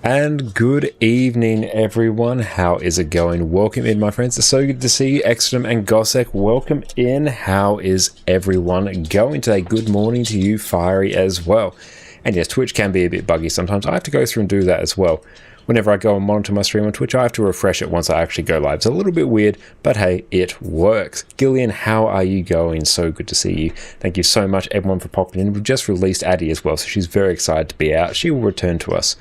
And good evening, everyone. How is it going? Welcome in, my friends. It's so good to see you, Exodum and Gossek. Welcome in. How is everyone going today? Good morning to you, Fiery, as well. And yes, Twitch can be a bit buggy sometimes. I have to go through and do that as well. Whenever I go and monitor my stream on Twitch, I have to refresh it once I actually go live. It's a little bit weird, but hey, it works. Gillian, how are you going? So good to see you. Thank you so much, everyone, for popping in. We've just released Addie as well, so she's very excited to be out. She will return to us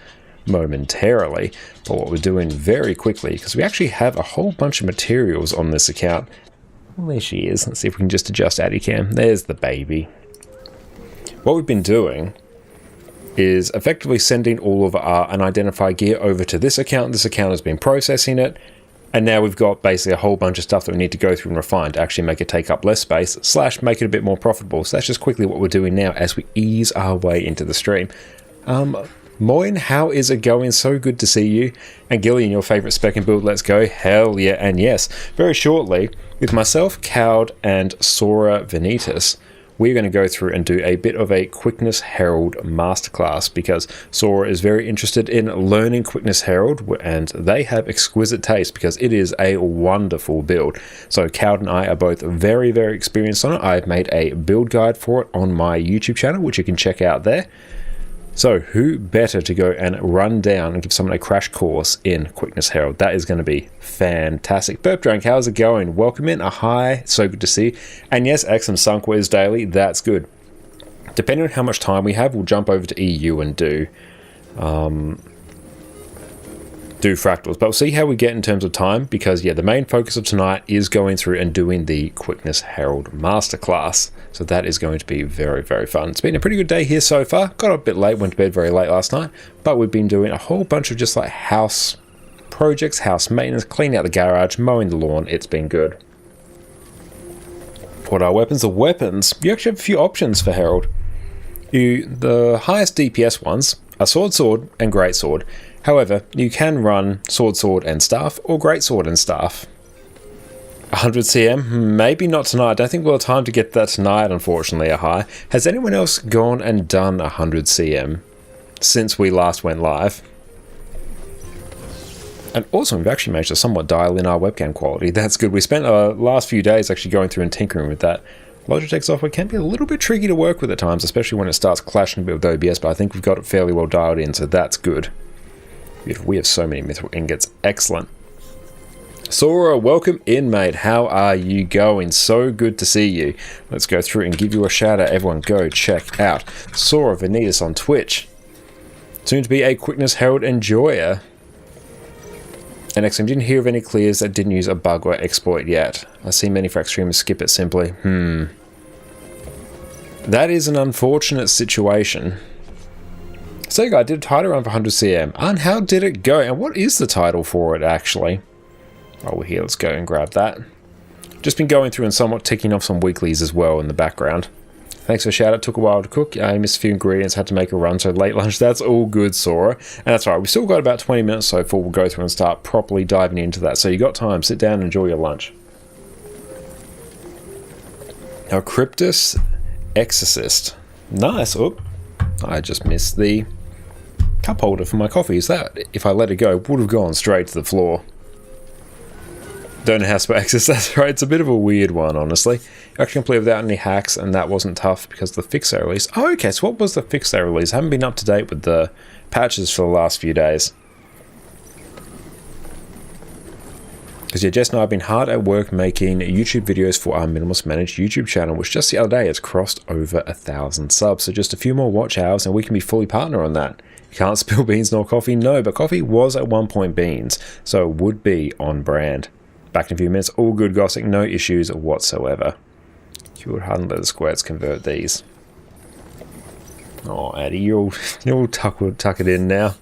momentarily, but what we're doing very quickly, because we actually have a whole bunch of materials on this account. Well, there she is. Let's see if we can just adjust Addie cam. There's the baby. What we've been doing is effectively sending all of our unidentified gear over to this account. This account has been processing it, and now we've got basically a whole bunch of stuff that we need to go through and refine to actually make it take up less space / make it a bit more profitable. So that's just quickly what we're doing now as we ease our way into the stream. Moin, how is it going? So good to see you. And Gillian, your favorite spec and build, let's go. Hell yeah, and yes. Very shortly, with myself, Cowd, and SoraVanitas, we're going to go through and do a bit of a Quickness Herald Masterclass, because Sora is very interested in learning Quickness Herald, and they have exquisite taste because it is a wonderful build. So Cowd and I are both very, very experienced on it. I've made a build guide for it on my YouTube channel, which you can check out there. So who better to go and run down and give someone a crash course in Quickness Herald? That is going to be fantastic. Burp Drink, how's it going? Welcome in. Hi, so good to see you. And yes, XM Sunkwares Daily, that's good. Depending on how much time we have, we'll jump over to EU and do fractals, but we'll see how we get in terms of time, because yeah, the main focus of tonight is going through and doing the Quickness Herald Masterclass. So that is going to be very, very fun. It's been a pretty good day here so far. Got up a bit late, went to bed very late last night, but we've been doing a whole bunch of just like house projects, house maintenance, cleaning out the garage, mowing the lawn. It's been good. What are weapons? The weapons, you actually have a few options for Herald. The highest DPS ones are sword, and greatsword. However, you can run sword, and staff, or greatsword and staff. 100 cm? Maybe not tonight. I don't think we'll have time to get that tonight, unfortunately, a high. Has anyone else gone and done 100 cm since we last went live? And also, we've actually managed to somewhat dial in our webcam quality. That's good. We spent the last few days actually going through and tinkering with that. Logitech software can be a little bit tricky to work with at times, especially when it starts clashing a bit with OBS, but I think we've got it fairly well dialed in, so that's good. Beautiful. We have so many mithril ingots. Excellent. Sora, welcome in, mate. How are you going? So good to see you. Let's go through and give you a shout out. Everyone go check out SoraVanitas on Twitch. Soon to be a Quickness Herald enjoyer. And XM, didn't hear of any clears that didn't use a bug or exploit yet. I see many frac streamers skip it simply. That is an unfortunate situation. So I did a title run for 100 cm. And how did it go? And what is the title for it, actually? Oh, we're here. Let's go and grab that. Just been going through and somewhat ticking off some weeklies as well in the background. Thanks for the shout out. Took a while to cook. I missed a few ingredients. Had to make a run, so late lunch. That's all good, Sora. And that's right. We've still got about 20 minutes so before we'll go through and start properly diving into that. So you got time. Sit down and enjoy your lunch. Now, Cryptus Exorcist. Nice. Oh, I just missed the cup holder for my coffee. Is that, if I let it go, would have gone straight to the floor. Don't know how to spell access, that's right. It's a bit of a weird one, honestly. Actually completed without any hacks, and that wasn't tough because the fix they released. Oh, okay, so what was the fix they released? I haven't been up to date with the patches for the last few days. Because yeah, Jess and I have been hard at work making YouTube videos for our Minimalist Managed YouTube channel, which just the other day has crossed over 1,000 subs. So just a few more watch hours and we can be fully partner on that. You can't spill beans nor coffee? No, but coffee was at one point beans, so it would be on brand. Back in a few minutes. All good, Gossip. No issues whatsoever. You would hardly let the squirts convert these. Oh, Addie, you'll tuck it in now.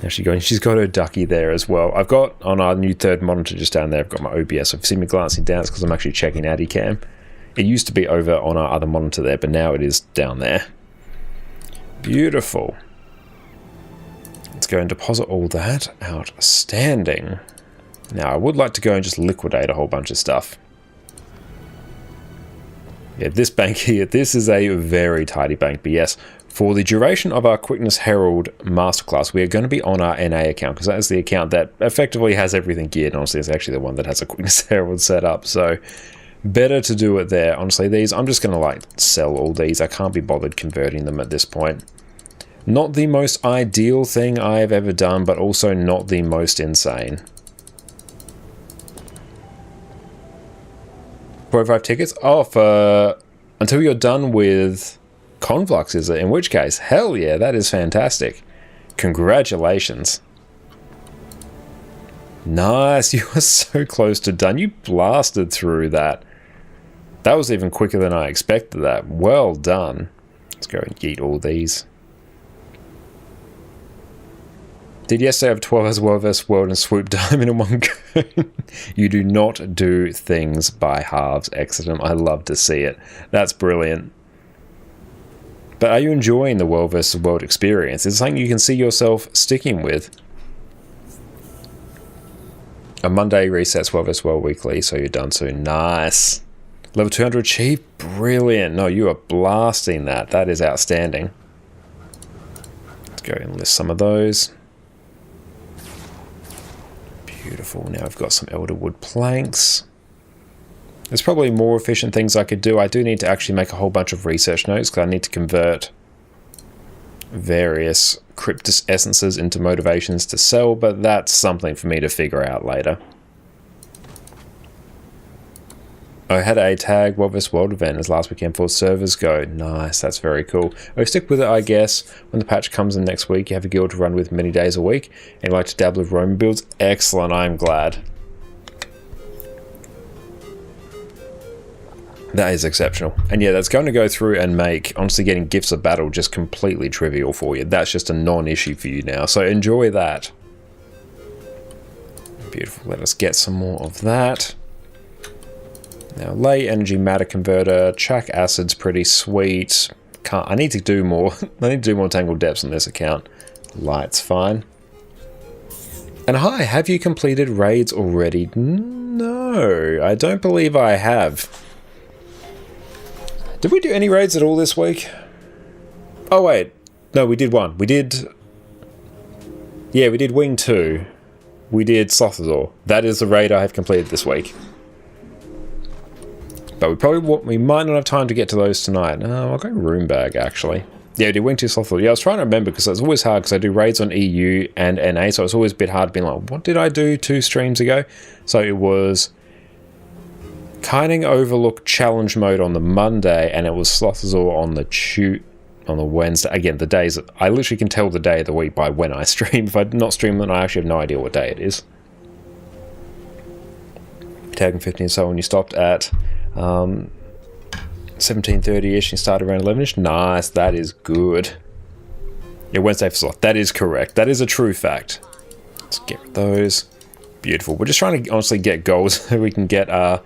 How's she going? She's got her ducky there as well. I've got on our new third monitor just down there. I've got my OBS. If you see me glancing down, it's because I'm actually checking Addie cam. It used to be over on our other monitor there, but now it is down there. Beautiful. Let's go and deposit all that. Outstanding. Now, I would like to go and just liquidate a whole bunch of stuff. Yeah, this bank here, this is a very tidy bank, but yes, For the duration of our Quickness Herald Masterclass, we are going to be on our NA account, because that is the account that effectively has everything geared. Honestly, it's actually the one that has a Quickness Herald set up, so better to do it there. Honestly, these, I'm just going to like sell all these. I can't be bothered converting them at this point. Not the most ideal thing I have ever done, but also not the most insane. 45 tickets? Oh, for until you're done with Conflux, is it? In which case, hell yeah, that is fantastic. Congratulations. Nice, you are so close to done. You blasted through that. That was even quicker than I expected that. Well done. Let's go and yeet all these. Did yesterday have 12 hours World vs. World and Swoop Diamond in one go? You do not do things by halves, Exodum. I love to see it. That's brilliant. But are you enjoying the World vs. World experience? Is it something you can see yourself sticking with? A Monday resets World vs. World weekly, so you're done soon. Nice. Level 200 achieved? Brilliant. No, you are blasting that. That is outstanding. Let's go and list some of those. Beautiful. Now I've got some elderwood planks. There's probably more efficient things I could do. I do need to actually make a whole bunch of research notes, because I need to convert various cryptus essences into motivations to sell, but that's something for me to figure out later. I had a tag World vs. World event as last weekend for servers go. Nice, that's very cool. I'll stick with it, I guess. When the patch comes in next week, you have a guild to run with many days a week, and you like to dabble with Roman builds. Excellent, I'm glad. That is exceptional. And yeah, that's going to go through and make, honestly, getting Gifts of Battle just completely trivial for you. That's just a non-issue for you now, so enjoy that. Beautiful, let us get some more of that. Now, lay energy matter converter, chuck acid's pretty sweet. I need to do more. I need to do more tangled depths on this account. Light's fine. And hi, have you completed raids already? No, I don't believe I have. Did we do any raids at all this week? Oh wait, no, we did one. We did... Yeah, we did Wing 2. We did Slothazor. That is the raid I have completed this week. But we might not have time to get to those tonight. No, I'll go Roombag, actually. Yeah, we did Wing 2 Slothazor. Yeah, I was trying to remember, because it's always hard, because I do raids on EU and NA, so it's always a bit hard being like, what did I do 2 streams ago? So it was Kiting Overlook challenge mode on the Monday, and it was Slothazor on the Wednesday. Again, the days, I literally can tell the day of the week by when I stream. If I do not stream, then I actually have no idea what day it is. Tagging 15, so when you stopped at 17:30ish and started around 11ish. Nice, that is good. Yeah, Wednesday for Sloth. That is correct. That is a true fact. Let's get rid of those. Beautiful. We're just trying to honestly get goals so we can get our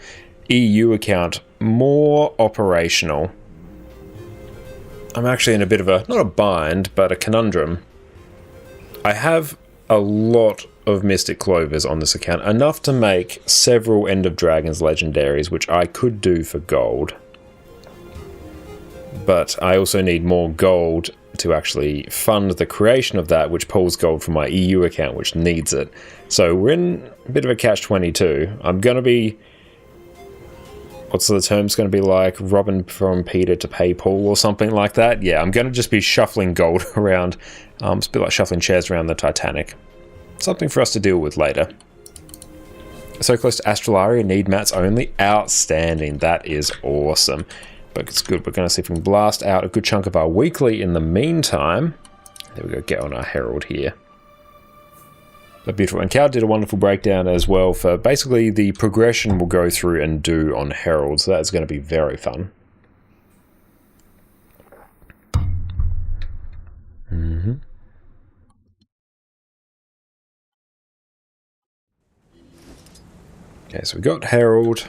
EU account more operational. I'm actually in a bit of a, not a bind, but a conundrum. I have a lot of Mystic Clovers on this account, enough to make several End of Dragons legendaries, which I could do for gold. But I also need more gold to actually fund the creation of that, which pulls gold from my EU account, which needs it. So we're in a bit of a catch-22. I'm going to be... What's the term's going to be like? Robbing from Peter to pay Paul or something like that? Yeah, I'm going to just be shuffling gold around. It's a bit like shuffling chairs around the Titanic. Something for us to deal with later. So close to Astralaria, need mats only. Outstanding. That is awesome. But it's good. We're going to see if we can blast out a good chunk of our weekly in the meantime. There we go. Get on our Herald here. But beautiful. And Cal did a wonderful breakdown as well for basically the progression we'll go through and do on Herald. So that's going to be very fun. Okay, so we got Herald.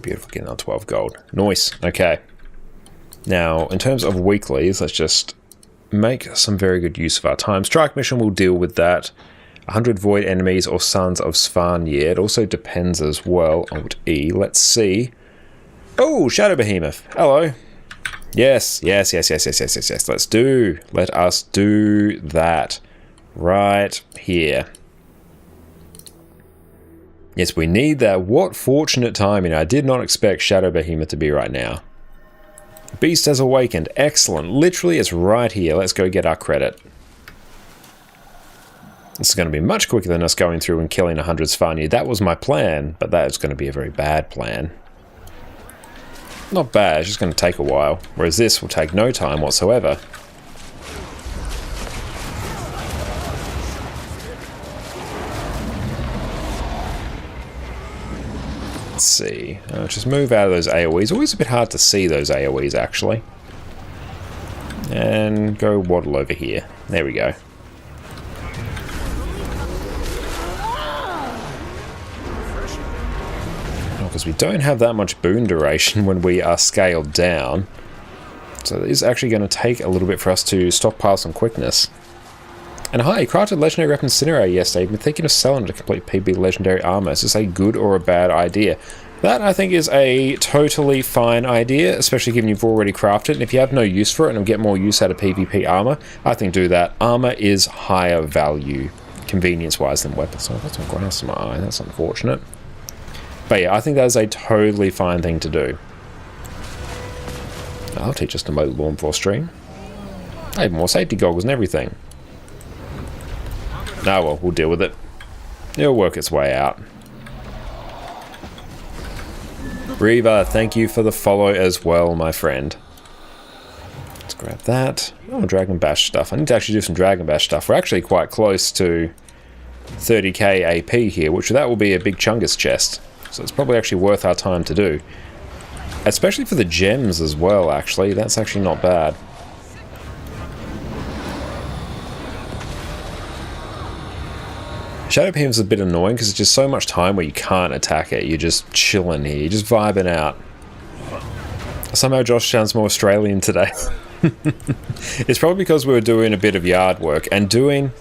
Beautiful, getting our 12 gold. Nice, okay. Now, in terms of weeklies, let's just make some very good use of our time. Strike mission will deal with that. 100 void enemies or Sons of Svanir. It also depends as well. Alt E, let's see. Oh, Shadow Behemoth. Hello. Yes, yes, yes, yes, yes, yes, yes, yes. Let us do that right here. Yes, we need that. What fortunate timing. I did not expect Shadow Behemoth to be right now. Beast has awakened. Excellent. Literally, it's right here. Let's go get our credit. This is going to be much quicker than us going through and killing 100 Svanyu. That was my plan, but that is going to be a very bad plan. Not bad, it's just going to take a while. Whereas this will take no time whatsoever. Let's see. Just move out of those AoEs. Always a bit hard to see those AoEs, actually. And go waddle over here. There we go. Because we don't have that much boon duration when we are scaled down. So it is actually going to take a little bit for us to stockpile some quickness. And hi, crafted legendary weapon incinerator yesterday. I've been thinking of selling to complete PB legendary armor. Is this a good or a bad idea? That, I think, is a totally fine idea, especially given you've already crafted it. And if you have no use for it and get more use out of PvP armor, I think do that. Armor is higher value, convenience-wise, than weapons. So I've got some grass in my eye. That's unfortunate. But yeah, I think that is a totally fine thing to do. I'll teach us to mow the lawn for stream. I have more safety goggles and everything. Oh well, we'll deal with it. It'll work its way out. Reva, thank you for the follow as well, my friend. Let's grab that. Oh, Dragon Bash stuff. I need to actually do some Dragon Bash stuff. We're actually quite close to 30k AP here, which that will be a big Chungus chest. So it's probably actually worth our time to do. Especially for the gems as well, actually. That's actually not bad. Shadow Beam is a bit annoying because it's just so much time where you can't attack it. You're just chilling here. You're just vibing out. Somehow Josh sounds more Australian today. It's probably because we were doing a bit of yard work and doing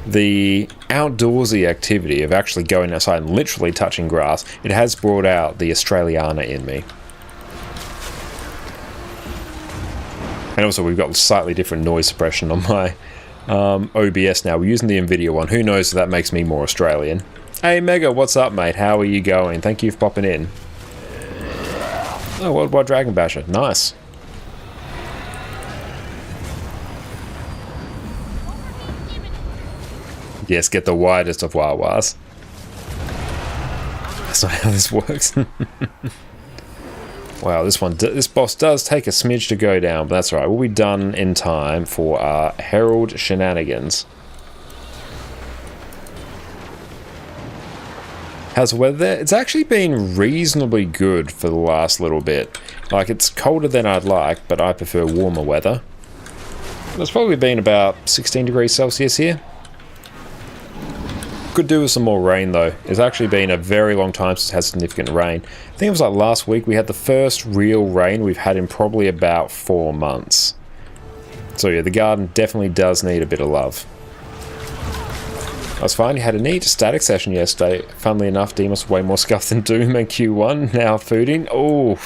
the outdoorsy activity of actually going outside and literally touching grass. It has brought out the Australiana in me. And also we've got slightly different noise suppression on my OBS now. We're using the NVIDIA one. Who knows if that makes me more Australian. Hey Mega, what's up mate? How are you going? Thank you for popping in. Oh, Worldwide Dragon Basher. Nice. Yes, get the widest of Wawas. That's not how this works. Wow, this boss does take a smidge to go down, but that's all right. We'll be done in time for our Herald shenanigans. How's the weather there? It's actually been reasonably good for the last little bit. Like, it's colder than I'd like, but I prefer warmer weather. It's probably been about 16 degrees Celsius here. Could do with some more rain though. It's actually been a very long time since it had significant rain. I think it was like last week we had the first real rain we've had in probably about 4 months. So yeah, the garden definitely does need a bit of love. I was fine, you had a neat static session yesterday. Funnily enough, Demos way more scuffed than Doom and Q1, now fooding. Oh,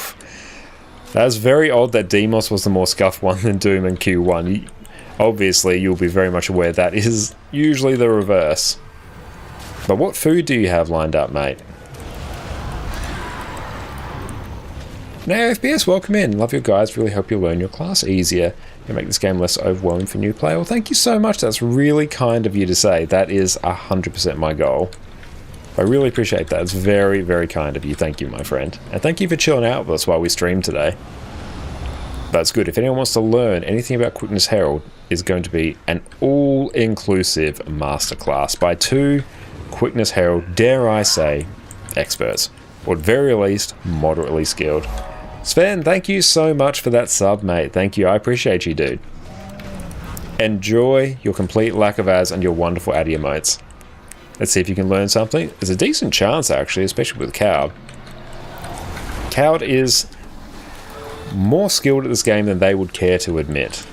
that's very odd that Demos was the more scuffed one than Doom and Q1. Obviously, you'll be very much aware that is usually the reverse. But what food do you have lined up, mate? Now, FPS, welcome in. Love your guys. Really hope you'll learn your class easier and make this game less overwhelming for new player. Well, thank you so much. That's really kind of you to say. That is 100% my goal. I really appreciate that. It's very, very kind of you. Thank you, my friend. And thank you for chilling out with us while we stream today. That's good. If anyone wants to learn anything about Quickness Herald, it's going to be an all-inclusive masterclass by 2 Quickness Herald, dare I say, experts. Or at very least, moderately skilled. Sven, thank you so much for that sub, mate. Thank you. I appreciate you, dude. Enjoy your complete lack of as and your wonderful AD emotes. Let's see if you can learn something. There's a decent chance, actually, especially with Cowd. Cowd is more skilled at this game than they would care to admit.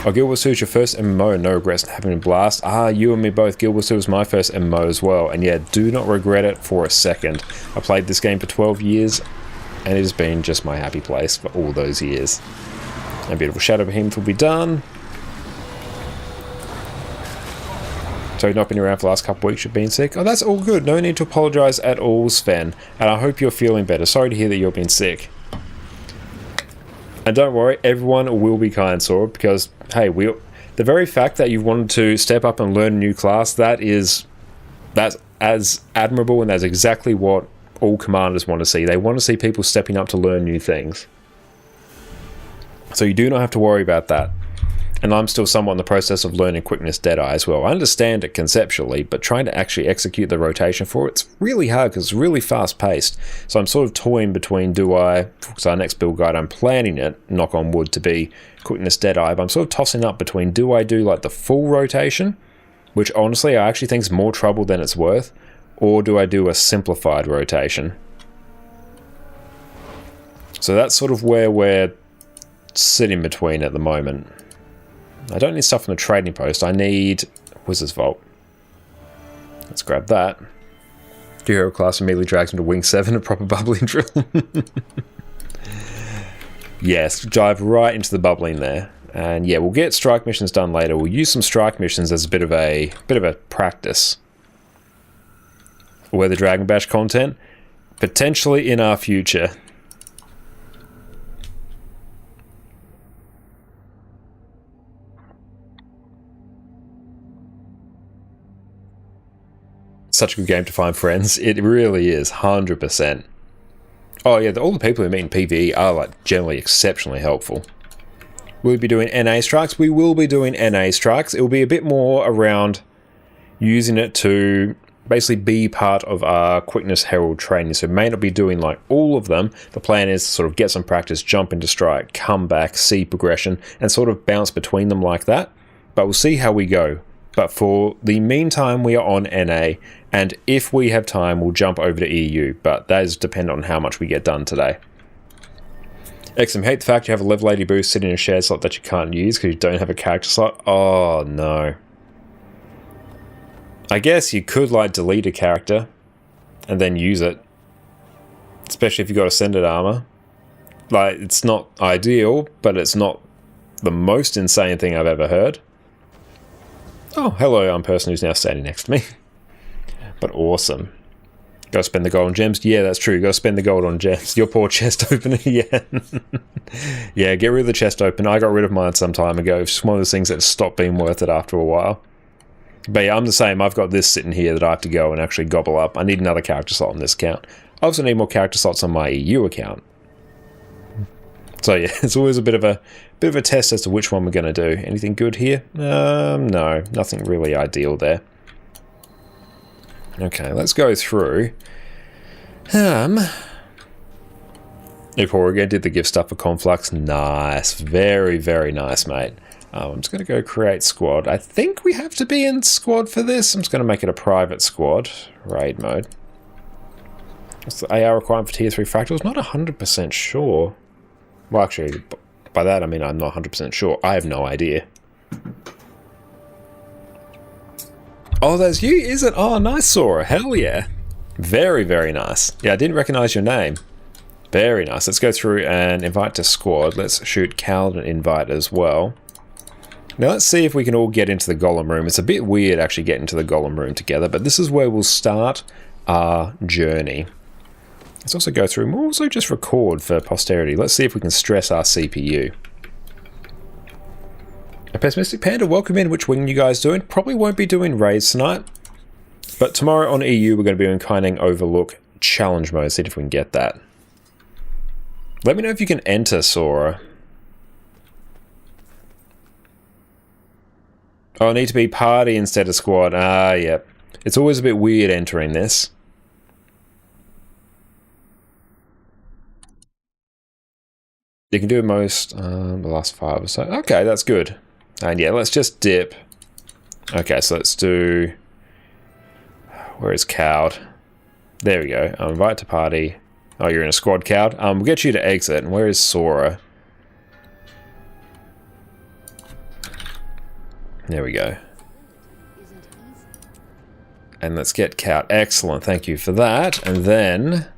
Oh, Guild Wars 2 is your first MMO, no regrets having a blast. Ah, you and me both. Guild Wars 2 was my first MMO as well, and yeah, do not regret it for a second. I played this game for 12 years, And it has been just my happy place for all those years. A beautiful Shadow Behemoth will be done. So you've not been around for the last couple of weeks, you've been sick? Oh, that's all good. No need to apologise at all, Sven. And I hope you're feeling better. Sorry to hear that you've been sick. And don't worry, everyone will be kind, Sora, because, hey, the very fact that you wanted to step up and learn a new class, that's as admirable, and that's exactly what all commanders want to see. They want to see people stepping up to learn new things. So you do not have to worry about that. And I'm still somewhat in the process of learning Quickness Deadeye as well. I understand it conceptually, but trying to actually execute the rotation for it's really hard because it's really fast paced. So I'm sort of toying between because our next build guide I'm planning it, knock on wood, to be Quickness Deadeye, but I'm sort of tossing up between do I do like the full rotation, which honestly I actually think is more trouble than it's worth, or do I do a simplified rotation? So that's sort of where we're sitting between at the moment. I don't need stuff from the trading post. I need Wizard's Vault. Let's grab that. Your hero class immediately drags him to Wing 7, a proper bubbling drill. Yes, dive right into the bubbling there. And yeah, we'll get strike missions done later. We'll use some strike missions as a bit of a practice. Weather Dragon Bash content, potentially in our future. Such a good game to find friends. It really is, 100%. Oh yeah, all the people who meet in PvE are like generally exceptionally helpful. Will we be doing NA strikes? We will be doing NA strikes. It will be a bit more around using it to basically be part of our Quickness Herald training. So it may not be doing like all of them. The plan is to sort of get some practice, jump into strike, come back, see progression, and sort of bounce between them like that. But we'll see how we go. But for the meantime, we are on NA, and if we have time, we'll jump over to EU, but that is dependent on how much we get done today. Excellent. Hate the fact you have a level 80 boost sitting in a shared slot that you can't use because you don't have a character slot. Oh, no. I guess you could, like, delete a character and then use it, especially if you've got Ascended Armor. Like, it's not ideal, but it's not the most insane thing I've ever heard. Oh, hello, I'm a person who's now standing next to me. But awesome. Gotta spend the gold on gems? Yeah, that's true. Gotta spend the gold on gems. Your poor chest opener, yeah. Yeah, get rid of the chest opener. I got rid of mine some time ago. It's just one of those things that stopped being worth it after a while. But yeah, I'm the same. I've got this sitting here that I have to go and actually gobble up. I need another character slot on this account. I also need more character slots on my EU account. So yeah, it's always a bit of a test as to which one we're going to do. Anything good here? No, nothing really ideal there. Okay, let's go through. Before again, did the gift stuff for Conflux? Nice, very, very nice, mate. I'm just going to go create squad. I think we have to be in squad for this. I'm just going to make it a private squad, raid mode. What's the AR requirement for tier 3 fractals? Not 100% sure. Well, actually, by that I mean I'm not 100% sure. I have no idea. Oh, that's you, is it? Oh, nice, Sora. Hell yeah. Very, very nice. Yeah, I didn't recognize your name. Very nice. Let's go through and invite to squad. Let's shoot Cal and invite as well. Now let's see if we can all get into the Golem room. It's a bit weird actually getting to the Golem room together, but this is where we'll start our journey. Let's also go through and we'll also just record for posterity. Let's see if we can stress our CPU. A Pessimistic Panda, welcome in. Which wing you guys doing? Probably won't be doing raids tonight, but tomorrow on EU we're going to be doing Kaining Overlook challenge mode. See if we can get that. Let me know if you can enter, Sora. Oh, I need to be party instead of squad. Ah, yep. It's always a bit weird entering this. You can do most the last 5 or so. Okay, that's good. And yeah, let's just dip. Okay, so let's do... Where is Cowed? There we go. Invite to party. Oh, you're in a squad, Cowed. We'll get you to exit. And where is Sora? There we go. And let's get Cowed. Excellent, thank you for that. And then...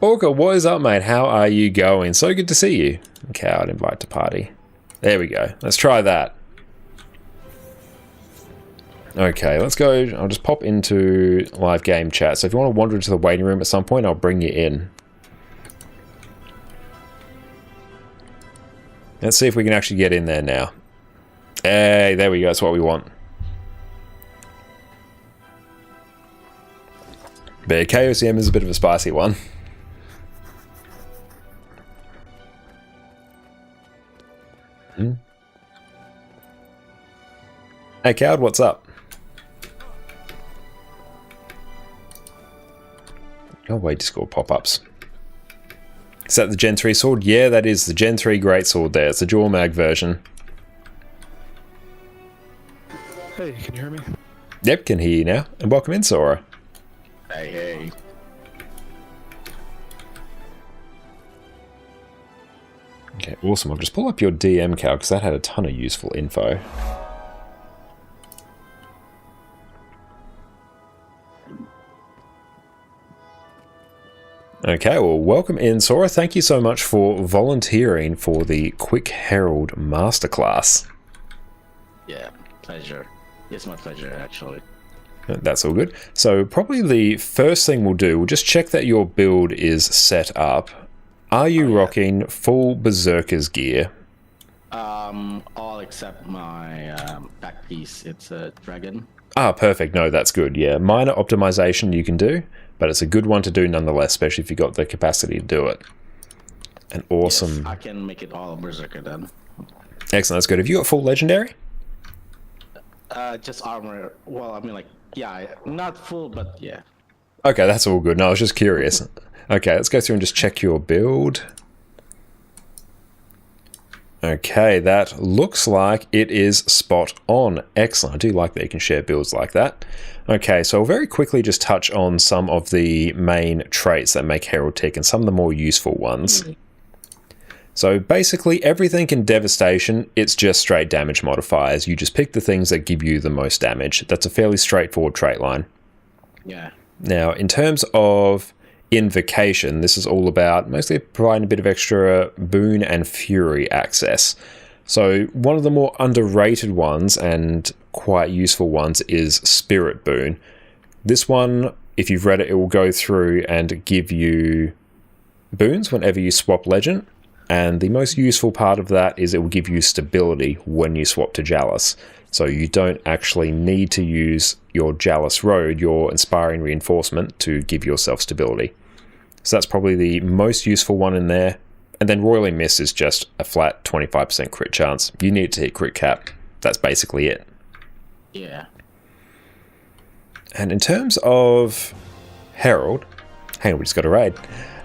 Orca, what is up, mate? How are you going? So good to see you. Okay, I'd invite to party. There we go. Let's try that. Okay, let's go. I'll just pop into live game chat. So if you want to wander into the waiting room at some point, I'll bring you in. Let's see if we can actually get in there now. Hey, there we go. That's what we want. But KOCM is a bit of a spicy one. Hey, Cowd, what's up? Oh, wait, Discord pop-ups. Is that the Gen 3 sword? Yeah, that is the Gen 3 greatsword there. It's the dual mag version. Hey, can you hear me? Yep, can hear you now. And welcome in, Sora. Hey. Okay, awesome. I'll just pull up your DM, Cal, because that had a ton of useful info. Okay, well, welcome in, Sora. Thank you so much for volunteering for the Quick Herald Masterclass. Yeah, pleasure. It's my pleasure, actually. That's all good. So probably the first thing we'll do, we'll just check that your build is set up. Are you rocking full Berserker's gear? All except my back piece. It's a dragon. Ah, perfect. No, that's good. Yeah, minor optimization you can do, but it's a good one to do nonetheless, especially if you've got the capacity to do it. And awesome. Yes, I can make it all Berserker then. Excellent. That's good. Have you got full legendary? Just armor. Well, I mean, like, yeah, not full, but yeah. Okay, that's all good. No, I was just curious. Okay, let's go through and just check your build. Okay, that looks like it is spot on. Excellent. I do like that you can share builds like that. Okay, so I'll very quickly just touch on some of the main traits that make Herald tick and some of the more useful ones. So basically everything in Devastation, it's just straight damage modifiers. You just pick the things that give you the most damage. That's a fairly straightforward trait line. Yeah. Now, in terms of Invocation, this is all about mostly providing a bit of extra boon and fury access. So one of the more underrated ones and quite useful ones is Spirit Boon. This one, if you've read it, it will go through and give you boons whenever you swap legend. And the most useful part of that is it will give you stability when you swap to Jalis. So you don't actually need to use your Jalis Road, your Inspiring Reinforcement, to give yourself stability. So that's probably the most useful one in there. And then Roiling Mist is just a flat 25% crit chance. You need it to hit crit cap. That's basically it. Yeah. And in terms of Herald, hang on, we just got a raid.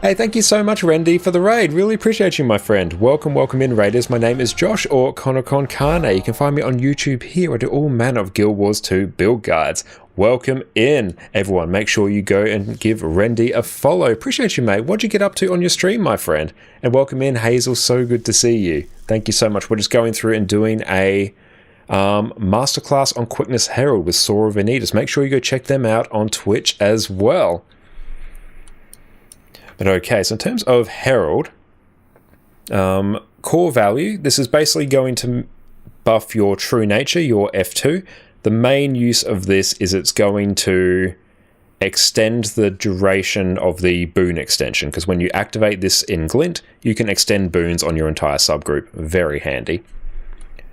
Hey, thank you so much, Rendy, for the raid. Really appreciate you, my friend. Welcome, welcome in, raiders. My name is Josh, or Konokon Kane. You can find me on YouTube here. I do all manner of Guild Wars 2 build guides. Welcome in, everyone. Make sure you go and give Rendy a follow. Appreciate you, mate. What'd you get up to on your stream, my friend? And welcome in, Hazel. So good to see you. Thank you so much. We're just going through and doing a masterclass on Quickness Herald with SoraVanitas. Make sure you go check them out on Twitch as well. But okay, so in terms of Herald, core value, this is basically going to buff your true nature, your F2. The main use of this is it's going to extend the duration of the boon extension, because when you activate this in Glint, you can extend boons on your entire subgroup. Very handy.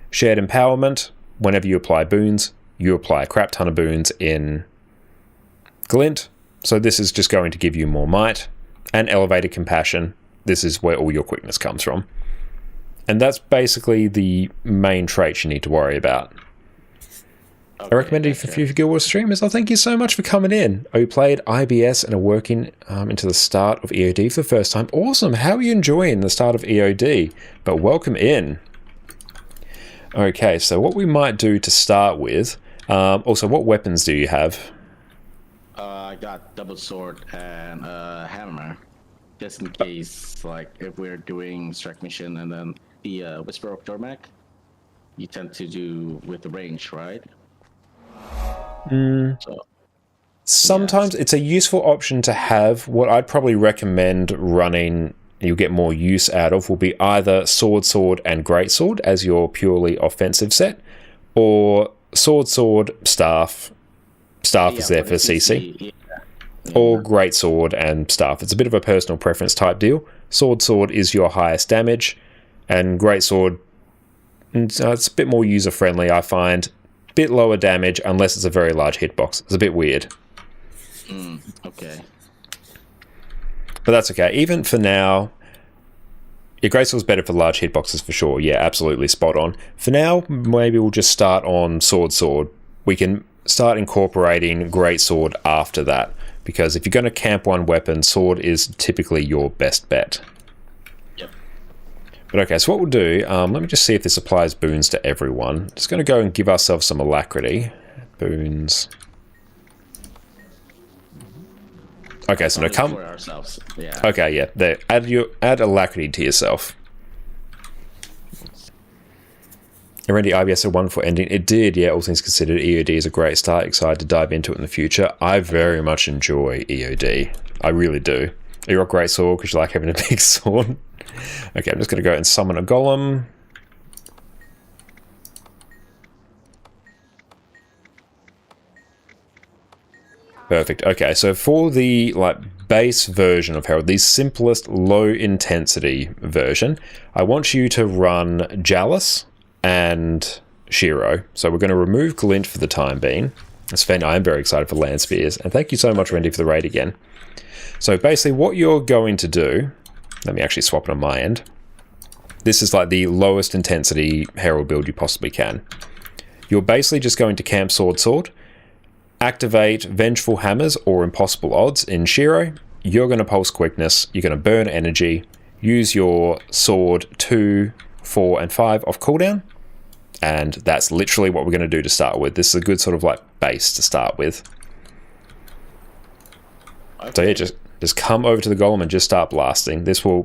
Shared empowerment, whenever you apply boons, you apply a crap ton of boons in Glint. So this is just going to give you more might. And elevated compassion, this is where all your quickness comes from. And that's basically the main traits you need to worry about. Okay, I recommend it for future Guild Wars streamers. Oh, thank you so much for coming in. Oh, you played IBS and are working into the start of EOD for the first time. Awesome. How are you enjoying the start of EOD? But welcome in. Okay, so what we might do to start with, also, what weapons do you have? I got double sword and hammer, just in case, like, if we're doing strike mission and then the Whisper of Dormac, you tend to do with the range, right? So Sometimes it's a useful option to have. What I'd probably recommend running, you'll get more use out of, will be either sword, and greatsword as your purely offensive set, or sword, staff. Staff is there for CC. Or greatsword and staff. It's a bit of a personal preference type deal. Sword is your highest damage, and greatsword, it's a bit more user friendly, I find. Bit lower damage unless it's a very large hitbox. It's a bit weird. Okay. But that's okay. Even for now, your greatsword's better for large hitboxes for sure. Yeah, absolutely spot on. For now, maybe we'll just start on sword. We can start incorporating greatsword after that, because if you're going to camp one weapon, sword is typically your best bet. Yep. But okay, so what we'll do, let me just see if this applies boons to everyone. Just going to go and give ourselves some alacrity. Boons. Okay, so no, come for ourselves. Yeah. Okay, yeah. There, add alacrity to yourself. Randy, IBS a wonderful ending. It did, yeah. All things considered, EOD is a great start. Excited to dive into it in the future. I very much enjoy EOD. I really do. You're a great sword because you like having a big sword. Okay, I'm just going to go and summon a golem. Perfect. Okay, so for the base version of Herald, the simplest low intensity version, I want you to run Jalis and Shiro. So we're going to remove Glint for the time being. Sven, I am very excited for Land Spears, and thank you so much, Randy, for the raid again. So basically what you're going to do, let me actually swap it on my end. This is like the lowest intensity Herald build you possibly can. You're basically just going to camp sword, activate Vengeful Hammers or Impossible Odds in Shiro. You're going to pulse Quickness, you're going to burn energy, use your sword 2, 4, and 5 off cooldown, and that's literally what we're going to do to start with. This is a good sort of base to start with. Okay. So yeah, just come over to the golem and just start blasting. This will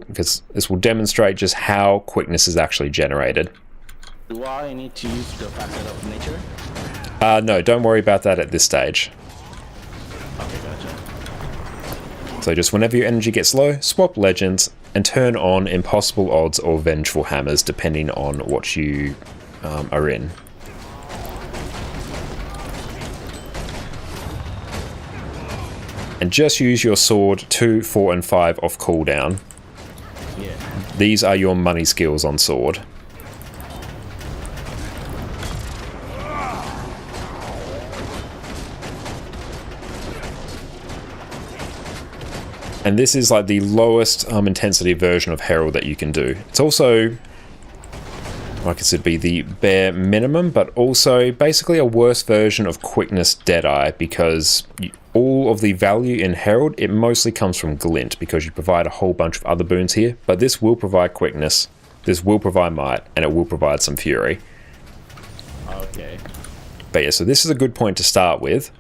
demonstrate just how Quickness is actually generated. Do I need to use the facet of nature? No, don't worry about that at this stage. Okay, gotcha. So just whenever your energy gets low, swap legends and turn on Impossible Odds or Vengeful Hammers, depending on what you are in. And just use your sword 2, 4, and 5 off cooldown. Yeah. These are your money skills on sword. And this is like the lowest intensity version of Herald that you can do. It's also, like I said, be the bare minimum, but also basically a worse version of Quickness Deadeye, because all of the value in Herald, it mostly comes from Glint, because you provide a whole bunch of other boons here, but this will provide Quickness, this will provide Might, and it will provide some Fury. Okay. But yeah, so this is a good point to start with,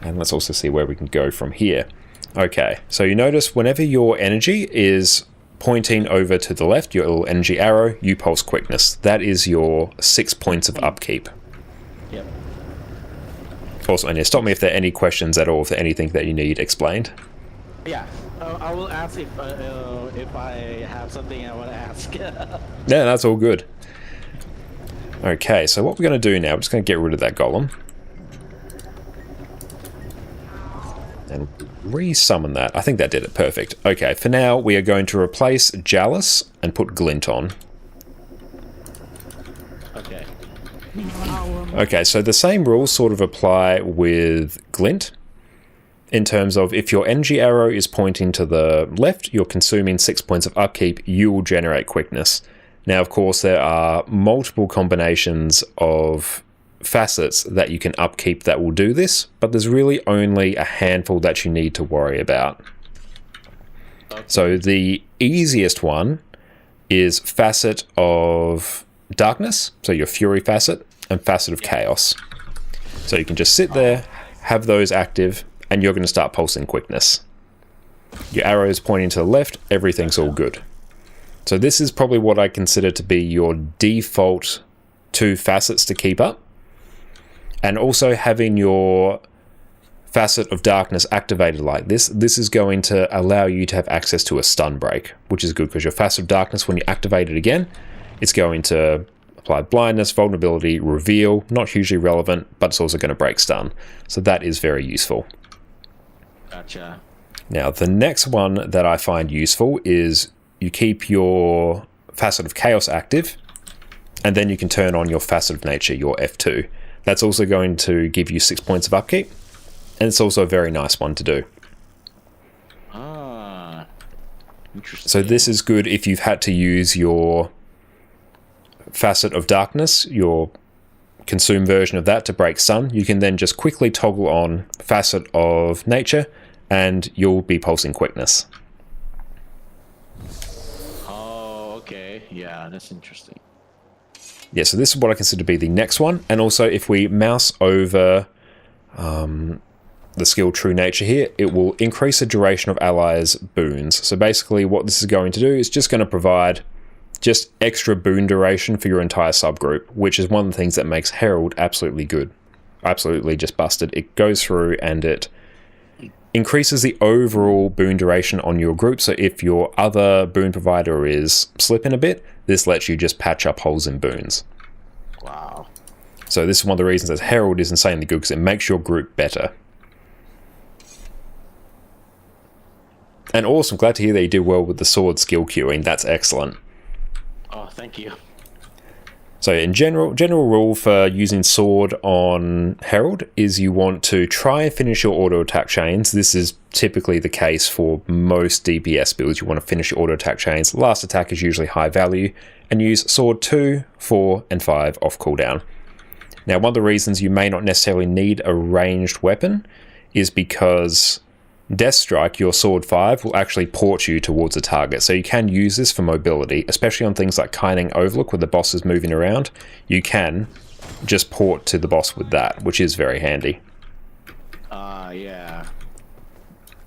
and let's also see where we can go from here. Okay, so you notice whenever your energy is pointing over to the left, your little energy arrow, you pulse Quickness. That is your 6 points of upkeep. Yep. Also, and yeah, stop me if there are any questions at all, if there anything that you need explained. Yeah, I will ask if I have something I want to ask. Yeah, that's all good. Okay, so what we're going to do now, we're just going to get rid of that golem. And re-summon that. I think that did it perfect. Okay, for now we are going to replace Jalis and put Glint on. Okay. Okay, so the same rules sort of apply with Glint, in terms of if your energy arrow is pointing to the left, you're consuming 6 points of upkeep, you will generate Quickness. Now, of course, there are multiple combinations of facets that you can upkeep that will do this, but there's really only a handful that you need to worry about. Okay. So the easiest one is Facet of Darkness, so your Fury facet, and Facet of Chaos. So you can just sit there, have those active, and you're going to start pulsing Quickness. Your arrow is pointing to the left, everything's all good. So this is probably what I consider to be your default 2 facets to keep up. And also having your Facet of Darkness activated like this, this is going to allow you to have access to a stun break, which is good because your Facet of Darkness, when you activate it again, it's going to apply blindness, vulnerability, reveal, not hugely relevant, but it's also going to break stun. So that is very useful. Gotcha. Now, the next one that I find useful is you keep your Facet of Chaos active, and then you can turn on your Facet of Nature, your F2. That's also going to give you 6 points of upkeep, and it's also a very nice one to do. Ah, interesting. So this is good if you've had to use your Facet of Darkness, your consume version of that, to break stun. You can then just quickly toggle on Facet of Nature, and you'll be pulsing Quickness. Oh, okay. Yeah, that's interesting. Yeah, so this is what I consider to be the next one. And also, if we mouse over the skill True Nature here, it will increase the duration of allies' boons. So basically what this is going to do is just going to provide just extra boon duration for your entire subgroup, which is one of the things that makes Herald absolutely good. Absolutely just busted. It goes through and it increases the overall boon duration on your group. So if your other boon provider is slipping a bit, this lets you just patch up holes in boons. Wow. So this is one of the reasons that Herald is insanely good, because it makes your group better. And awesome, glad to hear that you did well with the sword skill queuing. That's excellent. Oh, thank you. So in general rule for using sword on Herald is you want to try and finish your auto attack chains. This is typically the case for most DPS builds. You want to finish your auto attack chains. Last attack is usually high value, and use sword 2, 4, and 5 off cooldown. Now, one of the reasons you may not necessarily need a ranged weapon is because Death Strike, your sword 5, will actually port you towards a target. So you can use this for mobility, especially on things like Kaining Overlook where the boss is moving around. You can just port to the boss with that, which is very handy. Yeah.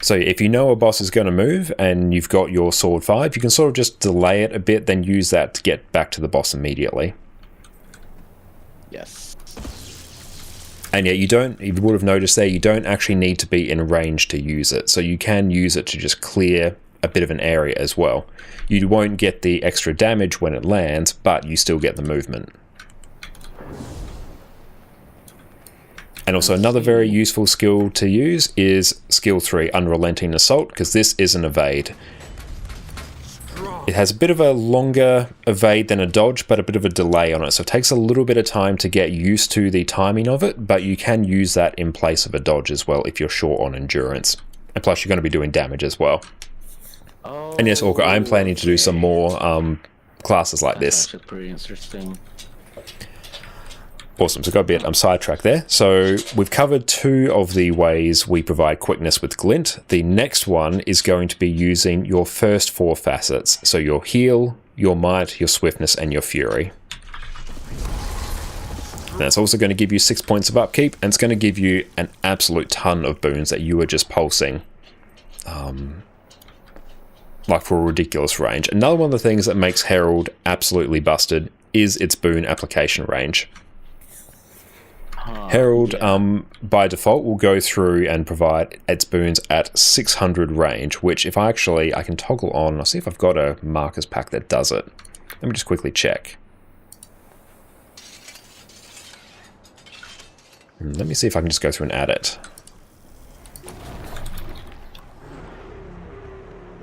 So if you know a boss is going to move and you've got your sword 5, you can sort of just delay it a bit, then use that to get back to the boss immediately. Yes. And yet you would have noticed there, you don't actually need to be in range to use it. So you can use it to just clear a bit of an area as well. You won't get the extra damage when it lands, but you still get the movement. And also another very useful skill to use is skill 3, Unrelenting Assault, because this is an evade. It has a bit of a longer evade than a dodge, but a bit of a delay on it. So it takes a little bit of time to get used to the timing of it, but you can use that in place of a dodge as well if you're short on endurance. And plus you're going to be doing damage as well. Oh, and yes, Orca, I'm planning to do some more classes like this. That's actually pretty interesting. Awesome, so got a bit sidetracked there. So we've covered 2 of the ways we provide quickness with Glint. The next one is going to be using your first 4 facets. So your heal, your might, your swiftness, and your fury. And that's also going to give you 6 points of upkeep, and it's going to give you an absolute ton of boons that you are just pulsing. Like for a ridiculous range. Another one of the things that makes Herald absolutely busted is its boon application range. Herald, by default, will go through and provide its boons at 600 range, which if I can toggle on. I'll see if I've got a markers pack that does it. Let me just quickly check. Let me see if I can just go through and add it.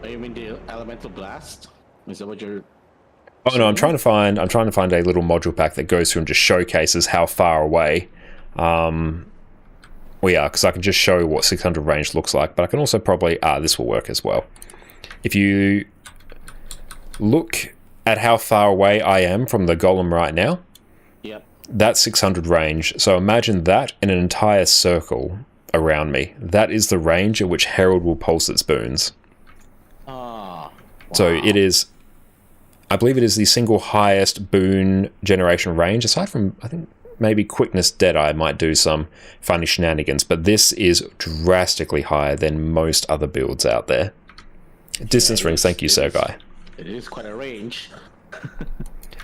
Oh, you mean the Elemental Blast? Is that what you're... Oh no, I'm trying to find a little module pack that goes through and just showcases how far away we are, because I can just show what 600 range looks like, but I can also probably this will work as well. If you look at how far away I am from the golem right now, Yep. that's 600 range. So imagine that in an entire circle around me. That is the range at which Herald will pulse its boons. Wow. So it is, I believe it is the single highest boon generation range, aside from, I think, maybe Quickness Deadeye might do some funny shenanigans, but this is drastically higher than most other builds out there. Distance rings, thank you, Sir Guy. It is quite a range.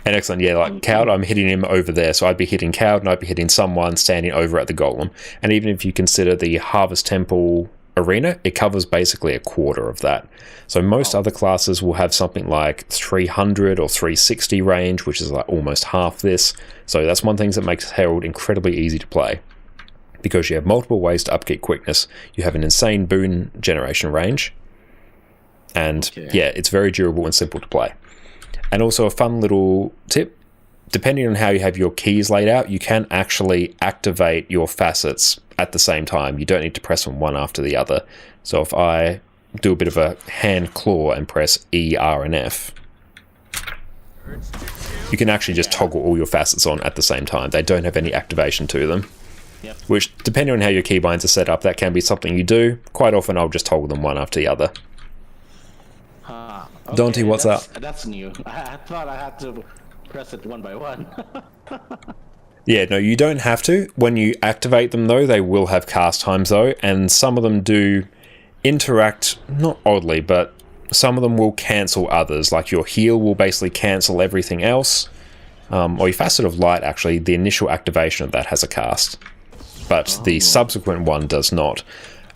And excellent, yeah, like Cowd, I'm hitting him over there. So I'd be hitting Cowd and I'd be hitting someone standing over at the Golem. And even if you consider the Harvest Temple arena, it covers basically a quarter of that. So most other classes will have something like 300 or 360 range, which is like almost half this. So that's one thing that makes Herald incredibly easy to play. Because you have multiple ways to upkeep quickness. You have an insane boon generation range. And yeah, it's very durable and simple to play. And also a fun little tip, depending on how you have your keys laid out, you can actually activate your facets at the same time. You don't need to press them one after the other. So if I do a bit of a hand claw and press E, R, and F, you can actually just toggle all your facets on at the same time. They don't have any activation to them. Yep. Which, depending on how your keybinds are set up, that can be something you do. Quite often I'll just toggle them one after the other. Okay, Dante, what's up? That's new. I thought I had to press it one by one. Yeah, no, you don't have to. When you activate them, though, they will have cast times, though, and some of them do interact, not oddly, but some of them will cancel others. Like your heal will basically cancel everything else. Or your Facet of Light, actually, the initial activation of that has a cast. But the subsequent one does not.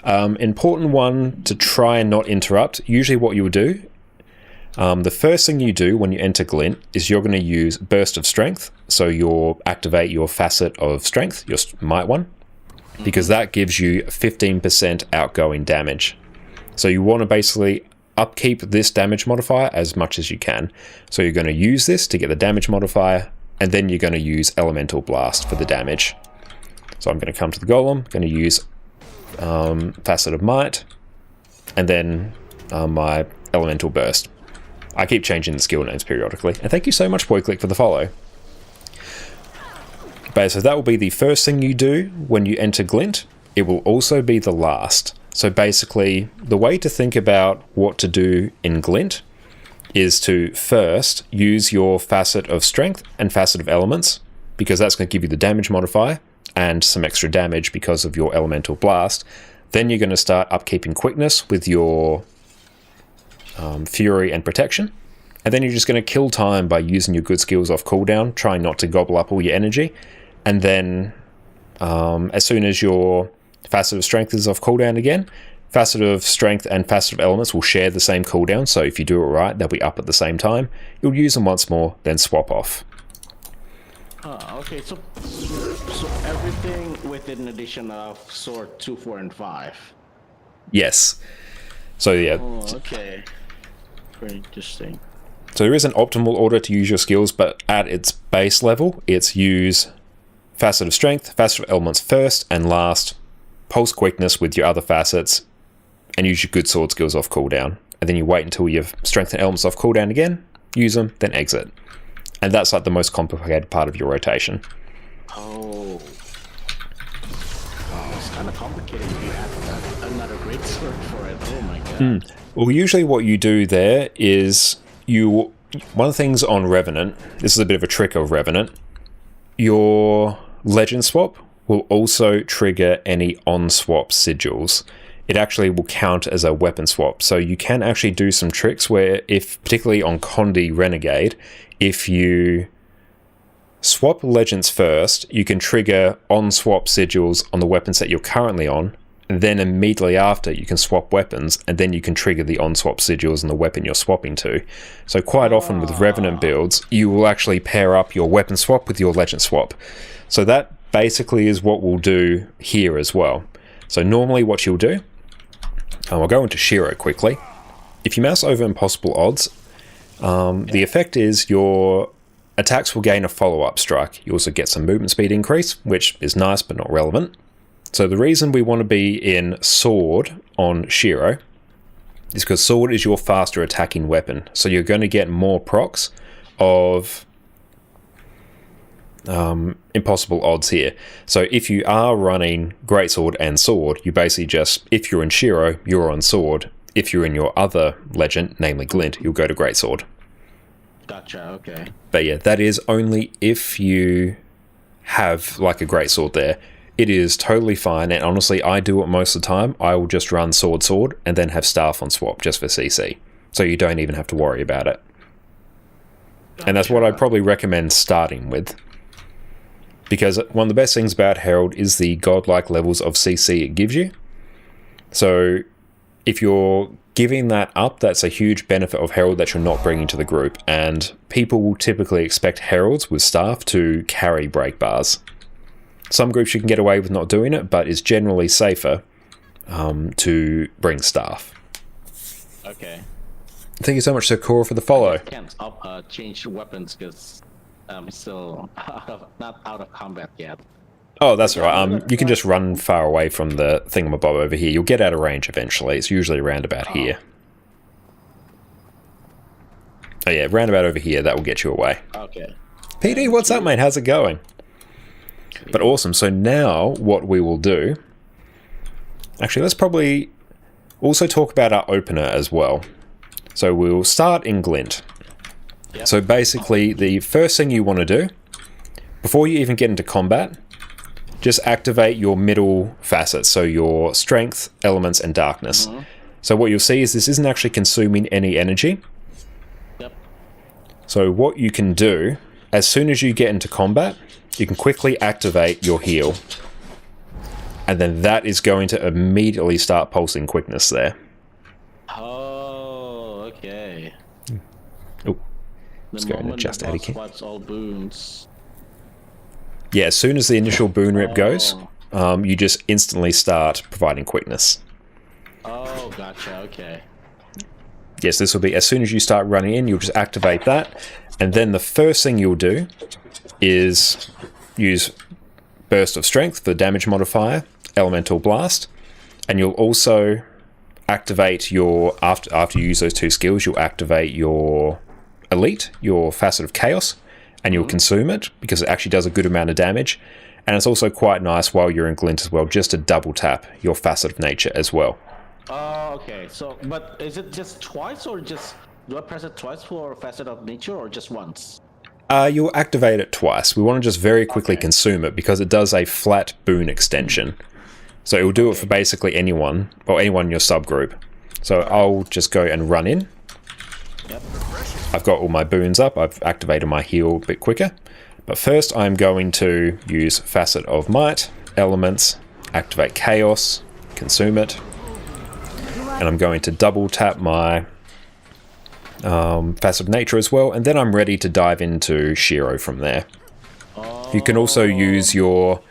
Important one to try and not interrupt. Usually what you would do, the first thing you do when you enter Glint is you're going to use Burst of Strength. So you'll activate your Facet of Strength, your Might one, because that gives you 15% outgoing damage. So you want to basically upkeep this damage modifier as much as you can. So you're going to use this to get the damage modifier, and then you're going to use Elemental Blast for the damage. So I'm going to come to the Golem, going to use Facet of Might, and then my Elemental Burst. I keep changing the skill names periodically. And thank you so much, BoyClick, for the follow. But so that will be the first thing you do when you enter Glint. It will also be the last. So basically, the way to think about what to do in Glint is to first use your Facet of Strength and Facet of Elements, because that's going to give you the damage modifier and some extra damage because of your Elemental Blast. Then you're going to start upkeeping Quickness with your Fury and Protection. And then you're just going to kill time by using your good skills off cooldown, trying not to gobble up all your energy. And then as soon as your Facet of Strength is off cooldown again, Facet of Strength and Facet of Elements will share the same cooldown, so if you do it right, they'll be up at the same time. You'll use them once more, then swap off. Okay, so everything with an addition of Sword 2, 4, and 5. Yes. So yeah. Oh, okay. Very interesting. So there is an optimal order to use your skills, but at its base level, it's use Facet of Strength, Facet of Elements first, and last, Pulse Quickness with your other facets, and use your good sword skills off cooldown. And then you wait until you have Strength and Elements off cooldown again, use them, then exit. And that's like the most complicated part of your rotation. Oh. It's kind of complicated. You have another great sword for it. Oh my god. Well, usually what you do there is one of the things on Revenant, this is a bit of a trick of Revenant, your Legend swap will also trigger any on-swap sigils. It actually will count as a weapon swap. So you can actually do some tricks where, if particularly on Condi Renegade, if you swap legends first, you can trigger on-swap sigils on the weapon set you're currently on, and then immediately after you can swap weapons, and then you can trigger the on-swap sigils on the weapon you're swapping to. So quite often with Revenant builds, you will actually pair up your weapon swap with your legend swap. So that basically is what we'll do here as well. So normally what you'll do, I'll go into Shiro quickly. If you mouse over Impossible Odds, the effect is your attacks will gain a follow-up strike. You also get some movement speed increase, which is nice but not relevant. So the reason we want to be in Sword on Shiro is because Sword is your faster attacking weapon. So you're going to get more procs of Impossible Odds here. So if you are running Greatsword and Sword, you basically just, if you're in Shiro, you're on Sword. If you're in your other legend, namely Glint, you'll go to Greatsword. Gotcha, okay. But yeah, that is only if you have like a Greatsword there. It is totally fine, and honestly, I do it most of the time. I will just run Sword, and then have Staff on swap just for CC. So you don't even have to worry about it. And that's what I'd probably recommend starting with. Because one of the best things about Herald is the godlike levels of CC it gives you. So if you're giving that up, that's a huge benefit of Herald that you're not bringing to the group. And people will typically expect Heralds with staff to carry break bars. Some groups you can get away with not doing it, but it's generally safer to bring staff. Okay. Thank you so much, Sakura, for the follow. I can't change weapons because I'm still not out of combat yet. Oh, that's all right. You can just run far away from the thingamabob over here. You'll get out of range eventually. It's usually around about here. Oh yeah, round about over here. That will get you away. Okay. PD, what's up, mate? How's it going? But awesome. So now what we will do... Actually, let's probably also talk about our opener as well. So we'll start in Glint. Yep. So basically, the first thing you want to do, before you even get into combat, just activate your middle facets, so your strength, elements, and darkness. So what you'll see is this isn't actually consuming any energy. Yep. So what you can do, as soon as you get into combat, you can quickly activate your heal. And then that is going to immediately start pulsing quickness there. Oh, okay. Oh, let's go and adjust etiquette. All boons. Yeah, as soon as the initial boon rip goes, you just instantly start providing quickness. Oh, gotcha, okay. Yes, this will be as soon as you start running in, you'll just activate that. And then the first thing you'll do is use Burst of Strength for the damage modifier, Elemental Blast, and you'll also activate your, after you use those two skills, you'll activate your Elite, your Facet of Chaos, and you'll consume it, because it actually does a good amount of damage. And it's also quite nice while you're in Glint as well, just to double tap your Facet of Nature as well. Oh, okay. So, but is it just twice, or just, do I press it twice for Facet of Nature, or just once? You'll activate it twice. We want to just very quickly consume it, because it does a flat boon extension. So it will do it for basically anyone, or anyone in your subgroup. So I'll just go and run in. Yep. I've got all my boons up. I've activated my heal a bit quicker. But first I'm going to use Facet of Might, Elements, activate Chaos, consume it. And I'm going to double tap my Facet of Nature as well. And then I'm ready to dive into Shiro from there. You can also use your...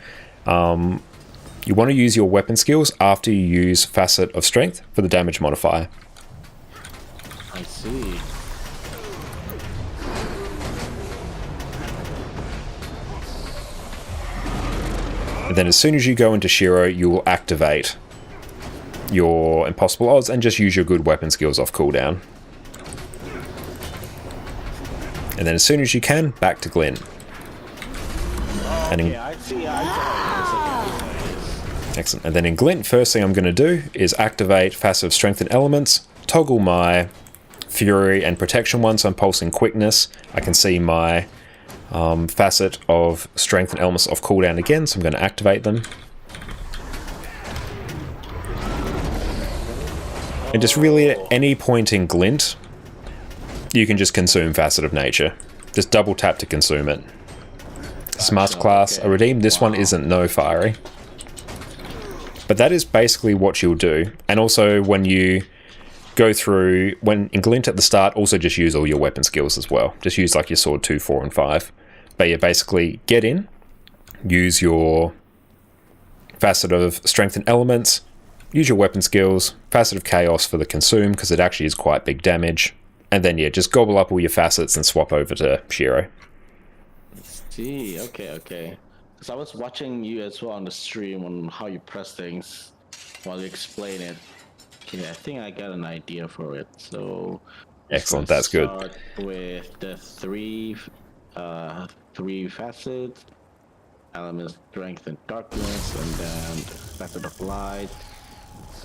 you want to use your weapon skills after you use Facet of Strength for the damage modifier. I see. And then as soon as you go into Shiro, you will activate your Impossible Odds and just use your good weapon skills off cooldown. And then as soon as you can, back to Glint. Okay, I see. Excellent. And then in Glint, first thing I'm going to do is activate Facet of Strength and Elements, toggle my Fury and Protection one, so I'm pulsing Quickness. I can see my Facet of Strength and Elements off cooldown again, so I'm going to activate them. And just really at any point in Glint, you can just consume Facet of Nature. Just double tap to consume it. This Masterclass, I redeemed. This one isn't no fiery. But that is basically what you'll do. And also when you go through, when in Glint at the start, also just use all your weapon skills as well. Just use like your sword 2, 4, and 5. But yeah, basically get in, use your Facet of Strength and Elements, use your weapon skills, Facet of Chaos for the consume, because it actually is quite big damage. And then yeah, just gobble up all your facets and swap over to Shiro. See, okay. Because I was watching you as well on the stream on how you press things while you explain it. Okay, I think I got an idea for it. So excellent, that's good. Start with the three facets: elements, strength, and darkness, and then facet of light,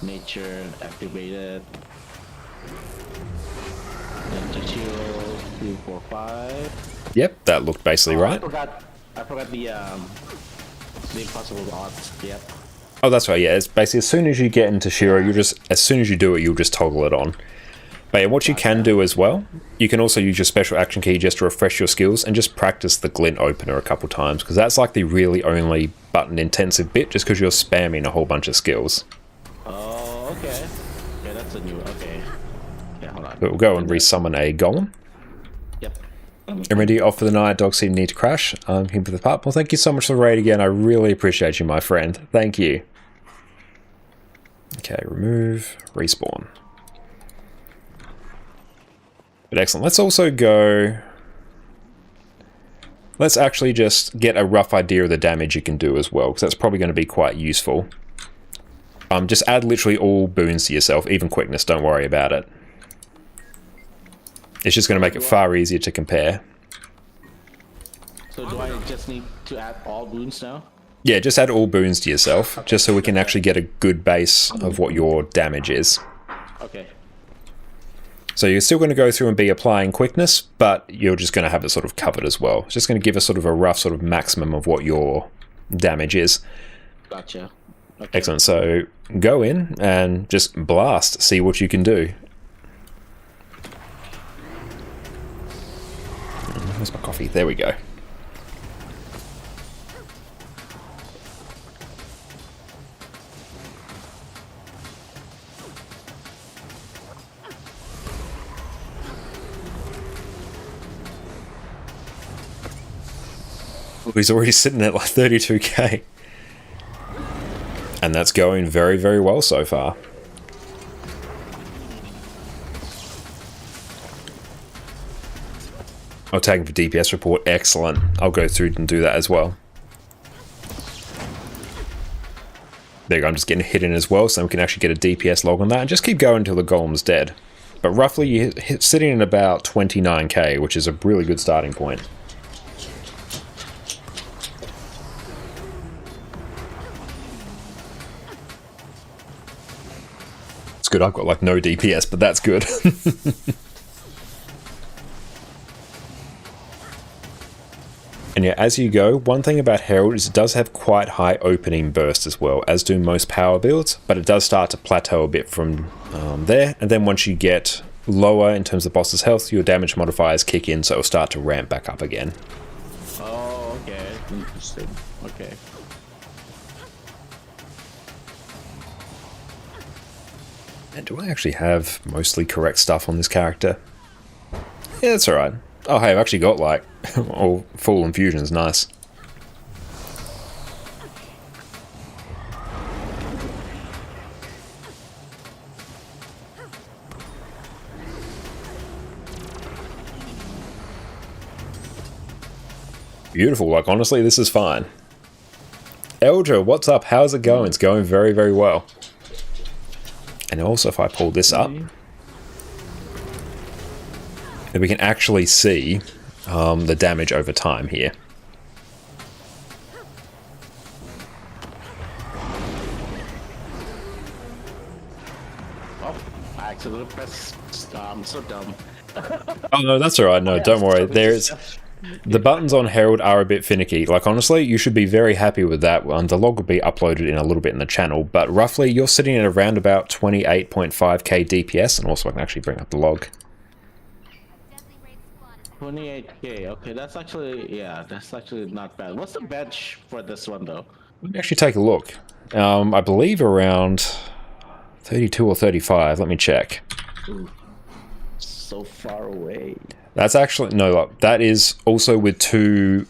nature activated. Then Tachiro 2, 4, 5. Yep, that looked basically right. I forgot the impossible odds. Yep. Oh, that's right. Yeah, it's basically as soon as you get into Shiro, as soon as you do it, you'll just toggle it on. But yeah, what you can do as well, you can also use your special action key just to refresh your skills and just practice the glint opener a couple times, because that's like the really only button intensive bit, just because you're spamming a whole bunch of skills. Oh, okay. Yeah, that's a new. Okay. Yeah, hold on. But we'll go and resummon a golem. Yep. Remedy off for the night. Dog seem need to crash. I'm here for the part. Well, thank you so much for the raid again. I really appreciate you, my friend. Thank you. Okay, remove, respawn. But excellent. Let's also go... Let's actually just get a rough idea of the damage you can do as well, because that's probably going to be quite useful. Just add literally all boons to yourself, even quickness, don't worry about it. It's just going to make it far easier to compare. So do I just need to add all boons now? Yeah, just add all boons to yourself, just so we can actually get a good base of what your damage is. Okay. So you're still going to go through and be applying quickness, but you're just going to have it sort of covered as well. It's just going to give us sort of a rough sort of maximum of what your damage is. Gotcha. Okay. Excellent. So go in and just blast, see what you can do. Where's my coffee? There we go. He's already sitting at like 32k. And that's going very, very well so far. I'll tag him for DPS report. Excellent. I'll go through and do that as well. There you go. I'm just getting hit in as well, so we can actually get a DPS log on that and just keep going until the golem's dead. But roughly, you're sitting at about 29k, which is a really good starting point. It's good. I've got like no DPS, but that's good. And yeah, as you go, one thing about Herald is it does have quite high opening burst as well, as do most power builds, but it does start to plateau a bit from there, and then once you get lower in terms of boss's health, your damage modifiers kick in, so it'll start to ramp back up again. Oh, okay. Interesting. Okay. And do I actually have mostly correct stuff on this character? Yeah, that's alright. Oh hey, I've actually got like all full infusions, nice. Beautiful, like honestly this is fine. Eldra, what's up? How's it going? It's going very, very well. And also if I pull this up, then we can actually see the damage over time here. Oh, I accidentally pressed star. I'm so dumb. Oh no, that's alright, no, don't worry. There's the buttons on Herald are a bit finicky. Like honestly, you should be very happy with that. The log will be uploaded in a little bit in the channel, but roughly you're sitting at around about 28.5k DPS, and also I can actually bring up the log. 28k. Okay, that's actually, yeah, that's actually not bad. What's the bench for this one though? Let me actually take a look. I believe around 32 or 35. Let me check. Ooh, so far away. That's actually, no, look, that is also with two,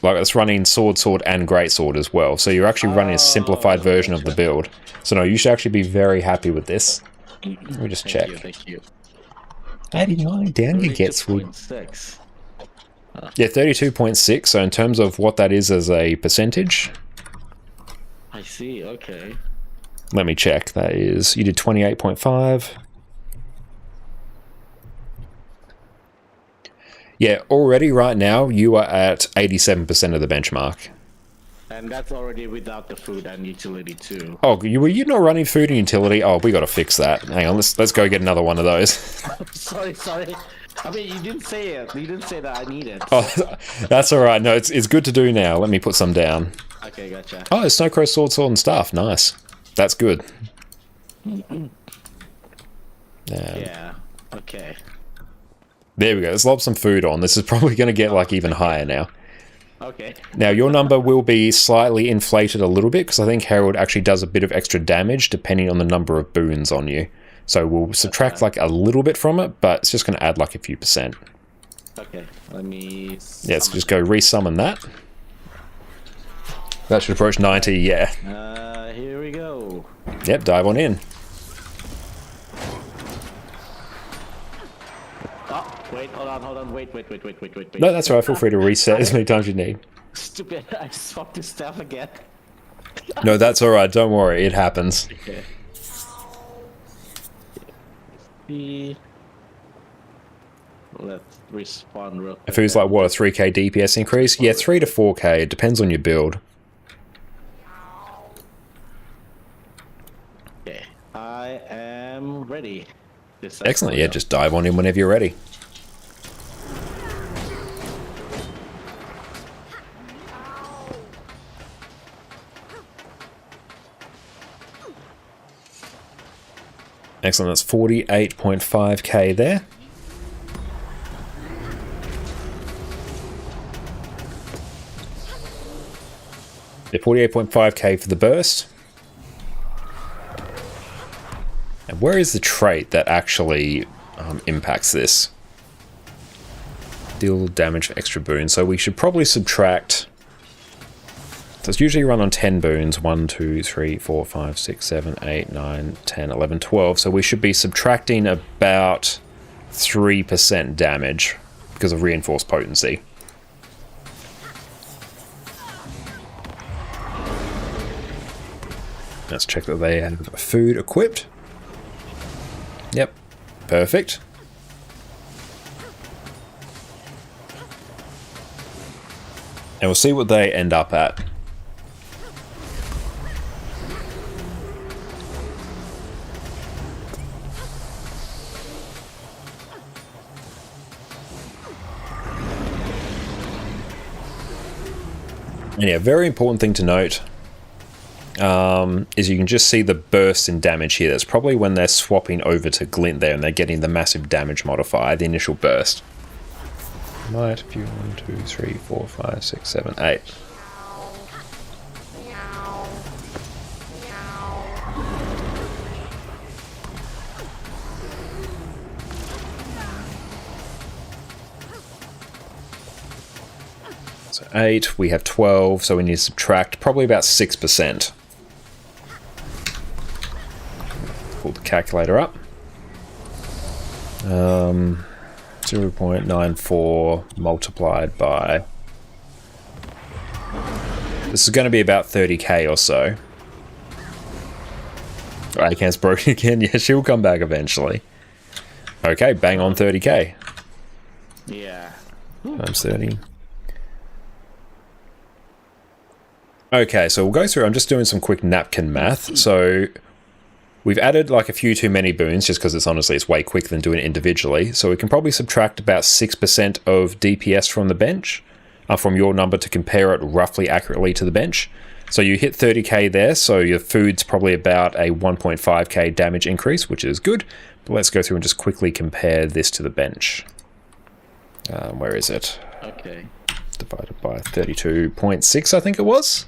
like it's running sword, and greatsword as well. So you're actually running a simplified version of the build. So no, you should actually be very happy with this. Let me just check. Thank you. 89 down you get, sweet. 32.6. Yeah, 32.6. So in terms of what that is as a percentage, I see. Okay. let me check. That is, you did 28.5. Yeah, already right now you are at 87% of the benchmark. And that's already without the food and utility too. Oh, were you not running food and utility? Oh, we got to fix that. Hang on, let's go get another one of those. sorry. I mean, you didn't say it. You didn't say that I need it. Oh, that's all right. No, it's good to do now. Let me put some down. Okay, gotcha. Oh, it's Snowcrow sword and staff. Nice. That's good. Yeah. Okay. There we go. Let's lob some food on. This is probably going to get like even higher now. Okay. Now, your number will be slightly inflated a little bit because I think Herald actually does a bit of extra damage depending on the number of boons on you. So we'll subtract like a little bit from it, but it's just going to add like a few percent. Okay. Let me. Yeah, let's just go resummon that. That should approach 90, yeah. Here we go. Yep, dive on in. Oh, wait, hold on. Wait. No, that's all right. Feel free to reset as many times as you need. Stupid, I swapped the stuff again. No, that's all right. Don't worry. It happens. Okay. Let's respawn real quick. If it was like, what, a 3k DPS increase? Yeah, 3 to 4k. It depends on your build. Okay, I am ready. Excellent. Yeah, just dive on in whenever you're ready. Excellent. That's 48.5k there. Yeah, 48.5k for the burst. And where is the trait that actually impacts this? Deal damage for extra boons. So we should probably subtract. So it's usually run on 10 boons. 1, 2, 3, 4, 5, 6, 7, 8, 9, 10, 11, 12. So we should be subtracting about 3% damage because of reinforced potency. Let's check that they have food equipped. Yep, perfect. And we'll see what they end up at. And yeah, very important thing to note is you can just see the burst in damage here. That's probably when they're swapping over to Glint there and they're getting the massive damage modifier, the initial burst. Might be 1, 2, 3, 4, 5, 6, 7, 8. So 8, we have 12, so we need to subtract probably about 6%. Pull the calculator up. 0.94 multiplied by... This is going to be about 30k or so. Icann's broken again. Yeah, she'll come back eventually. Okay, bang on 30k. Yeah. Times 30. Okay, so we'll go through. I'm just doing some quick napkin math. So we've added like a few too many boons just because it's way quicker than doing it individually. So we can probably subtract about 6% of DPS from the bench, from your number to compare it roughly accurately to the bench. So you hit 30k there, so your food's probably about a 1.5k damage increase, which is good. But let's go through and just quickly compare this to the bench. Where is it? Okay. Divided by 32.6, I think it was.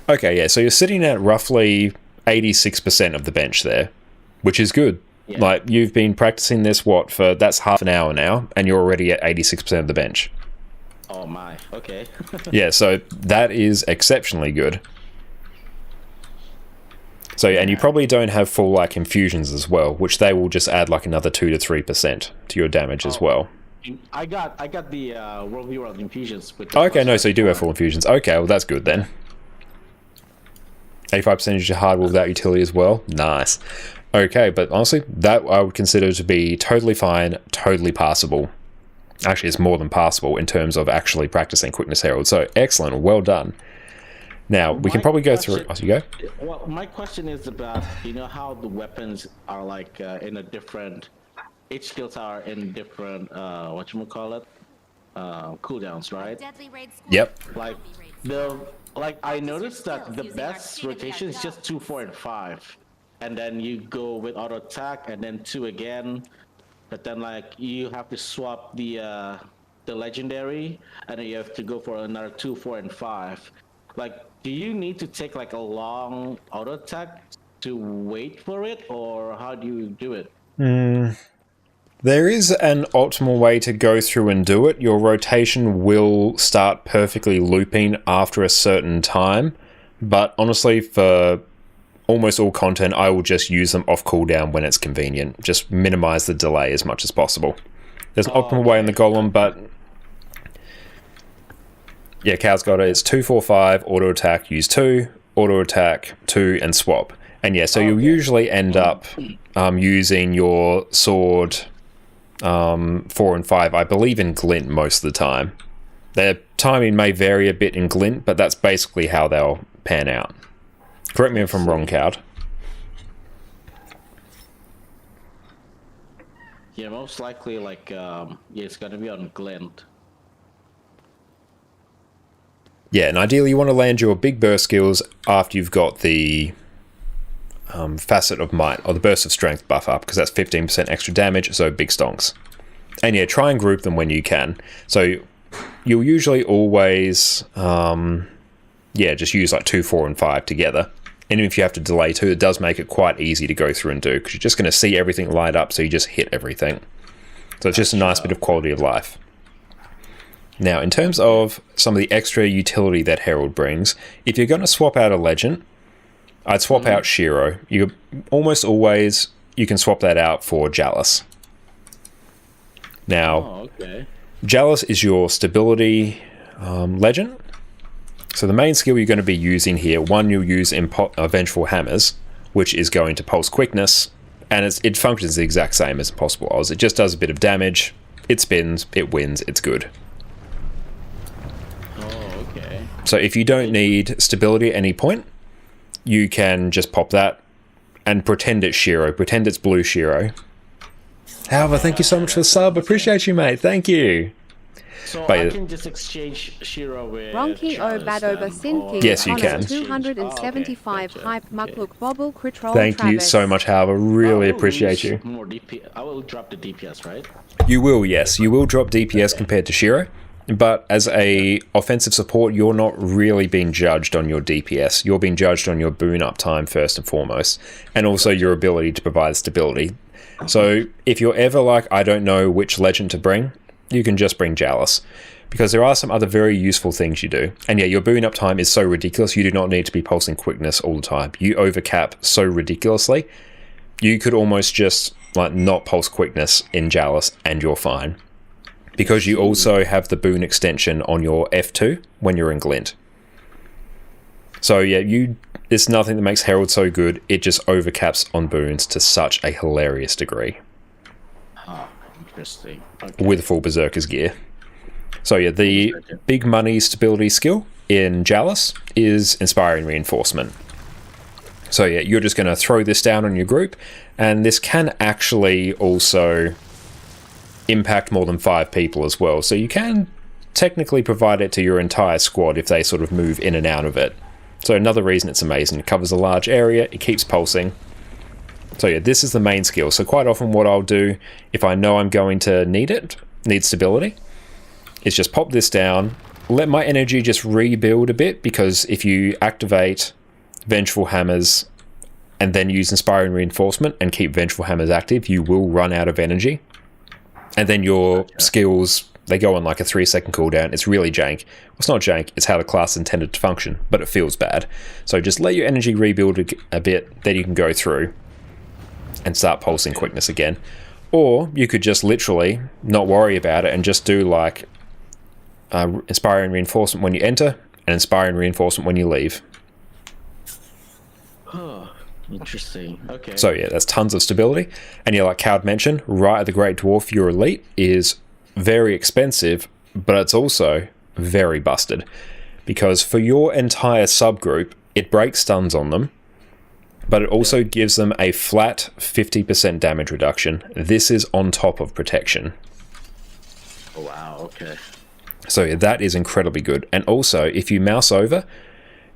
Okay, yeah, so you're sitting at roughly 86% of the bench there, which is good. Yeah. Like, you've been practicing this, that's half an hour now, and you're already at 86% of the bench. Oh my, okay. Yeah, so that is exceptionally good. So, and you probably don't have full, like, infusions as well, which they will just add, like, another 2 to 3% to your damage as well. I got the World infusions. With okay, no, so you do have full infusions. Okay, well, that's good then. 85% of your hardware without utility as well. Nice. Okay, but honestly, that I would consider to be totally fine, totally passable. Actually, it's more than passable in terms of actually practicing Quickness Herald. So, excellent. Well done. Now, we can probably go through... Oh, you go? Well, my question is about, how the weapons are like in a different... Each skills are in different, whatchamacallit, cooldowns, right? Yep. I noticed that the best rotation is just 2, 4, and 5. and then you go with auto attack, and then 2 again. But then like you have to swap the legendary, and then you have to go for another 2, 4, and 5. Like, do you need to take like a long auto attack to wait for it, or how do you do it? There is an optimal way to go through and do it. Your rotation will start perfectly looping after a certain time, but honestly, for almost all content, I will just use them off cooldown when it's convenient. Just minimize the delay as much as possible. There's an optimal way in the golem, but yeah, Cow's got it. It's 2, 4, 5, auto attack, use 2, auto attack, 2, and swap. And yeah, so you'll usually end up using your sword 4 and 5, I believe, in glint most of the time. Their timing may vary a bit in glint, but that's basically how they'll pan out. Correct me if I'm wrong, Cowd. Yeah, most likely, like, yeah, it's gonna be on glint. Yeah, and ideally you want to land your big burst skills after you've got the Facet of Might, or the Burst of Strength buff up, because that's 15% extra damage, so big stonks. And yeah, try and group them when you can. So you'll usually always, just use like 2, 4, and 5 together. And if you have to delay 2, it does make it quite easy to go through and do, because you're just going to see everything light up, so you just hit everything. So it's just a nice bit of quality of life. Now, in terms of some of the extra utility that Herald brings, if you're going to swap out a legend, I'd swap out Shiro. You almost always, you can swap that out for Jalus. Now, Jalus is your stability legend. So the main skill you're going to be using here, one you'll use in Vengeful Hammers, which is going to pulse Quickness, and it functions the exact same as Impossible Oz. It just does a bit of damage, it spins, it wins, it's good. So if you don't need stability at any point, you can just pop that and pretend it's Shiro, pretend it's Blue Shiro. However, thank you so much for the sub, appreciate you, mate, thank you. So I can just exchange Shiro with Ronki Obadoba Sinki. Yes, you can. 275 hype Mukluk Bobble Critrol. Thank you so much, However, really appreciate you. More I will drop the DPS, right? You will, yes. You will drop DPS compared to Shiro, but as a offensive support, you're not really being judged on your DPS. You're being judged on your boon uptime first and foremost, and also your ability to provide stability. So if you're ever like, I don't know which legend to bring, you can just bring Jalus, because there are some other very useful things you do. And yeah, your boon uptime is so ridiculous, you do not need to be pulsing Quickness all the time. You overcap so ridiculously, you could almost just like not pulse Quickness in Jalus and you're fine. Because you also have the boon extension on your F2 when you're in Glint. So yeah, it's nothing that makes Herald so good, it just overcaps on boons to such a hilarious degree. Interesting. With full Berserker's gear. So yeah, the big money stability skill in Jalus is Inspiring Reinforcement. So yeah, you're just going to throw this down on your group, and this can actually also impact more than 5 people as well. So you can technically provide it to your entire squad if they sort of move in and out of it. So another reason it's amazing, it covers a large area, it keeps pulsing. So yeah, this is the main skill. So quite often what I'll do, if I know I'm going to need stability, is just pop this down, let my energy just rebuild a bit, because if you activate Vengeful Hammers and then use Inspiring Reinforcement and keep Vengeful Hammers active, you will run out of energy. And then your skills, they go on like a 3-second cooldown. It's really jank. Well, it's not jank, it's how the class is intended to function, but it feels bad. So just let your energy rebuild a bit, then you can go through and start pulsing Quickness again. Or you could just literally not worry about it and just do like Inspiring Reinforcement when you enter and Inspiring Reinforcement when you leave. Oh, interesting. Okay. So yeah, that's tons of stability. And yeah, like Cowd mentioned, Right of the Great Dwarf, your elite, is very expensive, but it's also very busted. Because for your entire subgroup, it breaks stuns on them, but it also gives them a flat 50% damage reduction. This is on top of protection. Oh, wow, okay. So yeah, that is incredibly good. And also, if you mouse over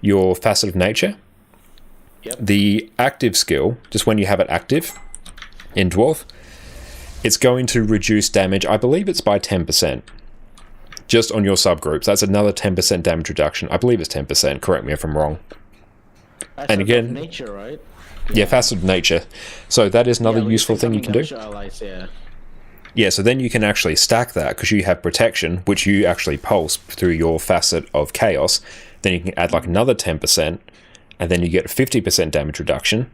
your Facet of Nature, Yep. The active skill, just when you have it active in Dwarf, it's going to reduce damage. I believe it's by 10%. Just on your subgroups. That's another 10% damage reduction. I believe it's 10%. Correct me if I'm wrong. And again, nature, right? Yeah, facet of nature. So that is another useful thing you can do. Allies, yeah, so then you can actually stack that because you have protection, which you actually pulse through your facet of chaos. Then you can add like another 10%, and then you get a 50% damage reduction.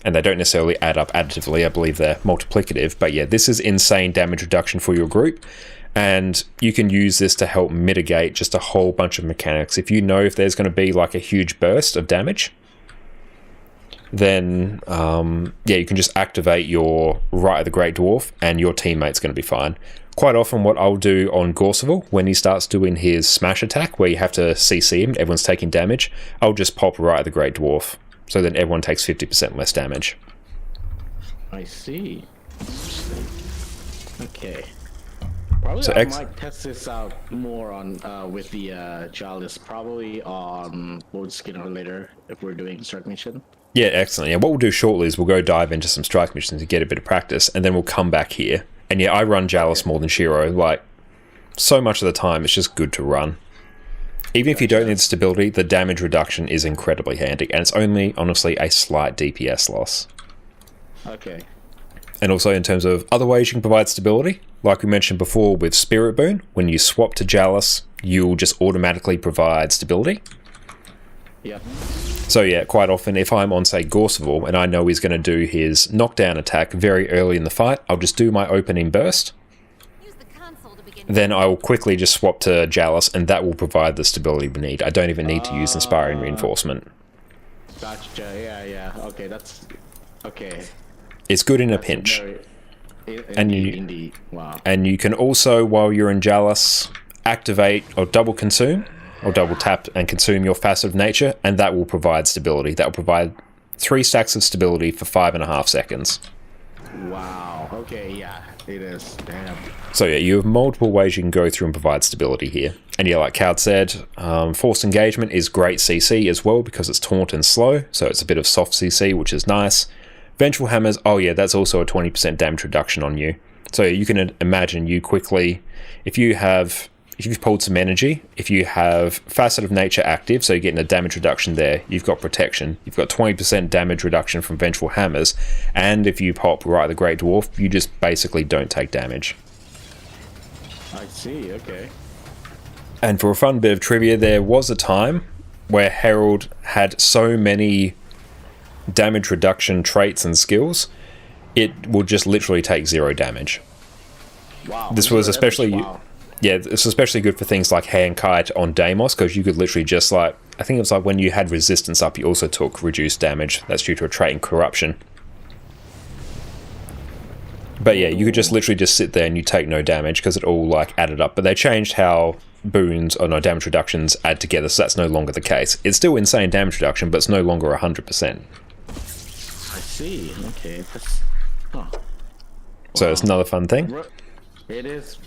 And they don't necessarily add up additively. I believe they're multiplicative. But yeah, this is insane damage reduction for your group. And you can use this to help mitigate just a whole bunch of mechanics. If you know if there's going to be like a huge burst of damage, then yeah, you can just activate your Rite of the Great Dwarf and your teammate's going to be fine. Quite often what I'll do on Gorseval, when he starts doing his smash attack, where you have to CC him, everyone's taking damage, I'll just pop Rite of the Great Dwarf, so then everyone takes 50% less damage. I see. Okay. Probably so I might test this out more on with the Chalice, probably on Lord Skinner later, if we're doing Strike Mission. Yeah, excellent. Yeah, what we'll do shortly is we'll go dive into some strike missions to get a bit of practice, and then we'll come back here. And yeah, I run Chalice more than Shiro. Like, so much of the time, it's just good to run. Even if you don't need stability, the damage reduction is incredibly handy, and it's only, honestly, a slight DPS loss. Okay. And also in terms of other ways you can provide stability, like we mentioned before with Spirit Boon, when you swap to Chalice, you'll just automatically provide stability. Yeah. So yeah, quite often if I'm on, say, Gorseval, and I know he's going to do his knockdown attack very early in the fight, I'll just do my opening burst. Then I will quickly just swap to Chalice, and that will provide the stability we need. I don't even need to use Inspiring Reinforcement. Gotcha, yeah. Okay, that's... Okay. It's good in a pinch. Indeed. Wow. And you can also, while you're in Chalice, activate or double consume, or double tap and consume your Facet of Nature, and that will provide stability. That will provide 3 stacks of stability for 5.5 seconds. Wow, okay, yeah, it is. Damn. So yeah, you have multiple ways you can go through and provide stability here. And yeah, like Cowd said, Forced Engagement is great CC as well because it's taunt and slow, so it's a bit of soft CC, which is nice. Vengeful Hammers, oh yeah, that's also a 20% damage reduction on you. So you can imagine you quickly, if you've pulled some energy, if you have Facet of Nature active, so you're getting a damage reduction there, you've got protection, you've got 20% damage reduction from Vengeful Hammers, and if you pop Rite of the Great Dwarf, you just basically don't take damage. I see, okay. And for a fun bit of trivia, there was a time where Herald had so many damage reduction traits and skills, it will just literally take 0 damage. Wow. This was especially... Wow. Yeah, it's especially good for things like Handkite on Deimos, because you could literally just like... I think it was like when you had Resistance up, you also took reduced damage. That's due to a trait in Corruption. But yeah, you could just literally just sit there and you take no damage because it all like added up. But they changed how boons or no damage reductions add together, so that's no longer the case. It's still insane damage reduction, but it's no longer 100%. I see. Okay. That's... Huh. So Wow. it's another fun thing. It is.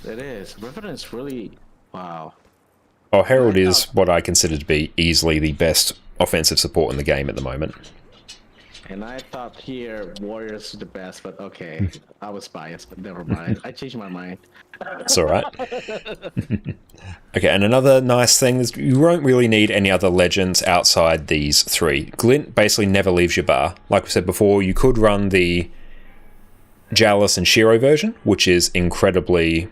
Revenant's really... Wow. Oh, Herald is what I consider to be easily the best offensive support in the game at the moment. And I thought here Warriors are the best, but okay. I was biased, but never mind. I changed my mind. It's alright. Okay, and another nice thing is you won't really need any other legends outside these 3. Glint basically never leaves your bar. Like we said before, you could run the Chalice and Shiro version, which is incredibly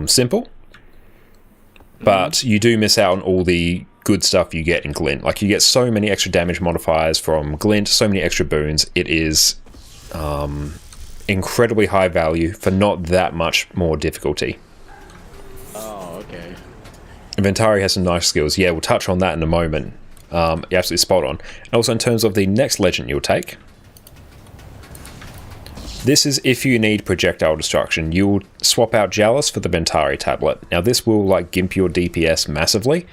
simple. But you do miss out on all the good stuff you get in Glint. Like, you get so many extra damage modifiers from Glint, so many extra boons. It is incredibly high value for not that much more difficulty. Oh, okay. Ventari has some nice skills. Yeah, we'll touch on that in a moment. You're absolutely spot on. And also in terms of the next legend you'll take, this is if you need projectile destruction. You'll swap out Chalice for the Ventari tablet. Now this will like gimp your DPS massively,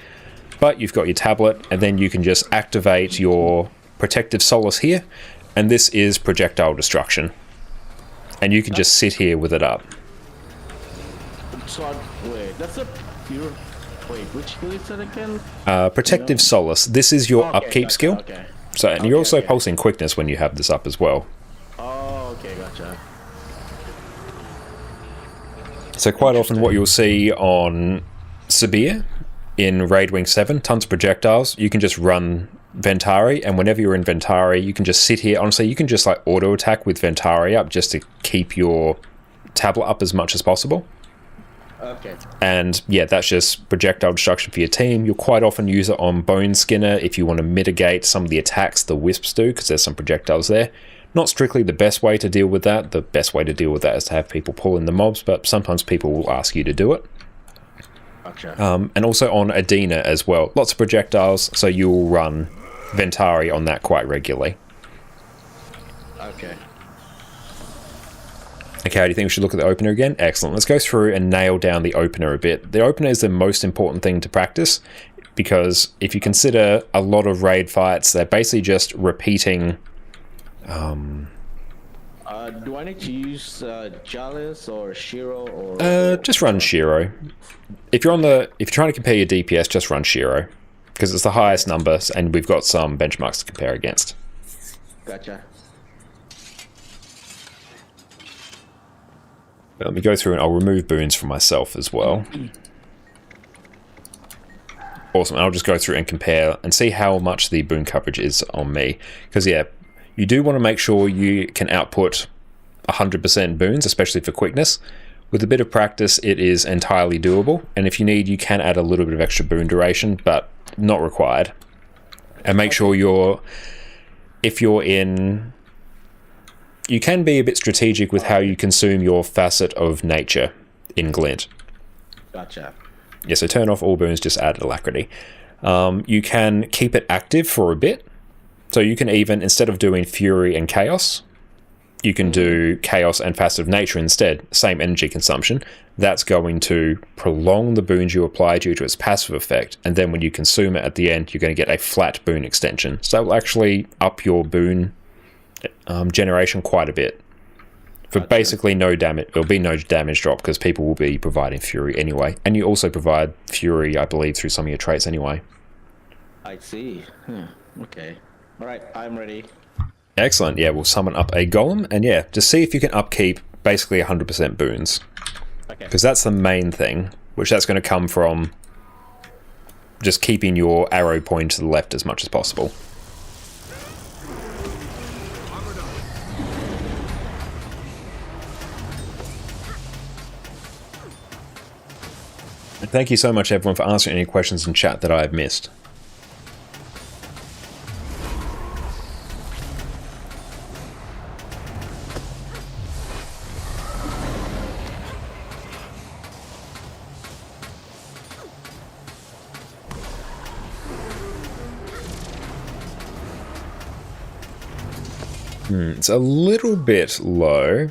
but you've got your tablet, and then you can just activate your Protective Solace here, and this is projectile destruction. And you can just sit here with it up. So, wait, that's a pure... Wait, which skill is that again? Protective Solace. This is your upkeep skill. Okay. So, and you're also pulsing quickness when you have this up as well. Oh, okay, gotcha. So quite often what you'll see on Sabir in Raid Wing 7, tons of projectiles, you can just run Ventari, and whenever you're in Ventari, you can just sit here. Honestly, you can just like auto attack with Ventari up just to keep your tablet up as much as possible. Okay. And yeah, that's just projectile destruction for your team. You'll quite often use it on Bone Skinner if you want to mitigate some of the attacks the Wisps do, because there's some projectiles there. Not strictly the best way to deal with that. The best way to deal with that is to have people pull in the mobs, but sometimes people will ask you to do it. Gotcha. And also on Adina as well. Lots of projectiles, so you'll run Ventari on that quite regularly. Okay. Okay, do you think we should look at the opener again? Excellent. Let's go through and nail down the opener a bit. The opener is the most important thing to practice, because if you consider a lot of raid fights, they're basically just repeating... do I need to use Jalis or Shiro or? Just run Shiro. If you're trying to compare your DPS, just run Shiro, because it's the highest numbers, and we've got some benchmarks to compare against. Gotcha. Let me go through and I'll remove boons for myself as well. Awesome. I'll just go through and compare and see how much the boon coverage is on me. Because yeah, you do want to make sure you can output 100% boons, especially for quickness. With a bit of practice, it is entirely doable. And if you need, you can add a little bit of extra boon duration, but not required. And make sure you can be a bit strategic with how you consume your facet of nature in Glint. Gotcha. Yeah, so turn off all boons, just add alacrity. You can keep it active for a bit. So you can even, instead of doing Fury and Chaos, you can do Chaos and Facet of Nature instead. Same energy consumption. That's going to prolong the boons you apply due to its passive effect. And then when you consume it at the end, you're going to get a flat boon extension. So that will actually up your boon generation quite a bit. For basically no damage. It'll be no damage drop because people will be providing Fury anyway. And you also provide Fury, I believe, through some of your traits anyway. I see. Okay. Alright, I'm ready. Excellent. Yeah, we'll summon up a golem, and yeah, just see if you can upkeep basically 100% boons. Okay. Because that's the main thing, which that's going to come from just keeping your arrow pointing to the left as much as possible. And thank you so much, everyone, for answering any questions in chat that I have missed. It's a little bit low.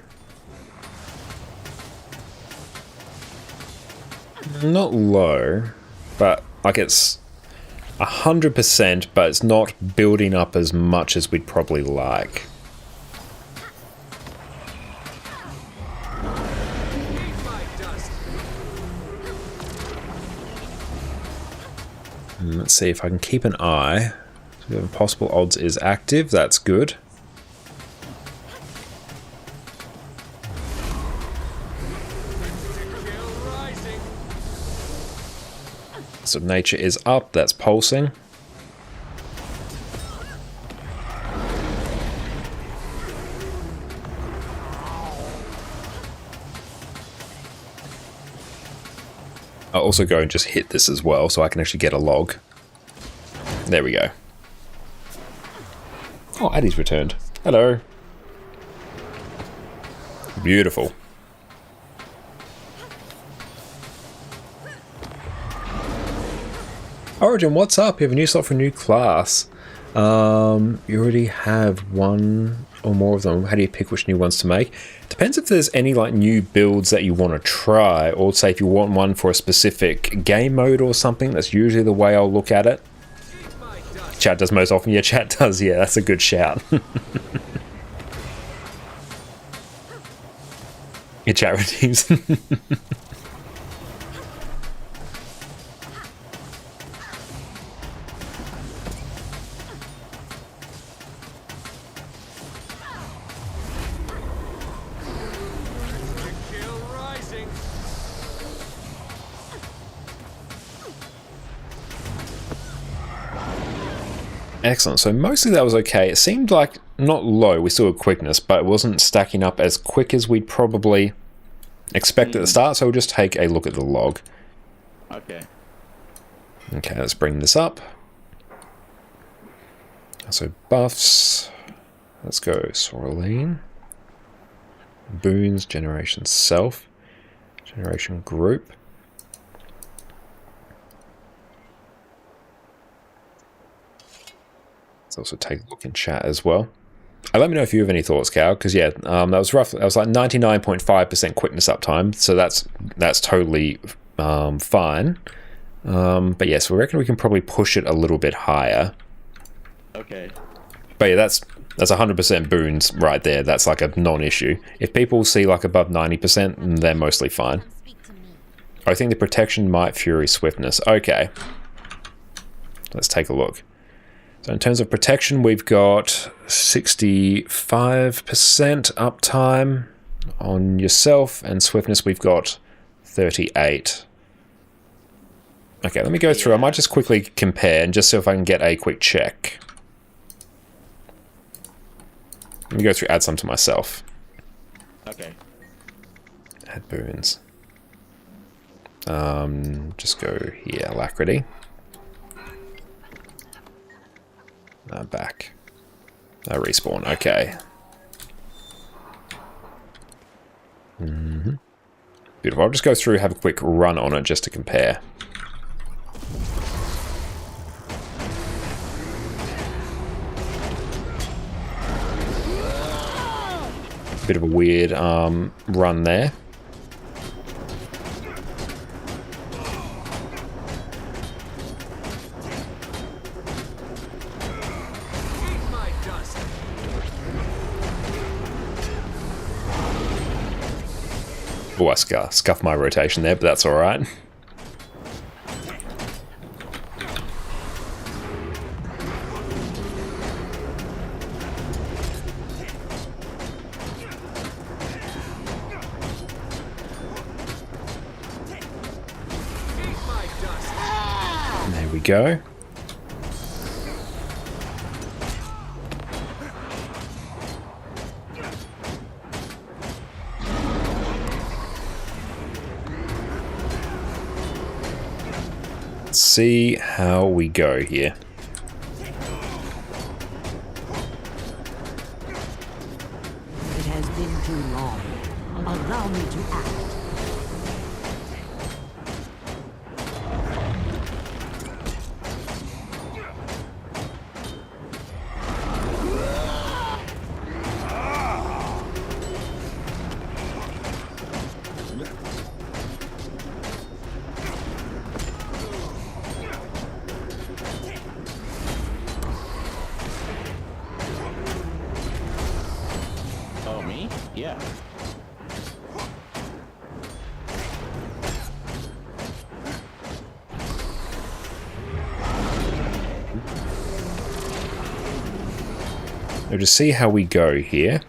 Not low, but like it's 100%, but it's not building up as much as we'd probably like. Let's see if I can keep an eye. So we have possible odds is active, that's good. So nature is up, that's pulsing. I'll also go and just hit this as well so I can actually get a log. There we go. Oh, Addie's returned. Hello. Beautiful. Origin, what's up? You have a new slot for a new class. You already have one or more of them. How do you pick which new ones to make? Depends if there's any like new builds that you want to try, or say if you want one for a specific game mode or something. That's usually the way I'll look at it. Chat does most often. Yeah, chat does. Yeah, that's a good shout. Your chat redeems. Excellent. So mostly that was okay. It seemed like not low. We still had quickness, but it wasn't stacking up as quick as we'd probably expect at the start. So we'll just take a look at the log. Okay. Okay, let's bring this up. So buffs. Let's go Soraline. Boons, generation self. Generation group. Let's also take a look in chat as well. Let me know if you have any thoughts, Cal, because yeah, that was roughly, that was like 99.5% quickness uptime, so that's totally fine. But yes, we reckon we can probably push it a little bit higher. Okay. But yeah, that's 100% boons right there. That's like a non-issue. If people see like above 90%, they're mostly fine. I think the protection might fury swiftness. Okay. Let's take a look. So in terms of protection, we've got 65% uptime on yourself, and swiftness we've got 38. Okay, let me go through. I might just quickly compare and just see if I can get a quick check. Let me go through, add some to myself. Okay. Add boons. Just go here, alacrity. Back. Respawn, okay. Beautiful. I'll just go through, have a quick run on it just to compare. Bit of a weird run there. Oh, I scuffed my rotation there, but that's alright. There we go. See how we go here. It has been too long. Allow me to act. Oh, me? Yeah. Now just see how we go here.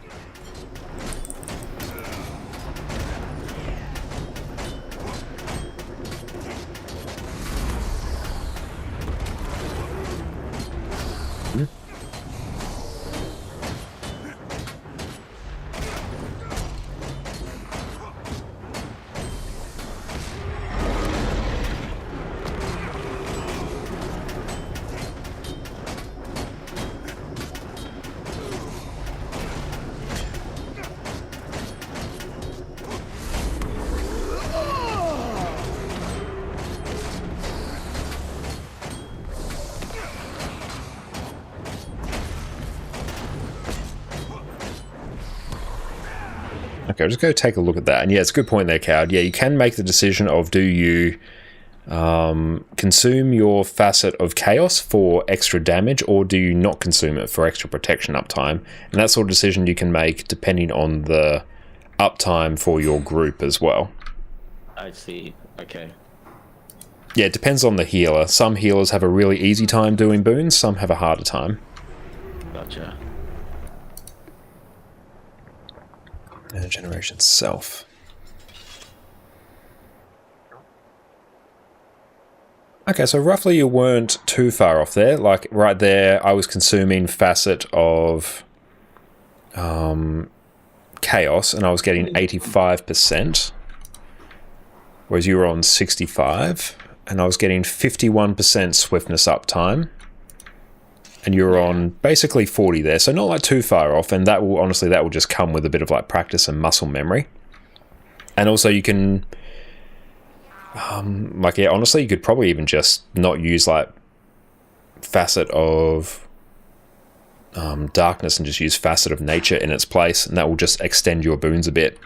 Okay, I'll just go take a look at that. And yeah, it's a good point there, Cowd. Yeah, you can make the decision of do you consume your facet of chaos for extra damage, or do you not consume it for extra protection uptime? And that sort of decision you can make depending on the uptime for your group as well. I see. Okay. Yeah, it depends on the healer. Some healers have a really easy time doing boons, some have a harder time. Gotcha. Generation self. Okay, so roughly you weren't too far off there. Like right there, I was consuming Facet of Chaos, and I was getting 85%, whereas you were on 65, and I was getting 51% Swiftness uptime, and you were on basically 40 there, so not like too far off, and that will, honestly, that will just come with a bit of like practice and muscle memory. And also you can... like, yeah, honestly, you could probably even just not use, like, Facet of Darkness and just use Facet of Nature in its place, and that will just extend your boons a bit.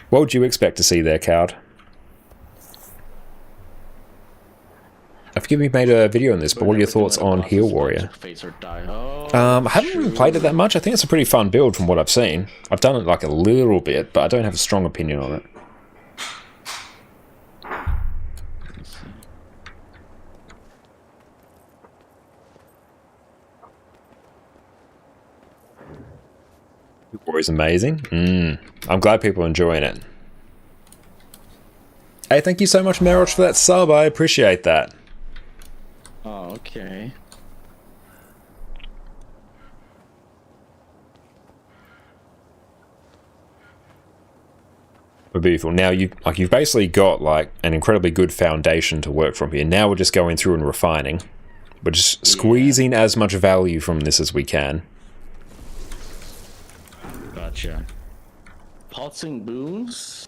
What would you expect to see there, Cowd? I've given you made a video on this, but what are your thoughts on Heal Warrior? I haven't really played it that much. I think it's a pretty fun build from what I've seen. I've done it, like, a little bit, but I don't have a strong opinion on it. Warrior's amazing. I'm glad people are enjoying it. Hey, thank you so much, Meroch, for that sub. I appreciate that. Oh, okay. But beautiful. Now you've basically got like an incredibly good foundation to work from here. Now we're just going through and refining. We're just squeezing as much value from this as we can. Gotcha. Pulsing boons?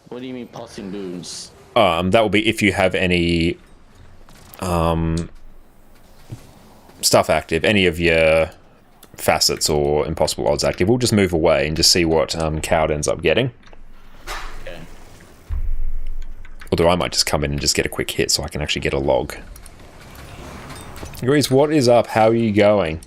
What do you mean pulsing boons? That will be if you have any stuff active, any of your facets or impossible odds active. We'll just move away and just see what Cowd ends up getting. Okay. Although I might just come in and just get a quick hit so I can actually get a log. Grease, what is up? How are you going?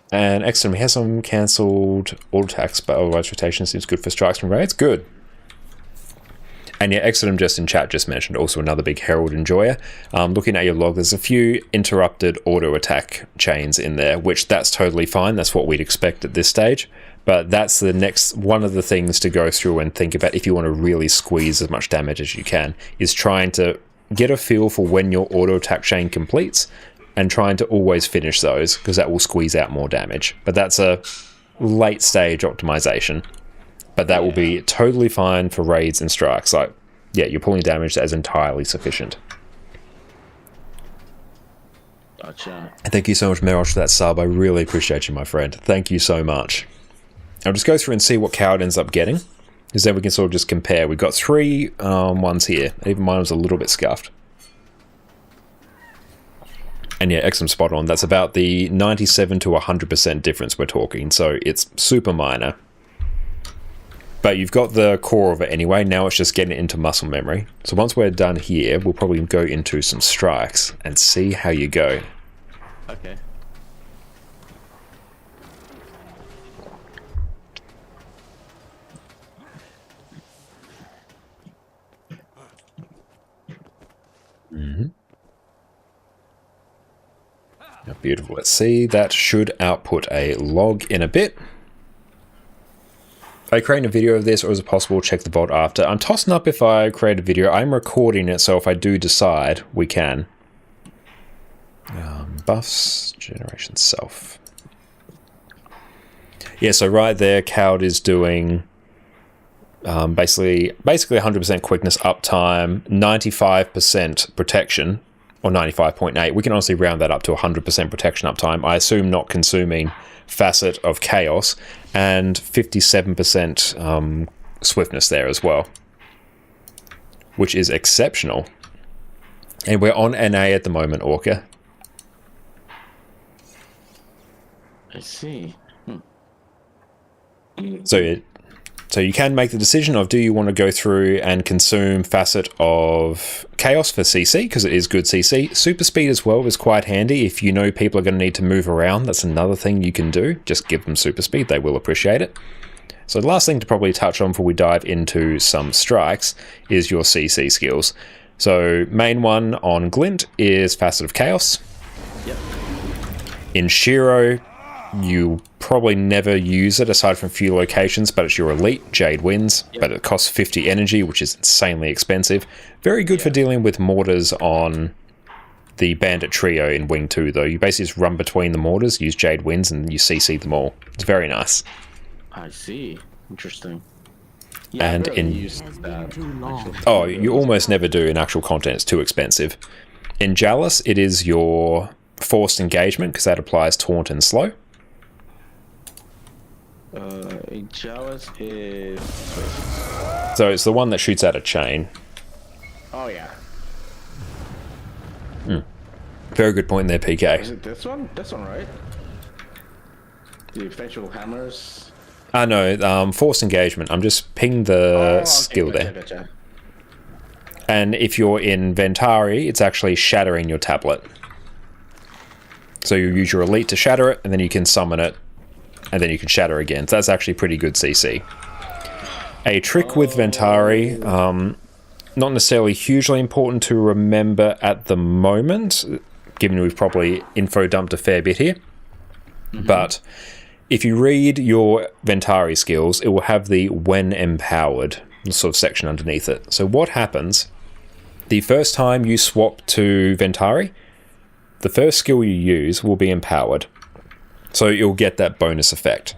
And excellent, we have some cancelled auto attacks, but otherwise rotation seems good for strikes from raids. Good. And yeah, Exodum just in chat just mentioned also another big Herald enjoyer. Looking at your log, there's a few interrupted auto attack chains in there, which that's totally fine. That's what we'd expect at this stage. But that's the next one of the things to go through and think about if you want to really squeeze as much damage as you can, is trying to get a feel for when your auto attack chain completes and trying to always finish those, because that will squeeze out more damage. But that's a late stage optimization. But that will be totally fine for raids and strikes. Like, yeah, you're pulling damage that is entirely sufficient. Gotcha. And thank you so much, Merosh, for that sub. I really appreciate you, my friend. Thank you so much. I'll just go through and see what Cowd ends up getting, because then we can sort of just compare. We've got three ones here. Even mine was a little bit scuffed. And yeah, excellent, spot on. That's about the 97 to 100% difference we're talking, so it's super minor. But you've got the core of it anyway. Now it's just getting it into muscle memory. So once we're done here, we'll probably go into some strikes and see how you go. Okay. Beautiful. Let's see. That should output a log in a bit. Are you creating a video of this, or is it possible to check the VOD after? I'm tossing up if I create a video. I'm recording it, so if I do decide, we can. Buffs, generation self. Yeah, so right there, Cowd is doing basically 100% quickness uptime, 95% protection, or 95.8. We can honestly round that up to 100% protection uptime. I assume not consuming Facet of Chaos, and 57% swiftness there as well, which is exceptional. And we're on NA at the moment, Orca. I see. So you can make the decision of, do you want to go through and consume Facet of Chaos for CC, because it is good CC. Super speed as well is quite handy. If you know people are going to need to move around, that's another thing you can do. Just give them super speed, they will appreciate it. So the last thing to probably touch on before we dive into some strikes is your CC skills. So main one on Glint is Facet of Chaos. Yep. In Shiro, you probably never use it aside from a few locations, but it's your elite, Jade Winds, but it costs 50 energy, which is insanely expensive. Very good for dealing with mortars on the Bandit Trio in Wing 2, though. You basically just run between the mortars, use Jade Winds, and you CC them all. It's very nice. I see. Interesting. Yeah, And I barely in... used that, Too long. actually. Oh, you almost never do in actual content. It's too expensive. In Jalis, it is your forced engagement, because that applies taunt and slow. Jawas is... So it's the one that shoots out a chain. Oh, yeah. Very good point there, Is PK. it this one? This one, right? The effectual hammers. No, forced engagement. I'm just ping the skill gotcha, there. Gotcha. And if you're in Ventari, it's actually shattering your tablet. So you use your elite to shatter it, and then you can summon it, and then you can shatter again. So that's actually pretty good CC. A trick with Ventari, not necessarily hugely important to remember at the moment, given we've probably info dumped a fair bit here. But if you read your Ventari skills, it will have the when empowered sort of section underneath it. So what happens, the first time you swap to Ventari, the first skill you use will be empowered. So you'll get that bonus effect.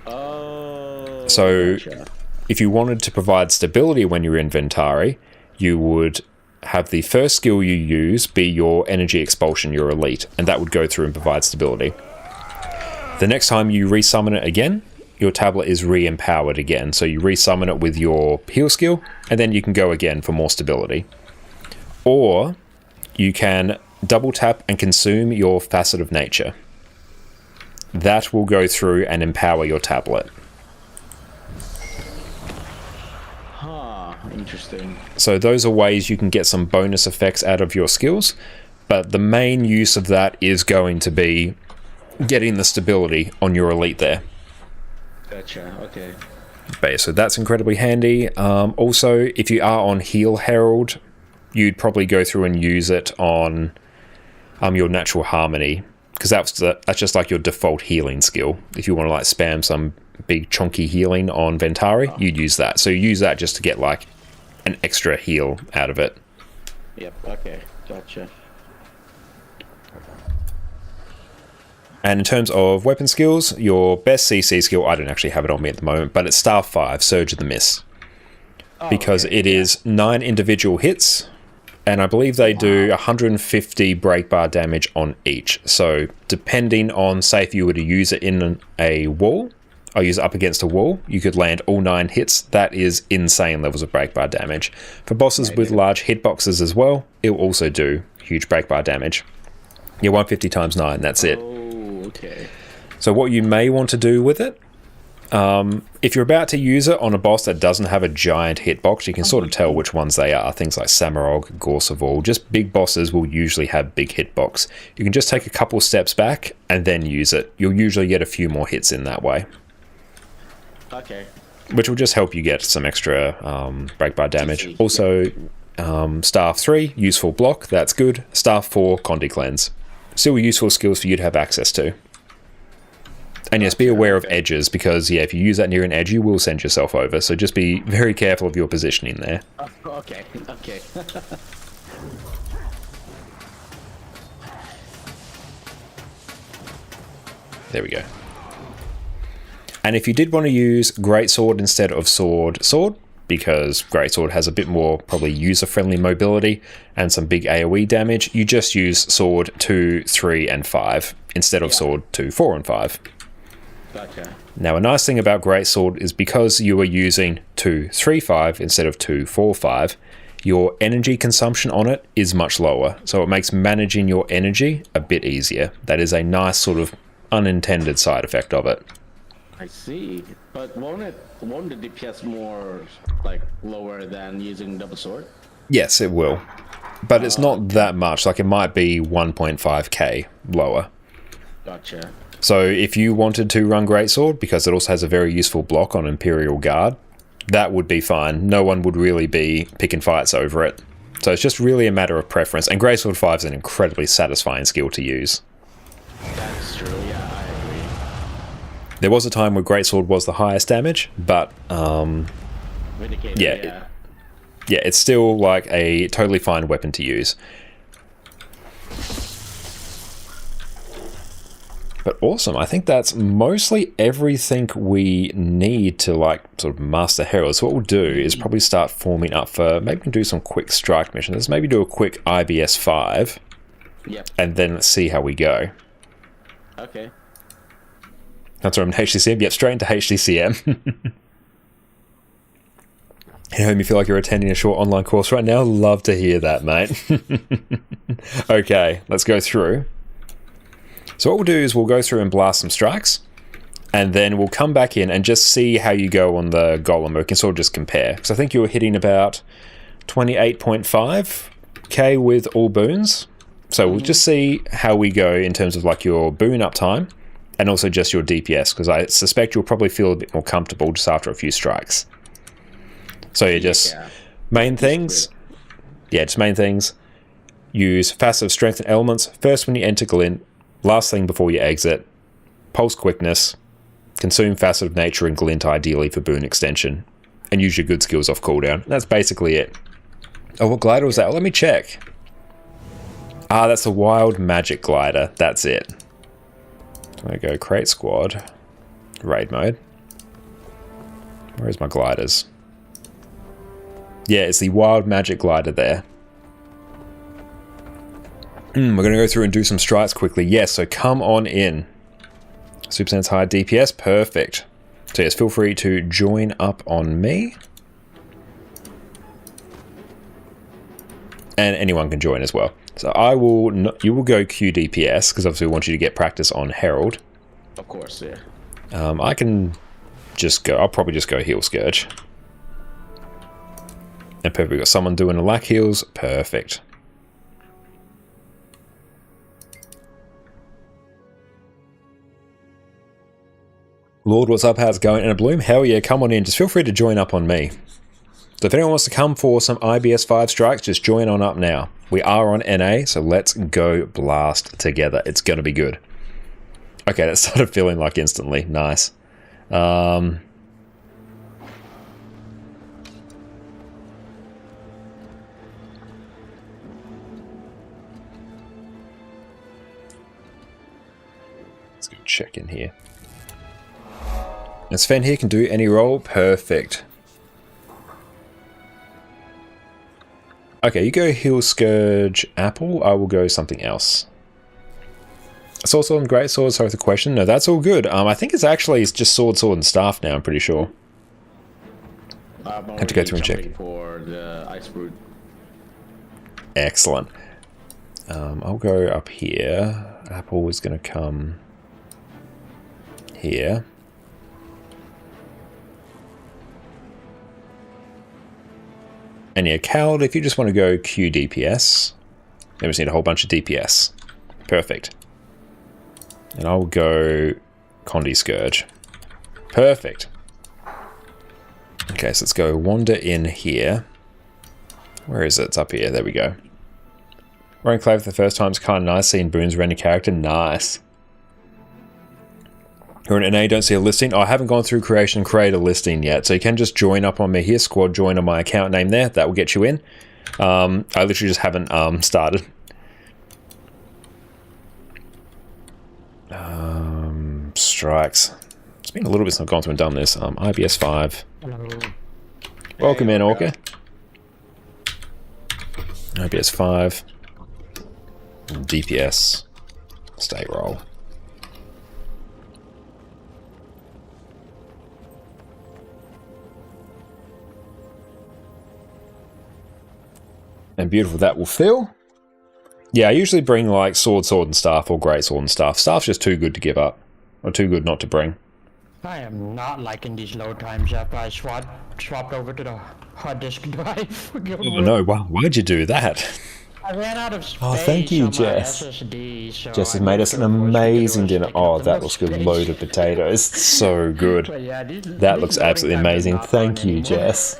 Oh. So Gotcha. if you wanted to provide stability when you're in Ventari, you would have the first skill you use be your energy expulsion, your elite, and that would go through and provide stability. The next time you resummon it again, your tablet is re-empowered again. So you resummon it with your heal skill, and then you can go again for more stability. Or you can double tap and consume your Facet of Nature. That will go through and empower your tablet. Huh, interesting. So those are ways you can get some bonus effects out of your skills, but the main use of that is going to be getting the stability on your elite there. Gotcha, okay. But yeah, so that's incredibly handy. Also, if you are on Heal Herald, you'd probably go through and use it on your Natural Harmony, because that's just like your default healing skill. If you want to like spam some big chunky healing on Ventari, you'd use that. So you use that just to get like an extra heal out of it. Yep, okay, gotcha. And in terms of weapon skills, your best CC skill, I don't actually have it on me at the moment, but it's Star 5, Surge of the Miss. Because it is 9 individual hits, and I believe they do 150 break bar damage on each. So depending on, say if you were to use it in a wall, or use it up against a wall, you could land all 9 hits. That is insane levels of break bar damage. For bosses with large hitboxes as well, it will also do huge break bar damage. Yeah, 150 times 9, that's it. Oh, okay. So what you may want to do with it, if you're about to use it on a boss that doesn't have a giant hitbox, you can sort of tell which ones they are. Things like Samarog, Gorsavol, just big bosses will usually have big hitbox. You can just take a couple steps back and then use it. You'll usually get a few more hits in that way. Okay. Which will just help you get some extra break bar damage. Also, Staff 3, useful block, that's good. Staff 4, Condi Cleanse. Still useful skills for you to have access to. And yes, be aware of edges, because yeah, if you use that near an edge, you will send yourself over. So just be very careful of your positioning there. Okay, okay. There we go. And if you did want to use Greatsword instead of Sword, because Greatsword has a bit more probably user-friendly mobility and some big AoE damage, you just use Sword 2, 3, and 5 instead of Sword 2, 4, and 5. Gotcha. Now, a nice thing about Greatsword is because you are using 2, 3, 5 instead of 2, 4, 5, your energy consumption on it is much lower. So it makes managing your energy a bit easier. That is a nice sort of unintended side effect of it. I see. But won't the DPS more like lower than using double sword? Yes, it will. But it's not that much. Like it might be 1.5k lower. Gotcha. So if you wanted to run Greatsword, because it also has a very useful block on Imperial Guard, that would be fine. No one would really be picking fights over it. So it's just really a matter of preference. And Greatsword 5 is an incredibly satisfying skill to use. That's true, yeah, I agree. There was a time where Greatsword was the highest damage, but Vindicated, yeah, it's still like a totally fine weapon to use. But awesome, I think that's mostly everything we need to like sort of master Herald. So what we'll do is probably start forming up for, maybe we can do some quick strike missions. Maybe do a quick IBS 5. Yep. And then see how we go. Okay. That's right, I'm in HCCM. Yep, straight into HCCM. You know, you feel like you're attending a short online course right now? Love to hear that, mate. Okay, let's go through. So what we'll do is we'll go through and blast some strikes, and then we'll come back in and just see how you go on the Golem. We can sort of just compare. Because I think you were hitting about 28.5k with all boons. So we'll just see how we go in terms of like your boon uptime, and also just your DPS, because I suspect you'll probably feel a bit more comfortable just after a few strikes. So you just main things. Yeah, just main things. Use Facet Strength and Elements first when you enter Glint, last thing before you exit. Pulse Quickness. Consume Facet of Nature and Glint ideally for boon extension. And use your good skills off cooldown. That's basically it. Oh, what glider was that? Well, let me check. Ah, that's a Wild Magic Glider. That's it. I'm going to go Create Squad. Raid Mode. Where's my gliders? Yeah, it's the Wild Magic Glider there. We're going to go through and do some strikes quickly. Yes, so come on in. Super Sense high DPS, perfect. So yes, feel free to join up on me. And anyone can join as well. So you will go Q DPS, because obviously we want you to get practice on Herald. Of course, yeah. I can just go, I'll probably just go Heal Scourge. And perfect, we've got someone doing a lack heals, perfect. Lord, what's up? How's it going? And a Bloom? Hell yeah, come on in. Just feel free to join up on me. So if anyone wants to come for some IBS 5 strikes, just join on up now. We are on NA, so let's go blast together. It's going to be good. Okay, that started feeling like instantly. Nice. Let's go check in here. And Sven here can do any role. Perfect. Okay, you go Heal Scourge Apple. I will go something else. Sword, Sword, and Great Sword. Sorry for the question. No, that's all good. I think it's actually just Sword, Sword, and Staff now, I'm pretty sure. Have to go through and check. For the Ice Brute. Excellent. I'll go up here. Apple is going to come here. And yeah, Cowled, if you just want to go Q DPS, then we just need a whole bunch of DPS. Perfect. And I'll go Condi Scourge. Perfect. Okay, so let's go wander in here. Where is it? It's up here. There we go. Wearing Clave for the first time is kind of nice. Seeing boons around your character. Nice. You're in NA, don't see a listing. Oh, I haven't gone through create a listing yet. So you can just join up on me here. Squad join on my account name there. That will get you in. I literally just haven't started. Strikes. It's been a little bit since I've gone through and done this. IBS 5. Hello. Welcome in, Orca. IBS 5. DPS. State roll. And beautiful that will feel. Yeah, I usually bring like sword, and staff, or great sword and staff. Staff's just too good to give up. Or too good not to bring. I am not liking these load times after I swapped over to the hard disk drive. No, why'd you do that? I ran out of space. Oh, thank you, on my Jess. SSD, so Jess has I made us an moved to a amazing refrigerator dinner. to take Oh, up that enough looks good. space. Loaded potatoes. So good. But yeah, That looks absolutely amazing. Thank you, Jess.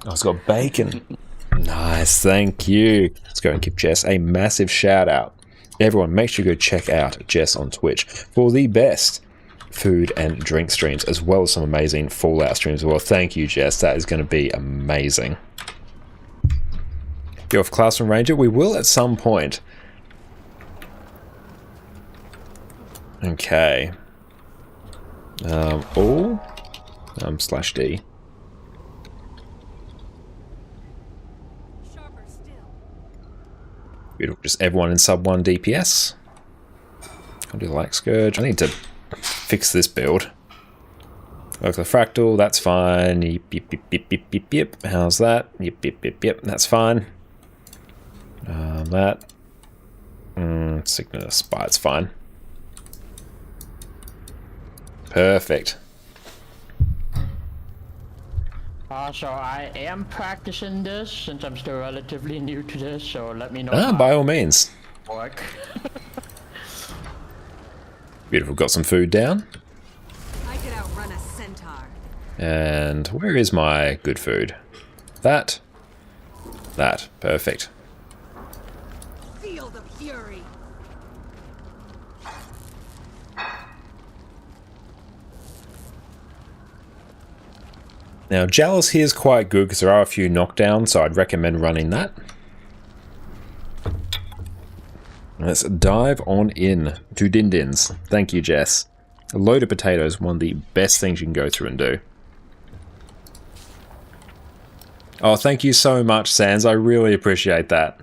Oh, it's got bacon. Nice, thank you. Let's go and give Jess a massive shout out. Everyone, make sure you go check out Jess on Twitch for the best food and drink streams, as well as some amazing Fallout streams as well. Thank you, Jess. That is going to be amazing. Go off Classroom Ranger. We will at some point. Okay. Slash D. Beautiful. Just everyone in sub 1 DPS. I'll do like Scourge. I need to fix this build. Work the fractal, that's fine. Yep, yep, yep, yep, yep, yep, yep. How's that? Yep, yep, yep, yep, that's fine. That. Sickness, it's fine. Perfect. So I am practicing this since I'm still relatively new to this, so let me know. By all means. Work. Beautiful, got some food down. I could outrun a centaur. And where is my good food? That. Perfect. Feel the fury. Now, Jealous here is quite good because there are a few knockdowns, so I'd recommend running that. Let's dive on in to Din-Dins. Thank you, Jess. A load of potatoes, one of the best things you can go through and do. Oh, thank you so much, Sans. I really appreciate that.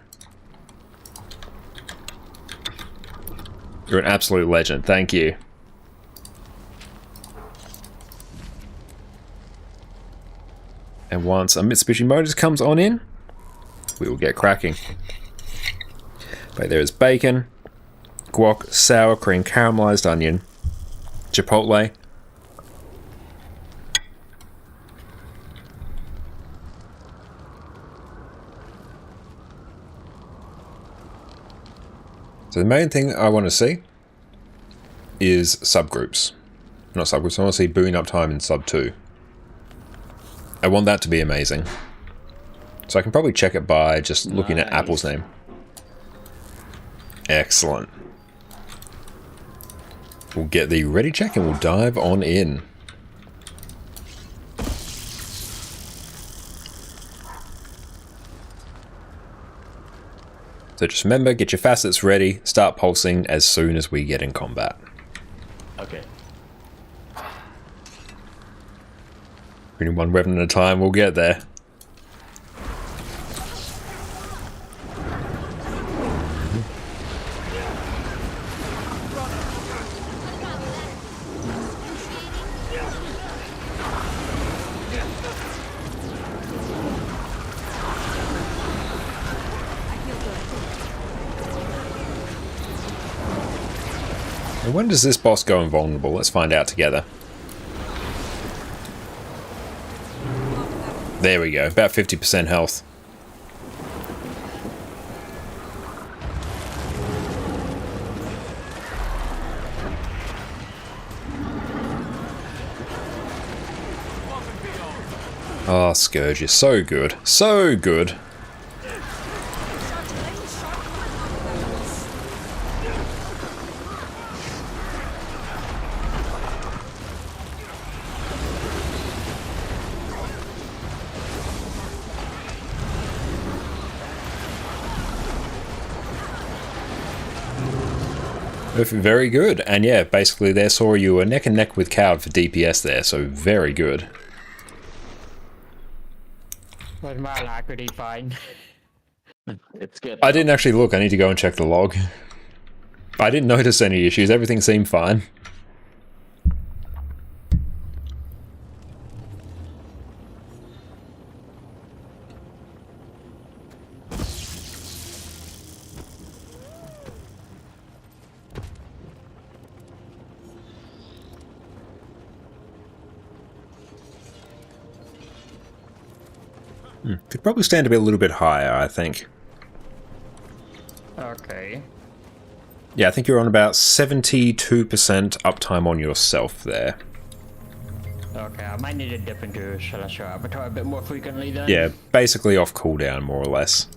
You're an absolute legend. Thank you. And once a Mitsubishi Motors comes on in, we will get cracking. But there is bacon, guac, sour cream, caramelized onion, chipotle. So the main thing I want to see is subgroups. Not subgroups, I want to see booing up time in sub 2. I want that to be amazing. So I can probably check it by just looking at Apple's name. Excellent. We'll get the ready check and we'll dive on in. So just remember, get your facets ready, start pulsing as soon as we get in combat. Okay. Bring one weapon at a time, we'll get there. And when does this boss go invulnerable? Let's find out together. There we go, about 50% health. Oh, Scourge is so good. So good. Very good. And yeah, basically there saw you were neck and neck with Coward for DPS there, so very good. Was my alacrity fine? It's good. I didn't actually look, I need to go and check the log. I didn't notice any issues, everything seemed fine. Could probably stand to be a little bit higher, I think. Okay. Yeah, I think you're on about 72% uptime on yourself there. Okay, I might need to dip into Celestial Avatar a bit more frequently then. Yeah, basically off cooldown, more or less.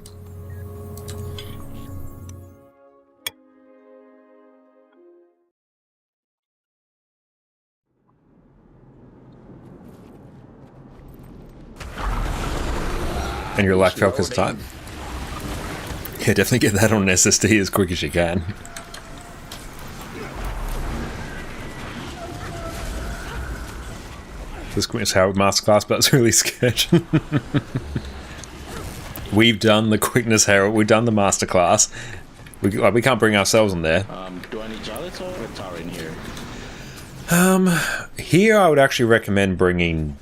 And your lack focus time. Yeah, definitely get that on an SSD as quick as you can. This Quickness Herald Masterclass, but it's really scared. We've done the Quickness Herald, we've done the Masterclass. We can't bring ourselves on there. Do I need Jalis or Ventari in here? Here I would actually recommend bringing...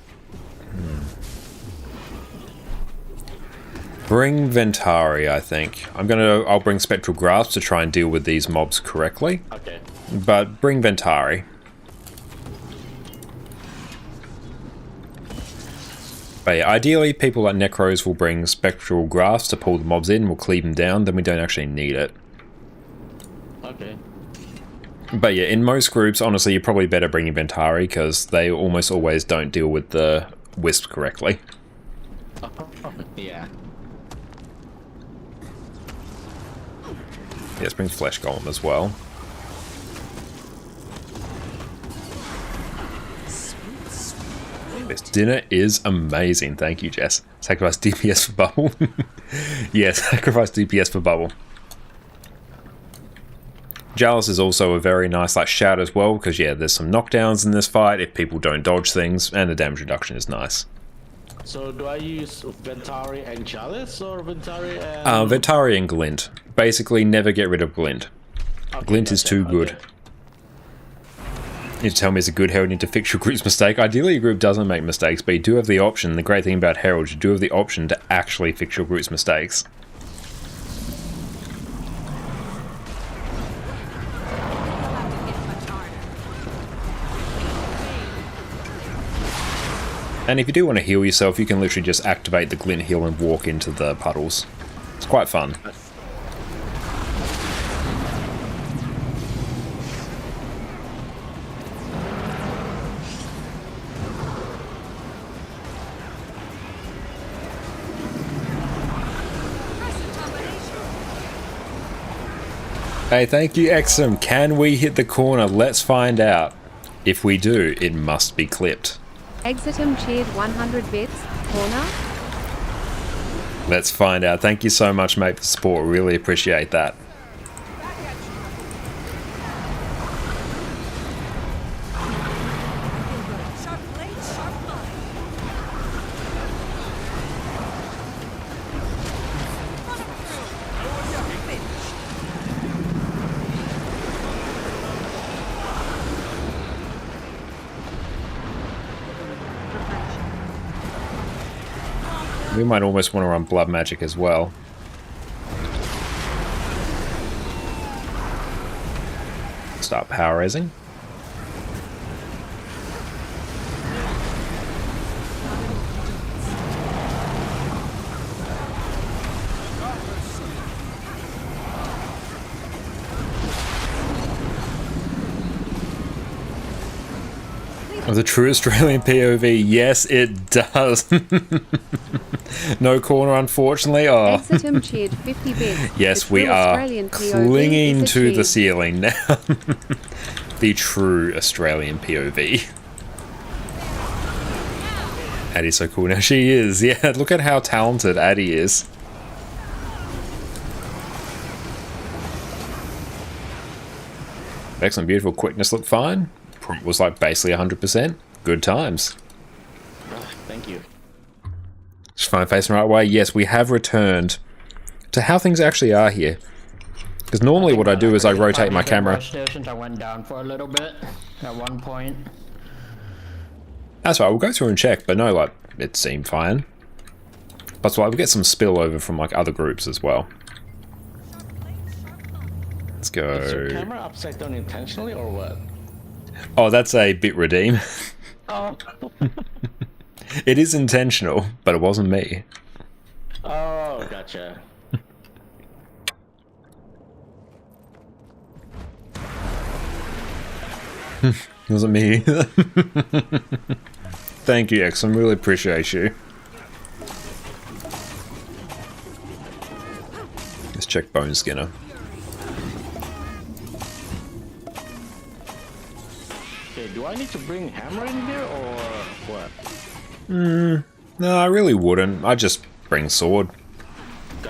Bring Ventari, I think. I'll bring Spectral Grasp to try and deal with these mobs correctly. Okay. But bring Ventari. But yeah, ideally, people like Necros will bring Spectral Grasp to pull the mobs in, we'll cleave them down, then we don't actually need it. Okay. But yeah, in most groups, honestly, you're probably better bringing Ventari, because they almost always don't deal with the Wisps correctly. Yeah. Let's bring Flesh Golem as well. This dinner is amazing. Thank you, Jess. Sacrifice DPS for Bubble. Yes, sacrifice DPS for Bubble. Jalis is also a very nice shout as well, because yeah, there's some knockdowns in this fight if people don't dodge things, and the damage reduction is nice. So do I use Ventari and Chalice or Ventari and... Ventari and Glint. Basically, never get rid of Glint. Okay, Glint is too good. Okay. You need to tell me it's a good Herald, you need to fix your group's mistake. Ideally, your group doesn't make mistakes, but you do have the option. The great thing about Herald, you do have the option to actually fix your group's mistakes. And if you do want to heal yourself, you can literally just activate the Glint heal and walk into the puddles. It's quite fun. Hey, thank you, Exum. Can we hit the corner? Let's find out. If we do, it must be clipped. Exitum cheered 100 bits. Corner. Let's find out. Thank you so much, mate, for the support. Really appreciate that. We might almost want to run Blood Magic as well. Start power raising. Of the true Australian POV, yes it does. No corner, unfortunately. Oh. Exitum cheered 50 bits. Yes, we are clinging to the ceiling now. The true Australian POV. Addie's so cool now. She is. Yeah, look at how talented Addie is. Excellent, beautiful. Quickness looked fine. Was basically 100%. Good times. Thank you. Just fine, facing the right way. Yes, we have returned to how things actually are here. Because normally what I do is I rotate my camera. I went down for a little bit at one point. That's right, we'll go through and check, but no, it seemed fine. But we'll get some spillover from other groups as well. Let's go. Is your camera upside down intentionally or what? Oh, that's a bit redeem. Oh. It is intentional, but it wasn't me. Oh, gotcha. It wasn't me either. Thank you, X. I really appreciate you. Let's check Bone Skinner. Do I need to bring Hammer in here or what? No, I really wouldn't. I just bring sword.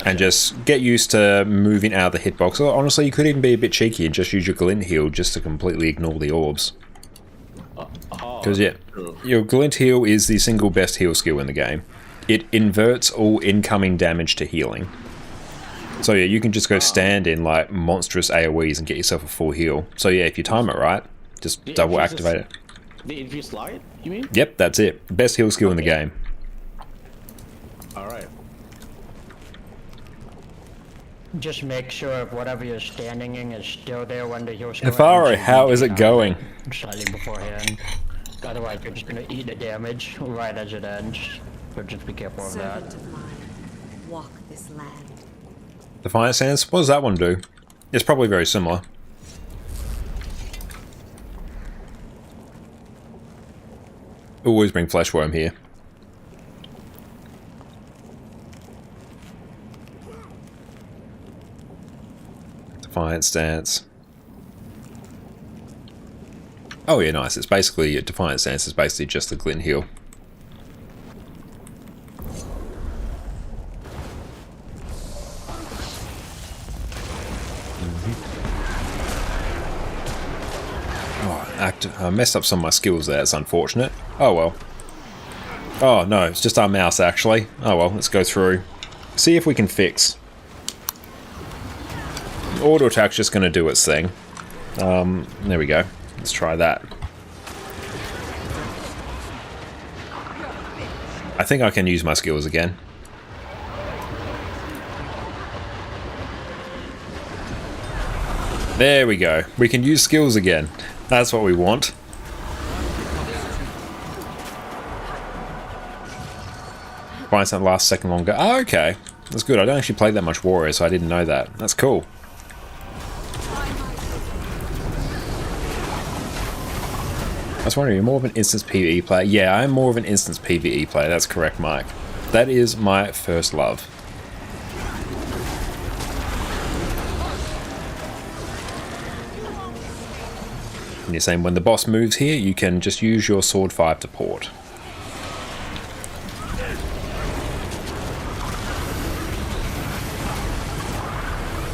And just get used to moving out of the hitbox. Or honestly, you could even be a bit cheeky and just use your glint heal just to completely ignore the orbs. Because yeah, your glint heal is the single best heal skill in the game. It inverts all incoming damage to healing. So yeah, you can just go stand in like monstrous AoEs and get yourself a full heal. So yeah, if you time it right, just double activate it. The infused light, you mean? Yep, that's it. Best heal skill in the game. Alright. Just make sure if whatever you're standing in is still there when the heal Nefaro, how is it going? Slightly beforehand. Otherwise, you're just gonna eat the damage right as it ends. So just be careful of that. Servant of mine, walk this land. Defiant Stance? What does that one do? It's probably very similar. Always bring Fleshworm here. Defiant Stance. Oh yeah, nice. It's basically, Defiant Stance is basically just a glint heal. I messed up some of my skills there, it's unfortunate. Oh well. Oh no, it's just our mouse actually. Oh well, let's go through. See if we can fix. Auto attack's just going to do its thing. There we go. Let's try that. I think I can use my skills again. There we go. We can use skills again. That's what we want. Find something last a second longer. Oh, okay. That's good. I don't actually play that much Warrior, so I didn't know that. That's cool. I was wondering, you're more of an instance PvE player? Yeah, I'm more of an instance PvE player. That's correct, Mike. That is my first love. And you're saying when the boss moves here, you can just use your sword 5 to port.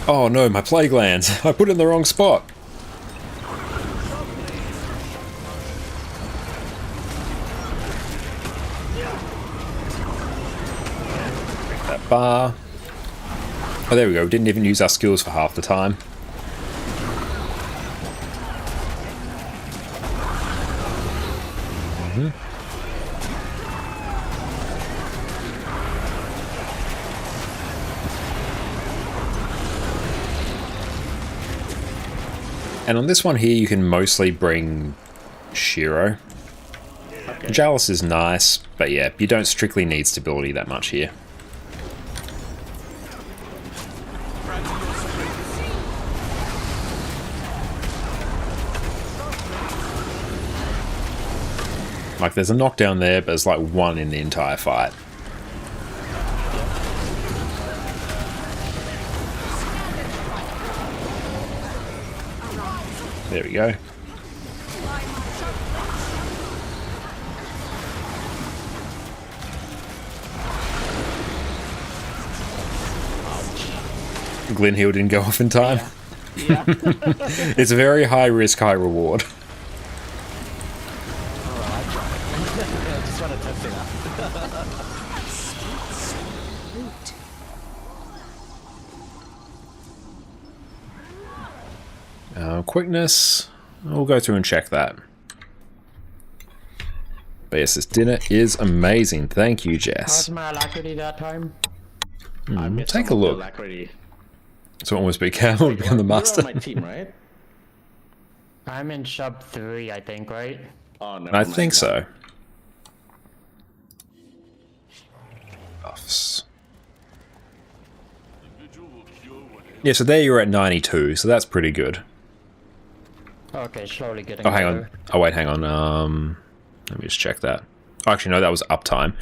Oh no, my plague lands. I put it in the wrong spot. That bar. Oh, there we go. We didn't even use our skills for half the time. And on this one here, you can mostly bring Shiro. Okay. Jalis is nice, but yeah, you don't strictly need stability that much here. Like, there's a knockdown there, but there's like one in the entire fight. There we go. Glint heal didn't go off in time. Yeah. It's a very high risk, high reward. Just want to test it out. Quickness. We'll go through and check that. But yes, this dinner is amazing. Thank you, Jess. How's my alacrity that time? Take a look. So almost become the master. You're on my team, right? I'm in sub 3, I think, right? Oh, no. I think so. Buffs. Yeah, so there you're at 92, so that's pretty good. Okay, slowly getting Oh, hang better. on. Oh, wait, hang on. Let me just check that. Oh, actually, no, that was uptime.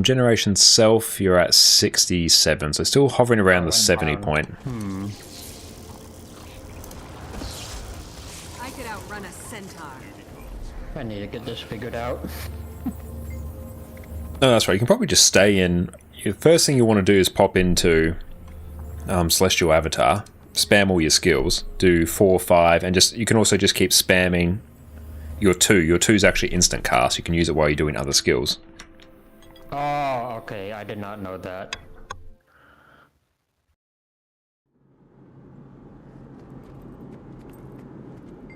Generation self, you're at 67, so still hovering around the 70 point. I could outrun a centaur. I need to get this figured out. No, that's right. You can probably just stay in the first thing you want to do is pop into Celestial Avatar, spam all your skills, do 4, 5, and you can also just keep spamming your 2. Your 2 is actually instant cast. You can use it while you're doing other skills. Oh, okay. I did not know that.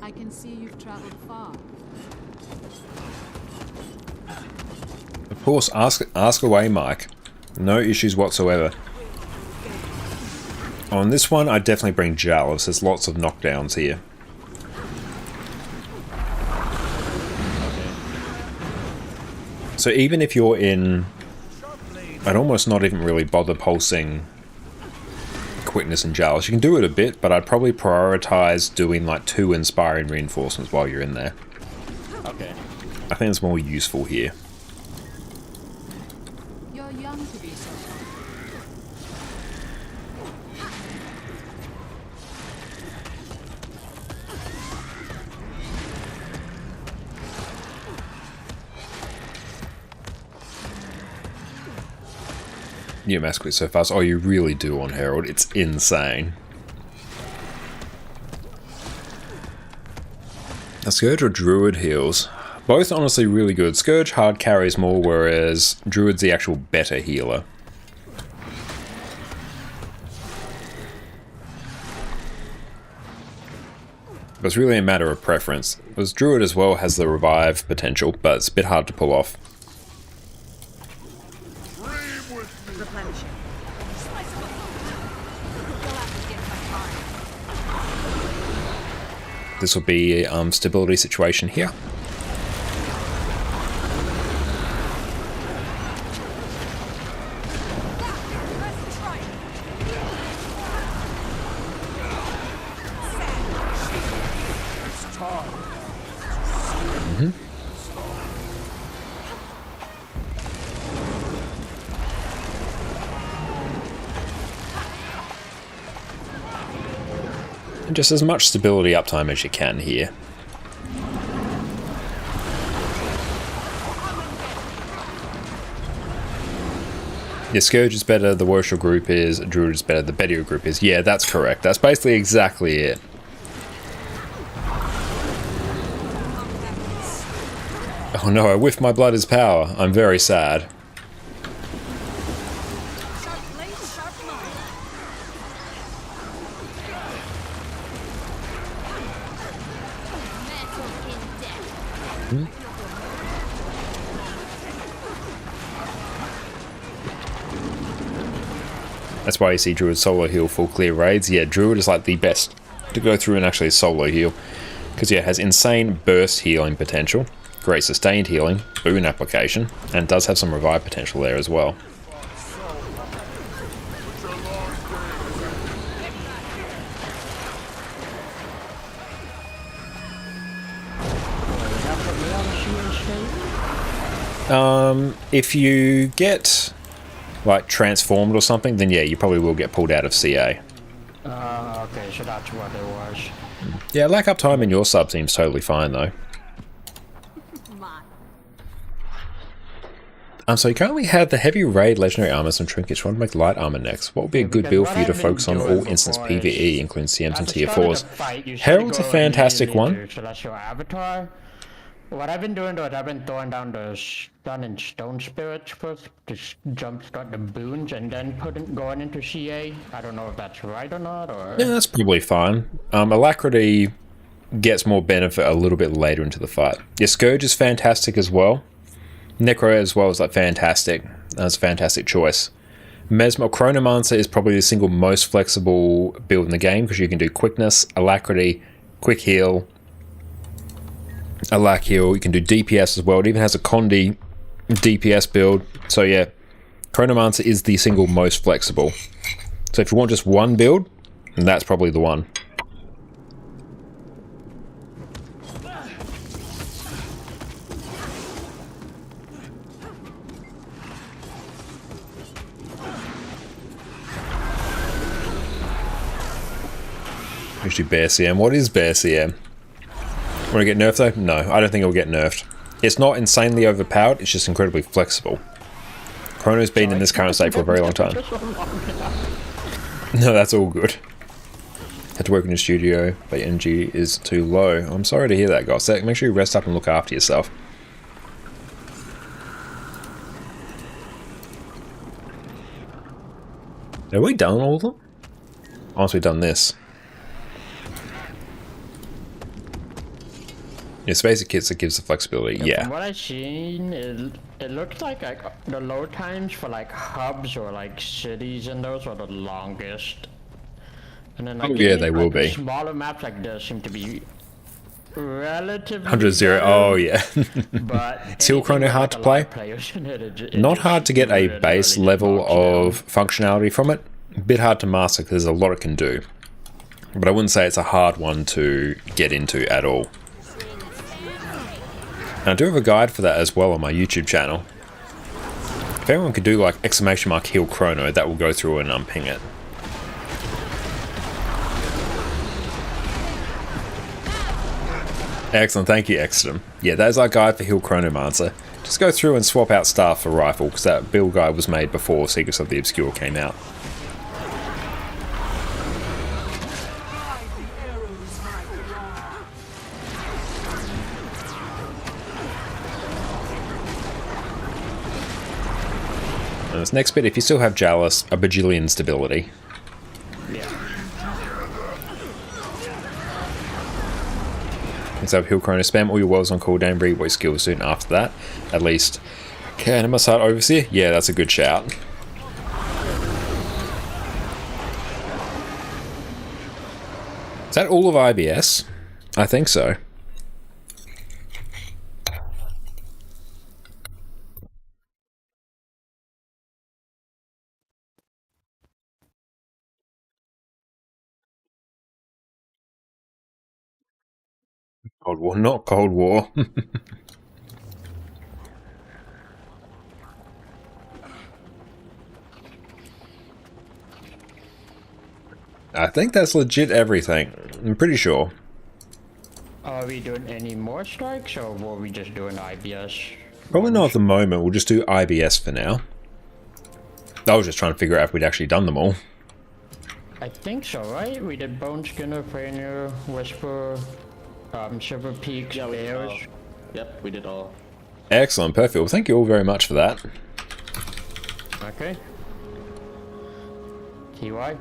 I can see you've traveled far. Of course, ask away, Mike. No issues whatsoever. On this one, I'd definitely bring Jalis. There's lots of knockdowns here. So even if you're in... I'd almost not even really bother pulsing Quickness and Jalis. You can do it a bit, but I'd probably prioritize doing like 2 inspiring reinforcements while you're in there. Okay. I think it's more useful here. You're young to be so young. You mass quit so fast. Oh, you really do on Herald. It's insane. A Scourge or Druid heals? Both honestly really good. Scourge hard carries more, whereas Druid's the actual better healer. But it's really a matter of preference. Because Druid as well has the revive potential, but it's a bit hard to pull off. This will be a stability situation here. Just as much stability uptime as you can here. Your Scourge is better, the worse your group is, Druid is better, the better your group is. Yeah, that's correct. That's basically exactly it. Oh no, I whiffed my blood as power. I'm very sad. That's why you see Druid solo heal full clear raids. Yeah, Druid is like the best to go through and actually solo heal. Because yeah, it has insane burst healing potential, great sustained healing, boon application, and does have some revive potential there as well. If you get like transformed or something, then yeah, you probably will get pulled out of CA. Okay, so that's what it was. Yeah, lack uptime in your sub seems totally fine though. So you currently have the heavy raid, legendary armors, and trinkets. You want to make light armor next. What would be a good build for you to focus on all instance PvE, including CMs and tier 4s? Herald's a fantastic one. What I've been doing though is I've been throwing down the stun and stone spirits first to jumpstart the boons and then going into CA. I don't know if that's right or not, or... Yeah, that's probably fine. Alacrity gets more benefit a little bit later into the fight. Your Scourge is fantastic as well. Necro as well is like fantastic. That's a fantastic choice. Chronomancer is probably the single most flexible build in the game because you can do quickness, alacrity, quick heal, alac heal. You can do DPS as well. It even has a Condi DPS build. So yeah, Chronomancer is the single most flexible. So if you want just one build, then that's probably the one. We should do Bear CM. What is Bear CM? Want to get nerfed though? No, I don't think it'll get nerfed. It's not insanely overpowered, it's just incredibly flexible. Chrono's been in this current state for a very long time. No, that's all good. Had to work in the studio, but your energy is too low. I'm sorry to hear that, guys. Make sure you rest up and look after yourself. Have we done all of them? Once we've done this. It's basic kits that gives the flexibility, yeah. From what I've seen, it looks like the load times for like hubs or like cities and those are the longest. And then like, yeah, they will be. Smaller maps like this seem to be relatively 100-0, oh yeah. But Still Chrono hard to play. Not hard to get a base level of functionality from it. A bit hard to master because there's a lot it can do. But I wouldn't say it's a hard one to get into at all. And I do have a guide for that as well on my YouTube channel. If everyone could do like ! heal Chrono, that will go through and unping it. Excellent, thank you, Exodum. Yeah, that is our guide for Heal Chronomancer. Just go through and swap out staff for rifle, because that build guide was made before Secrets of the Obscure came out. And this next bit, if you still have Jalis, a bajillion stability. Let's have Heal Chrono, spam all your wells on cooldown, read what your skills soon after that. At least. Okay, and I must start Overseer? Yeah, that's a good shout. Is that all of IBS? I think so. Cold War, not Cold War. I think that's legit everything. I'm pretty sure. Are we doing any more strikes or were we just doing IBS? Probably not at the moment. We'll just do IBS for now. I was just trying to figure out if we'd actually done them all. I think so, right? We did Bone Skinner, Pioneer, Whisper, Silver Peaks, Yeah, Bears. Yep, we did all. Excellent, perfect. Well, thank you all very much for that. Okay. TY.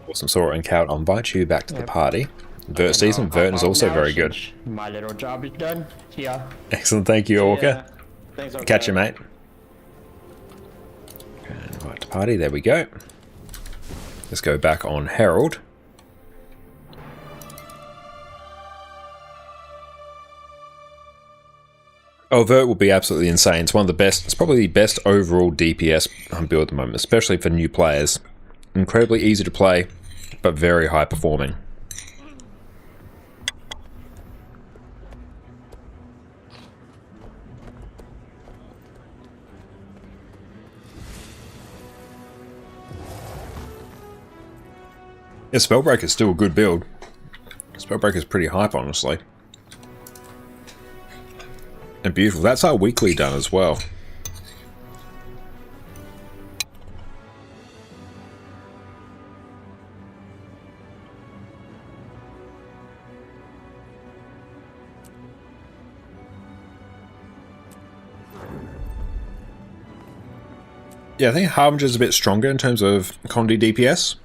Awesome, Sora and Cal, I'll invite you back to the party. Vert season, Vert is also very good. My little job is done. Yeah. Excellent, thank you, Orca. Yeah. Thanks, Orca. Catch you, mate. And invite to party, there we go. Let's go back on Herald. Oh, Vert will be absolutely insane. It's one of the best, it's probably the best overall DPS build at the moment, especially for new players. Incredibly easy to play, but very high performing. Yeah, Spellbreaker is still a good build. Spellbreaker is pretty hype, honestly. And beautiful. That's our weekly done as well. Yeah, I think Harbinger's a bit stronger in terms of Condi DPS.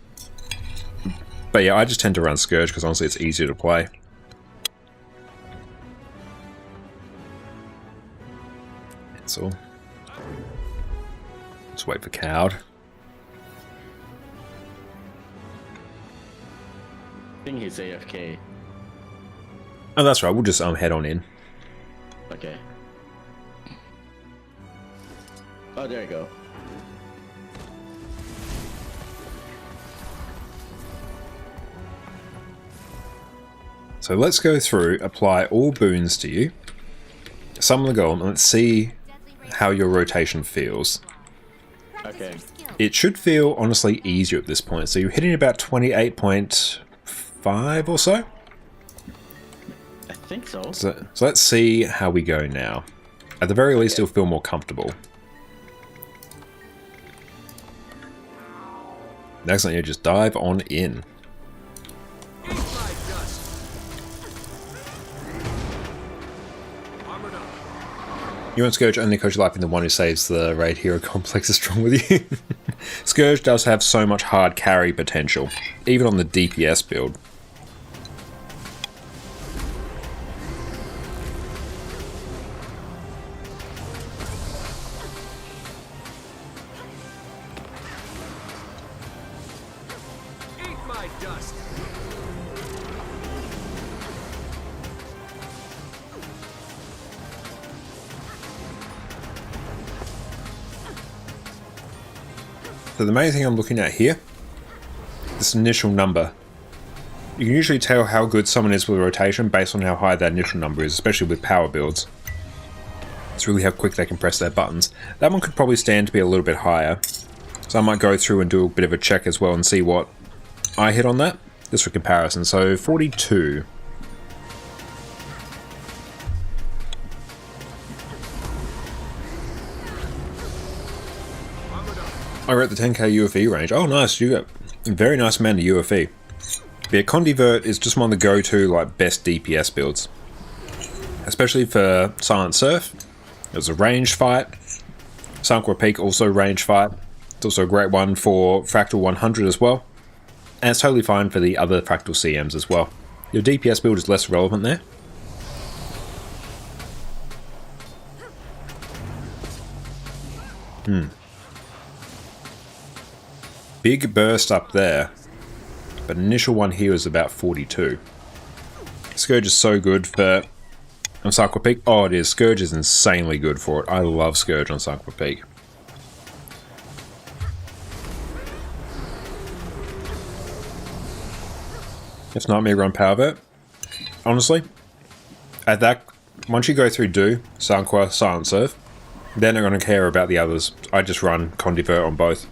But yeah, I just tend to run Scourge because honestly it's easier to play. That's all. Let's wait for Cowed. I think he's AFK. Oh, that's right. We'll just head on in. Okay. Oh, there you go. So let's go through, apply all boons to you, summon the golem, and let's see how your rotation feels. Okay. It should feel, honestly, easier at this point. So you're hitting about 28.5 or so? I think so. So let's see how we go now. At the very least, you'll feel more comfortable. Excellent, you just dive on in. You and Scourge only coach life in the one who saves the raid hero complex is strong with you. Scourge does have so much hard carry potential, even on the DPS build. So the main thing I'm looking at here, this initial number. You can usually tell how good someone is with rotation based on how high that initial number is, especially with power builds. It's really how quick they can press their buttons. That one could probably stand to be a little bit higher. So I might go through and do a bit of a check as well and see what I hit on that, just for comparison. So 42. We're at the 10k UFE range. Oh, nice. You got a very nice amount of UFE. But yeah, Condivert is just one of the go-to like best DPS builds, especially for Silent Surf. It was a range fight. Sanqua Peak also range fight. It's also a great one for Fractal 100 as well, and it's totally fine for the other Fractal CMs as well. Your DPS build is less relevant there. Big burst up there, but initial one here is about 42. Scourge is so good for on Sanqua Peak. Oh, it is. Scourge is insanely good for it. I love Scourge on Sanqua Peak. It's Nightmare run Powervert. Honestly, at that, once you go through Do, Sanqua, Silent Surf, they're not going to care about the others. I just run Condivert on both.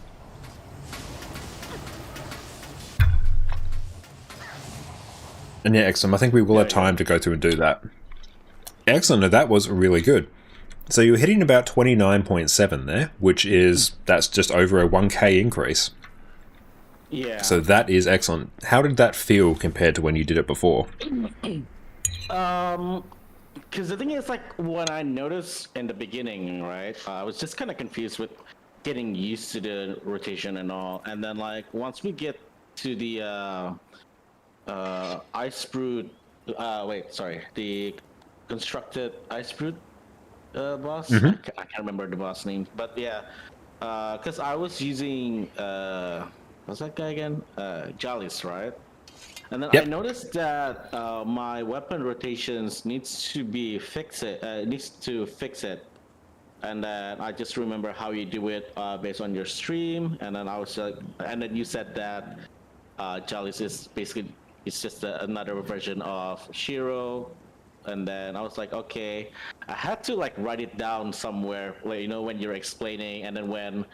And yeah, excellent. I think we will have time to go through and do that. Excellent. That was really good. So you're hitting about 29.7 there, which is, that's just over a 1k increase. Yeah. So that is excellent. How did that feel compared to when you did it before? Because the thing is, like, when I noticed in the beginning, right, I was just kind of confused with getting used to the rotation and all. And then, like, once we get to the Ice Brood, the constructed Ice Brood boss. I can't remember the boss name, but yeah, because I was using what's that guy again? Jalis, right? And then I noticed that my weapon rotations needs to fix it, and then I just remember how you do it based on your stream, and then I was and then you said that Jalis is basically. It's just another version of Shiro, and then I was like, okay, I had to like write it down somewhere, like, you know, when you're explaining, and then when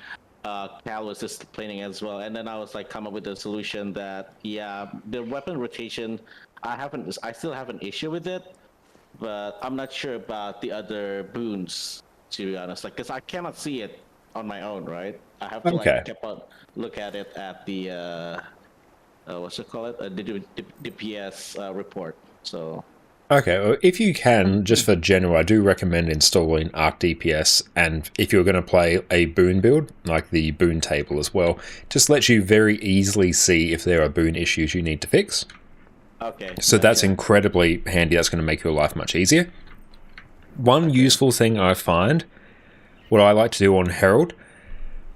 Cal was just explaining as well, and then I was like, come up with a solution that, yeah, the weapon rotation, I still have an issue with it, but I'm not sure about the other boons, to be honest, like, because I cannot see it on my own, right? I have to like keep on look at it at the what's it called? The DPS report. So. Okay, well, if you can, just for general, I do recommend installing Arc DPS, and if you're going to play a boon build, like the boon table as well, just lets you very easily see if there are boon issues you need to fix. Okay. So that's incredibly handy. That's going to make your life much easier. One useful thing I find, what I like to do on Herald,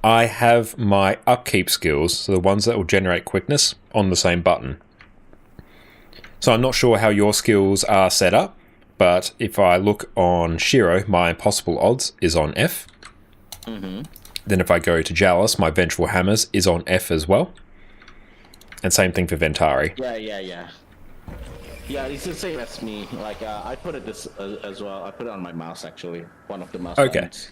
I have my upkeep skills, so the ones that will generate quickness, on the same button. So I'm not sure how your skills are set up, but if I look on Shiro, my impossible odds is on F. Then if I go to Jalis, my vengeful hammers is on F as well. And same thing for Ventari. Yeah, it's the same as me. Like, I put it this as well. I put it on my mouse, actually. One of the mouse buttons.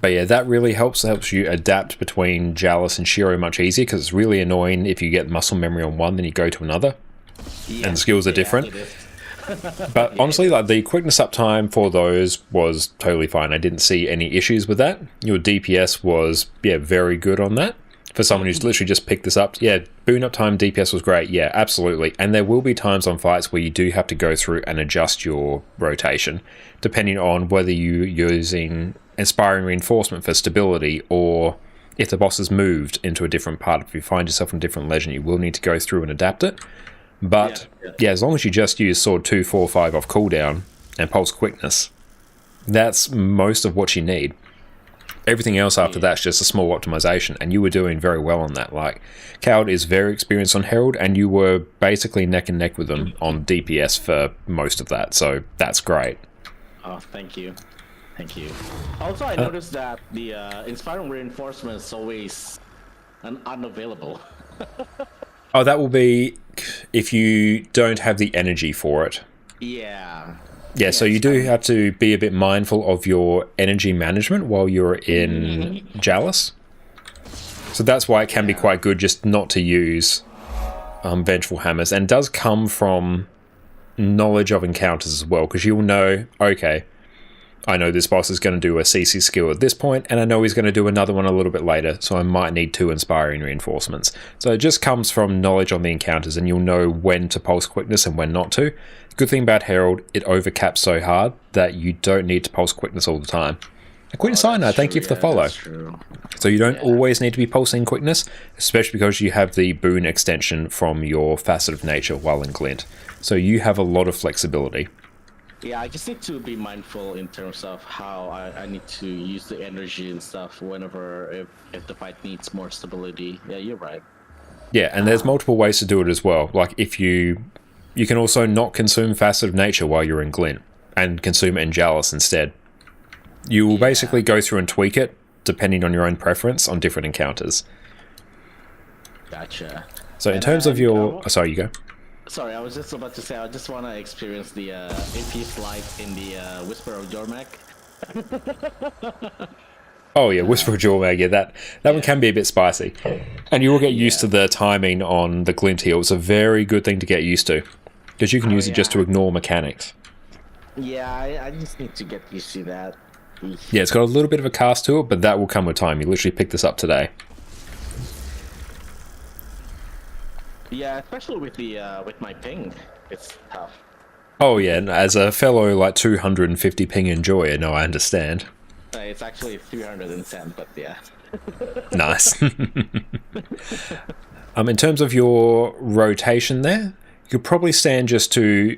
But yeah, that really helps you adapt between Jalis and Shiro much easier, because it's really annoying if you get muscle memory on one, then you go to another, and the skills are different. But honestly, like, the quickness uptime for those was totally fine. I didn't see any issues with that. Your DPS was, very good on that. for someone who's literally just picked this up. Yeah, boon uptime DPS was great. Yeah, absolutely. And there will be times on fights where you do have to go through and adjust your rotation, depending on whether you're using Inspiring Reinforcement for stability, or if the boss has moved into a different part. If you find yourself in a different legend, you will need to go through and adapt it. But yeah, as long as you just use Sword 2, 4, 5 off cooldown and Pulse Quickness, that's most of what you need. Everything else after that's just a small optimization, and you were doing very well on that. Like, Coward is very experienced on Herald, and you were basically neck and neck with them on DPS for most of that, so that's great. Oh, thank you. Thank you. Also, I noticed that the Inspiring Reinforcement is always unavailable. Oh, that will be if you don't have the energy for it. Yeah. Yeah, so you do have to be a bit mindful of your energy management while you're in Chalice. So that's why it can be quite good just not to use Vengeful Hammers. And it does come from knowledge of encounters as well, because you'll know, okay, I know this boss is going to do a CC skill at this point, and I know he's going to do another one a little bit later, so I might need 2 Inspiring Reinforcements. So it just comes from knowledge on the encounters, and you'll know when to Pulse Quickness and when not to. Good thing about Herald, it overcaps so hard that you don't need to Pulse Quickness all the time. And Quinn Sinai, thank you for the follow. So you don't always need to be pulsing Quickness, especially because you have the boon extension from your Facet of Nature while in Glint. So you have a lot of flexibility. Yeah, I just need to be mindful in terms of how I need to use the energy and stuff whenever, if the fight needs more stability. Yeah, you're right. Yeah, and there's multiple ways to do it as well. Like, if you can also not consume Facet of Nature while you're in Glint, and consume it in Chalice instead. You will basically go through and tweak it, depending on your own preference, on different encounters. Gotcha. So in terms of your... Oh, sorry, you go. Sorry, I was just about to say, I just want to experience the AP life in the Whisper of Jormak. Oh yeah, Whisper of Jormag, yeah, that one can be a bit spicy. And you will get used to the timing on the Glint heal. It's a very good thing to get used to, because you can use it just to ignore mechanics. Yeah, I just need to get used to that. Yeah, it's got a little bit of a cast to it, but that will come with time. You literally picked this up today. Yeah, especially with the with my ping, it's tough. Oh yeah, and as a fellow like 250 ping enjoyer, no, I understand. It's actually 310, but yeah. Nice. In terms of your rotation there, you could probably stand just to,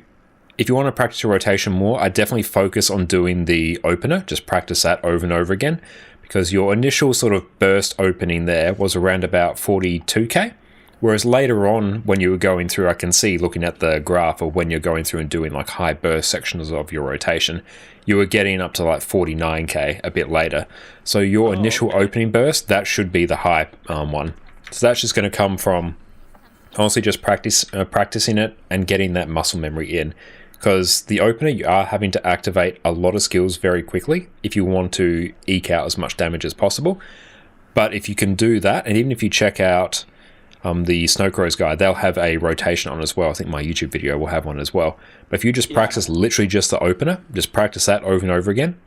if you want to practice your rotation more, I'd definitely focus on doing the opener. Just practice that over and over again, because your initial sort of burst opening there was around about 42k. Whereas later on, when you were going through, I can see looking at the graph of when you're going through and doing like high burst sections of your rotation, you were getting up to like 49k a bit later. So your initial opening burst, that should be the high one. So that's just going to come from honestly just practicing it and getting that muscle memory in. Because the opener, you are having to activate a lot of skills very quickly if you want to eke out as much damage as possible. But if you can do that, and even if you check out the Snowcrow's guide, they'll have a rotation on as well. I think my YouTube video will have one as well. But if you just practice literally just the opener, just practice that over and over again,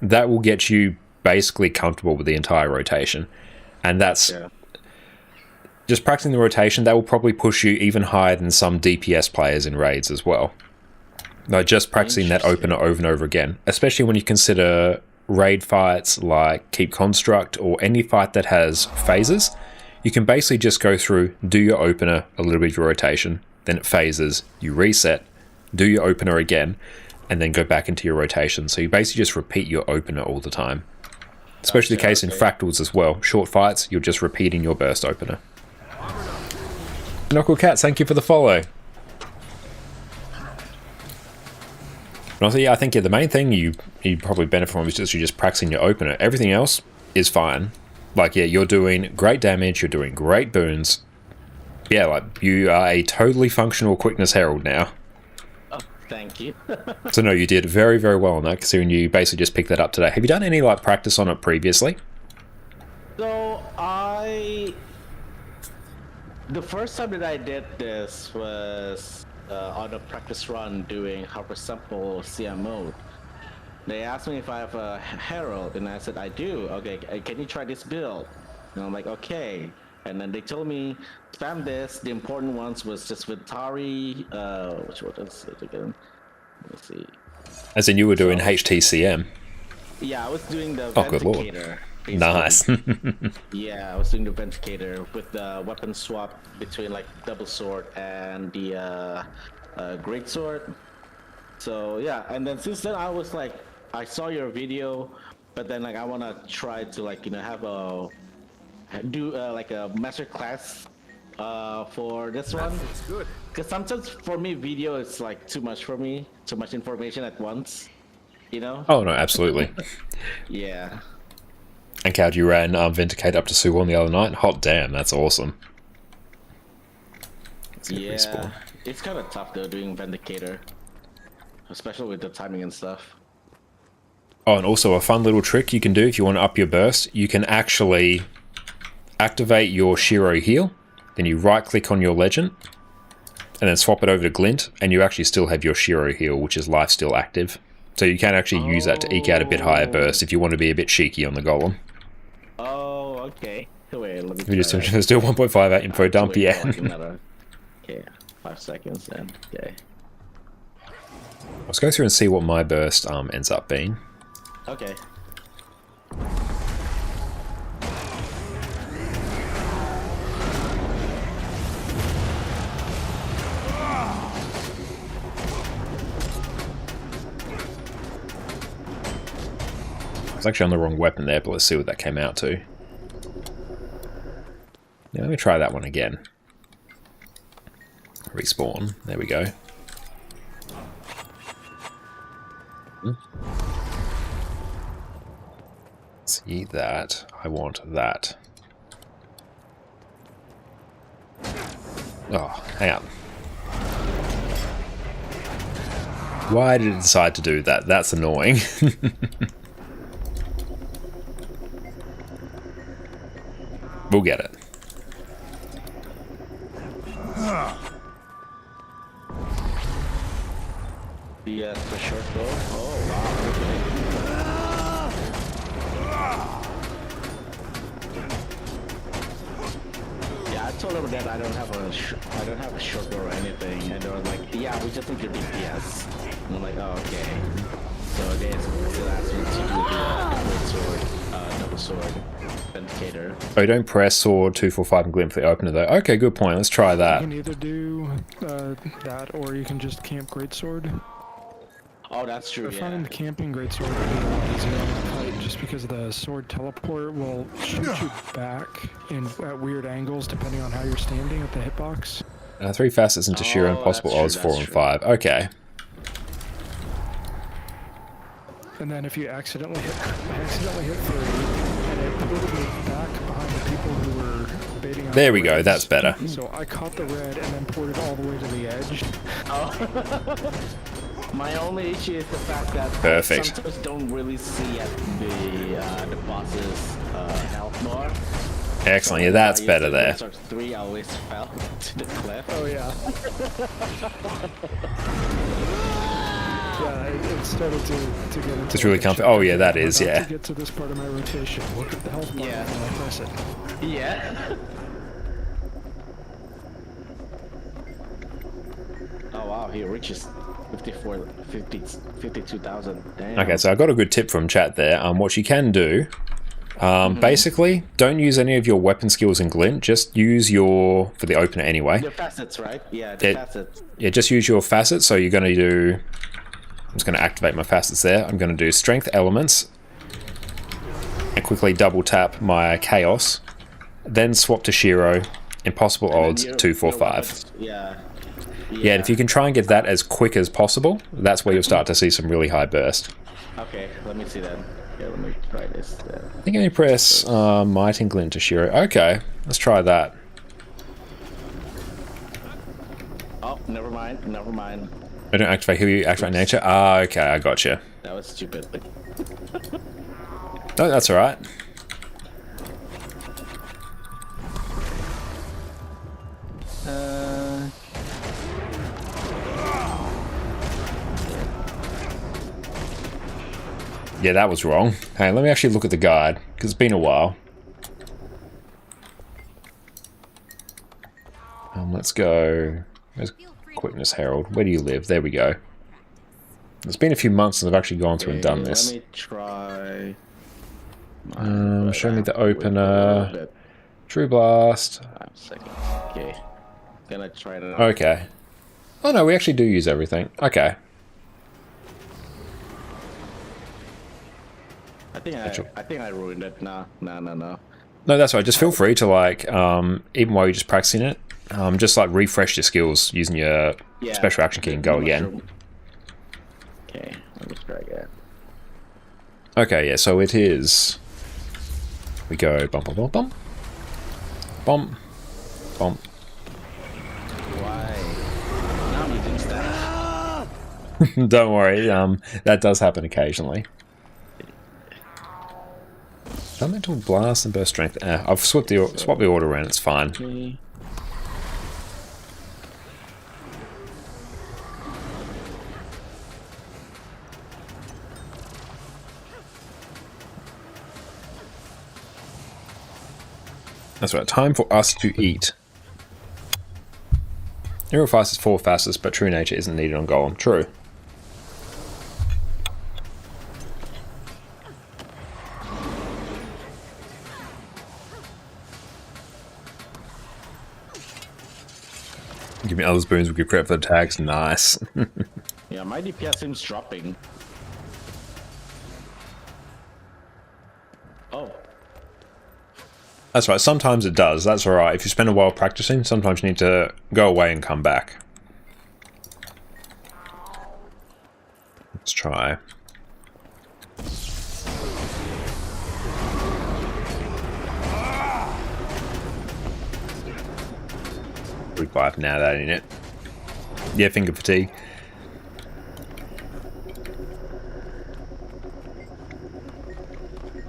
that will get you basically comfortable with the entire rotation. And that's just practicing the rotation, that will probably push you even higher than some DPS players in raids as well. No, just practicing that opener over and over again, especially when you consider raid fights like Keep Construct or any fight that has phases. You can basically just go through, do your opener, a little bit of your rotation, then it phases, you reset, do your opener again, and then go back into your rotation. So you basically just repeat your opener all the time. Especially the case in fractals as well. Short fights, you're just repeating your burst opener. Knuckle Cats, thank you for the follow. And also, yeah, I think the main thing you probably benefit from is just practicing your opener. Everything else is fine. Like, yeah, you're doing great damage, you're doing great boons. Yeah, like, you are a totally functional Quickness Herald now. Oh, thank you. So no, you did very, very well on that, considering you basically just picked that up today. Have you done any, like, practice on it previously? So, the first time that I did this was on a practice run doing Harper Sample CM mode. They asked me if I have a Herald, and I said I do. Okay, can you try this build? And I'm like, okay. And then they told me spam this. The important ones was just with Tari. Which one is it again? Let me see. As in you were doing HTCM. Yeah, I was doing the Oh, good lord. Vindicator. Nice. Yeah, I was doing the Vindicator with the weapon swap between like double sword and the great sword. So yeah, and then since then I was like, I saw your video, but then like I want to try to like have a like a masterclass for this one. It's good. Because sometimes for me video is like too much for me, too much information at once. Oh no, absolutely. Yeah. And Cowd, you ran Vindicate up to Suwon the other night. Hot damn, that's awesome. Yeah, respawn. it's kind of tough though doing Vindicator, especially with the timing and stuff. Oh, and also a fun little trick you can do if you want to up your burst, you can actually activate your Shiro heal, then you right click on your legend, and then swap it over to Glint, and you actually still have your Shiro heal, which is life still active. So you can actually use that to eke out a bit higher burst if you want to be a bit cheeky on the golem. Oh, okay. Wait, let me We just try that. do 1.58 info dump, Wait, yeah. like another- Okay, 5 seconds then. Okay. Let's go through and see what my burst ends up being. Okay. I was actually on the wrong weapon there, but let's see what that came out to. Yeah, let me try that one again. Respawn. There we go. See that. I want that. Oh, hang on. Why did it decide to do that? That's annoying. We'll get it. Yeah, for short bow. Oh wow. Okay. Yeah, I told them that I don't have a short bow or anything, and they were like, "Yeah, we just need your DPS." And I'm like, "Oh, okay." So they still asked me to do the great sword, double sword, Vindicator. Oh, don't press sword 245 and glint for the opener though. Okay, good point. Let's try You that. can either do that, or you can just camp greatsword. Oh, that's true. I Yeah. find camping greatsword would be a lot easier on the fight, just because the sword teleport will shoot you back at weird angles depending on how you're standing at the hitbox. 3 facets into Shiro and Oh, possible that's true, odds 4 that's and true. 5. Okay. And then if you accidentally hit 3, and it ported me back behind the people who were baiting out There the we go. reds. That's better. So I caught the red and then ported all the way to the edge. My only issue is the fact that Perfect. I sometimes don't really see at the boss's health bar. Excellent. Yeah, that's I used better to there. Start 3, I always fell to the cliff. Oh yeah. Yeah, it started to get into It's really like a comfy. check. Oh, yeah, that I'm is, about yeah. to get to this part of my rotation. Look at the health bar Yeah. when I press it. Yeah. Oh wow, he reaches 52,000. Damn. Okay, so I got a good tip from chat there. What you can do, basically, don't use any of your weapon skills in glint. Just use your, for the opener anyway. The facets, right? Yeah, the It- facets. Yeah, just use your facets. So you're going to do, I'm just going to activate my facets there. I'm going to do strength elements and quickly double tap my chaos. Then swap to Shiro, impossible And then odds, your 2, 4, 5. weapons- Yeah. Yeah, and if you can try and get that as quick as possible, that's where you'll start to see some really high burst. Okay, let me see that. Yeah, let me try this. I think I press Might and Glint to Shiro. Okay, let's try that. Oh, never mind. Never mind. I don't activate who you activate nature. Ah, okay, I gotcha. That was stupid. No, that's alright. Yeah, that was wrong. Hey, let me actually look at the guide, because it's been a while. Let's go. Where's Quickness Herald? Where do you live? There we go. It's been a few months since I've actually gone through and done this. Let me try. Show me the opener. True Blast. 5 seconds. Okay. Gonna try that. Okay. Oh no, we actually do use everything. Okay. I think I ruined it. No. No, that's right. Just feel free to like, even while you're just practicing it, just like refresh your skills using your special action key and go again. Okay, let me try again. Okay, yeah. So it is. We go bump, bump, bump, bump, bump, bump. Why? Now I'm using stats. Don't worry. That does happen occasionally. Elemental Blast and Burst Strength. I've swapped the order around. It's fine. Okay. That's right. Time for us to eat. Hero Fast is 4 fastest, but True Nature isn't needed on Golem. True. Give me other spoons, we give credit for the tags. Nice. Yeah, my DPS seems dropping. Oh. That's right, sometimes it does. That's alright. If you spend a while practicing, sometimes you need to go away and come back. Let's try. Week 5 now, that ain't it. Yeah, finger fatigue.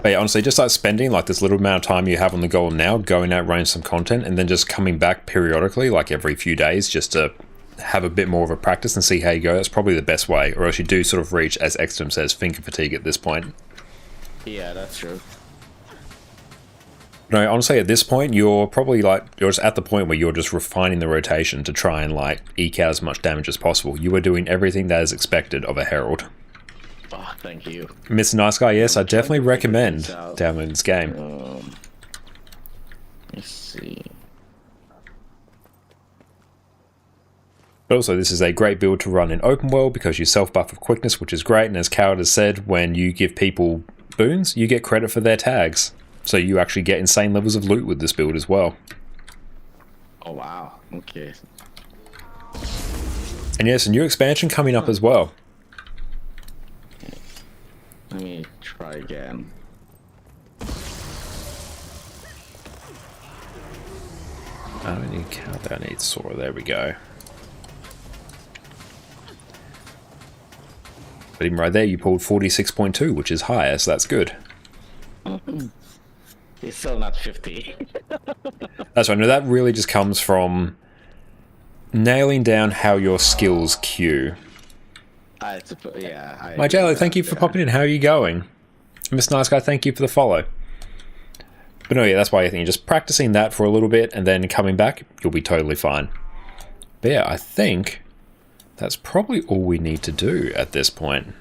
But yeah, honestly, just like spending like this little amount of time you have on the golem now, going out running some content, and then just coming back periodically, like every few days, just to have a bit more of a practice and see how you go. That's probably the best way, or else you do sort of reach, as Extum says, finger fatigue at this point. Yeah, that's true. No, honestly, at this point, you're probably like, you're just at the point where you're just refining the rotation to try and like eke out as much damage as possible. You are doing everything that is expected of a Herald. Oh, thank you. Mr. Nice Guy, yes, I definitely recommend downloading this game. Let's see. But also, this is a great build to run in open world because you self-buff with quickness, which is great, and as Coward has said, when you give people boons, you get credit for their tags. So you actually get insane levels of loot with this build as well. Oh, wow. Okay. And yes, a new expansion coming up as well. Let me try again. I don't need Coward, I need Sora. There we go. But even right there, you pulled 46.2, which is higher, so that's good. It's still not 50. That's right. No, that really just comes from nailing down how your skills queue. Yeah. My Jello, thank you for popping in. How are you going? Miss Nice Guy, thank you for the follow. But no, yeah, that's why I think you're just practicing that for a little bit and then coming back, you'll be totally fine. But yeah, I think that's probably all we need to do at this point.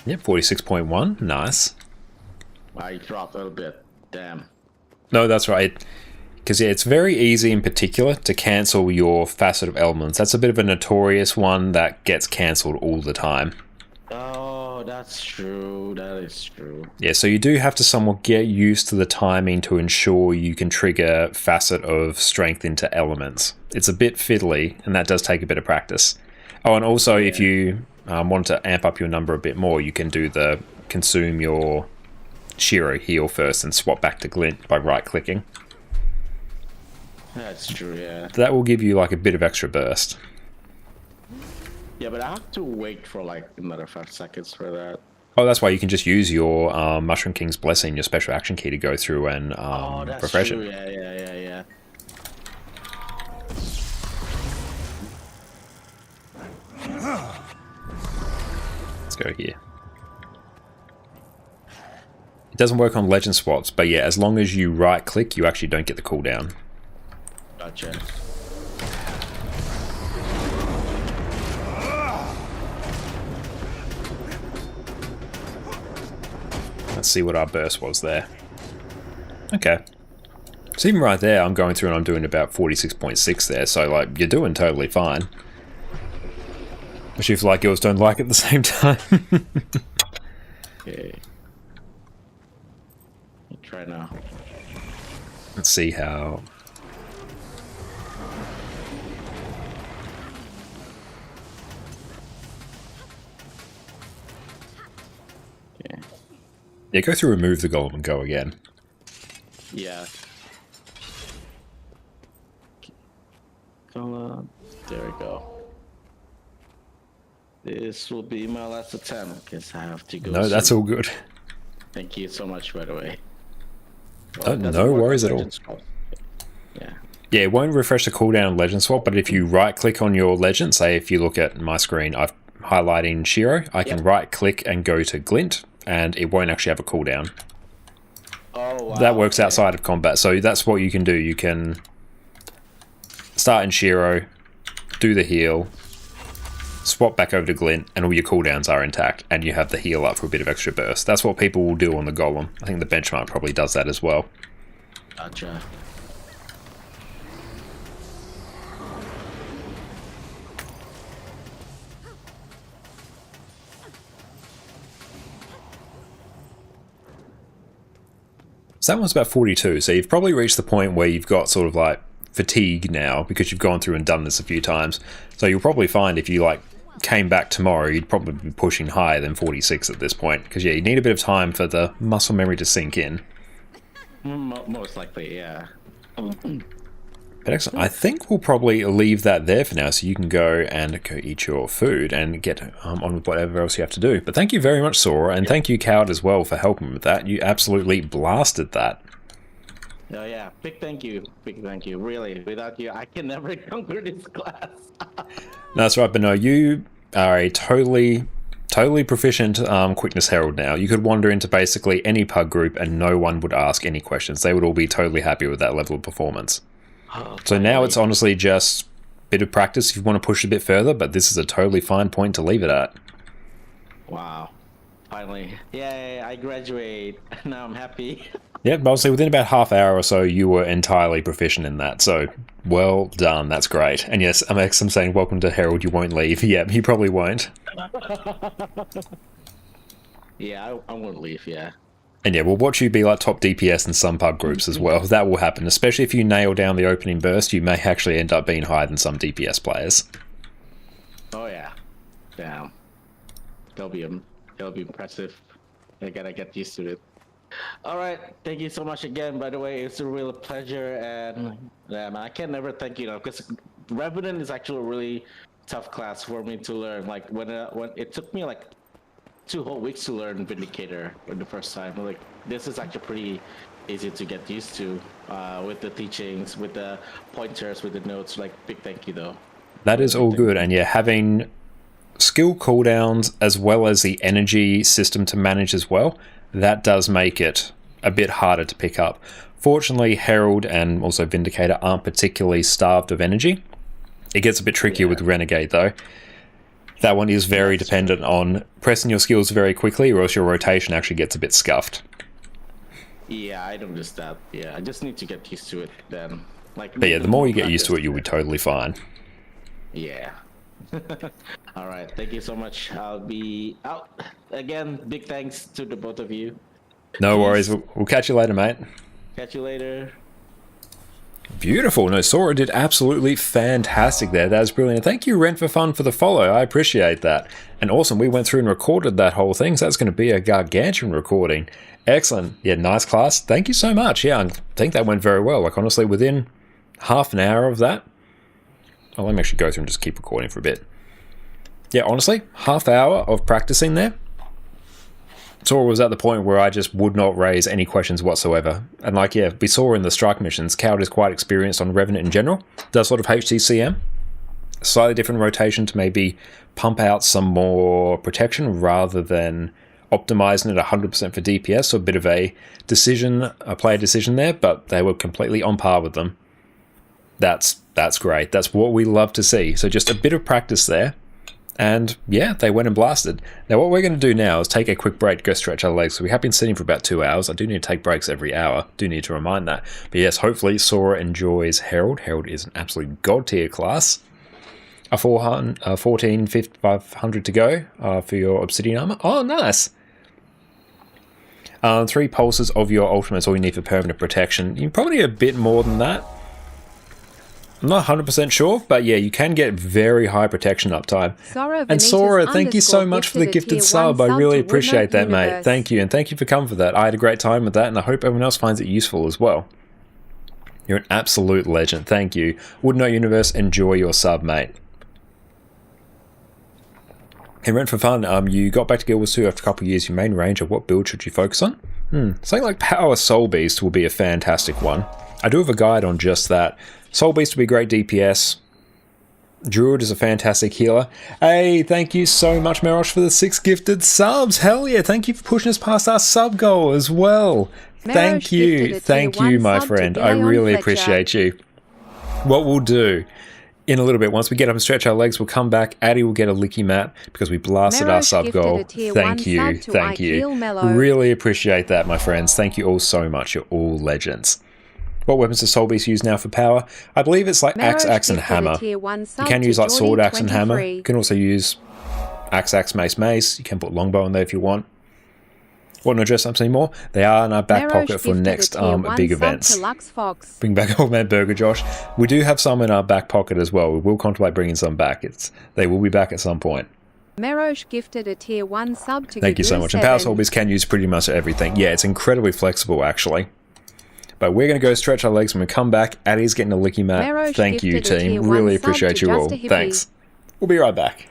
Yep, 46.1. Nice. I dropped a little bit. Damn. No, that's right. Because yeah, it's very easy in particular to cancel your facet of elements. That's a bit of a notorious one that gets cancelled all the time. Oh, that's true. That is true. Yeah, so you do have to somewhat get used to the timing to ensure you can trigger facet of strength into elements. It's a bit fiddly, and that does take a bit of practice. Oh, and also if you want to amp up your number a bit more, you can do the consume your Shiro heal first and swap back to Glint by right-clicking. That's true, yeah. That will give you like a bit of extra burst. Yeah, but I have to wait for like another 5 seconds for that. Oh, that's why you can just use your Mushroom King's Blessing, your special action key, to go through and That's refresh true. it. Yeah. Let's go here. It doesn't work on legend swaps, but yeah, as long as you right click, you actually don't get the cooldown. Gotcha. Let's see what our burst was there. Okay. So even right there, I'm going through and I'm doing about 46.6 there, so like, you're doing totally fine. Which if like yours don't like at the same time. Okay. Let me try now. Let's see how... Okay. Yeah, go through, remove the golem and go again. Yeah. There we go. This will be my last attempt because I have to go. No, that's soon. all good. Thank you so much, by the way. Oh, no worries at all. Yeah. Yeah, it won't refresh the cooldown on Legend Swap, but if you right-click on your Legend, say if you look at my screen, I'm highlighting Shiro, I can right-click and go to Glint, and it won't actually have a cooldown. Oh, wow. That works outside of combat, so that's what you can do. You can start in Shiro, do the heal, swap back over to Glint, and all your cooldowns are intact, and you have the heal up for a bit of extra burst. That's what people will do on the Golem. I think the benchmark probably does that as well. Gotcha. So that one's about 42, so you've probably reached the point where you've got sort of like fatigue now, because you've gone through and done this a few times. So you'll probably find if you like came back tomorrow, you'd probably be pushing higher than 46 at this point, because yeah, you need a bit of time for the muscle memory to sink in. Most likely, yeah. But excellent. I think we'll probably leave that there for now, so you can go and go eat your food and get on with whatever else you have to do. But thank you very much, Sora, and thank you, Coward, as well, for helping with that. You absolutely blasted that. Oh yeah, big thank you, really. Without you, I can never conquer this class. No, that's right, but no, you are a totally proficient Quickness Herald now. You could wander into basically any pug group and no one would ask any questions. They would all be totally happy with that level of performance. Oh, so now it's honestly just a bit of practice if you want to push a bit further, but this is a totally fine point to leave it at. Wow. Finally. Yay, I graduate. Now I'm happy. Yeah, but obviously within about half hour or so, you were entirely proficient in that. So, well done. That's great. And yes, I'm saying, welcome to Herald. You won't leave. Yeah, he probably won't. Yeah, I won't leave, yeah. And yeah, we'll watch you be like top DPS in some pub groups as well. That will happen, especially if you nail down the opening burst. You may actually end up being higher than some DPS players. Oh yeah, damn. That'll be impressive. I gotta get used to it. All right, thank you so much again. By the way, it's a real pleasure, and yeah, man, I can never thank you, because Revenant is actually a really tough class for me to learn. Like when it took me like 2 whole weeks to learn Vindicator for the first time. Like this is actually pretty easy to get used to with the teachings, with the pointers, with the notes. Like big thank you though. That is all good, and yeah, having skill cooldowns as well as the energy system to manage as well, that does make it a bit harder to pick up. Fortunately, Herald and also Vindicator aren't particularly starved of energy. It gets a bit trickier with Renegade though. That one is very dependent on pressing your skills very quickly, or else your rotation actually gets a bit scuffed. Yeah, I noticed that. Yeah, I just need to get used to it then. Like, but yeah, the more you get used to it, you'll be totally fine. Yeah. All right, thank you so much. I'll be out again. Big thanks to the both of you. No worries. We'll catch you later, mate. Catch you later. Beautiful. No, Sora did absolutely fantastic there. That was brilliant. Thank you, Rent for Fun, for the follow. I appreciate that. And awesome. We went through and recorded that whole thing, so that's going to be a gargantuan recording. Excellent. Yeah, nice class. Thank you so much. Yeah, I think that went very well. Like, honestly, within half an hour of that... Oh, let me actually go through and just keep recording for a bit. Yeah, honestly, half hour of practicing there. Sora was at the point where I just would not raise any questions whatsoever. And like, yeah, we saw in the strike missions, Coward is quite experienced on Revenant in general. Does sort of HCCM. Slightly different rotation to maybe pump out some more protection rather than optimizing it 100% for DPS, so a bit of a player decision there, but they were completely on par with them. That's great. That's what we love to see. So just a bit of practice there. And yeah, they went and blasted. Now what we're going to do now is take a quick break to go stretch our legs. So we have been sitting for about 2 hours. I do need to take breaks every hour. Do need to remind that. But yes, hopefully Sora enjoys Herald. Herald is an absolute god tier class. A 14,500 to go for your obsidian armor. Oh, nice. 3 pulses of your ultimate is all you need for permanent protection. You probably need a bit more than that. I'm not 100% sure, but yeah, you can get very high protection uptime. And Sora, thank you so much for the gifted sub. I really appreciate that, mate. Thank you, and thank you for coming for that. I had a great time with that, and I hope everyone else finds it useful as well. You're an absolute legend. Thank you. Woodnote Universe, enjoy your sub, mate. Hey, Rent for fun, you got back to Guild Wars 2 after a couple of years. Your main ranger, what build should you focus on? Something like Power Soul Beast will be a fantastic one. I do have a guide on just that. Soul Beast will be great DPS. Druid is a fantastic healer. Hey, thank you so much, Merosh, for the 6 gifted subs. Hell yeah, thank you for pushing us past our sub goal as well. Thank you, my friend. I really appreciate you. What we'll do in a little bit, once we get up and stretch our legs, we'll come back. Addy will get a licky map because we blasted our sub goal. Thank you. Really appreciate that, my friends. Thank you all so much. You're all legends. What weapons does Soul Beast use now for power? I believe it's like axe, and hammer. You can use like sword, axe, and hammer. You can also use axe, mace. You can put longbow in there if you want. Want to dress up anymore? They are in our back pocket for next big events. Bring back Old Man Burger, Josh. We do have some in our back pocket as well. We will contemplate bringing some back. They will be back at some point. Merosh gifted a tier 1 sub to Thank you so much. And Power Soul Beast can use pretty much everything. Yeah, it's incredibly flexible actually. But we're going to go stretch our legs when we come back. Addy's getting a licky map. Thank you, team. Really appreciate you all. Thanks. We'll be right back.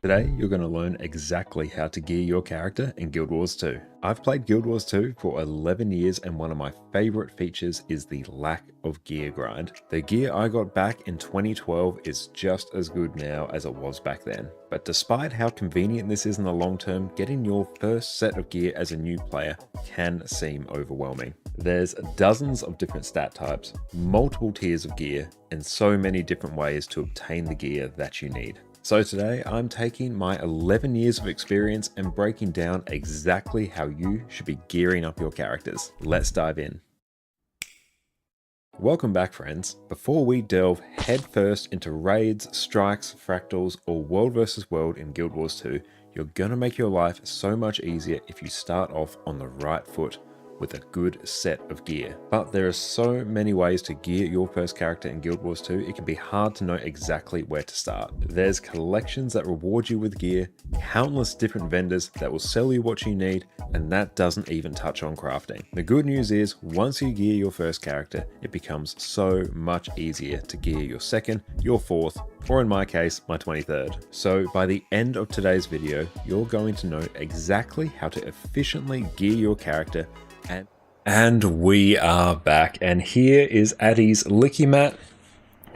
Today, you're going to learn exactly how to gear your character in Guild Wars 2. I've played Guild Wars 2 for 11 years, and one of my favorite features is the lack of gear grind. The gear I got back in 2012 is just as good now as it was back then. But despite how convenient this is in the long term, getting your first set of gear as a new player can seem overwhelming. There's dozens of different stat types, multiple tiers of gear, and so many different ways to obtain the gear that you need. So today I'm taking my 11 years of experience and breaking down exactly how you should be gearing up your characters. Let's dive in. Welcome back, friends. Before we delve headfirst into raids, strikes, fractals, or world versus world in Guild Wars 2, you're gonna make your life so much easier if you start off on the right foot with a good set of gear. But there are so many ways to gear your first character in Guild Wars 2, it can be hard to know exactly where to start. There's collections that reward you with gear, countless different vendors that will sell you what you need, and that doesn't even touch on crafting. The good news is, once you gear your first character, it becomes so much easier to gear your second, your fourth, or in my case, my 23rd. So by the end of today's video, you're going to know exactly how to efficiently gear your character. And we are back, and here is Addy's licky mat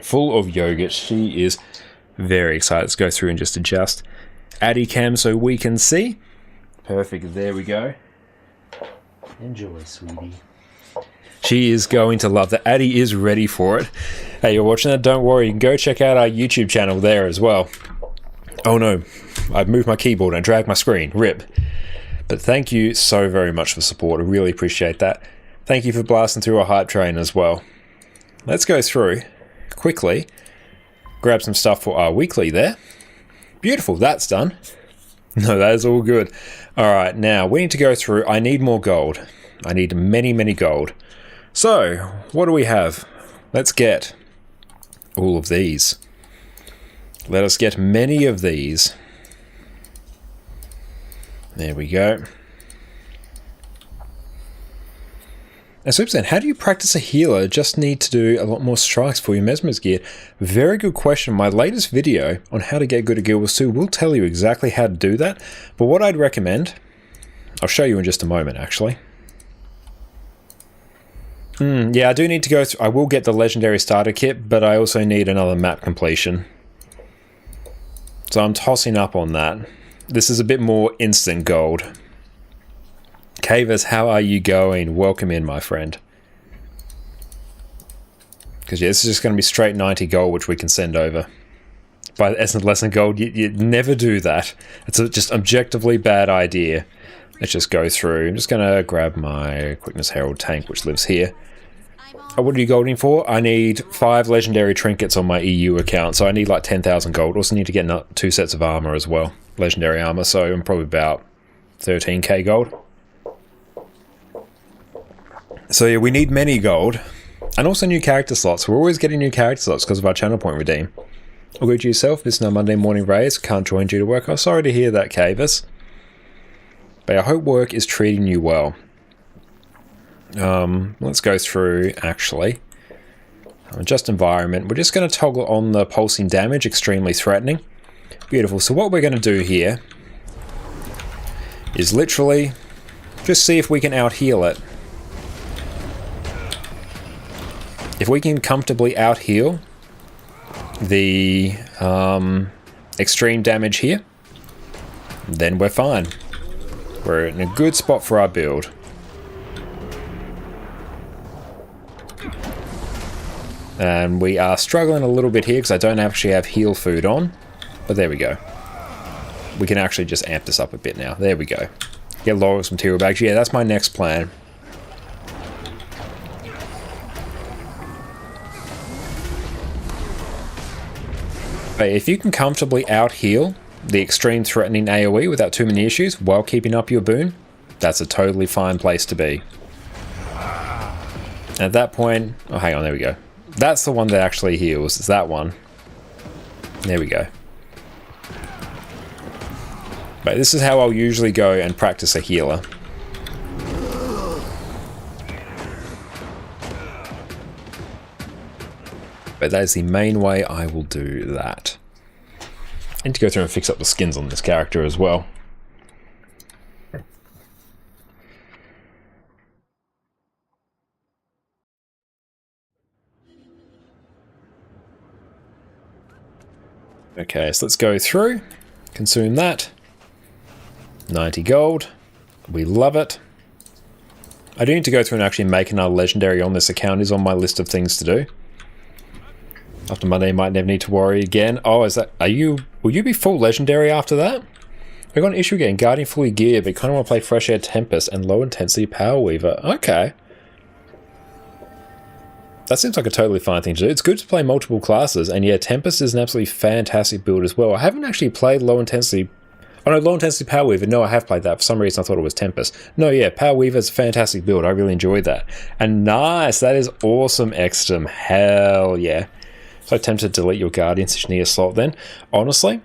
full of yogurt. She is very excited. Let's go through and just adjust Addy cam so we can see. Perfect, there we go. Enjoy, sweetie. She is going to love that. Addy is ready for it. Hey, you're watching that? Don't worry, you can go check out our YouTube channel there as well. Oh no, I've moved my keyboard and I dragged my screen. Rip. But thank you so very much for support. I really appreciate that. Thank you for blasting through our hype train as well. Let's go through quickly, grab some stuff for our weekly there. Beautiful, that's done. No, that is all good. All right, now we need to go through. I need more gold. I need many, many gold. So, what do we have? Let's get all of these. Let us get many of these. There we go. Now, Superstan, how do you practice a healer? Just need to do a lot more strikes for your Mesmer's gear. Very good question. My latest video on how to get good at Guild Wars 2 will tell you exactly how to do that. But what I'd recommend, I'll show you in just a moment, actually. Yeah, I do need to go through. I will get the legendary starter kit, but I also need another map completion. So I'm tossing up on that. This is a bit more instant gold. Cavis, how are you going? Welcome in, my friend. Because yeah, this is just going to be straight 90 gold, which we can send over. By the essence less than gold, you never do that. It's a just objectively bad idea. Let's just go through. I'm just going to grab my Quickness Herald tank, which lives here. What are you golding for? I need 5 legendary trinkets on my EU account, so I need like 10,000 gold. Also need to get 2 sets of armor as well. Legendary armor, so I'm probably about 13k gold. So yeah, we need many gold. And also new character slots. We're always getting new character slots because of our channel point redeem. All good to yourself. This is our Monday morning raise. Can't join due to work. I'm sorry to hear that, Cavis. But I hope work is treating you well. Let's go through, actually. Just environment. We're just going to toggle on the pulsing damage, extremely threatening. Beautiful. So what we're going to do here is literally just see if we can out-heal it. If we can comfortably out-heal the extreme damage here, then we're fine. We're in a good spot for our build. And we are struggling a little bit here because I don't actually have heal food on. But there we go. We can actually just amp this up a bit now. There we go. Get laurels material bags. Yeah, that's my next plan. But if you can comfortably out-heal the extreme threatening AoE without too many issues while keeping up your boon, that's a totally fine place to be. At that point... Oh, hang on, there we go. That's the one that actually heals. It's that one. There we go. But this is how I'll usually go and practice a healer. But that is the main way I will do that. I need to go through and fix up the skins on this character as well. Okay, so let's go through, consume that. 90 gold. We love it. I do need to go through and actually make another legendary on this account. Is on my list of things to do. After Monday, might never need to worry again. Oh, is that... Will you be full legendary after that? We got an issue again. Guardian fully geared, but kind of want to play Fresh Air Tempest and Low Intensity Power Weaver. Okay. That seems like a totally fine thing to do. It's good to play multiple classes, and yeah, Tempest is an absolutely fantastic build as well. I haven't actually played Low Intensity... Oh no, Low Intensity Power Weaver. No, I have played that. For some reason I thought it was Tempest. No, yeah, Power Weaver is a fantastic build. I really enjoyed that. And nice, that is awesome, Extum. Hell yeah. So tempted to delete your Guardian since you need a slot then. Honestly,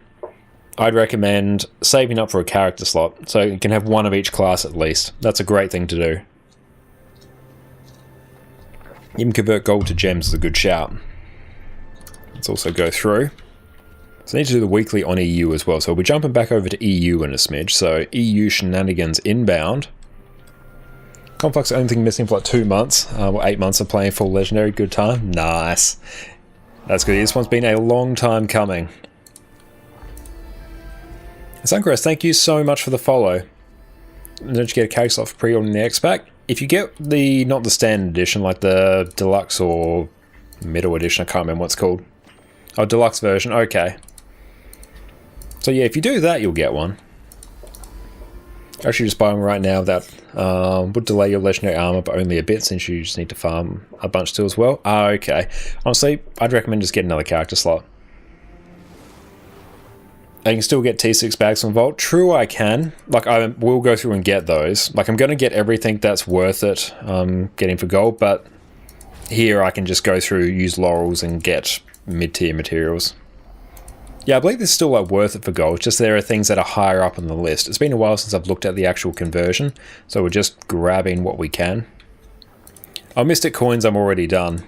I'd recommend saving up for a character slot, so you can have one of each class at least. That's a great thing to do. Even convert gold to gems is a good shout. Let's also go through. So I need to do the weekly on EU as well. So we'll be jumping back over to EU in a smidge. So EU shenanigans inbound. Complex only thing missing for like 2 months. 8 months of playing full legendary. Good time. Nice. That's good. This one's been a long time coming. Sungrass, thank you so much for the follow. Don't you get a character slot for pre-ordering the X-Pack? If you get the, not the standard edition, like the deluxe or middle edition, I can't remember what it's called. Oh, deluxe version, okay. So yeah, if you do that, you'll get one. Actually, just buy one right now. That would delay your legendary armor, but only a bit, since you just need to farm a bunch still as well. Ah, okay. Honestly, I'd recommend just get another character slot. I can still get T6 bags from Vault. True, I can. Like, I will go through and get those. Like, I'm going to get everything that's worth it getting for gold, but here I can just go through, use laurels, and get mid-tier materials. Yeah, I believe this is still like worth it for gold, just there are things that are higher up on the list. It's been a while since I've looked at the actual conversion, so we're just grabbing what we can. Oh, Mystic Coins I'm already done.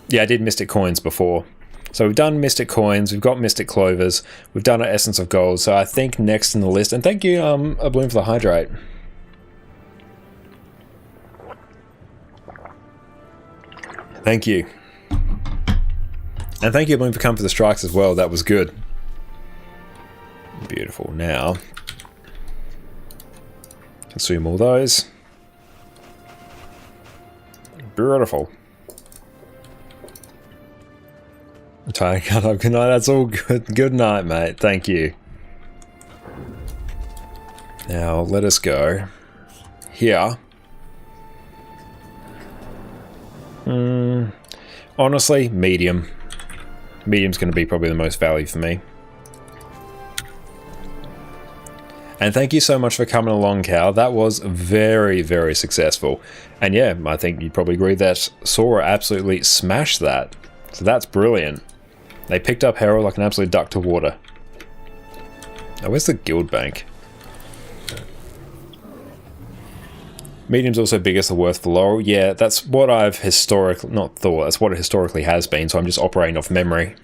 Yeah, I did Mystic Coins before. So we've done Mystic Coins, we've got Mystic Clovers, we've done our Essence of Gold, so I think next in the list, and thank you, A Bloom for the Hydrate. Thank you. And thank you, Bloom, for coming for the strikes as well. That was good. Beautiful. Now, can Consume all those. Beautiful. Tired, cut up. Good night. That's all good. Good night, mate. Thank you. Now, let us go here. Honestly, medium. Medium's going to be probably the most value for me. And thank you so much for coming along, Cal. That was very, very successful. And yeah, I think you'd probably agree that Sora absolutely smashed that. So that's brilliant. They picked up Herald like an absolute duck to water. Now, where's the guild bank? Medium's also biggest, the worth for Laurel. Yeah, that's what I've historically, not thought, that's what it historically has been, so I'm just operating off memory.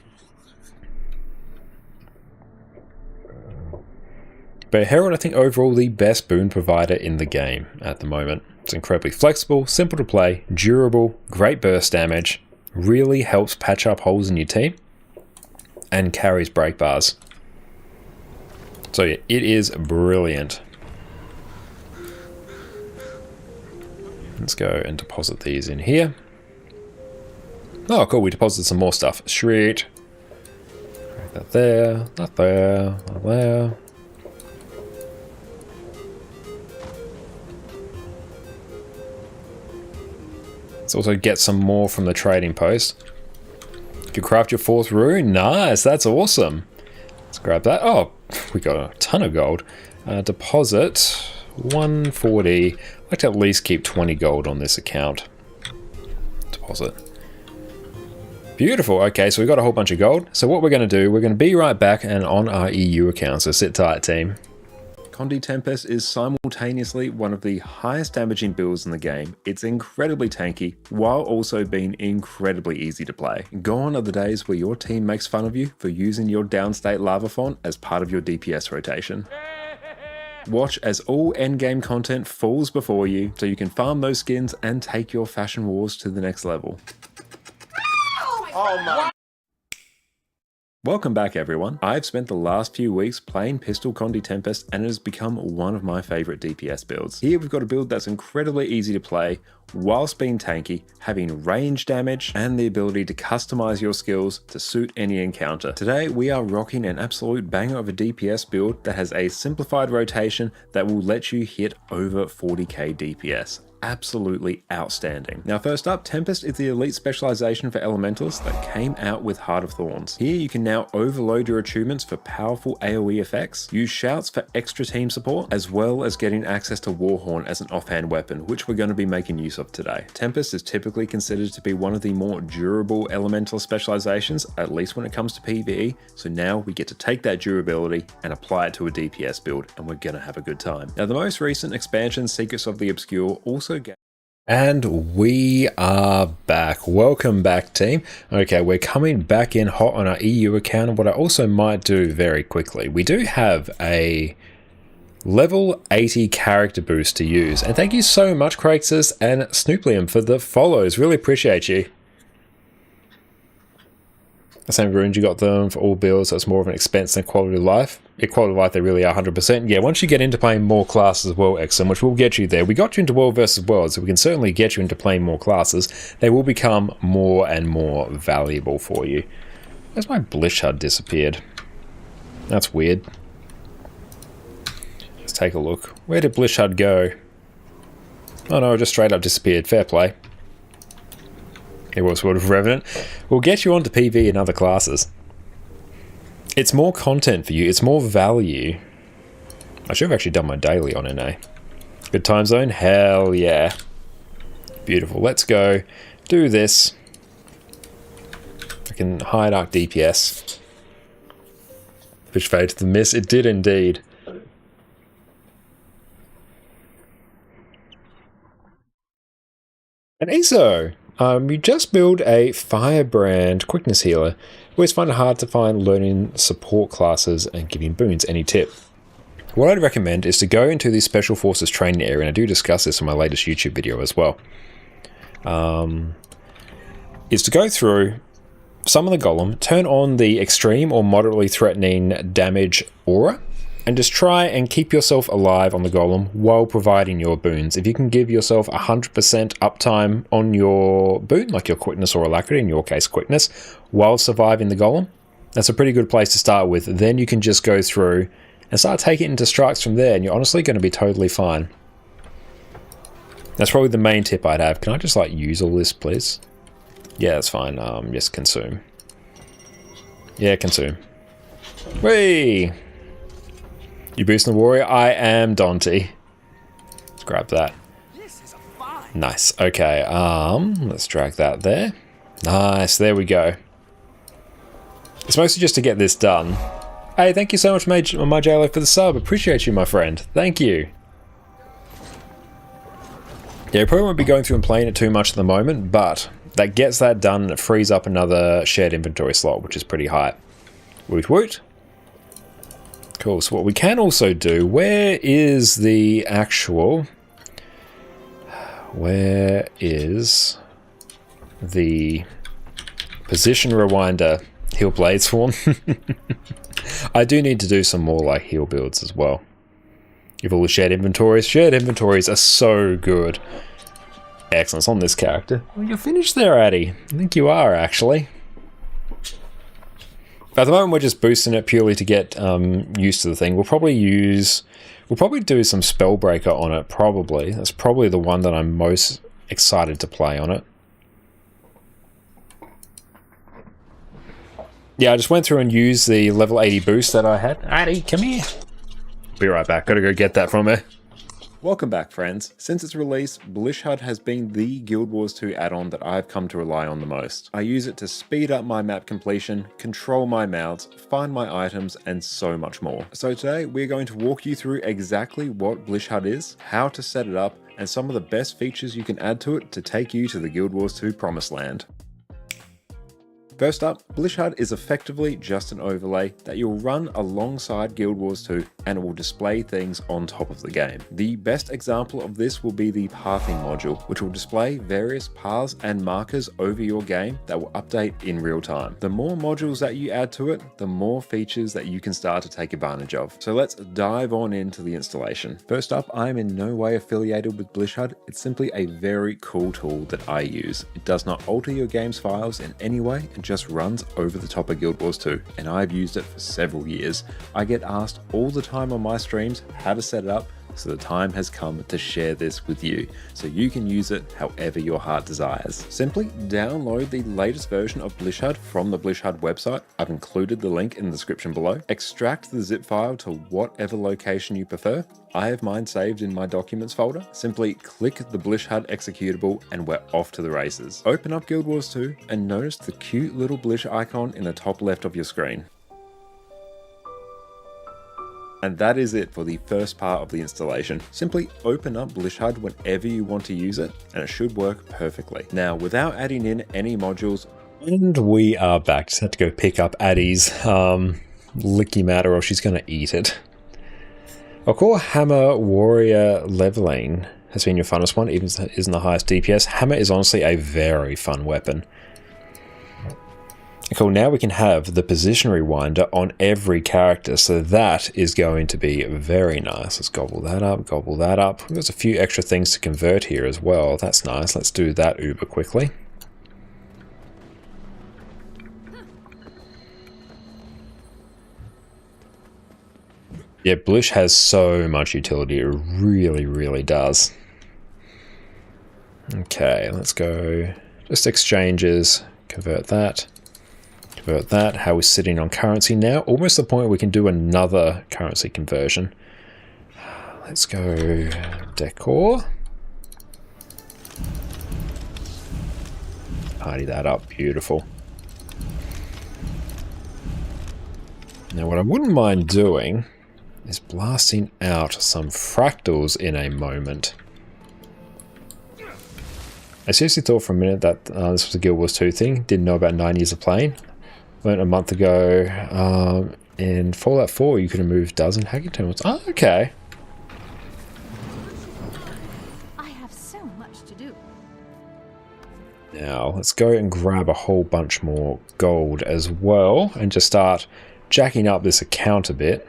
But Herald, I think, overall the best boon provider in the game at the moment. It's incredibly flexible, simple to play, durable, great burst damage, really helps patch up holes in your team, and carries break bars. So yeah, it is brilliant. Let's go and deposit these in here. Oh, cool, we deposited some more stuff. Sweet. That there, that there, that there. Let's also get some more from the trading post. You can craft your 4th rune. Nice, that's awesome. Let's grab that. Oh, we got a ton of gold. Deposit 140. I'd like to at least keep 20 gold on this account. Deposit. Beautiful. Okay, so we've got a whole bunch of gold. So what we're going to do, we're going to be right back and on our EU account. So sit tight, team. Condi Tempest is simultaneously one of the highest damaging builds in the game. It's incredibly tanky, while also being incredibly easy to play. Gone are the days where your team makes fun of you for using your downstate lava font as part of your DPS rotation. Watch as all endgame content falls before you, so you can farm those skins and take your fashion wars to the next level. Oh my. Welcome back, everyone. I've spent the last few weeks playing Pistol Condi Tempest and it has become one of my favorite DPS builds. Here we've got a build that's incredibly easy to play whilst being tanky, having range damage and the ability to customize your skills to suit any encounter. Today we are rocking an absolute banger of a DPS build that has a simplified rotation that will let you hit over 40k DPS. Absolutely outstanding. Now first up, Tempest is the elite specialization for elementals that came out with Heart of Thorns. Here you can now overload your achievements for powerful AoE effects, use shouts for extra team support, as well as getting access to Warhorn as an offhand weapon, which we're going to be making use of today. Tempest is typically considered to be one of the more durable elemental specializations, at least when it comes to PvE, so now we get to take that durability and apply it to a DPS build, and we're going to have a good time. Now the most recent expansion, Secrets of the Obscure, also and we are back. Welcome back, team. Okay, we're coming back in hot on our EU account, and what I also might do very quickly, we do have a level 80 character boost to use, and thank you so much, Craixus and Snooplium, for the follows. Really appreciate you. The same runes, you got them for all builds, so it's more of an expense than quality of life. Quality of life, they really are 100%. Yeah, once you get into playing more classes as well, XM, which will get you there. We got you into World versus World, so we can certainly get you into playing more classes. They will become more and more valuable for you. Where's my Blish HUD disappeared? That's weird. Let's take a look. Where did Blish HUD go? Oh no, it just straight up disappeared. Fair play. It was sort of Revenant. We'll get you onto PV and other classes. It's more content for you. It's more value. I should have actually done my daily on NA. Good time zone? Hell yeah. Beautiful. Let's go. Do this. I can hide arc DPS. Which faded the miss. It did indeed. And ESO. You just build a Firebrand Quickness healer. Always find it hard to find learning support classes and giving boons. Any tip? What I'd recommend is to go into the Special Forces training area, and I do discuss this in my latest YouTube video as well. Is to go through, summon the Golem, turn on the extreme or moderately threatening damage aura, And just try and keep yourself alive on the golem while providing your boons. If you can give yourself 100% uptime on your boon, like your quickness or alacrity, in your case quickness, while surviving the golem, that's a pretty good place to start with. Then you can just go through and start taking it into strikes from there, and you're honestly going to be totally fine. That's probably the main tip I'd have. Can I just like use all this, please? Yeah, that's fine. Just consume. Yeah, consume. Whee! You boosting the warrior? I am Dante. Let's grab that. Nice. Okay, let's drag that there. Nice, there we go. It's mostly just to get this done. Hey, thank you so much, my JLO, for the sub. Appreciate you, my friend. Thank you. Yeah, I probably won't be going through and playing it too much at the moment, but that gets that done and it frees up another shared inventory slot, which is pretty high. Woot woot. Cool, so what we can also do, where is the position rewinder heal blades form? I do need to do some more like heal builds as well. You've all the shared inventories. Shared inventories are so good. Excellent, it's on this character. Well, you're finished there, Addy. I think you are, actually. At the moment, we're just boosting it purely to get used to the thing. We'll probably do some Spellbreaker on it, probably. That's probably the one that I'm most excited to play on it. Yeah, I just went through and used the level 80 boost that I had. Addy, come here. Be right back. Gotta go get that from her. Welcome back, friends. Since its release, Blishhud has been the Guild Wars 2 add-on that I've come to rely on the most. I use it to speed up my map completion, control my mounts, find my items, and so much more. So today, we're going to walk you through exactly what Blishhud is, how to set it up, and some of the best features you can add to it to take you to the Guild Wars 2 promised land. First up, Blishhud is effectively just an overlay that you'll run alongside Guild Wars 2 and it will display things on top of the game. The best example of this will be the pathing module, which will display various paths and markers over your game that will update in real time. The more modules that you add to it, the more features that you can start to take advantage of. So let's dive on into the installation. First up, I am in no way affiliated with Blishhud. It's simply a very cool tool that I use. It does not alter your game's files in any way and just runs over the top of Guild Wars 2, and I've used it for several years. I get asked all the time on my streams how to set it up, so the time has come to share this with you, so you can use it however your heart desires. Simply download the latest version of Blishhud from the Blishhud website. I've included the link in the description below. Extract the zip file to whatever location you prefer. I have mine saved in my documents folder. Simply click the Blishhud executable and we're off to the races. Open up Guild Wars 2 and notice the cute little Blish icon in the top left of your screen. And that is it for the first part of the installation. Simply open up Blishhud whenever you want to use it, and it should work perfectly. Now, without adding in any modules, and we are back. Just had to go pick up Addie's licky matter or she's going to eat it. Our core hammer warrior leveling has been your funnest one, even if it isn't the highest DPS. Hammer is honestly a very fun weapon. Cool, now we can have the position rewinder on every character, so that is going to be very nice. Let's gobble that up, gobble that up. There's a few extra things to convert here as well. That's nice. Let's do that uber quickly. Yeah, Blish has so much utility. It really, really does. Okay, let's go. Just exchanges. Convert that. Convert that. How we're sitting on currency now. Almost the point where we can do another currency conversion. Let's go decor. Party that up. Beautiful. Now what I wouldn't mind doing is blasting out some fractals in a moment. I seriously thought for a minute that this was a Guild Wars 2 thing. Didn't know about 9 years of playing. Learned a month ago in Fallout 4 you could remove dozen hacking terminals. Oh, okay. I have so much to do. Now let's go and grab a whole bunch more gold as well and just start jacking up this account a bit.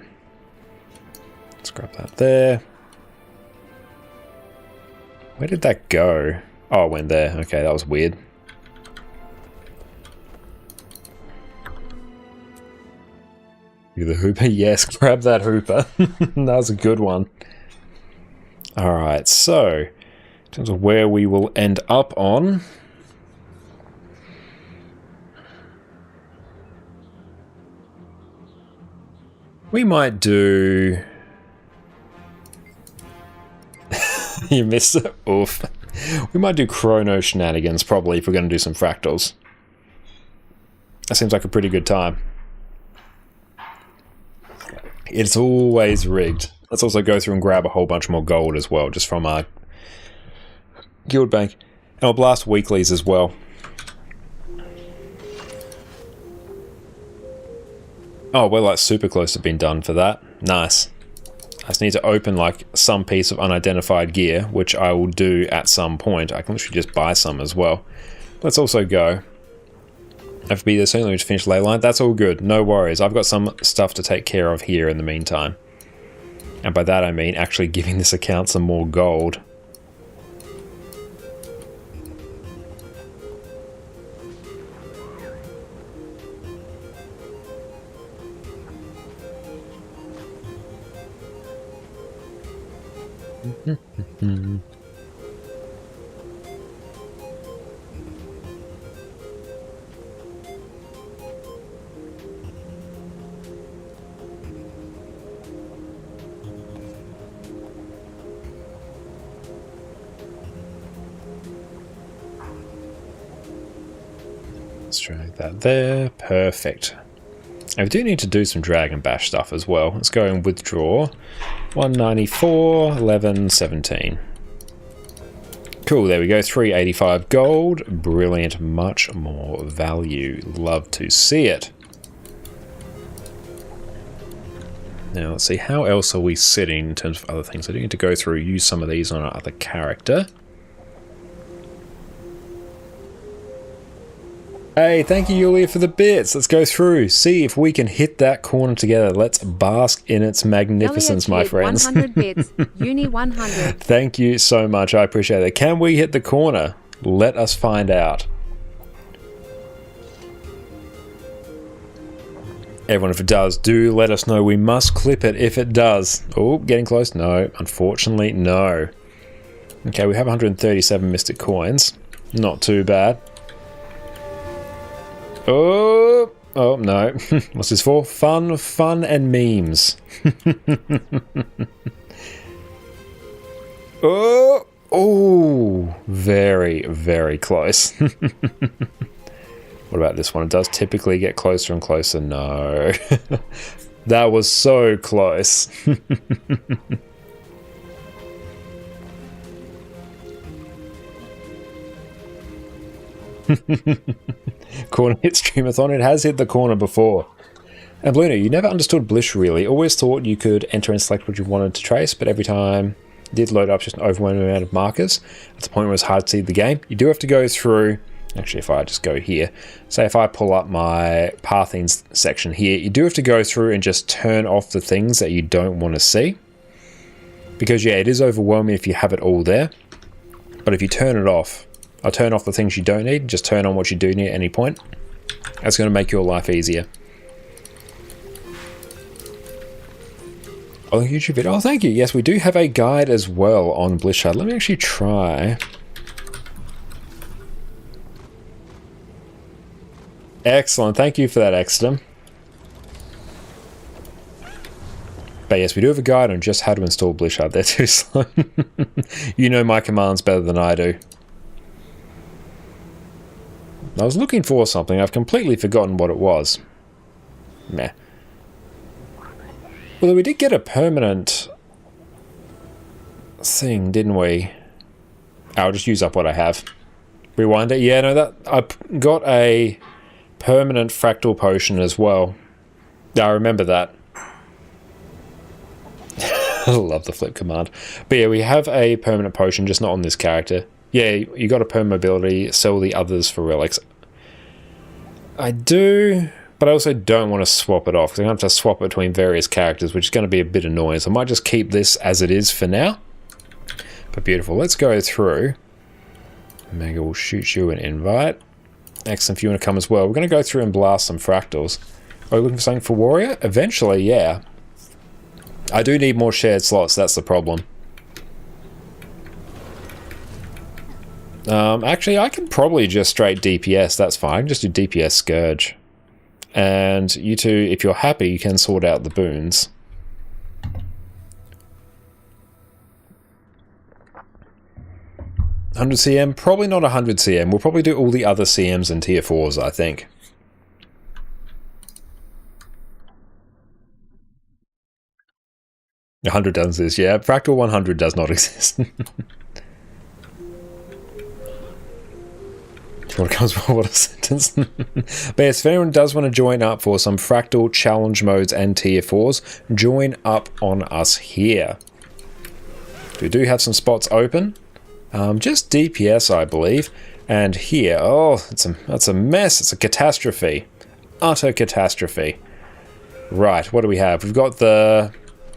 Let's grab that there. Where did that go? Oh, it went there. Okay, that was weird. You the hooper? Yes, grab that hooper. That was a good one. Alright, so in terms of where we will end up on. We might do... You missed it? Oof. We might do chrono shenanigans, probably, if we're going to do some fractals. That seems like a pretty good time. It's always rigged. Let's also go through and grab a whole bunch more gold as well, just from our guild bank. And I'll blast weeklies as well. Oh, we're like super close to being done for that. Nice. I just need to open like some piece of unidentified gear, which I will do at some point. I can literally just buy some as well. Let's also go. FB there soon, let me just finish ley line. That's all good, no worries. I've got some stuff to take care of here in the meantime. And by that I mean actually giving this account some more gold. Let's drag that there. Perfect. And we do need to do some Dragon Bash stuff as well. Let's go and withdraw. 194, 11, 17. Cool, there we go. 385 gold. Brilliant. Much more value. Love to see it. Now, let's see. How else are we sitting in terms of other things? I do need to go through, use some of these on our other character. Hey, thank you, Yulia, for the bits. Let's go through, see if we can hit that corner together. Let's bask in its magnificence, my friends. 100 bits. Uni 100. Thank you so much. I appreciate it. Can we hit the corner? Let us find out. Everyone, if it does, do let us know. We must clip it if it does. Oh, getting close. No, unfortunately, no. Okay, we have 137 mystic coins. Not too bad. Oh no. What's this for? Fun and memes. Oh, very, very close. What about this one? It does typically get closer and closer. No. That was so close. Corner hit streamathon. It has hit the corner before. And Bluna, you never understood Blish really. Always thought you could enter and select what you wanted to trace, but every time it did load up just an overwhelming amount of markers. At the point where it was hard to see the game. You do have to go through. Actually, if I just go here, say if I pull up my pathing section here, you do have to go through and just turn off the things that you don't want to see. Because yeah, it is overwhelming if you have it all there. But if you turn it off, I'll turn off the things you don't need, just turn on what you do need at any point. That's going to make your life easier. Oh, YouTube video. Oh, thank you. Yes, we do have a guide as well on Blishard. Let me actually try. Excellent. Thank you for that, Exodum. But yes, we do have a guide on just how to install Blishard. They're too slow. You know my commands better than I do. I was looking for something. I've completely forgotten what it was. Meh. Although we did get a permanent thing, didn't we? I'll just use up what I have. Rewind it. Yeah, no, that I got a permanent fractal potion as well. Yeah, I remember that. I love the flip command. But yeah, we have a permanent potion, just not on this character. Yeah, you got a perm mobility, sell the others for relics. I do But I also don't want to swap it off, because I'm going to have to swap it between various characters, which is going to be a bit annoying. So I might just keep this as it is for now. But beautiful. Let's go through. Mega will shoot you an invite. Excellent, if you want to come as well. We're going to go through and blast some fractals. Are you looking for something for Warrior? Eventually, yeah. I do need more shared slots, that's the problem. Actually, I can probably just straight DPS, that's fine. I can just do DPS Scourge. And you two, if you're happy, you can sort out the boons. $100 CM? Probably not 100 CM. We'll probably do all the other CMs and tier 4s, I think. $100 doesn't exist, yeah. Fractal 100 does not exist. What comes with what a sentence. But yes, if anyone does want to join up for some Fractal challenge modes and tier 4s, join up on us here. We do have some spots open. Just DPS, I believe. And here, oh, that's a mess. It's a catastrophe. Utter catastrophe. Right, what do we have? We've got the...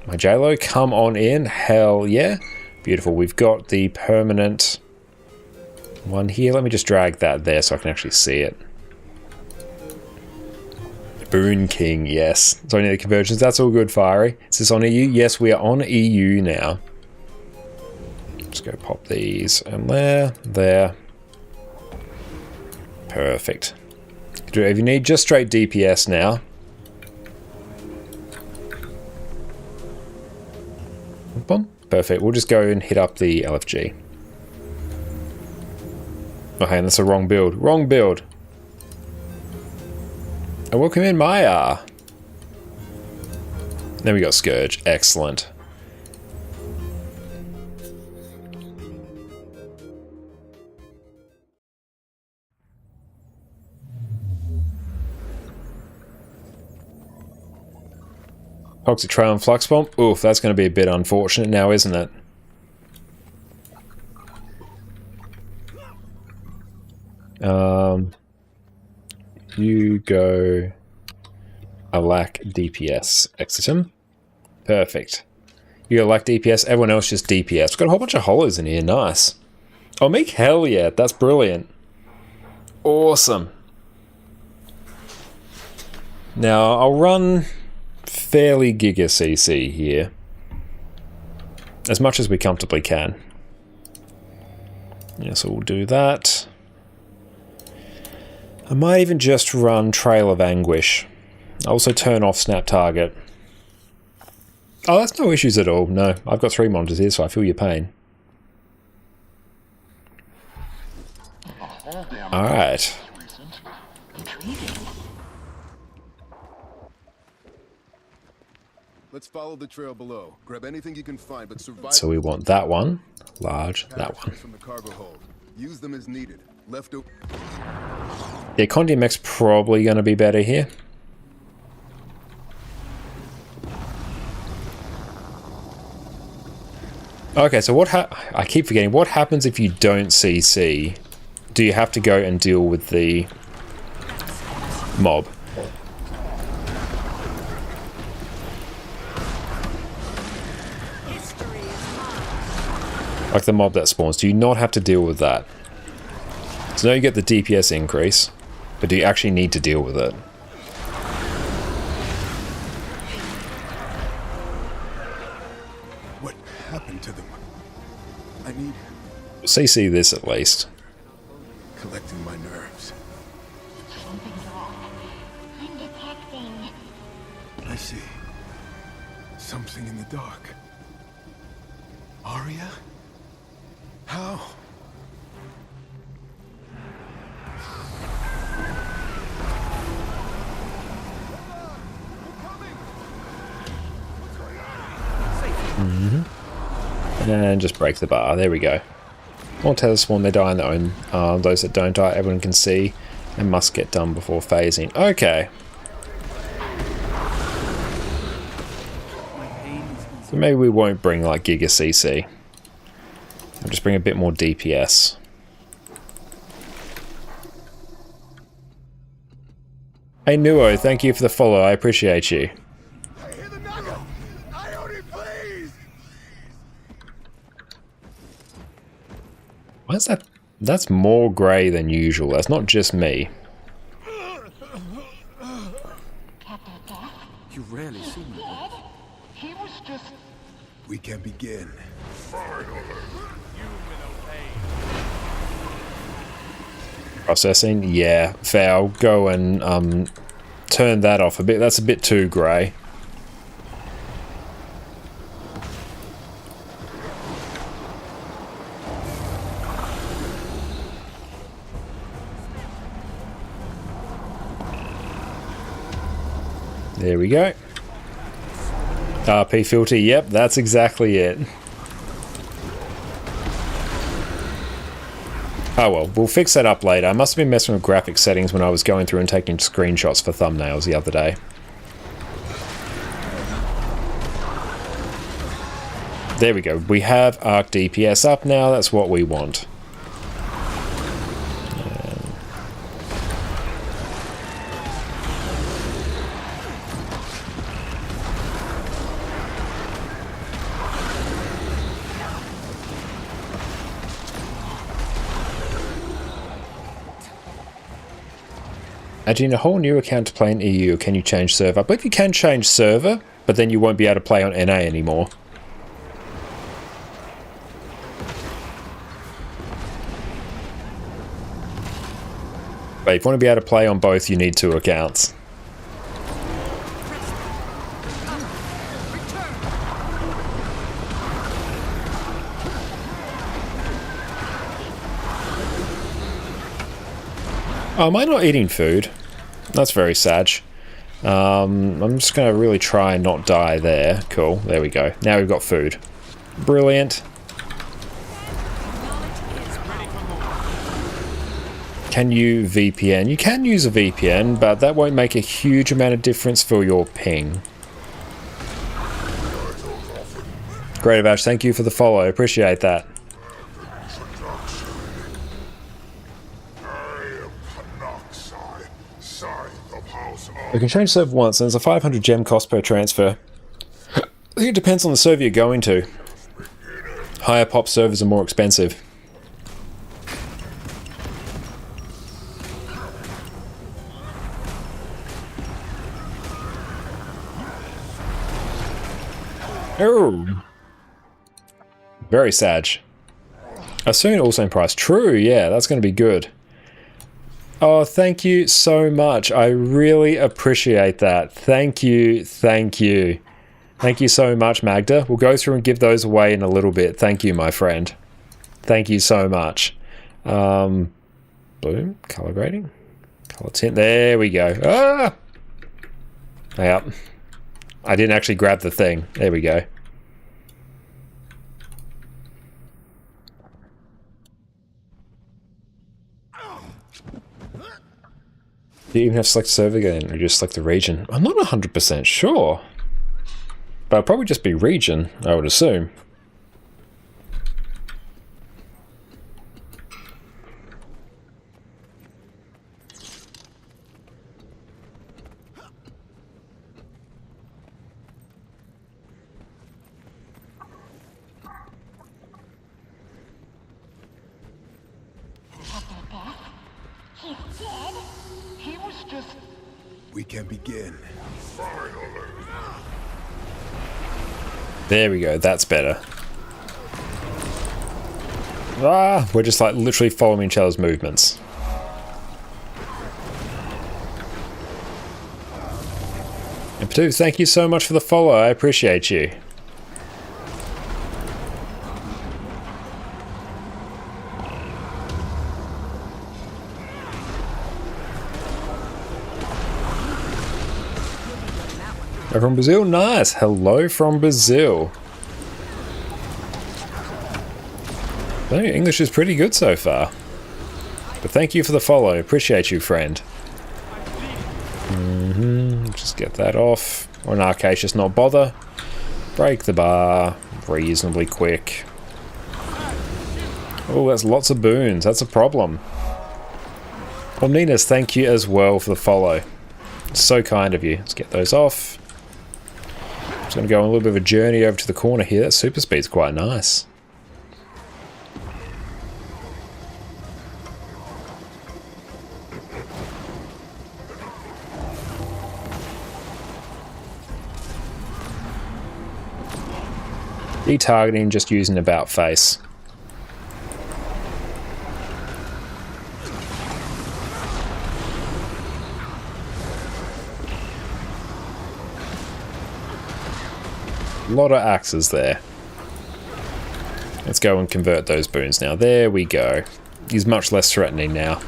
My JLo, come on in. Hell yeah. Beautiful. We've got the permanent one here. Let me just drag that there so I can actually see it. Boon King, yes. So any of the conversions, that's all good, Fiery. Is this on EU? Yes, we are on EU now. Let's go pop these and there. Perfect. If you need just straight DPS now. Boom. Perfect. We'll just go and hit up the LFG. Oh, hey, that's a wrong build. Wrong build. And welcome in Maya. Then we got Scourge. Excellent. Toxic Trail and Flux Bomb. Oof, that's going to be a bit unfortunate now, isn't it? You go... I lack DPS. Exit him. Perfect. You go lack DPS, everyone else just DPS. We've got a whole bunch of hollows in here, nice. Oh, Meek, hell yeah, that's brilliant. Awesome. Now, I'll run fairly Giga CC here. As much as we comfortably can. Yeah, so we'll do that. I might even just run Trail of Anguish. I'll also turn off Snap Target. Oh, that's no issues at all. No, I've got 3 monitors here, so I feel your pain. Alright. Let's follow the trail below. Grab anything you can find, but survive. So we want that one. Large, that one. From the cargo hold. Use them as needed. Left over. Yeah, Condium X probably going to be better here. Okay, so I keep forgetting. What happens if you don't CC? Do you have to go and deal with the mob? Like the mob that spawns. Do you not have to deal with that? So now you get the DPS increase, but do you actually need to deal with it? What happened to them? I need CC this at least. collecting my nerves. Something's wrong. I'm detecting. I see. Something in the dark. Arya? How? And just break the bar. There we go. All tether spawn, they die on their own. Those that don't die, everyone can see and must get done before phasing. Okay. So maybe we won't bring like Giga CC. We'll just bring a bit more DPS. Hey Nuo, thank you for the follow. I appreciate you. I hear the Naga! Ione, please! Why is that? That's more grey than usual. That's not just me. You rarely see me. He was just... We can begin. Processing? Yeah, fair. I'll go and turn that off a bit. That's a bit too grey. There we go. RP filter, yep, that's exactly it. Oh well, we'll fix that up later. I must have been messing with graphic settings when I was going through and taking screenshots for thumbnails the other day. There we go. We have arc DPS up now. That's what we want. Adding a whole new account to play in EU, can you change server? I believe you can change server, but then you won't be able to play on NA anymore. But if you want to be able to play on both, you need 2 accounts. Oh, am I not eating food? That's very sad. I'm just going to really try and not die there. Cool, there we go. Now we've got food. Brilliant. Can you VPN? You can use a VPN, but that won't make a huge amount of difference for your ping. Great, Avash, thank you for the follow. I appreciate that. We can change server once, and there's a 500 gem cost per transfer. I think it depends on the server you're going to. Higher pop servers are more expensive. Oh, very sad. Soon all same price. True, yeah, that's going to be good. Oh, thank you so much. I really appreciate that. Thank you, thank you. Thank you so much, Magda. We'll go through and give those away in a little bit. Thank you, my friend. Thank you so much. Boom, color grading. Color tint, there we go. Ah! Yep. I didn't actually grab the thing. There we go. Do you even have to select server again, or just select the region? I'm not 100% sure. But it'll probably just be region, I would assume. He's dead? He was just... We can begin. There we go, that's better. Ah, we're just like literally following each other's movements. And Patu, thank you so much for the follow, I appreciate you. From Brazil, nice. Hello from Brazil. I think English is pretty good so far. But thank you for the follow. Appreciate you, friend. Just get that off. Or in our case, just not bother. Break the bar reasonably quick. Oh, that's lots of boons. That's a problem. Well, Ninas, thank you as well for the follow. So kind of you. Let's get those off. Just going to go on a little bit of a journey over to the corner here. That super speed's quite nice. Retargeting, just using about face. A lot of axes there. Let's go and convert those boons now. There we go. He's much less threatening now.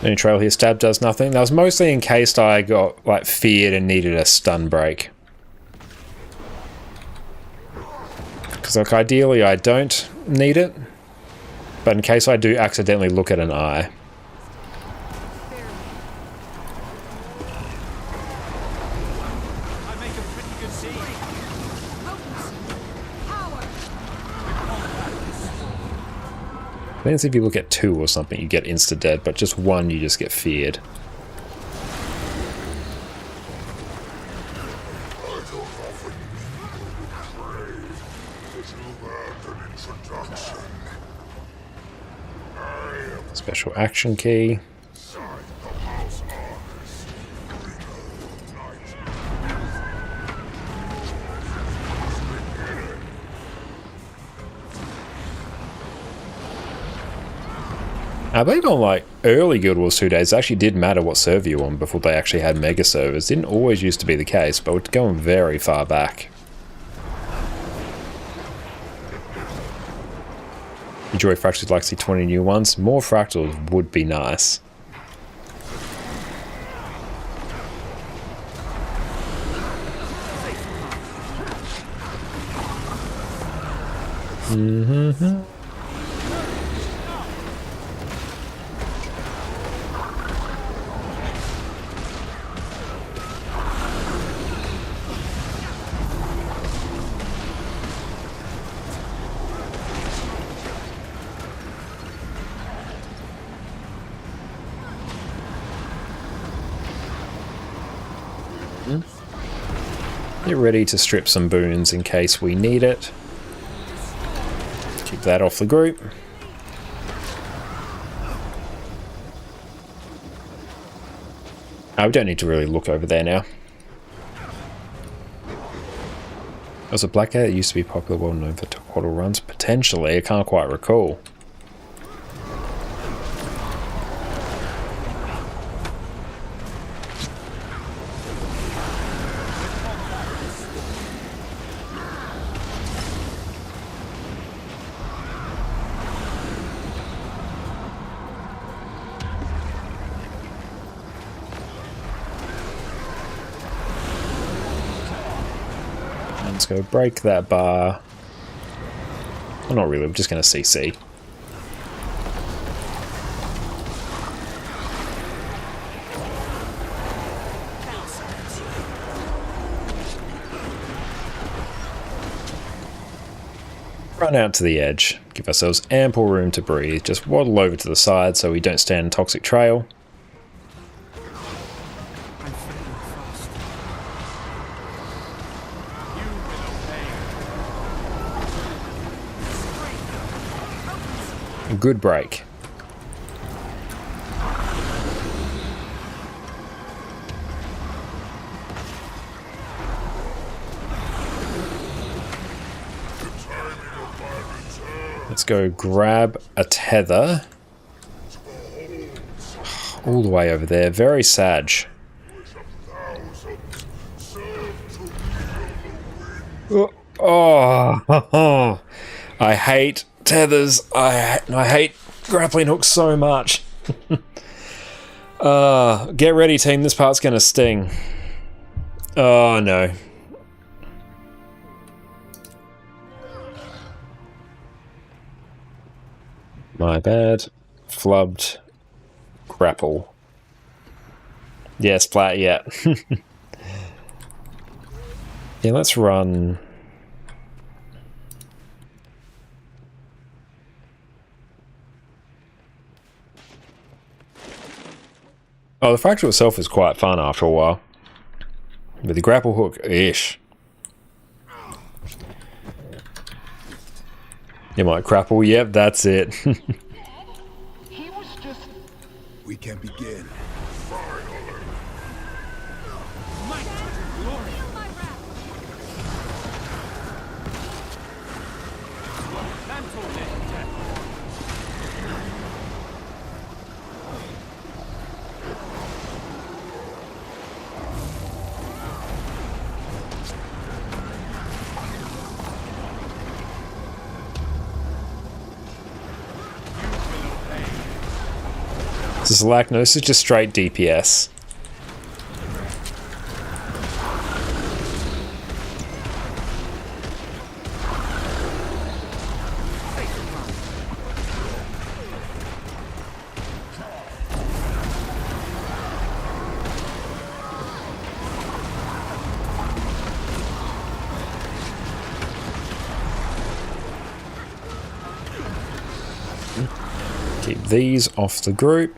Any trail here, stab does nothing. That was mostly in case I got like feared and needed a stun break. Because like ideally I don't need it, but in case I do accidentally look at an eye. I think if you look at 2 or something, you get insta-dead, but just 1, you just get feared. Special action key. I believe on like early Guild Wars 2 days, it actually did matter what server you were on before they actually had mega servers. Didn't always used to be the case, but we're going very far back. Enjoy fractals, like to see 20 new ones. More fractals would be nice. Mm-hmm. Get ready to strip some boons in case we need it. Keep that off the group. We don't need to really look over there now. Was a Blackgate that used to be popular, well known for top-quarter runs? Potentially, I can't quite recall. Let's go break that bar. Well, not really, we're just going to CC. Run out to the edge. Give ourselves ample room to breathe. Just waddle over to the side so we don't stand in toxic trail. Good break. Let's go grab a tether. All the way over there. Very sag. Oh, I hate tethers. I hate grappling hooks so much. Get ready, team. This part's gonna sting. Oh no. My bad. Flubbed. Grapple. Yeah, splat, yeah. Yeah, let's run. Oh, the fractal itself is quite fun after a while. With the grapple hook, ish. You might grapple, yep, that's it. He was just... We can begin. This is like, no, this is just straight DPS. Keep these off the group.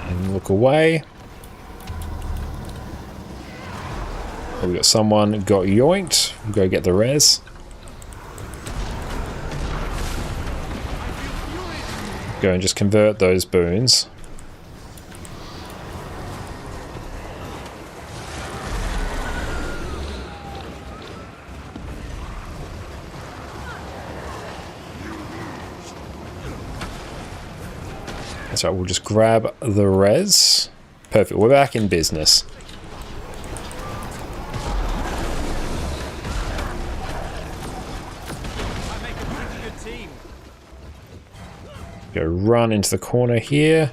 And look away. Oh, we got someone got yoinked. We'll go get the res. Go and just convert those boons. That's right, we'll just grab the res. Perfect, we're back in business. Go run into the corner here.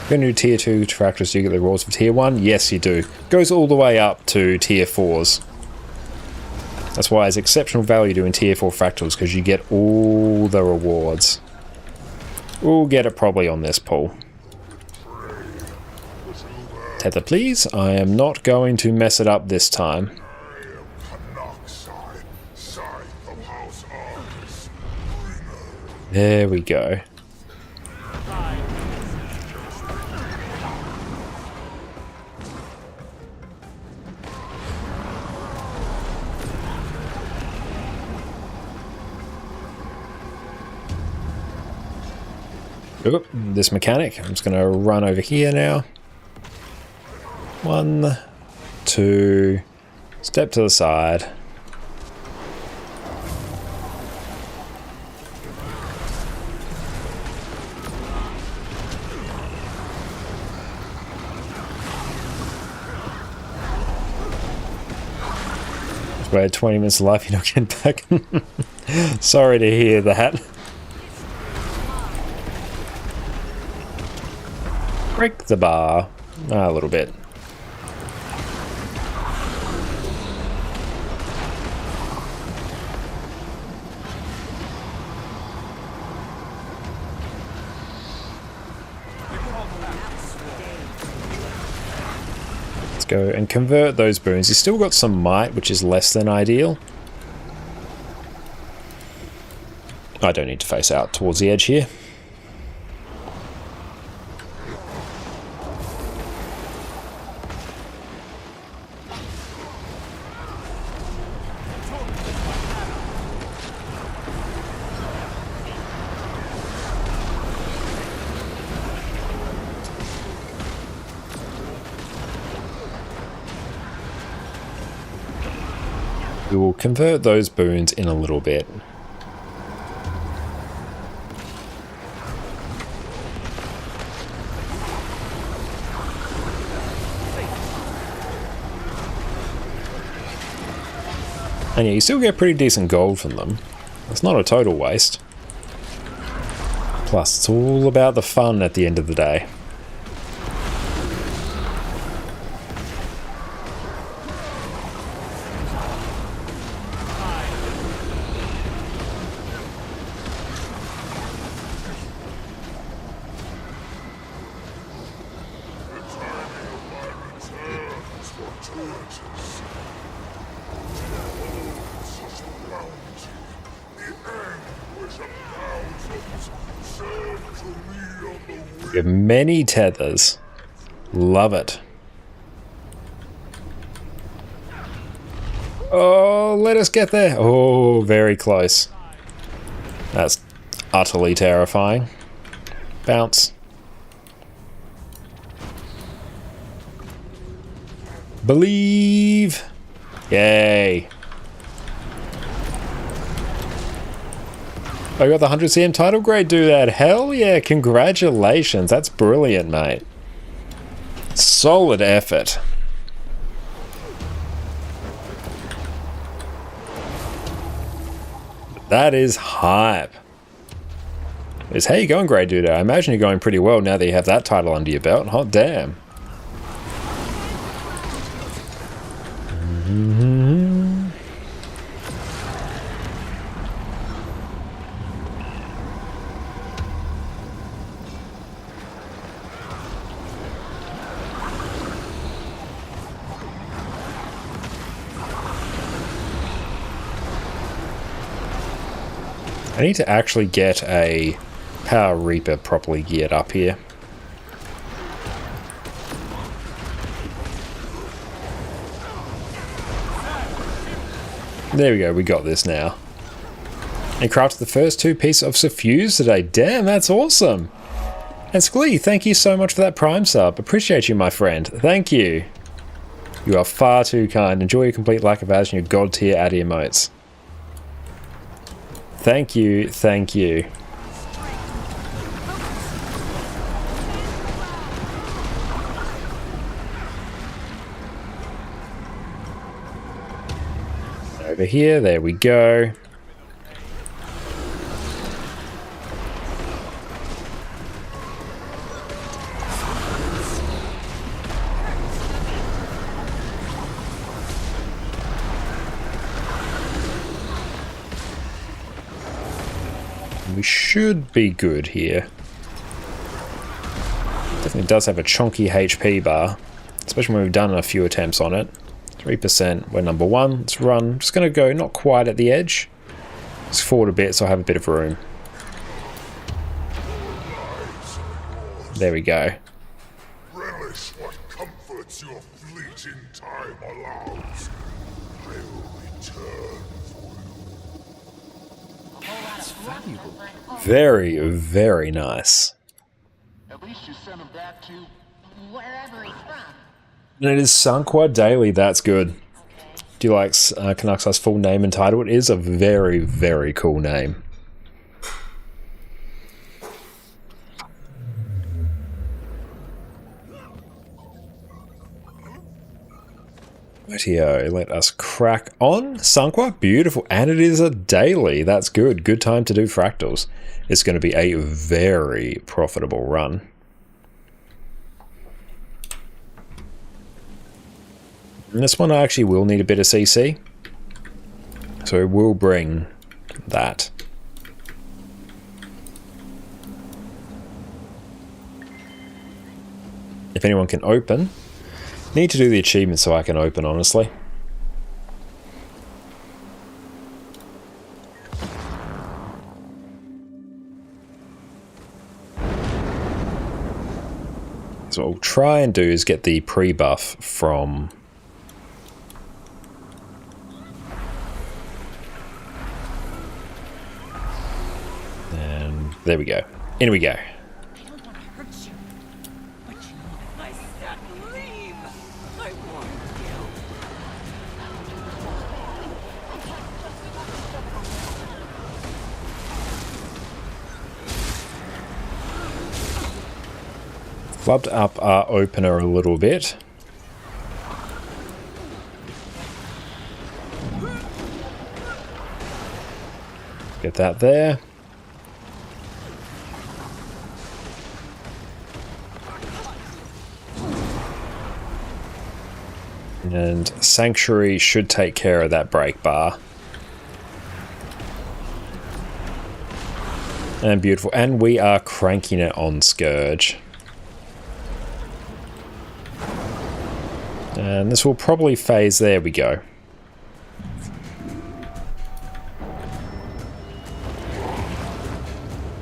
When you do tier 2 fractals, do you get the rewards for tier 1? Yes, you do. Goes all the way up to tier 4s. That's why it's exceptional value doing tier 4 fractals, because you get all the rewards. We'll get it probably on this pull. Tether, please. I am not going to mess it up this time. There we go. Oop, this mechanic. I'm just going to run over here now. 1, 2, step to the side. Just waited 20 minutes of life, you're not getting back. Sorry to hear that. Break the bar a little bit. Let's go and convert those boons. He's still got some might, which is less than ideal. I don't need to face out towards the edge here. We will convert those boons in a little bit. And yeah, you still get pretty decent gold from them. It's not a total waste. Plus, it's all about the fun at the end of the day. We have many tethers. Love it. Oh, let us get there. Oh, very close. That's utterly terrifying. Bounce. Believe. Yay. I got the 100 CM title grade, do that. Hell yeah, congratulations. That's brilliant, mate. Solid effort. That is hype. How you going, Grey Dude? I imagine you're going pretty well now that you have that title under your belt. Hot damn. I need to actually get a Power Reaper properly geared up here. There we go, we got this now. And crafted the first 2 pieces of Suffuse today. Damn, that's awesome! And Sklee, thank you so much for that Prime sub. Appreciate you, my friend. Thank you. You are far too kind. Enjoy your complete lack of ads and your god tier ad emotes. Thank you, thank you. Over here, there we go. We should be good here. Definitely does have a chunky HP bar, especially when we've done a few attempts on it. 3%, we're number 1. Let's run. I'm just going to go not quite at the edge. Just forward a bit so I have a bit of room. There we go. Relish what comforts your fleeting time allows. I will return for you. Very, very nice. At least you sent him back to wherever he's from. And it is Sanqua Daily, that's good. Do you like Canucks' full name and title? It is a very, very cool name. Rightio, let us crack on. Sanqua, beautiful. And it is a daily. That's good. Good time to do fractals. It's going to be a very profitable run. And this one I actually will need a bit of CC. So it will bring that. If anyone can open. Need to do the achievement so I can open, honestly. So what I'll try and do is get the pre-buff from... And there we go. In we go. Flubbed up our opener a little bit. Get that there. And Sanctuary should take care of that break bar. And beautiful. And we are cranking it on Scourge. And this will probably phase. There we go.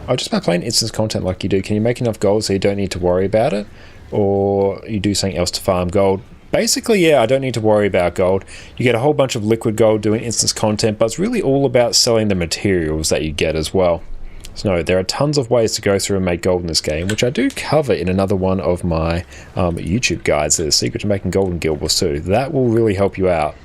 Oh, just by playing instance content like you do, can you make enough gold so you don't need to worry about it? Or you do something else to farm gold? Basically, yeah, I don't need to worry about gold. You get a whole bunch of liquid gold doing instance content, but it's really all about selling the materials that you get as well. So no, there are tons of ways to go through and make gold in this game, which I do cover in another one of my YouTube guides, The Secret to Making Gold in Guild Wars 2. That will really help you out.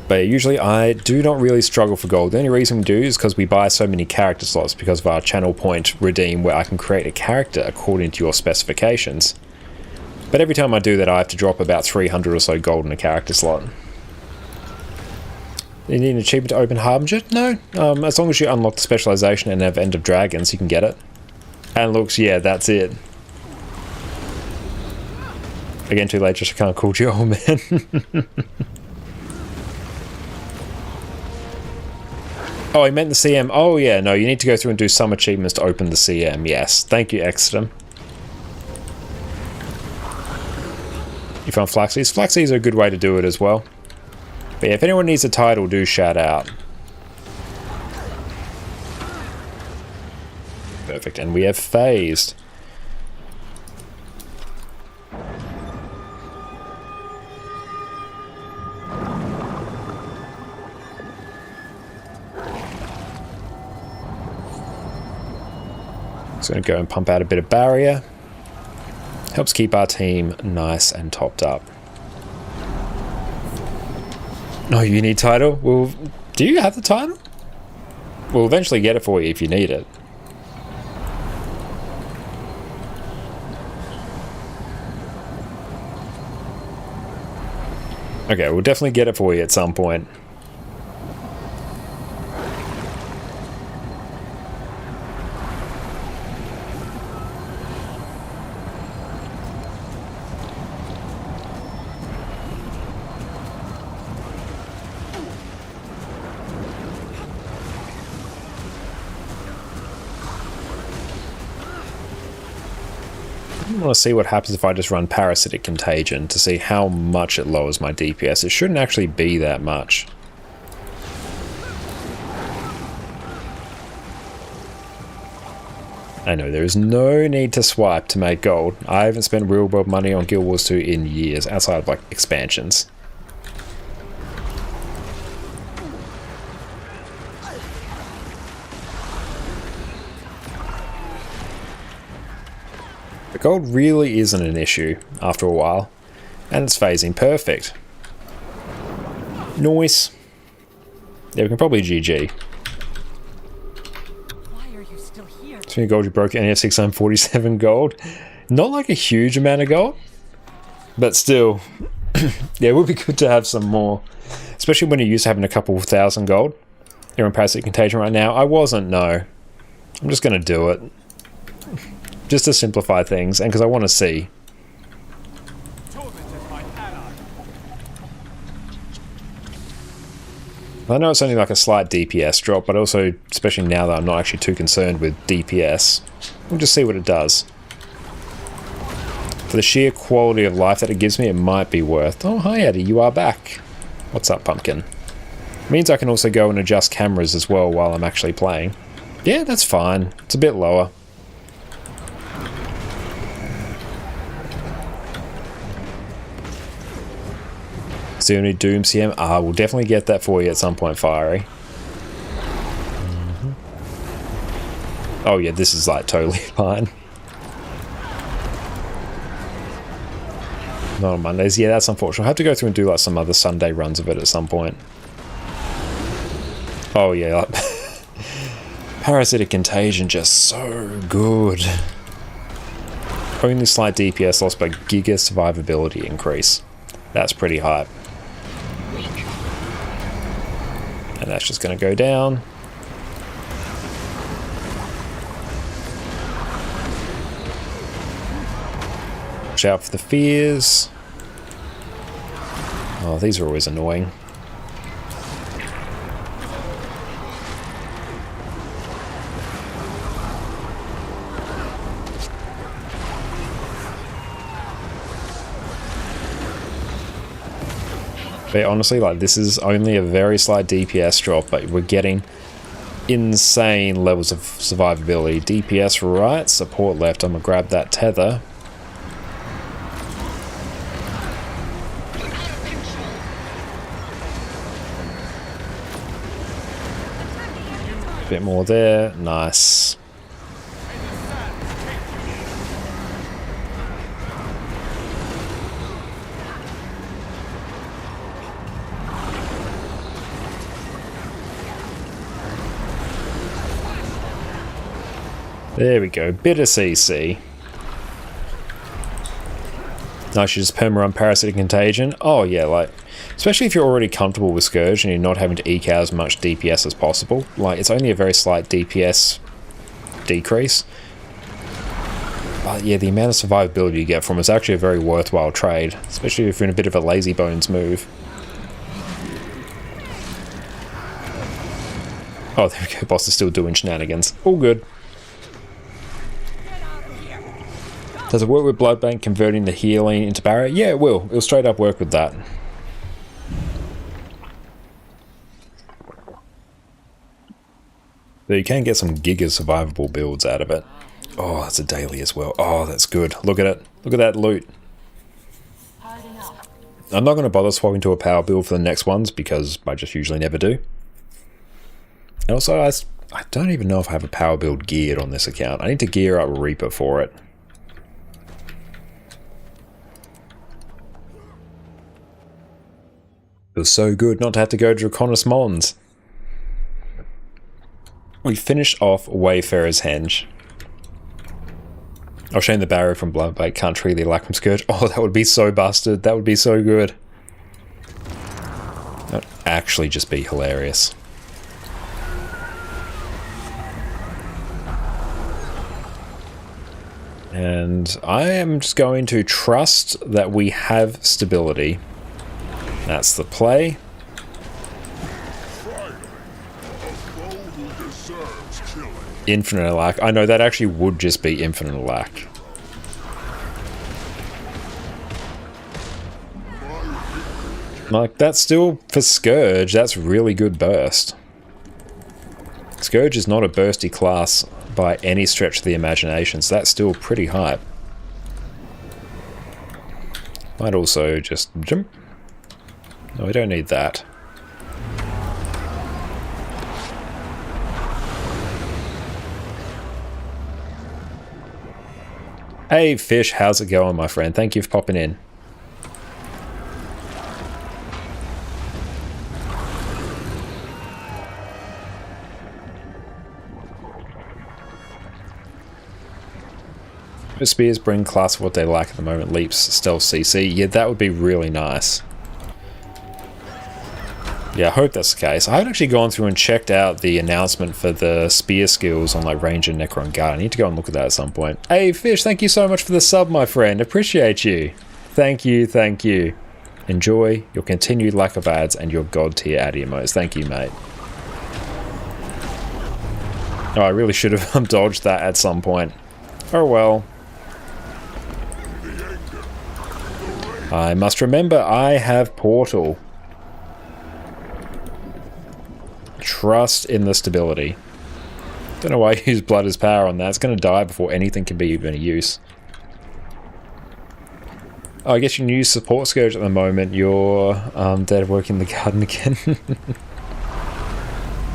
But usually I do not really struggle for gold. The only reason we do is because we buy so many character slots because of our channel point redeem, where I can create a character according to your specifications. But every time I do that, I have to drop about 300 or so gold in a character slot. You need an achievement to open Harbinger? No. As long as you unlock the specialization and have End of Dragons, you can get it. And looks, yeah, that's it. Again, too late, just I can't call you old man. Oh, I meant the CM. Oh, yeah, no, you need to go through and do some achievements to open the CM. Yes. Thank you, Exodum. You found Flaxseeds? Flaxseeds are a good way to do it as well. But yeah, if anyone needs a title, do shout out. Perfect, and we have phased. Just going to go and pump out a bit of barrier. Helps keep our team nice and topped up. No, you need title? Well, do you have the title? We'll eventually get it for you if you need it. Okay, we'll definitely get it for you at some point. I want to see what happens if I just run Parasitic Contagion to see how much it lowers my DPS. It shouldn't actually be that much. I know, there is no need to swipe to make gold. I haven't spent real world money on Guild Wars 2 in years, outside of like expansions. But gold really isn't an issue after a while, and it's phasing perfect. Nice. Yeah, we can probably GG. Why are you still here? So many gold you broke, and you have 647 gold. Not like a huge amount of gold, but still, yeah, it would be good to have some more. Especially when you're used to having a couple of thousand gold. You're in Parasitic Contagion right now. I wasn't, no. I'm just going to do it. Just to simplify things, and because I want to see. I know it's only like a slight DPS drop, but also, especially now that I'm not actually too concerned with DPS, we'll just see what it does. For the sheer quality of life that it gives me, it might be worth. Oh, hi Eddie, you are back. What's up, Pumpkin? It means I can also go and adjust cameras as well while I'm actually playing. Yeah, that's fine. It's a bit lower. So you need Doom CM? Ah, we'll definitely get that for you at some point, Fiery. Oh yeah, this is like totally fine. Not on Mondays. Yeah, that's unfortunate. I'll have to go through and do like some other Sunday runs of it at some point. Oh yeah, like Parasitic Contagion, just so good. Only slight DPS loss, but giga survivability increase. That's pretty hype. And And that's just going to go down. Watch out for the fears. Oh, these are always annoying. But honestly, like, this is only a very slight DPS drop, but we're getting insane levels of survivability. DPS right, support left. I'm gonna grab that tether. Bit more there, nice. There we go, bit of CC. Nice, you just perma-run Parasitic Contagion. Oh yeah, like, especially if you're already comfortable with Scourge and you're not having to eke out as much DPS as possible. Like, it's only a very slight DPS decrease. But yeah, the amount of survivability you get from it is actually a very worthwhile trade, especially if you're in a bit of a lazy bones move. Oh, there we go, boss is still doing shenanigans. All good. Does it work with Blood Bank converting the healing into barrier? Yeah, it will. It'll straight up work with that. So you can get some giga survivable builds out of it. Oh, that's a daily as well. Oh, that's good. Look at it. Look at that loot. I'm not going to bother swapping to a power build for the next ones because I just usually never do. And also, I don't even know if I have a power build geared on this account. I need to gear up Reaper for it. It was so good not to have to go to Draconis Mons. We finished off Wayfarer's Henge. I'll show you the barrier from Bloodbait, can't trigger the Lacrim Scourge. Oh, that would be so busted. That would be so good. That would actually just be hilarious. And I am just going to trust that we have stability. That's the play. Infinite lack. I know that actually would just be infinite lack. Like, that's still, for Scourge, that's really good burst. Scourge is not a bursty class by any stretch of the imagination, so that's still pretty hype. Might also just jump. No, we don't need that. Hey Fish, how's it going, my friend? Thank you for popping in. The spears bring class of what they lack at the moment. Leaps, stealth, CC. Yeah, that would be really nice. Yeah, I hope that's the case. I haven't actually gone through and checked out the announcement for the spear skills on like Ranger, Necron, Guard. I need to go and look at that at some point. Hey Fish, thank you so much for the sub, my friend. Appreciate you. Thank you, thank you. Enjoy your continued lack of ads and your god tier ad emotes. Thank you, mate. Oh, I really should have dodged that at some point. Oh well. I must remember I have Portal. Trust in the stability. Don't know why I use Blood as power on that. It's going to die before anything can be of any use. Oh, I guess you can use Support Scourge at the moment. You're dead working the garden again.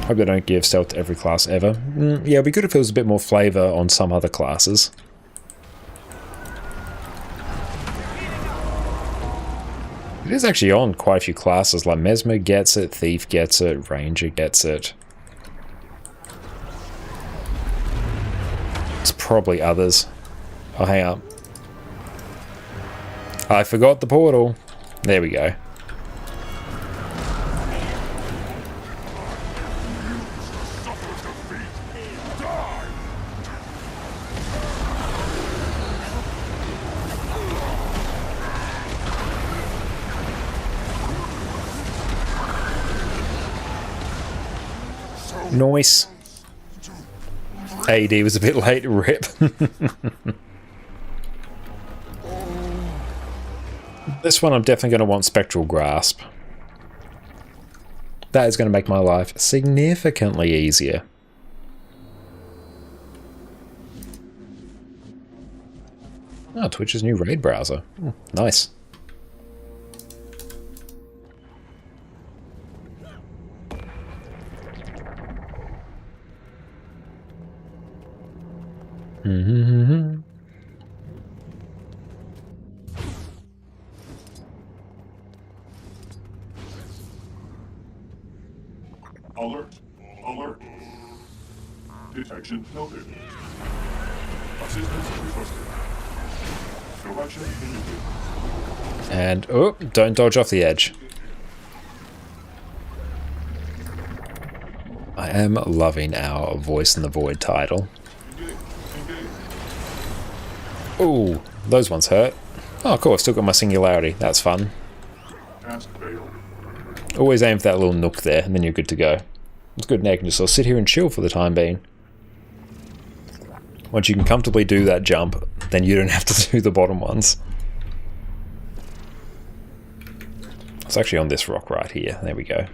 Hope they don't give stealth to every class ever. Yeah, it'd be good if there was a bit more flavour on some other classes. It is actually on quite a few classes, like Mesmer gets it, Thief gets it, Ranger gets it. It's probably others. Oh, hang up. I forgot the portal. There we go. Nice. AD was a bit late, rip. This one I'm definitely going to want Spectral Grasp. That is going to make my life significantly easier. Oh, Twitch's new raid browser. Nice. Alert. Alert. Detection noted. Assistance requested. Direction indicated. And, oh, don't dodge off the edge. I am loving our Voice in the Void title. Ooh, those ones hurt. Oh, cool, I've still got my singularity. That's fun. Task failed. Always aim for that little nook there, and then you're good to go. It's good, now you can just sort of sit here and chill for the time being. Once you can comfortably do that jump, then you don't have to do the bottom ones. It's actually on this rock right here. There we go.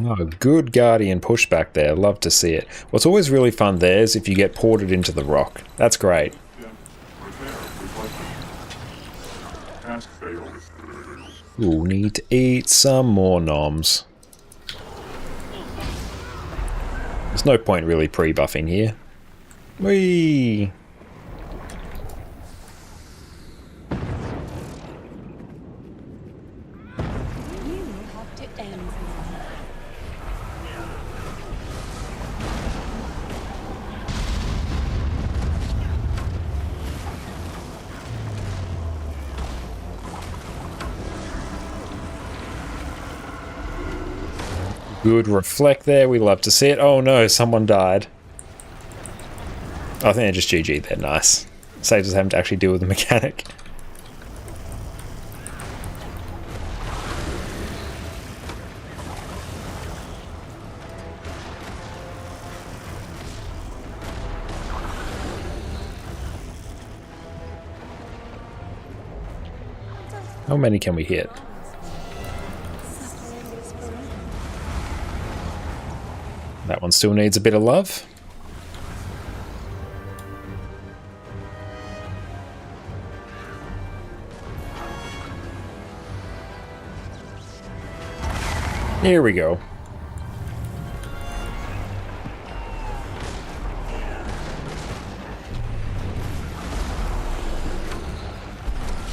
Oh, good Guardian pushback there. Love to see it. What's always really fun there is if you get ported into the rock. That's great. Ooh, need to eat some more noms. There's no point really pre-buffing here. Whee! Good reflect there, we love to see it. Oh no, someone died. I think they're just GG, they're nice. Saves us having to actually deal with the mechanic. How many can we hit? That one still needs a bit of love. Here we go.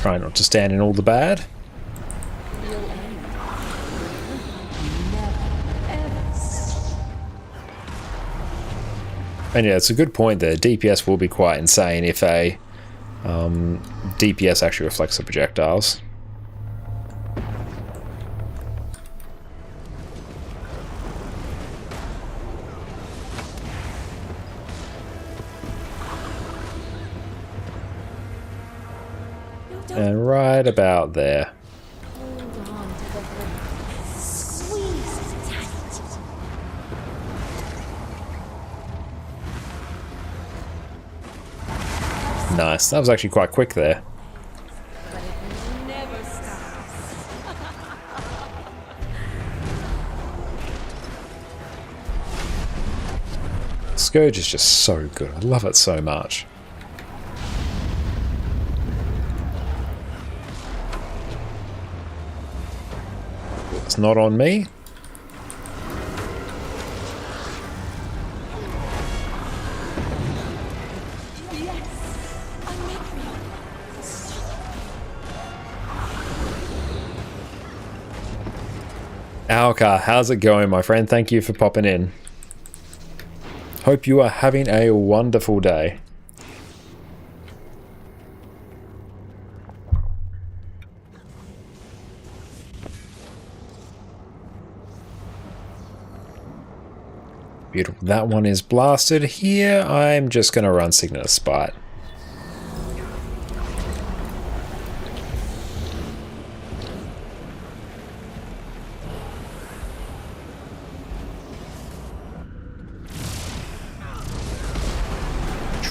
Try not to stand in all the bad. And yeah, it's a good point there. DPS will be quite insane if a DPS actually reflects the projectiles. And right about there. Nice. That was actually quite quick there. Scourge is just so good. I love it so much. It's not on me. Alka, how's it going, my friend? Thank you for popping in. Hope you are having a wonderful day. Beautiful. That one is blasted. Here, I'm just going to run Signet of Spite.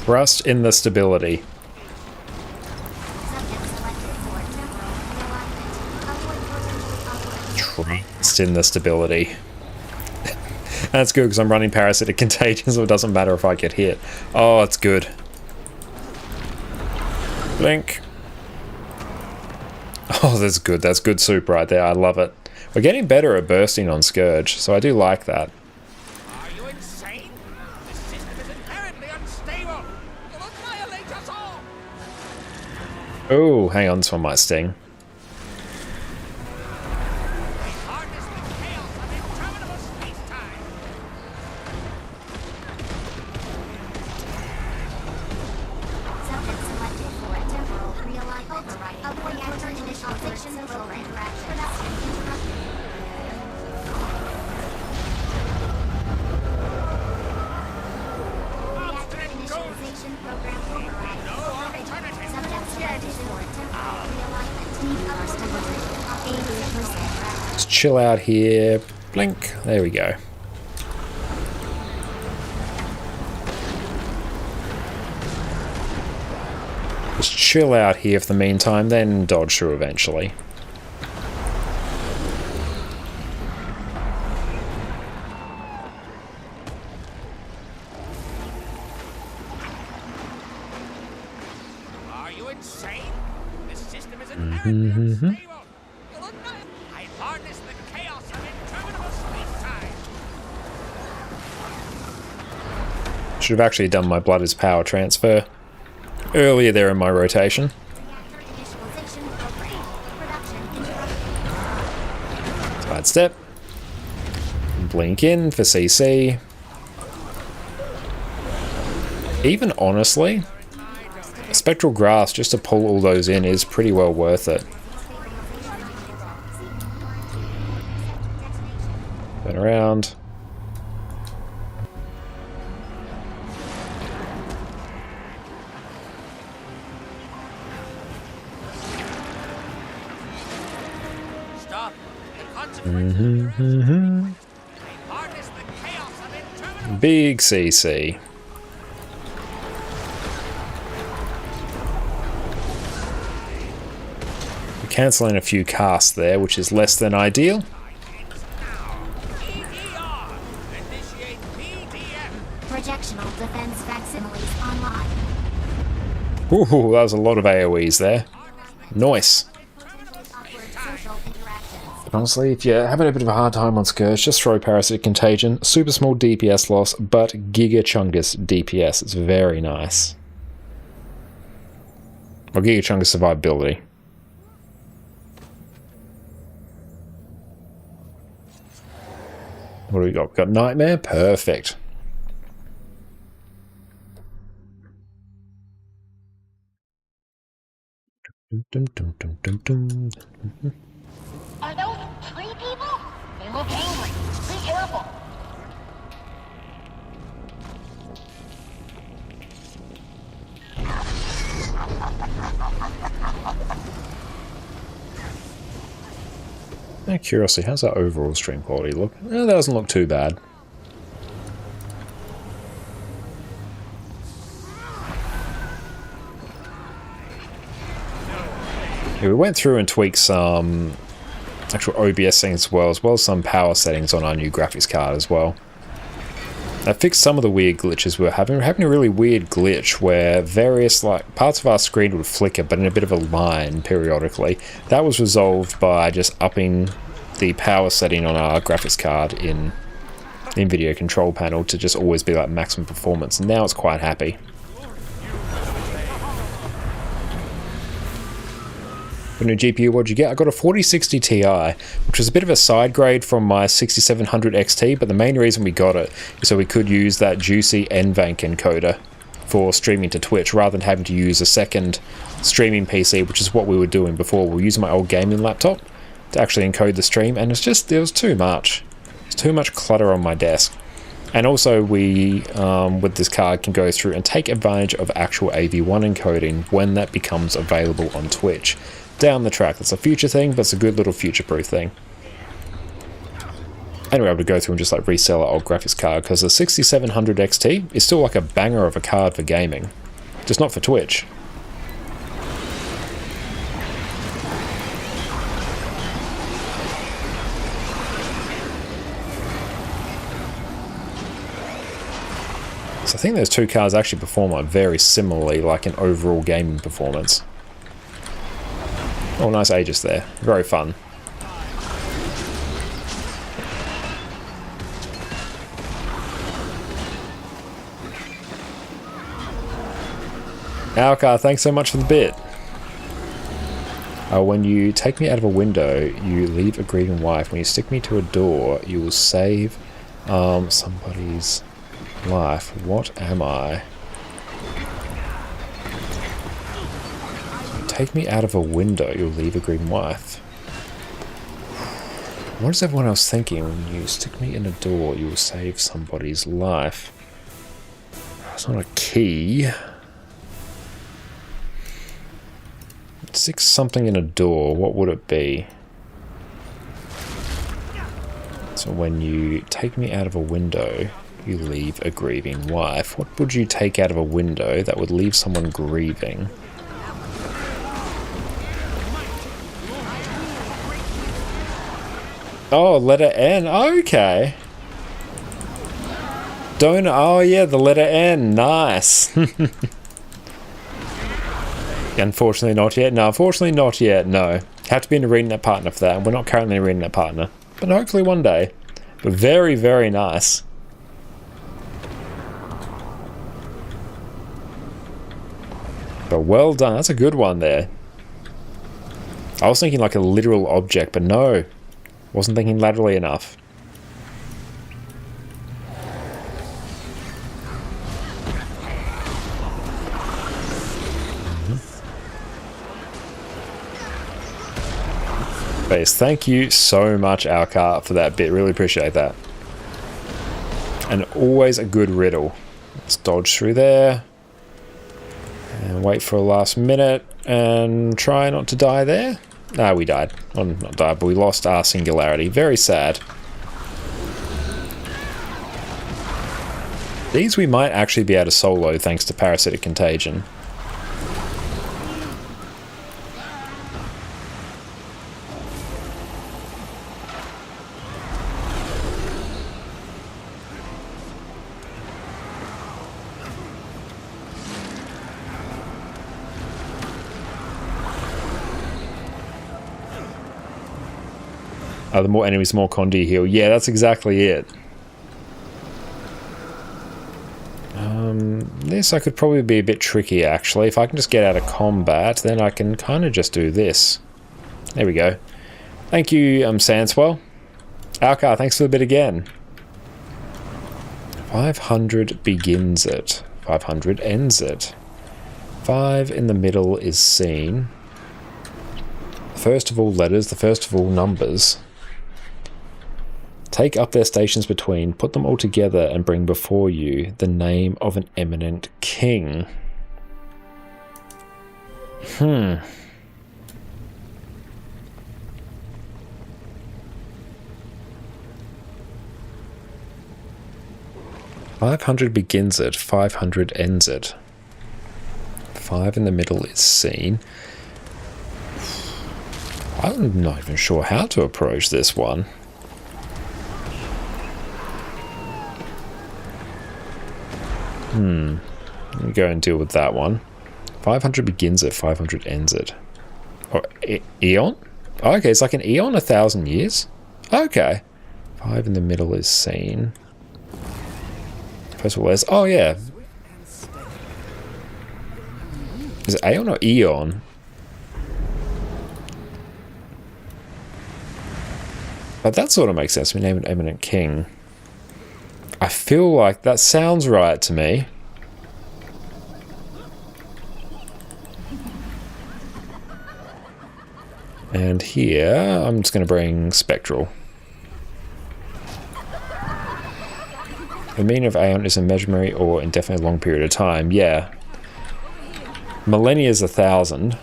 Trust in the stability. Trust in the stability. That's good because I'm running parasitic contagion, so it doesn't matter if I get hit. Oh, it's good. Blink. Oh, that's good. That's good soup right there. I love it. We're getting better at bursting on Scourge, so I do like that. Are you insane? This system is inherently unstable. You'll annihilate us all. Oh, hang on. This one might sting. Harness the chaos of interminable space-time. Subject selected for a temporal real-life override. Avoid outer initialization program interaction. Reactor initialization program override. Subject selected for a temporal realignment. Need first of 80%. Let's chill out here. Blink. There we go. Just chill out here for the meantime, then dodge through eventually. Are you insane? This system is inherently unstable. You'll annihilate. I harness the chaos of interminable space-time. Should have actually done my blood is power transfer earlier there in my rotation. Reactor initialization program. Production interrupted. Side step. Blink in for CC. Even honestly, Spectral Grass just to pull all those in is pretty well worth it. Turn around. Stop. The consequences. Harness the chaos of interminable. Big CC. We're cancelling a few casts there, which is less than ideal. Initiate PDF. Projectional defense facsimiles online. Ooh, that was a lot of AoEs there. Nice. Awkward social interactions. Honestly, if you're having a bit of a hard time on Scourge, just throw Parasitic Contagion. Super small DPS loss, but Giga Chungus DPS. It's very nice. Or Giga Chungus survivability. What do we got? We've got Nightmare. Perfect. Dum, dum, dum, dum, dum. Are those tree people? They look angry. Be careful. Out of curiosity, how's that overall stream quality look? That doesn't look too bad. Yeah, we went through and tweaked some actual OBS settings as well as some power settings on our new graphics card as well. That fixed some of the weird glitches we were having. We were having a really weird glitch where various parts of our screen would flicker, but in a bit of a line periodically. That was resolved by just upping the power setting on our graphics card in video control panel to just always be like maximum performance. And now it's quite happy. For new GPU, what'd you get? I got a 4060 Ti, which was a bit of a side grade from my 6700 XT, but the main reason we got it is so we could use that juicy NVENC encoder for streaming to Twitch, rather than having to use a second streaming PC, which is what we were doing before. We were using my old gaming laptop to actually encode the stream, and it was too much. It's too much clutter on my desk. And also we, with this card, can go through and take advantage of actual AV1 encoding when that becomes available on Twitch. Down the track. That's a future thing, but it's a good little future-proof thing. And we're able to go through and just like resell our old graphics card, because the 6700 XT is still like a banger of a card for gaming, just not for Twitch. So I think those two cards actually perform like very similarly, like in overall gaming performance. Oh, nice Aegis there. Very fun. Alcar, thanks so much for the bit. When you take me out of a window, you leave a grieving wife. When you stick me to a door, you will save somebody's life. What am I? Take me out of a window, you'll leave a grieving wife. What is everyone else thinking? When you stick me in a door, you will save somebody's life. That's not a key. Stick something in a door, what would it be? So when you take me out of a window, you leave a grieving wife. What would you take out of a window that would leave someone grieving? Oh, letter N. Okay. Don't. Oh, yeah, the letter N. Nice. Unfortunately, not yet. No, unfortunately, not yet. No. Have to be an arena partner for that. We're not currently an arena partner. But hopefully one day. But very, very nice. But well done. That's a good one there. I was thinking like a literal object, but no. Wasn't thinking laterally enough. Base, thank you so much, Alcar, for that bit. Really appreciate that. And always a good riddle. Let's dodge through there. And wait for a last minute. And try not to die there. Ah, we died. Well, not died, but we lost our singularity. Very sad. These we might actually be able to solo thanks to Parasitic Contagion. The more enemies, the more con do you heal. Yeah, that's exactly it. This I could probably be a bit tricky, actually. If I can just get out of combat, then I can kind of just do this. There we go. Thank you, Sandswell. Alcar, thanks for the bit again. 500 begins it. 500 ends it. 5 in the middle is seen. First of all letters, the first of all numbers. Take up their stations between, put them all together, and bring before you the name of an eminent king. 500 begins it, 500 ends it. 5 in the middle is seen. I'm not even sure how to approach this one. Let me go and deal with that one. 500 begins it, 500 ends it. Oh, eon? Oh, okay, it's like an eon, 1,000 years? Okay. 5 in the middle is seen. First of all, there's... Oh, yeah. Is it aeon or eon? But that sort of makes sense. We name an eminent king. I feel like that sounds right to me. And here, I'm just going to bring Spectral. The meaning of aeon is a measurement or indefinite long period of time. Yeah. Millennia is 1,000.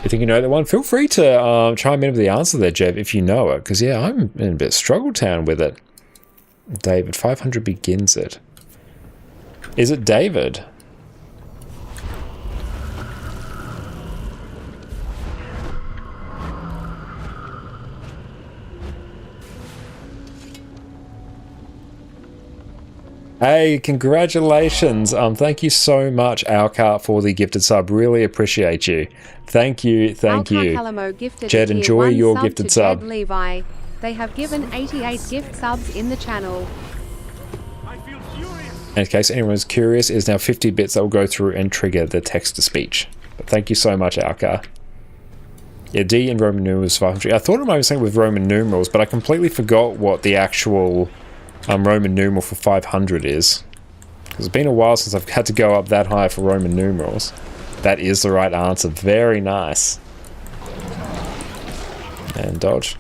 you think you know that one, feel free to chime in with the answer there, Jeb, if you know it. Because, yeah, I'm in a bit of struggle town with it. David, 500 begins it. Is it David? Hey, congratulations. Thank you so much, Alcar, for the gifted sub. Really appreciate you. Thank you, thank Alcar you. Calamo gifted Jed, a tier enjoy 1 your sub gifted to sub. Jed Levi. They have given 88 gift subs in the channel. In case anyone's curious, it is now 50 bits that will go through and trigger the text-to-speech. But thank you so much, Alcar. Yeah, D in Roman numerals 500. I thought it might be something with Roman numerals, but I completely forgot what the actual Roman numeral for 500 is. It's been a while since I've had to go up that high for Roman numerals. That is the right answer. Very nice. And dodge.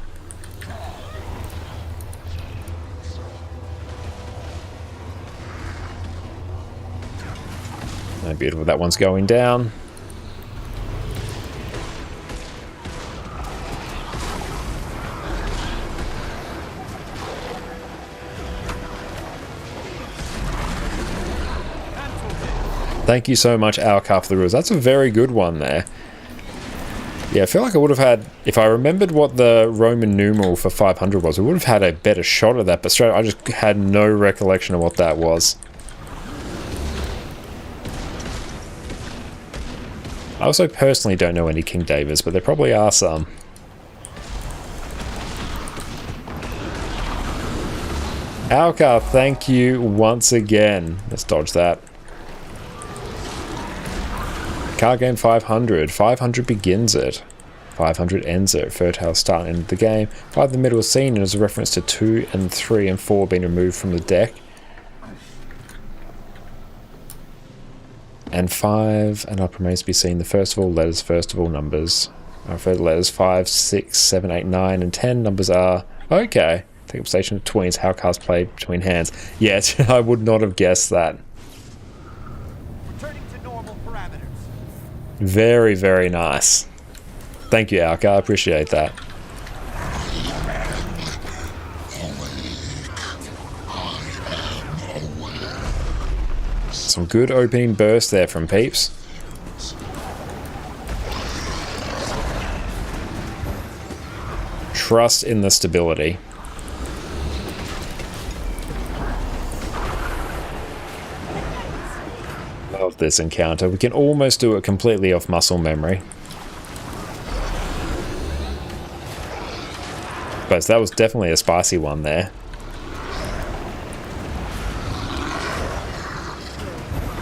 Oh, beautiful. That one's going down. Thank you so much, Alcar, for the rules. That's a very good one there. Yeah, I feel like I would have had, if I remembered what the Roman numeral for 500 was, we would have had a better shot at that, but straight, I just had no recollection of what that was. I also personally don't know any King Davids, but there probably are some. Alcar, thank you once again. Let's dodge that. Card game 500. 500 begins it. 500 ends it. Fertile start and end the game. 5 in the middle is seen as a reference to 2 and 3 and 4 being removed from the deck. And 5 and up remains to be seen. The first of all letters, first of all numbers. Further letters 5, 6, 7, 8, 9, and 10 numbers are okay. Take up station of tweens. How cards played between hands. Yes, I would not have guessed that. Very, very nice. Thank you, Alcar. I appreciate that. Some good opening burst there from Peeps. Trust in the stability. Love this encounter. We can almost do it completely off muscle memory. But that was definitely a spicy one there.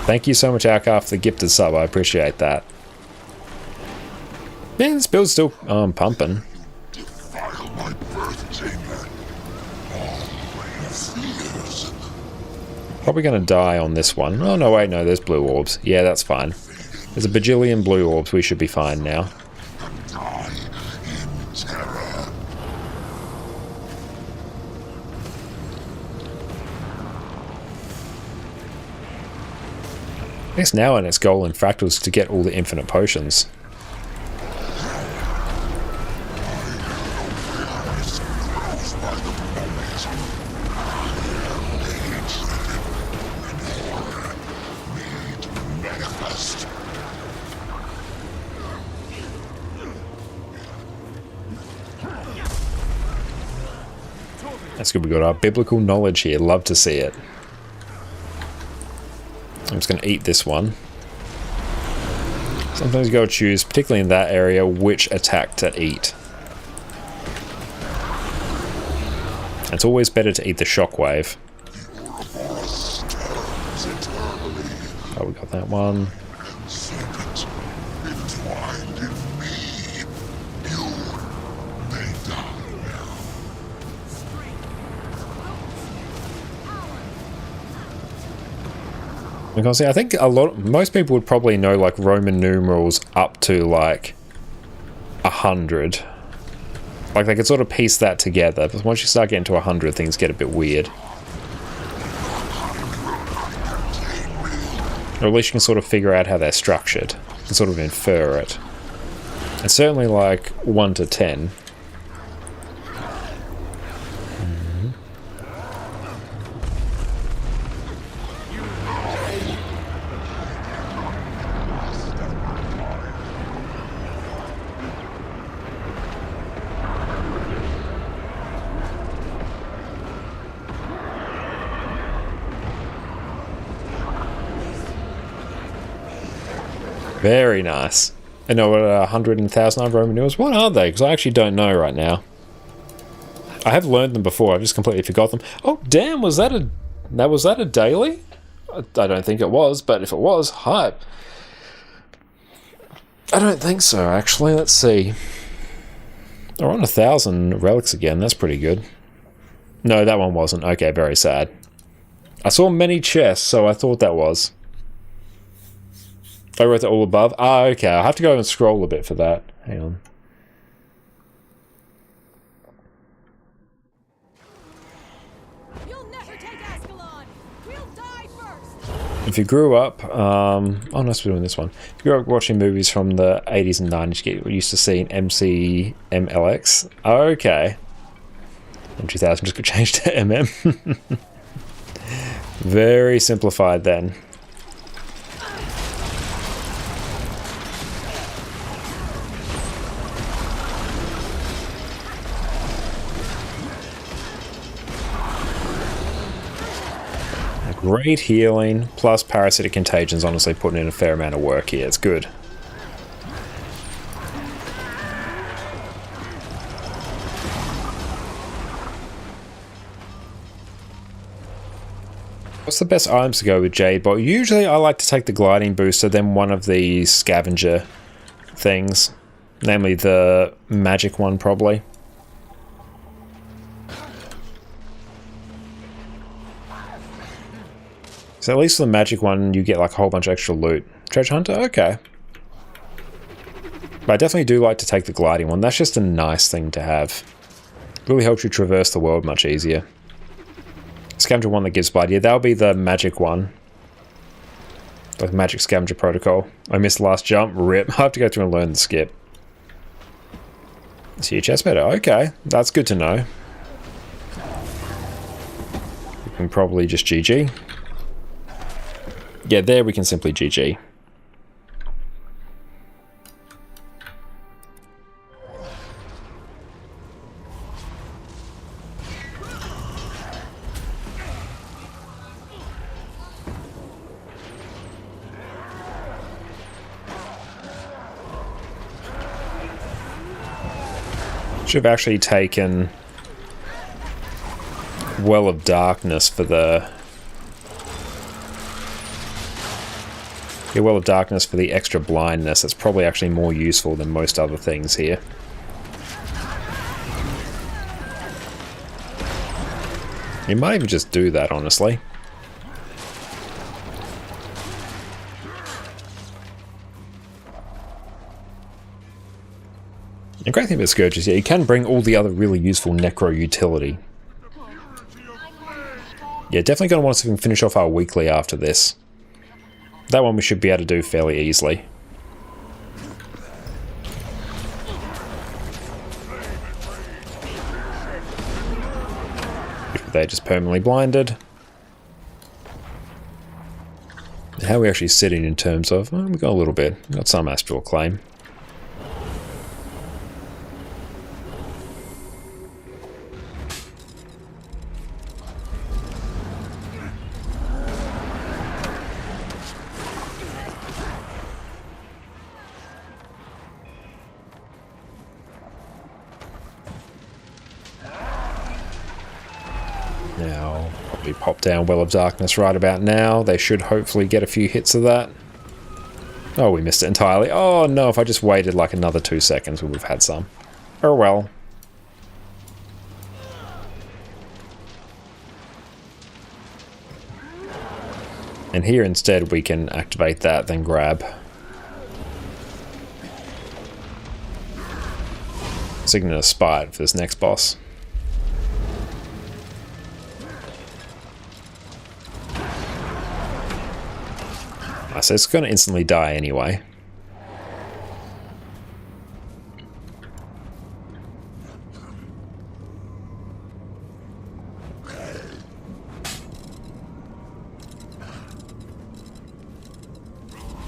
Thank you so much, Alcar, for the gifted sub. I appreciate that. Man, this build's still pumping. Probably going to die on this one. Oh, no, wait, no, there's blue orbs. Yeah, that's fine. There's a bajillion blue orbs. We should be fine now. I guess now and its goal in Fractal is to get all the infinite potions. That's good, we got our biblical knowledge here. Love to see it. I'm just going to eat this one. Sometimes you got to choose, particularly in that area, which attack to eat. It's always better to eat the shockwave. Oh, we got that one. Because I think most people would probably know like Roman numerals up to like 100. Like they could sort of piece that together, but once you start getting to 100, things get a bit weird. Or at least you can sort of figure out how they're structured and sort of infer it. And certainly like 1 to 10. Very nice. I know what 100,000 Roman numerals. What are they? Because I actually don't know right now. I have learned them before. I've just completely forgot them. Oh damn! Was that a daily? I don't think it was, but if it was, hype. I don't think so. Actually, let's see. They're on 1,000 relics again. That's pretty good. No, that one wasn't. Okay, very sad. I saw many chests, so I thought that was. I wrote it all above. Ah, okay. I'll have to go and scroll a bit for that. Hang on. You'll never take Ascalon. We'll die first. If you grew up, oh, nice we're doing this one. If you grew up watching movies from the 80s and 90s, you get used to seeing MCMLX. Okay. In 2000, just got changed to MM. Very simplified then. Great healing, plus parasitic contagions, honestly putting in a fair amount of work here. It's good. What's the best items to go with Jade Bot? Usually I like to take the gliding booster, then one of the scavenger things. Namely the magic one, probably. So at least for the magic one, you get like a whole bunch of extra loot. Treasure Hunter? Okay. But I definitely do like to take the gliding one. That's just a nice thing to have. Really helps you traverse the world much easier. Scavenger one that gives blood. Yeah, that'll be the magic one. Like magic scavenger protocol. I missed the last jump. Rip. I have to go through and learn the skip. See your chest better. Okay. That's good to know. We can probably just GG. Yeah, there we can simply GG. Should have actually taken Well of Darkness for the... Well of Darkness for the extra blindness. That's probably actually more useful than most other things here. You might even just do that, honestly. The great thing about Scourge is, yeah, you can bring all the other really useful necro utility. Yeah, definitely going to want to finish off our weekly after this. That one we should be able to do fairly easily. They're just permanently blinded. How are we actually sitting in terms of... Well, we've got a little bit. We've got some astral claim. Now, probably pop down Well of Darkness right about now. They should hopefully get a few hits of that. Oh, we missed it entirely. Oh no, if I just waited like another 2 seconds, we would have had some. Oh well. And here instead we can activate that, then grab. Signet of Spite for this next boss. So it's going to instantly die anyway.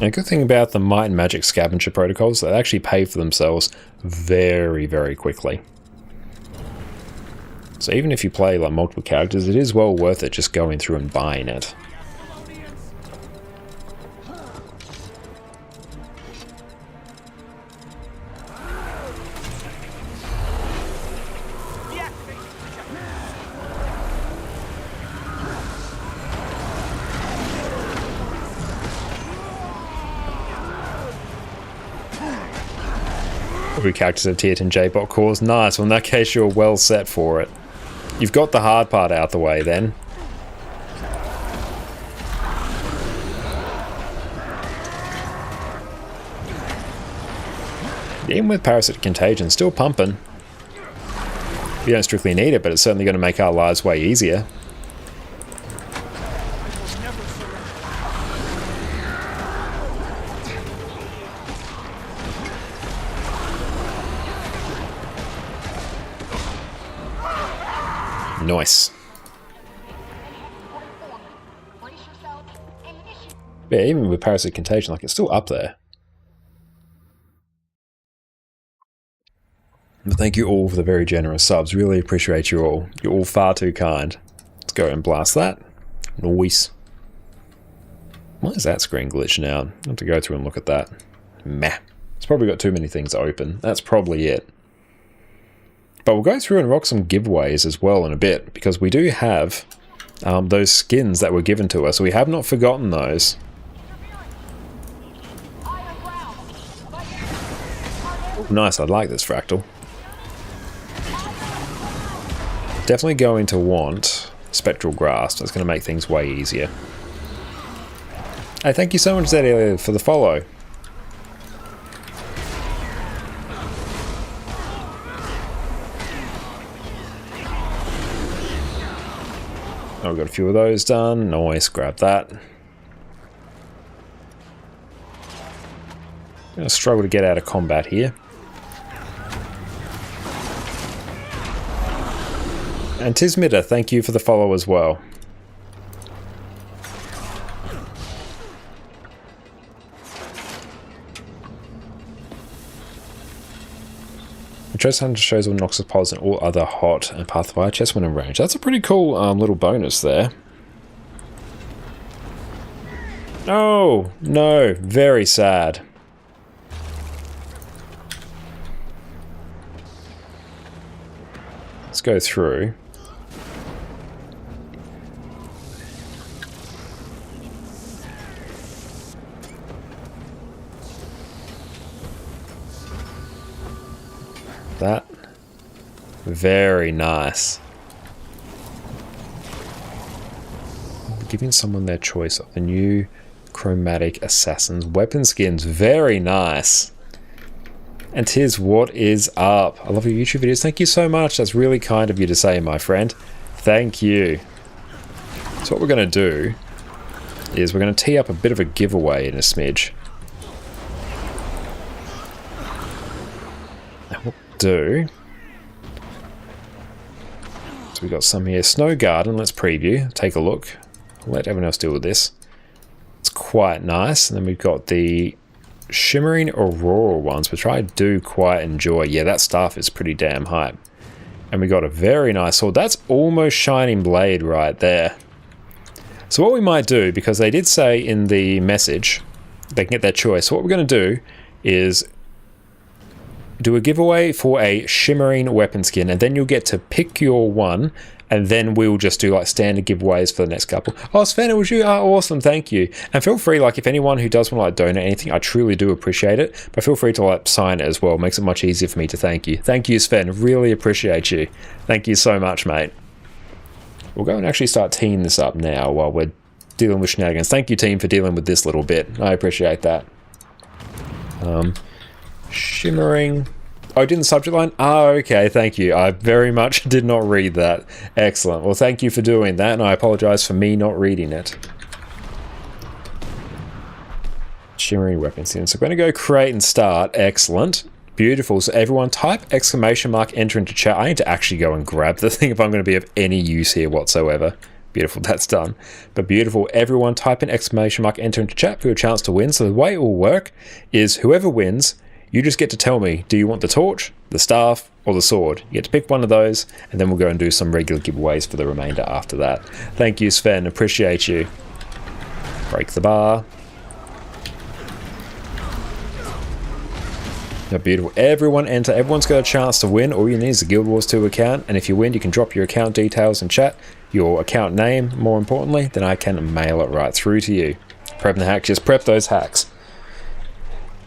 And a good thing about the Might and Magic scavenger protocols, they actually pay for themselves very, very quickly. So even if you play like multiple characters, it is well worth it just going through and buying it. Every character's a tier 10 J-bot cause. Nice, well in that case you're well set for it. You've got the hard part out the way then. Even with Parasitic Contagion, still pumping. You don't strictly need it, but it's certainly going to make our lives way easier. Nice. Yeah, even with Parasitic Contagion, like it's still up there. But thank you all for the very generous subs. Really appreciate you all. You're all far too kind. Let's go and blast that. Nice. Why is that screen glitching out? I have to go through and look at that. Meh. It's probably got too many things open. That's probably it. But we'll go through and rock some giveaways as well in a bit, because we do have those skins that were given to us. We have not forgotten those. Ooh, nice, I like this fractal. Definitely going to want Spectral Grasp. That's going to make things way easier. Hey, thank you so much, Zed, for the follow. Oh, we've got a few of those done. Nice, grab that. I'm going to struggle to get out of combat here. And Tismita, thank you for the follow as well. Treasure Hunter shows all Noxus pods and all other hot and Pathfire chests when in range. That's a pretty cool little bonus there. Oh, no. Very sad. Let's go through. That. Very nice. Giving someone their choice of the new Chromatic Assassin's weapon skins. Very nice. And Tiz, what is up? I love your YouTube videos. Thank you so much. That's really kind of you to say, my friend. Thank you. So what we're going to do is we're going to tee up a bit of a giveaway in a smidge. Do. So we got some here. Snow Garden, let's preview. Take a look. I'll let everyone else deal with this. It's quite nice. And then we've got the Shimmering Aurora ones, which I do quite enjoy. Yeah, that staff is pretty damn hype. And we got a very nice sword. That's almost Shining Blade right there. So what we might do, because they did say in the message they can get their choice, so what we're going to do is do a giveaway for a shimmering weapon skin, and then you'll get to pick your one, and then we'll just do like standard giveaways for the next couple. Oh, Sven, it was you? Oh, awesome, thank you. And feel free, like if anyone who does want to like donate anything, I truly do appreciate it, but feel free to like sign it as well. It makes it much easier for me to thank you. Thank you, Sven, really appreciate you. Thank you so much, mate. We'll go and actually start teeing this up now while we're dealing with shenanigans. Thank you, team, for dealing with this little bit. I appreciate that. Shimmering. Oh, didn't subject line? Oh, okay, thank you. I very much did not read that. Excellent. Well, thank you for doing that, and I apologize for me not reading it. Shimmering weapon skin. So we're going to go create and start. Excellent. Beautiful. So everyone type exclamation mark enter into chat. I need to actually go and grab the thing if I'm going to be of any use here whatsoever. Beautiful, that's done. But beautiful, everyone type in exclamation mark, enter into chat for your chance to win. So the way it will work is whoever wins, you just get to tell me, do you want the torch, the staff, or the sword? You get to pick one of those, and then we'll go and do some regular giveaways for the remainder after that. Thank you, Sven. Appreciate you. Break the bar. Oh, beautiful. Everyone enter. Everyone's got a chance to win. All you need is a Guild Wars 2 account, and if you win, you can drop your account details in chat, your account name, more importantly, then I can mail it right through to you. Prep the hacks. Just prep those hacks.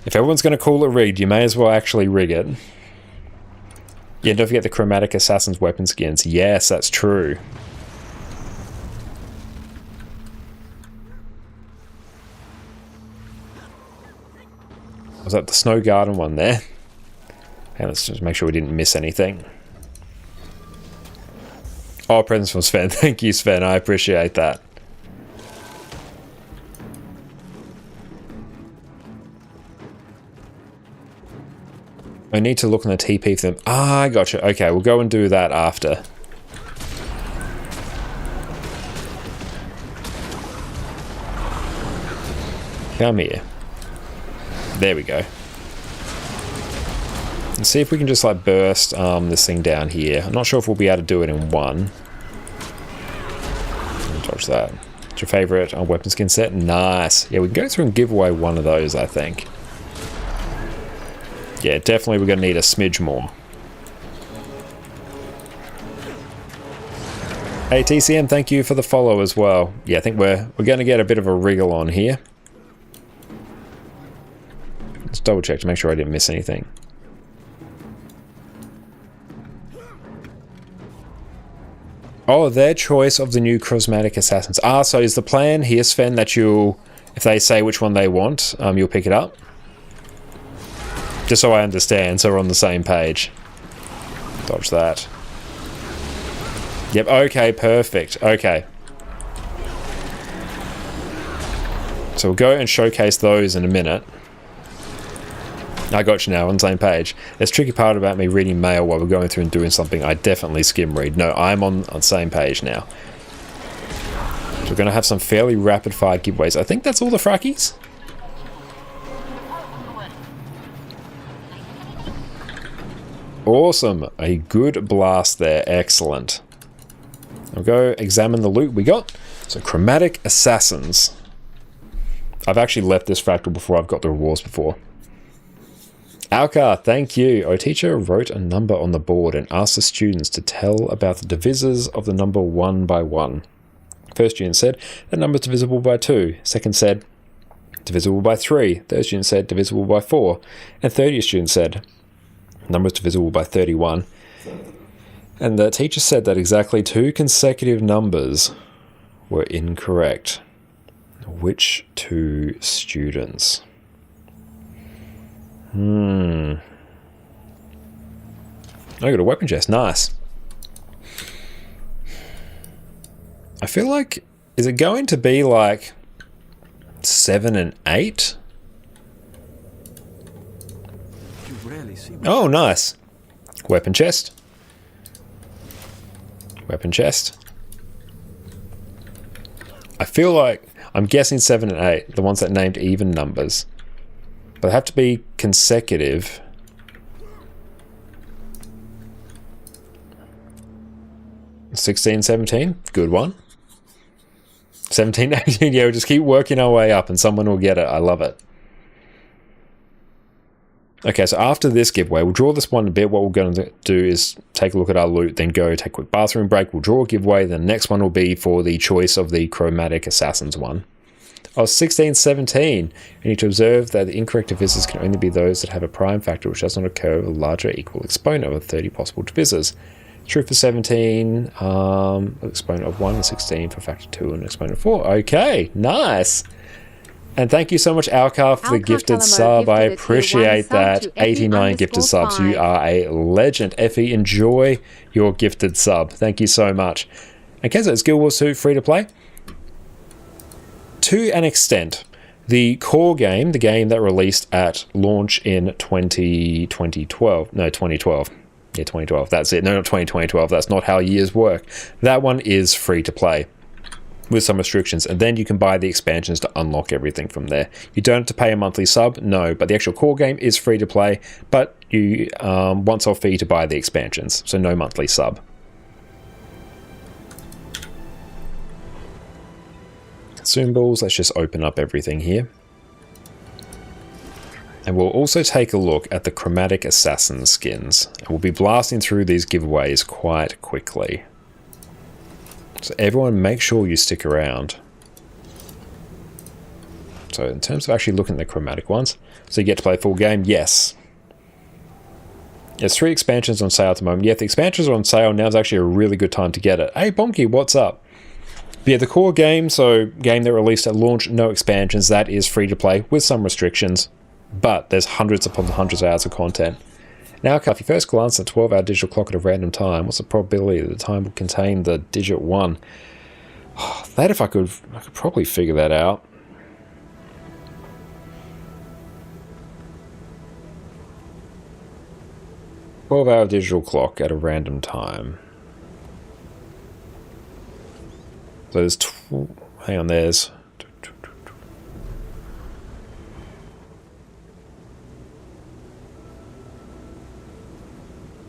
If everyone's going to call it rigged, you may as well actually rig it. Yeah, don't forget the Chromatic Assassin's weapon skins. Yes, that's true. Was that the Snow Garden one there? Okay, let's just make sure we didn't miss anything. Oh, presents from Sven. Thank you, Sven. I appreciate that. I need to look on the TP for them. Ah, I gotcha. Okay, we'll go and do that after. Come here. There we go. Let's see if we can just like burst this thing down here. I'm not sure if we'll be able to do it in one. Dodge that. What's your favorite weapon skin set? Nice. Yeah, we can go through and give away one of those, I think. Yeah, definitely we're going to need a smidge more. Hey TCM, thank you for the follow as well. Yeah, I think we're going to get a bit of a wriggle on here. Let's double check to make sure I didn't miss anything. Oh, their choice of the new Chromatic Assassins. Ah, so is the plan here, Sven, that you'll, if they say which one they want, you'll pick it up? Just so I understand, so we're on the same page. Dodge that. Yep, okay, perfect. Okay. So we'll go and showcase those in a minute. I got you now, on the same page. There's a tricky part about me reading mail while we're going through and doing something. I definitely skim read. No, I'm on the same page now. So we're going to have some fairly rapid fire giveaways. I think that's all the frackies. Awesome. A good blast there. Excellent. I'll go examine the loot we got. So Chromatic Assassins. I've actually left this fractal before I've got the rewards before. Alcar, thank you. Our teacher wrote a number on the board and asked the students to tell about the divisors of the number 1 by 1. First student said, the number is divisible by 2. Second said, divisible by 3. Third student said, divisible by 4. And third year student said, number is divisible by 31. And the teacher said that exactly 2 consecutive numbers were incorrect. Which 2 students? I got a weapon chest. Nice. I feel like, is it going to be like 7 and 8? Oh, nice. Weapon chest. Weapon chest. I feel like, I'm guessing 7 and 8, the ones that named even numbers. But they have to be consecutive. $16, $17, good one. $17, $18, yeah, we'll just keep working our way up and someone will get it. I love it. Okay, so after this giveaway, we'll draw this one a bit. What we're going to do is take a look at our loot, then go take a quick bathroom break. We'll draw a giveaway. The next one will be for the choice of the Chromatic Assassins one. Oh, 16, 17. You need to observe that the incorrect divisors can only be those that have a prime factor which does not occur with a larger equal exponent of 30 possible divisors. True for 17, exponent of 1 and 16 for factor 2 and exponent of 4. Okay, nice. And thank you so much, Alcar, for the gifted sub. I appreciate that. 89 gifted subs. You are a legend. Effie, enjoy your gifted sub. Thank you so much. And Kenzo, it's Guild Wars 2 free to play? To an extent. The core game, the game that released at launch in 2012. No, 2012. Yeah, 2012. That's it. No, not 2012. That's not how years work. That one is free to play. with some restrictions, and then you can buy the expansions to unlock everything from there. You don't have to pay a monthly sub, no, but the actual core game is free to play, but you once-off fee to buy the expansions, so no monthly sub. Consumables, let's just open up everything here. And we'll also take a look at the Chromatic Assassin skins. And we'll be blasting through these giveaways quite quickly. So everyone make sure you stick around. So in terms of actually looking at the chromatic ones, so you get to play full game, yes. There's 3 expansions on sale at the moment. Yeah, if the expansions are on sale, now's actually a really good time to get it. Hey Bonky, what's up? But yeah, the core game, so game that released at launch, no expansions, that is free to play with some restrictions. But there's hundreds upon hundreds of hours of content. Now, if you first glance at a 12-hour digital clock at a random time, what's the probability that the time will contain the digit 1? Oh, that if I could probably figure that out. A 12-hour digital clock at a random time. So there's hang on, there's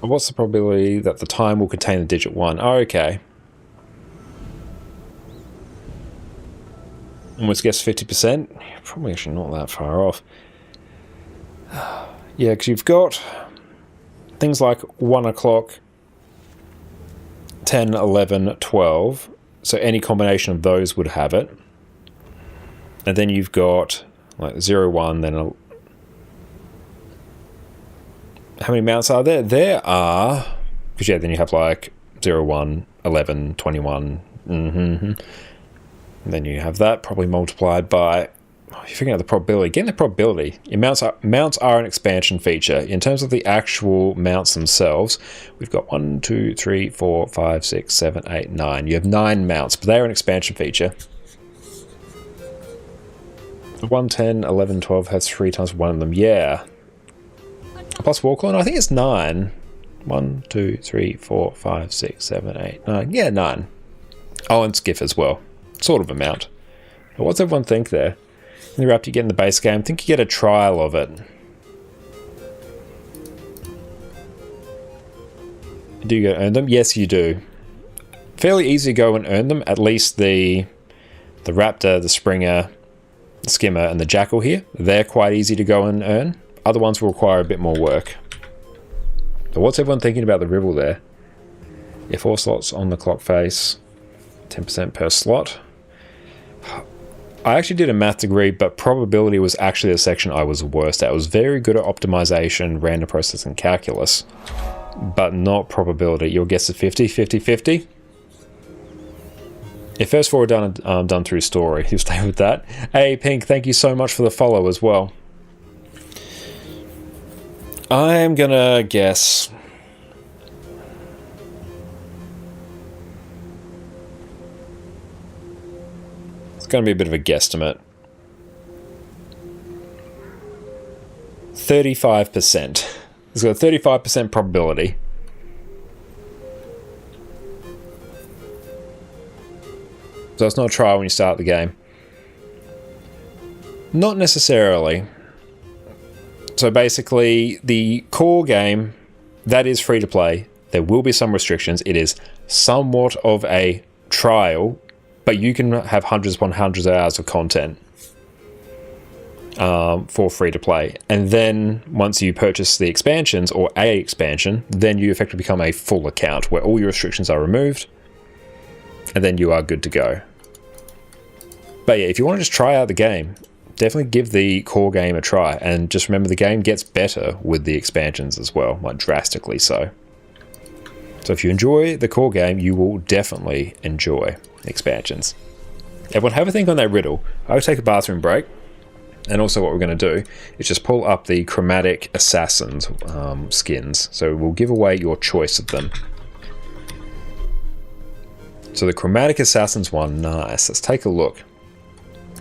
what's the probability that the time will contain the digit 1? Oh, okay. Almost guess 50%. Probably actually not that far off. Yeah, because you've got things like 1 o'clock, 10, 11, 12. So any combination of those would have it. And then you've got like 0, 1, then how many mounts are there? There are, because yeah, then you have like 0, 1, 11, 21. And then you have that probably multiplied by, you're figuring out the probability. Getting the probability, your mounts are an expansion feature. In terms of the actual mounts themselves, we've got 1, 2, 3, 4, 5, 6, 7, 8, 9. You have 9 mounts, but they're an expansion feature. The 1, 10, 11, 12 has 3 times one of them. Yeah. Plus Warclone, I think it's 9. 1, 2, 3, 4, 5, 6, 7, 8, 9. Yeah, 9. Oh, and Skiff as well. Sort of amount. But what's everyone think there? You're up to get in the base game. I think you get a trial of it. Do you go earn them? Yes, you do. Fairly easy to go and earn them. At least the Raptor, the Springer, the Skimmer, and the Jackal here. They're quite easy to go and earn. Other ones will require a bit more work. But what's everyone thinking about the Rivel there? Yeah, 4 slots on the clock face. 10% per slot. I actually did a math degree, but probability was actually the section I was worst at. I was very good at optimization, random processing, calculus, but not probability. Your guess is 50, 50, 50. If first 4 are done through story, you'll stay with that. Hey, Pink, thank you so much for the follow as well. I'm gonna guess. It's going to be a bit of a guesstimate. 35%. It's got a 35% probability. So it's not a trial when you start the game. Not necessarily. So basically, the core game, that is free to play. There will be some restrictions. It is somewhat of a trial, but you can have hundreds upon hundreds of hours of content for free to play. And then once you purchase the expansions, or a expansion, then you effectively become a full account where all your restrictions are removed, and then you are good to go. But yeah, if you want to just try out the game, definitely give the core game a try. And just remember, the game gets better with the expansions as well, like drastically so. So if you enjoy the core game, you will definitely enjoy expansions. Everyone have a think on that riddle. I'll take a bathroom break, and also what we're going to do is just pull up the Chromatic Assassins skins. So we'll give away your choice of them. So the Chromatic Assassins one, nice. Let's take a look.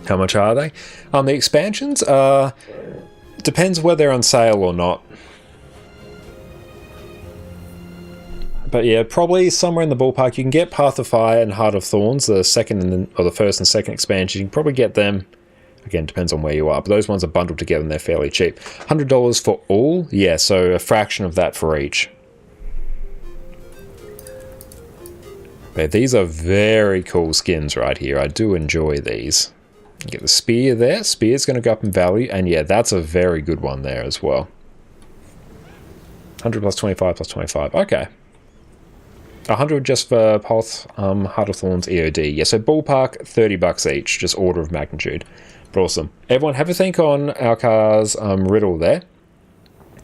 How much are they? The expansions depends whether they're on sale or not. But yeah, probably somewhere in the ballpark. You can get Path of Fire and Heart of Thorns, the first and second expansion. You can probably get them. Again, depends on where you are, but those ones are bundled together and they're fairly cheap. $100 for all? Yeah, so a fraction of that for each. But these are very cool skins right here. I do enjoy these. You get the spear there. Spear's going to go up in value, and yeah, that's a very good one there as well. 100 plus 25 plus 25. Okay. 100 just for Path, Heart of Thorns, EOD. Yeah, so ballpark, $30 each, just order of magnitude. But awesome. Everyone have a think on our car's riddle there.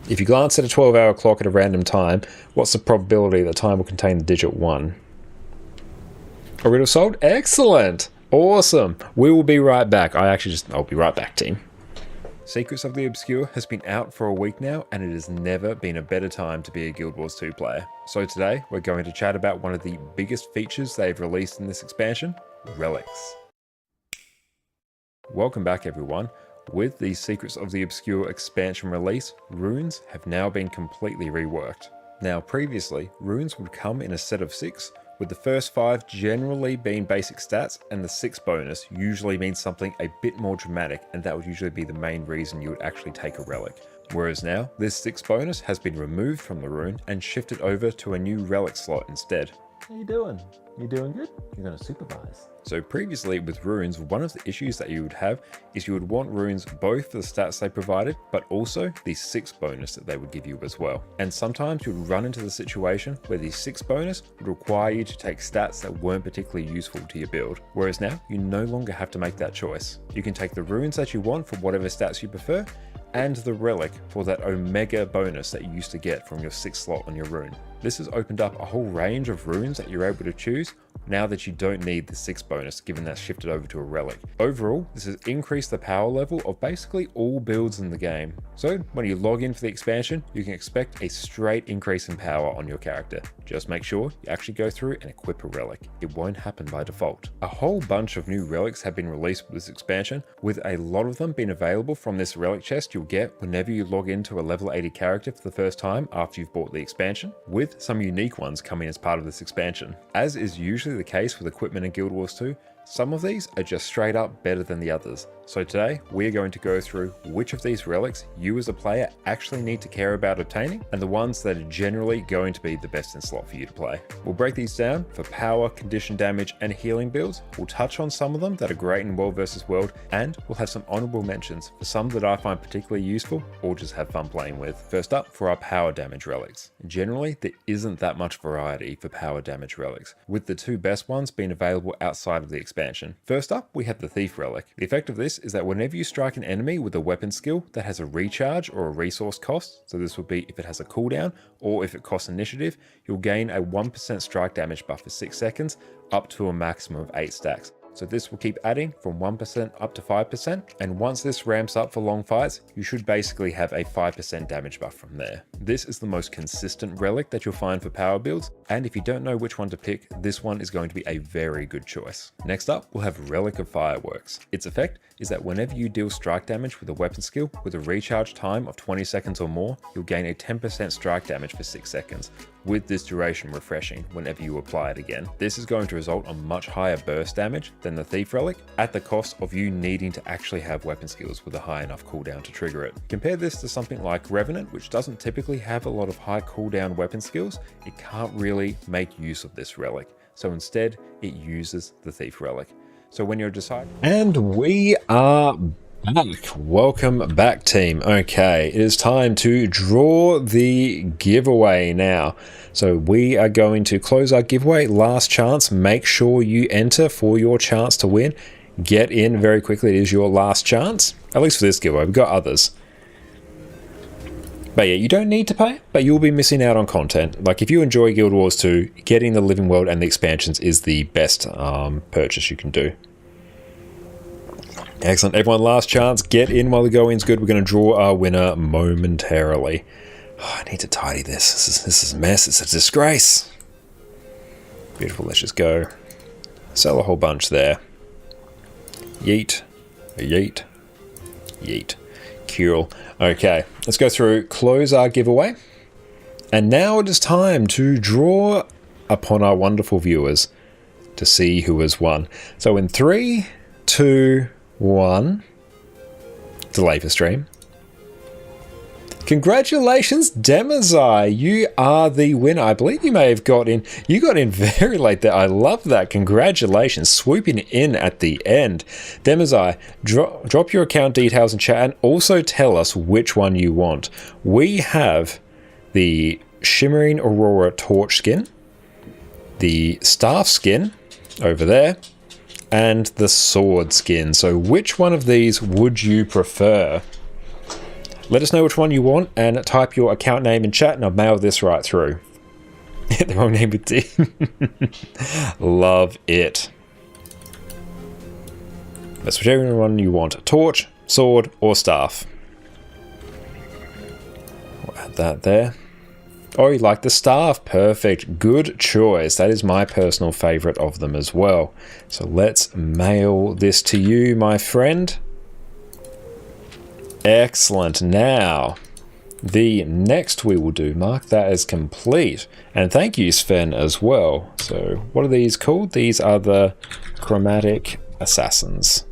If you glance at a 12-hour clock at a random time, what's the probability that time will contain the digit 1? A riddle solved? Excellent! Awesome! We will be right back. I'll be right back, team. Secrets of the Obscure has been out for a week now, and it has never been a better time to be a Guild Wars 2 player. So today, we're going to chat about one of the biggest features they've released in this expansion, relics. Welcome back, everyone. With the Secrets of the Obscure expansion release, runes have now been completely reworked. Now previously, runes would come in a set of 6, with the first 5 generally being basic stats, and the 6th bonus usually means something a bit more dramatic, and that would usually be the main reason you would actually take a relic. Whereas now, this 6th bonus has been removed from the rune and shifted over to a new relic slot instead. How you doing? You doing good? You're going to supervise. So previously with runes, one of the issues that you would have is you would want runes both for the stats they provided, but also the 6th bonus that they would give you as well. And sometimes you would run into the situation where the 6th bonus would require you to take stats that weren't particularly useful to your build. Whereas now, you no longer have to make that choice. You can take the runes that you want for whatever stats you prefer, and the relic for that Omega bonus that you used to get from your 6th slot on your rune. This has opened up a whole range of runes that you're able to choose now that you don't need the 6th bonus, given that's shifted over to a relic. Overall, this has increased the power level of basically all builds in the game. So when you log in for the expansion, you can expect a straight increase in power on your character. Just make sure you actually go through and equip a relic. It won't happen by default. A whole bunch of new relics have been released with this expansion, with a lot of them being available from this relic chest you'll get whenever you log into a level 80 character for the first time after you've bought the expansion, with some unique ones coming as part of this expansion. As is usually the case with equipment in Guild Wars 2, some of these are just straight up better than the others. So today, we are going to go through which of these relics you as a player actually need to care about obtaining, and the ones that are generally going to be the best in slot for you to play. We'll break these down for power, condition damage, and healing builds. We'll touch on some of them that are great in World vs. World, and we'll have some honorable mentions for some that I find particularly useful or just have fun playing with. First up, for our power damage relics. Generally, there isn't that much variety for power damage relics, with the 2 best ones being available outside of the expansion. First up, we have the Thief relic. The effect of this is that whenever you strike an enemy with a weapon skill that has a recharge or a resource cost, so this would be if it has a cooldown or if it costs initiative, you'll gain a 1% strike damage buff for 6 seconds up to a maximum of 8 stacks. So this will keep adding from 1% up to 5%, and once this ramps up for long fights, you should basically have a 5% damage buff from there. This is the most consistent relic that you'll find for power builds, and if you don't know which one to pick, this one is going to be a very good choice. Next up, we'll have Relic of Fireworks. Its effect is that whenever you deal strike damage with a weapon skill with a recharge time of 20 seconds or more, you'll gain a 10% strike damage for 6 seconds, with this duration refreshing whenever you apply it again. This is going to result in much higher burst damage than the Thief relic, at the cost of you needing to actually have weapon skills with a high enough cooldown to trigger it. Compare this to something like Revenant, which doesn't typically have a lot of high cooldown weapon skills. It can't really make use of this relic, so instead it uses the Thief relic. So when you're deciding... And we are back. Welcome back, team. Okay, it is time to draw the giveaway now. So we are going to close our giveaway. Last chance. Make sure you enter for your chance to win. Get in very quickly. It is your last chance. At least for this giveaway. We've got others. But yeah, you don't need to pay, but you'll be missing out on content. Like if you enjoy Guild Wars 2, getting the Living World and the expansions is the best purchase you can do. Excellent. Everyone, last chance. Get in while the go-in's good. We're going to draw our winner momentarily. Oh, I need to tidy this. This is a mess. It's a disgrace. Beautiful. Let's just go. Sell a whole bunch there. Yeet. Yeet. Yeet. Cool. Okay. Let's go through. Close our giveaway. And now it is time to draw upon our wonderful viewers to see who has won. So in 3, 2, 1, delay for stream. Congratulations, Demazai. You are the winner. I believe you may have got in. You got in very late there. I love that. Congratulations. Swooping in at the end. Demazai, drop your account details in chat and also tell us which one you want. We have the Shimmering Aurora Torch skin, the Staff skin over there, and the Sword skin. So which one of these would you prefer? Let us know which one you want and type your account name in chat and I'll mail this right through. The wrong name with D. Love it. That's whichever one you want. Torch, sword, or staff. We'll add that there. Oh, you like the staff? Perfect. Good choice. That is my personal favorite of them as well. So let's mail this to you, my friend. Excellent. Now, the next we will do, mark that as complete. And thank you, Sven, as well. So, what are these called? These are the Chromatic Assassins.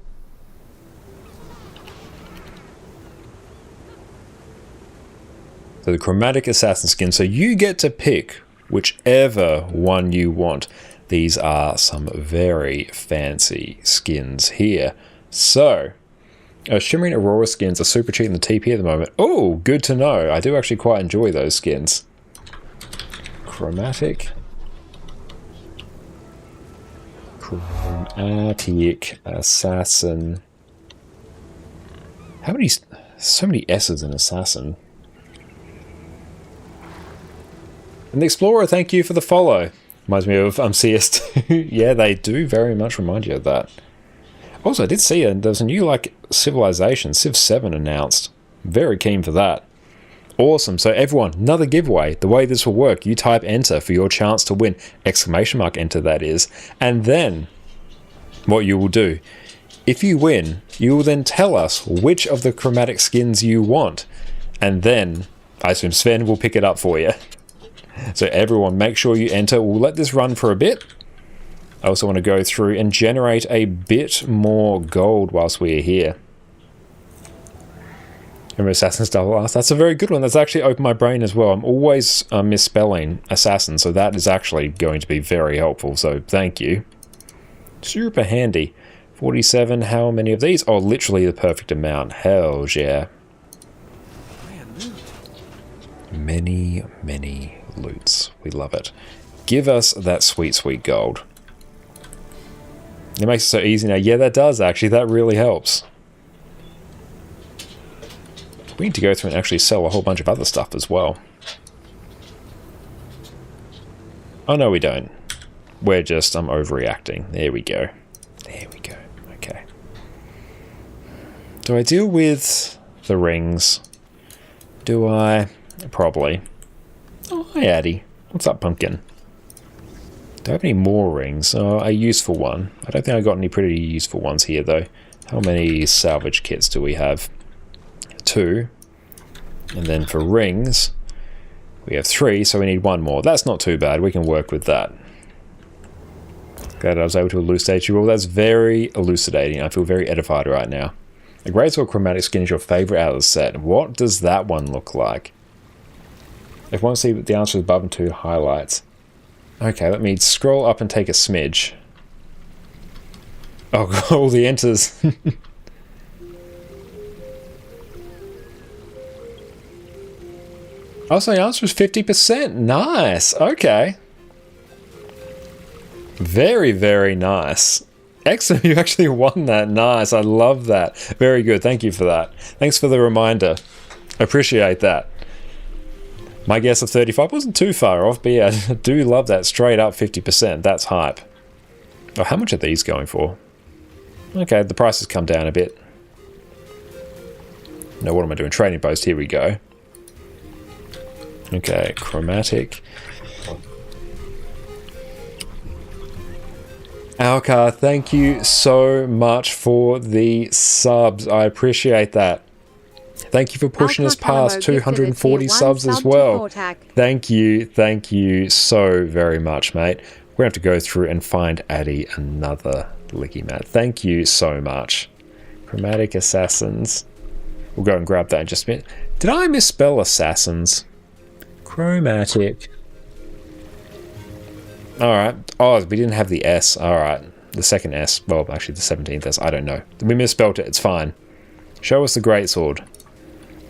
So, the Chromatic Assassin skin. So, you get to pick whichever one you want. These are some very fancy skins here. So, Shimmering Aurora skins are super cheap in the TP at the moment. Oh, good to know. I do actually quite enjoy those skins. Chromatic Assassin. How many? So many S's in Assassin. And the Explorer, thank you for the follow. Reminds me of CS2. Yeah, they do very much remind you of that. Also, I did see there's a new, like, Civilization, Civ 7 announced. Very keen for that. Awesome. So everyone, another giveaway. The way this will work, you type enter for your chance to win. Exclamation mark enter, that is. And then, what you will do, if you win, you will then tell us which of the chromatic skins you want. And then, I assume Sven will pick it up for you. So everyone, make sure you enter. We'll let this run for a bit. I also want to go through and generate a bit more gold whilst we're here. Remember Assassin's Double Ass? That's a very good one. That's actually opened my brain as well. I'm always misspelling Assassin, so that is actually going to be very helpful. So thank you. Super handy. 47, how many of these? Oh, literally the perfect amount. Hell yeah. Many, many loots. We love it. Give us that sweet, sweet gold. It makes it so easy now. Yeah, that does actually. That really helps. We need to go through and actually sell a whole bunch of other stuff as well. Oh, no, we don't. We're just, I'm overreacting. There we go. There we go. Okay. Do I deal with the rings? Do I? Probably. Oh, hi, Addy. What's up, pumpkin? Do I have any more rings? A useful one. I don't think I got any pretty useful ones here, though. How many salvage kits do we have? 2. And then for rings, we have 3, so we need 1 more. That's not too bad. We can work with that. Glad I was able to elucidate you all. That's very elucidating. I feel very edified right now. A Greatsword Chromatic skin is your favorite out of the set. What does that one look like? If you want to see the answer above and 2 highlights. Okay, let me scroll up and take a smidge. Oh, all the enters. Also, the answer is 50%. Nice. Okay. Very, very nice. Excellent. You actually won that. Nice. I love that. Very good. Thank you for that. Thanks for the reminder. Appreciate that. My guess of 35 wasn't too far off, but yeah, I do love that. Straight up 50%. That's hype. Oh, how much are these going for? Okay, the price has come down a bit. Now, what am I doing? Trading post. Here we go. Okay, chromatic. Alcar, thank you so much for the subs. I appreciate that. Thank you for pushing us past 240 subs as well. Thank you so very much, mate. We're going to have to go through and find Addy another licky mat. Thank you so much. Chromatic Assassins. We'll go and grab that in just a minute. Did I misspell assassins? Chromatic. Alright. Oh, we didn't have the S. Alright. The second S. Well, actually the 17th S. I don't know. We misspelled it. It's fine. Show us the greatsword.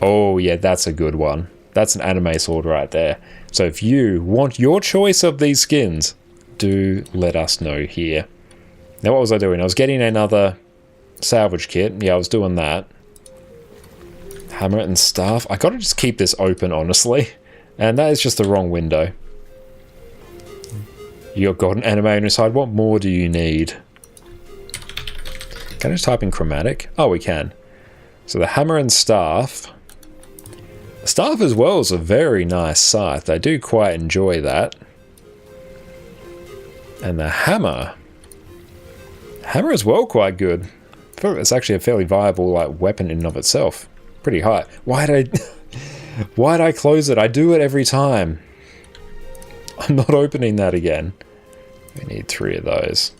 Oh, yeah, that's a good one. That's an anime sword right there. So if you want your choice of these skins, do let us know here. Now, what was I doing? I was getting another salvage kit. Yeah, I was doing that. Hammer and staff. I gotta just keep this open, honestly. And that is just the wrong window. You've got an anime on your side. What more do you need? Can I just type in chromatic? Oh, we can. So the hammer and staff. The staff as well is a very nice scythe. I do quite enjoy that. And the hammer. Hammer as well, quite good. It's actually a fairly viable weapon in and of itself. Pretty high. Why'd I close it? I do it every time. I'm not opening that again. We need 3 of those.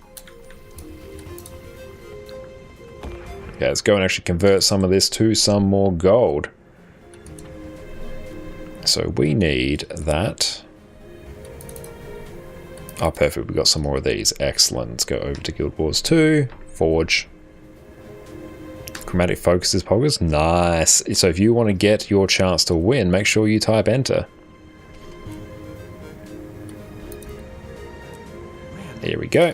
Okay, let's go and actually convert some of this to some more gold. So we need that. Oh, perfect. We've got some more of these. Excellent. Let's go over to Guild Wars 2. Forge. Chromatic focuses poggers. Nice. So if you want to get your chance to win, make sure you type enter. There we go.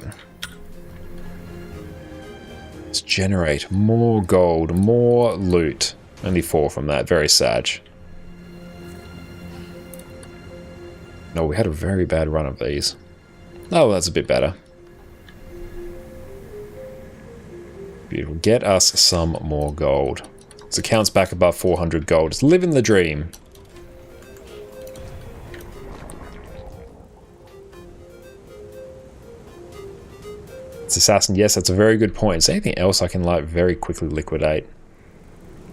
Let's generate more gold, more loot. Only 4 from that. Very sad. No, we had a very bad run of these. Oh, that's a bit better. Beautiful. Get us some more gold. This account's back above 400 gold. It's living the dream. It's assassin. Yes, that's a very good point. Is there anything else I can very quickly liquidate?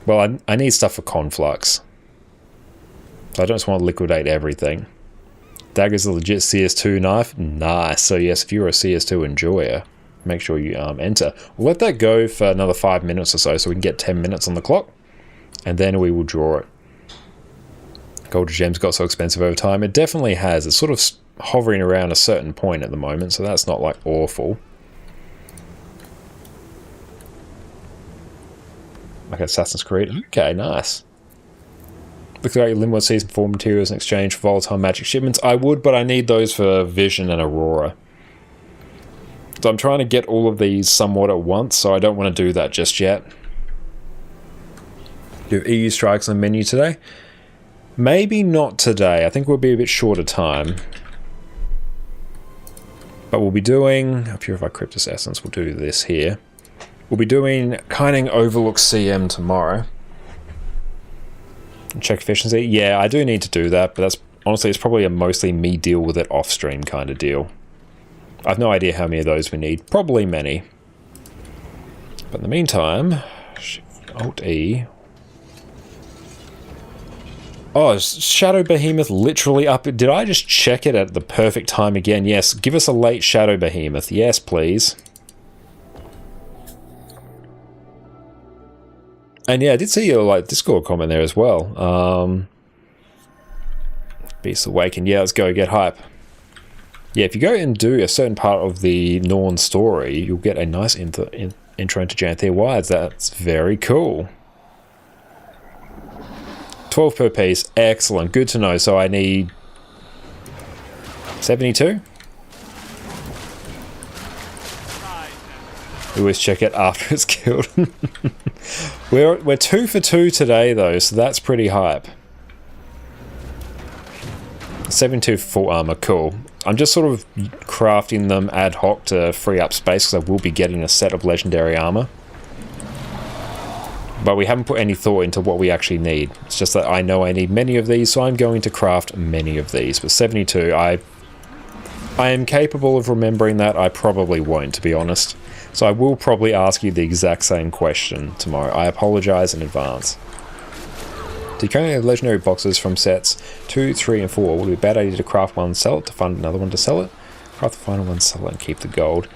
Well, I need stuff for conflux. So I don't just want to liquidate everything. Dagger's a legit CS2 knife. Nice. So yes, if you're a CS2 enjoyer, make sure you enter. We'll let that go for another 5 minutes or so we can get 10 minutes on the clock. And then we will draw it. Gold gems got so expensive over time. It definitely has. It's sort of hovering around a certain point at the moment, so that's not awful. Like Assassin's Creed. Okay, nice. Looks like Limbo Season 4 materials in exchange for volatile magic shipments. I would, but I need those for Vision and Aurora. So I'm trying to get all of these somewhat at once, so I don't want to do that just yet. Do EU strikes on the menu today? Maybe not today. I think we'll be a bit short of time. But we'll be doing... Purify Cryptus Essence. We'll do this here. We'll be doing Kining Overlook CM tomorrow. Check efficiency. Yeah, I do need to do that, but that's honestly, it's probably a mostly me deal with it off stream kind of deal. I've no idea how many of those we need. Probably many. But in the meantime, Alt-E. Oh, is Shadow Behemoth literally up? Did I just check it at the perfect time again? Yes, give us a late Shadow Behemoth. Yes, please. And yeah, I did see your Discord comment there as well. Beast Awakened. Yeah, let's go get hype. Yeah, if you go and do a certain part of the Norn story, you'll get a nice intro into Janthir Wilds. That's very cool. 12 per piece. Excellent. Good to know. So I need 72. We always check it after it's killed. We're 2 for 2 today though, so that's pretty hype. 72 for full armor, cool. I'm just sort of crafting them ad hoc to free up space because I will be getting a set of legendary armor. But we haven't put any thought into what we actually need. It's just that I know I need many of these, so I'm going to craft many of these. But 72, I am capable of remembering that. I probably won't, to be honest. So I will probably ask you the exact same question tomorrow. I apologize in advance. The currently have legendary boxes from sets 2, 3, and 4. Would it be a bad idea to craft one, sell it, to find another one to sell it? Craft the final one, sell it, and keep the gold.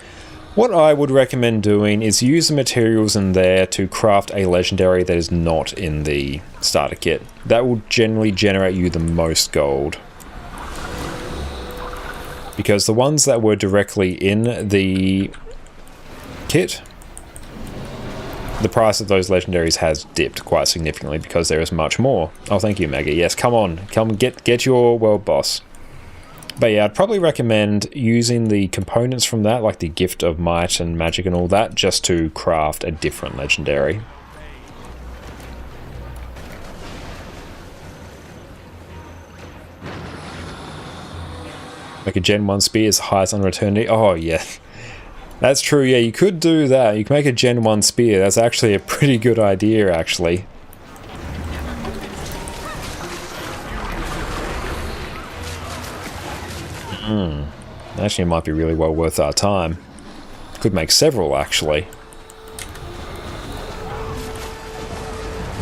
What I would recommend doing is use the materials in there to craft a legendary that is not in the starter kit. That will generally generate you the most gold. Because the ones that were directly in the kit, the price of those legendaries has dipped quite significantly because there is much more. Oh, thank you, Maggie. Yes, come on. Come get your world boss. But yeah, I'd probably recommend using the components from that, like the Gift of Might and Magic and all that, just to craft a different legendary. Like a Gen 1 spear is highest on eternity. Oh, yeah. That's true, yeah, you could do that. You can make a Gen 1 spear. That's actually a pretty good idea, actually. Actually, it might be really well worth our time. Could make several, actually.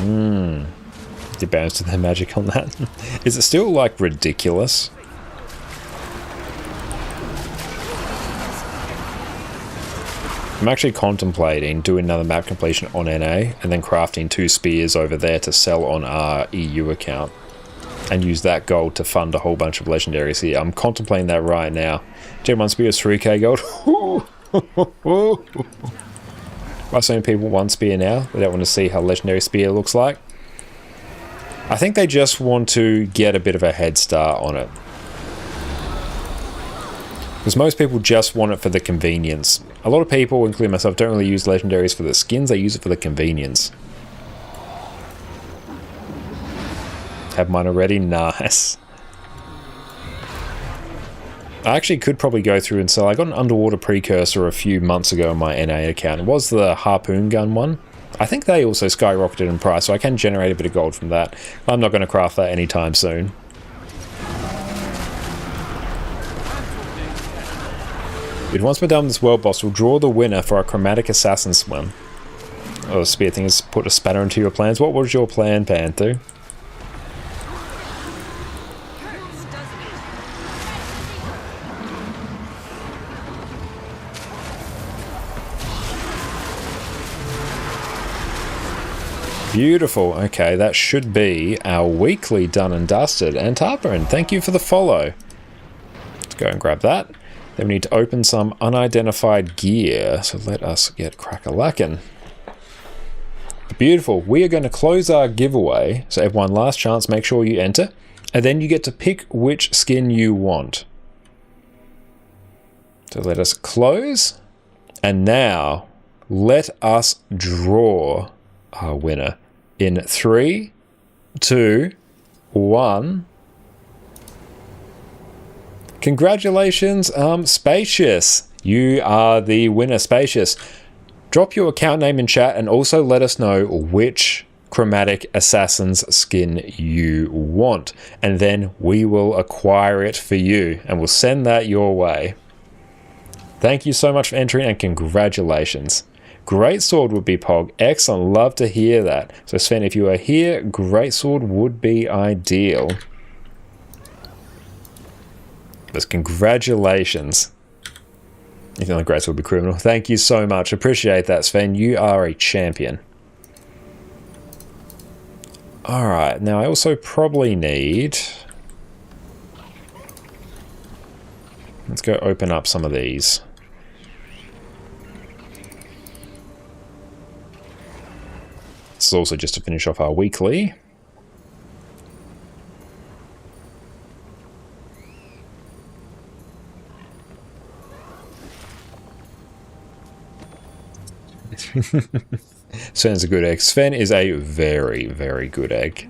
Did bounce to the magic on that? Is it still, like, ridiculous? I'm actually contemplating doing another map completion on NA and then crafting 2 spears over there to sell on our EU account and use that gold to fund a whole bunch of legendaries here. I'm contemplating that right now. Gen 1 spear is 3k gold. Why so many people want spear now? They don't want to see how legendary spear looks like. I think they just want to get a bit of a head start on it. Because most people just want it for the convenience. A lot of people, including myself, don't really use legendaries for the skins, they use it for the convenience. Have mine already? Nice. I actually could probably go through and sell. I got an underwater precursor a few months ago on my NA account. It was the harpoon gun one. I think they also skyrocketed in price, so I can generate a bit of gold from that. I'm not going to craft that anytime soon. If once we're done with this world boss, we'll draw the winner for our chromatic assassin's one. Oh, the spear thing has put a spanner into your plans. What was your plan, Panther? Beautiful. Okay, that should be our weekly done and dusted. And Tarparin, thank you for the follow. Let's go and grab that. Then we need to open some unidentified gear. So let us get crack-a-lackin'. Beautiful. We are going to close our giveaway. So everyone, last chance, make sure you enter. And then you get to pick which skin you want. So let us close. And now, let us draw our winner. In 3, 2, 1. Congratulations, Spacious. You are the winner, Spacious. Drop your account name in chat and also let us know which chromatic assassin's skin you want. And then we will acquire it for you and we'll send that your way. Thank you so much for entering and congratulations. Great sword would be Pog. Excellent. Love to hear that. So Sven, if you are here, great sword would be ideal. But congratulations. You think the great sword would be criminal. Thank you so much. Appreciate that, Sven. You are a champion. Alright, now I also probably need... Let's go open up some of these. This is also just to finish off our weekly. Sven's a good egg. Sven is a very, very good egg.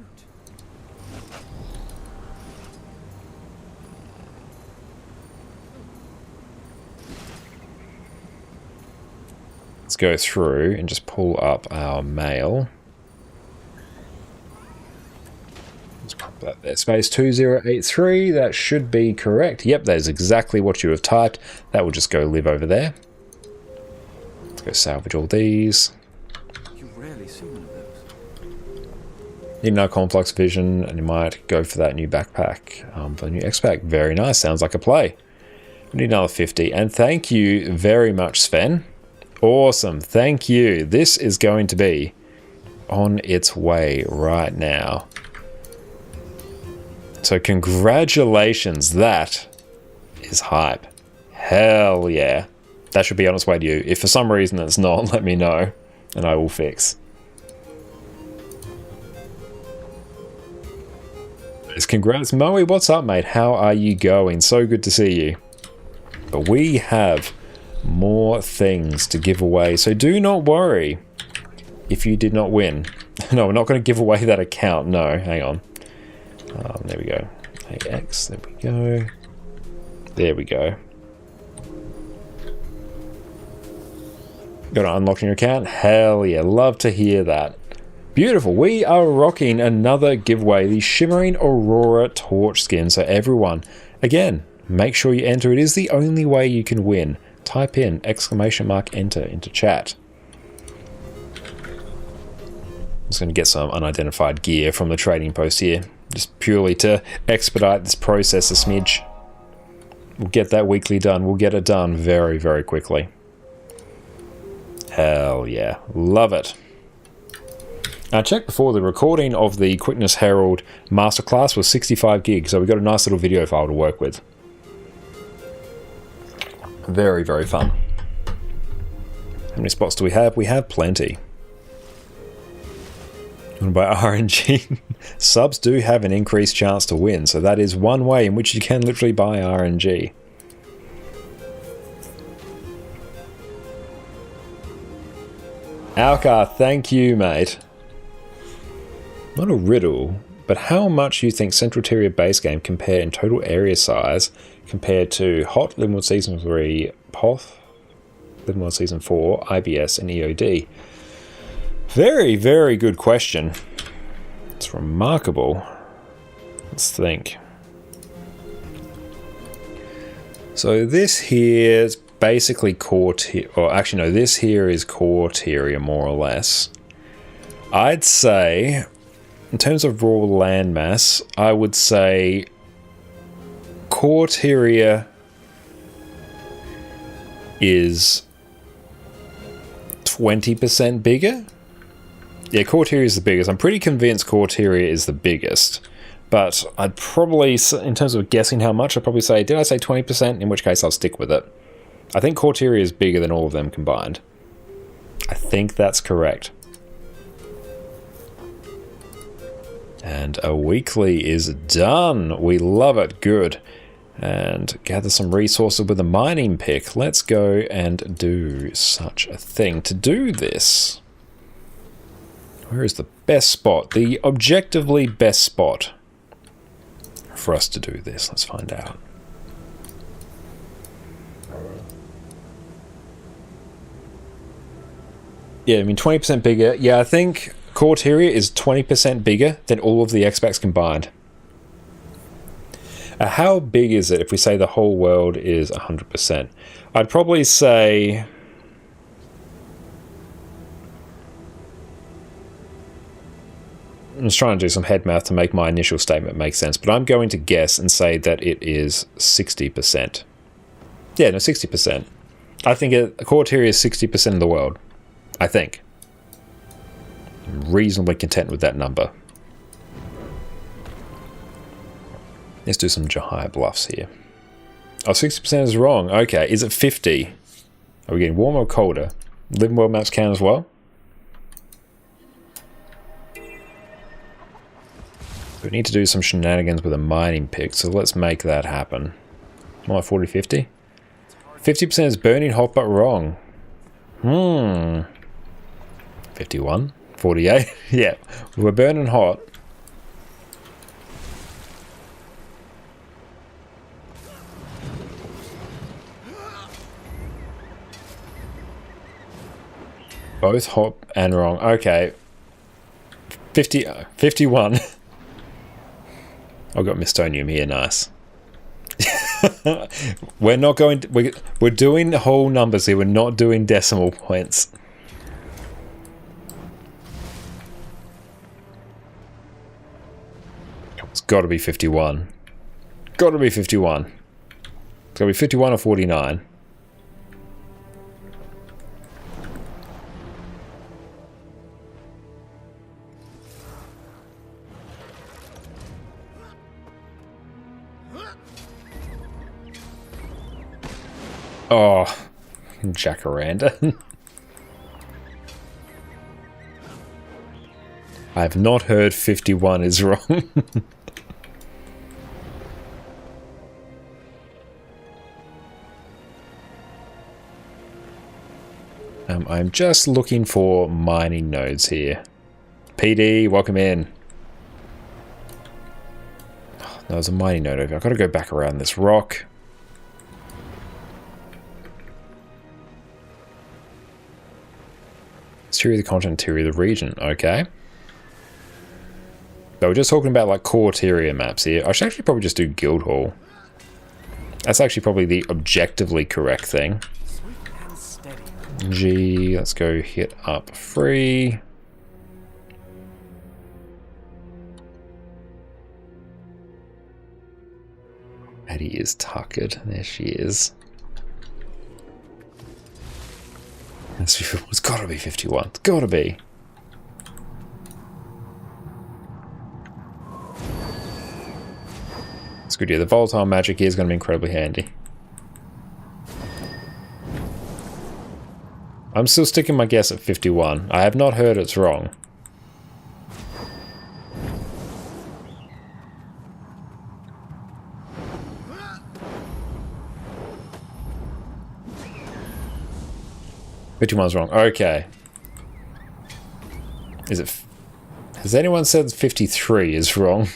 Let's go through and just pull up our mail. Let's pop that there. Space 2083, that should be correct. Yep, that is exactly what you have typed. That will just go live over there. Let's go salvage all these. You rarely see one of those. Need another complex vision, and you might go for that new backpack. For the new X-Pack, very nice. Sounds like a play. We need another 50. And thank you very much, Sven. Awesome. Thank you. This is going to be on its way right now. So congratulations. That is hype. Hell yeah. That should be on its way to you. If for some reason it's not, let me know and I will fix. Congrats. Moe, what's up, mate? How are you going? So good to see you. But we have more things to give away, so do not worry if you did not win. No, we're not going to give away that account. No, hang on. There we go. AX, there we go. There we go. Got to unlock your account? Hell yeah, love to hear that. Beautiful. We are rocking another giveaway, the Shimmering Aurora Torch skin. So everyone, again, make sure you enter. It is the only way you can win. Type in ! enter into chat. I'm just going to get some unidentified gear from the trading post here, just purely to expedite this process a smidge. We'll get that weekly done. We'll get it done very, very quickly. Hell yeah. Love it. I checked before, the recording of the Quickness Herald Masterclass was 65 gigs, so we got a nice little video file to work with. Very, very fun. How many spots do we have? We have plenty. You want to buy RNG? Subs do have an increased chance to win, so that is one way in which you can literally buy RNG. Alcar, thank you, mate. Not a riddle, but how much you think Central Terria base game compare in total area size compared to Hot, Livingwood Season 3, Poth, Livingwood Season 4, IBS, and EOD? Very, very good question. It's remarkable. Let's think. So this here is basically core tier, or actually no, this here is core Terria more or less. I'd say, in terms of raw landmass, I would say core Terria is 20% bigger. Yeah, core Terria is the biggest. I'm pretty convinced core Terria is the biggest. But I'd probably, in terms of guessing how much, I'd probably say, did I say 20%? In which case I'll stick with it. I think core Terria is bigger than all of them combined. I think that's correct. And a weekly is done. We love it. Good. And gather some resources with a mining pick. Let's go and do such a thing. To do this, where is the best spot? The objectively best spot for us to do this. Let's find out. Yeah, I mean 20% bigger. Yeah, I think core Terria is 20% bigger than all of the X-Packs combined. How big is it if we say the whole world is 100%? I'd probably say... I'm just trying to do some head math to make my initial statement make sense, but I'm going to guess and say that it is 60%. Yeah, no, 60%. I think core Terria is 60% of the world. I think. I'm reasonably content with that number. Let's do some higher bluffs here. Oh, 60% is wrong. Okay, is it 50? Are we getting warmer or colder? Living world maps count as well? We need to do some shenanigans with a mining pick, so let's make that happen. More like 40, 50? 50% is burning hot but wrong. 51? 48? Yeah, we're burning hot. Both hot and wrong. Okay. 51. I've got Mystonium here, nice. We're not going to, we're doing whole numbers here, we're not doing decimal points. It's got to be 51. Got to be 51. It's got to be 51 or 49. Oh, jacaranda. I have not heard 51 is wrong. I'm just looking for mining nodes here. PD, welcome in. Oh, there's a mining node over here. I've got to go back around this rock. Tier of the continent, tier of the region. Okay. So we're just talking about like core Tyria maps here. I should actually probably just do Guildhall. That's actually probably the objectively correct thing. G, let's go hit up free. Maddie is tuckered. There she is. It's gotta be 51. It's gotta be. It's good, yeah. The volatile magic here is going to be incredibly handy. I'm still sticking my guess at 51. I have not heard it's wrong. $51's wrong. Okay. Is it... Has anyone said 53 is wrong?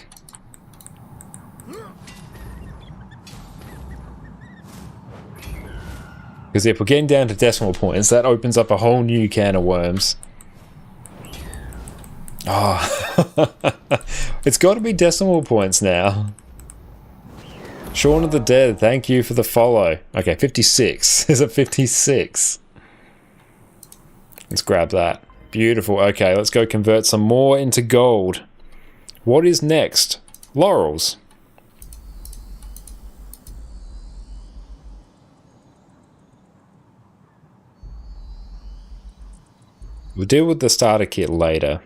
Because if we're getting down to decimal points, that opens up a whole new can of worms. Oh. It's got to be decimal points now. Shaun of the Dead, thank you for the follow. Okay, 56. Is it 56? Let's grab that. Beautiful. Okay, let's go convert some more into gold. What is next? Laurels. We'll deal with the starter kit later.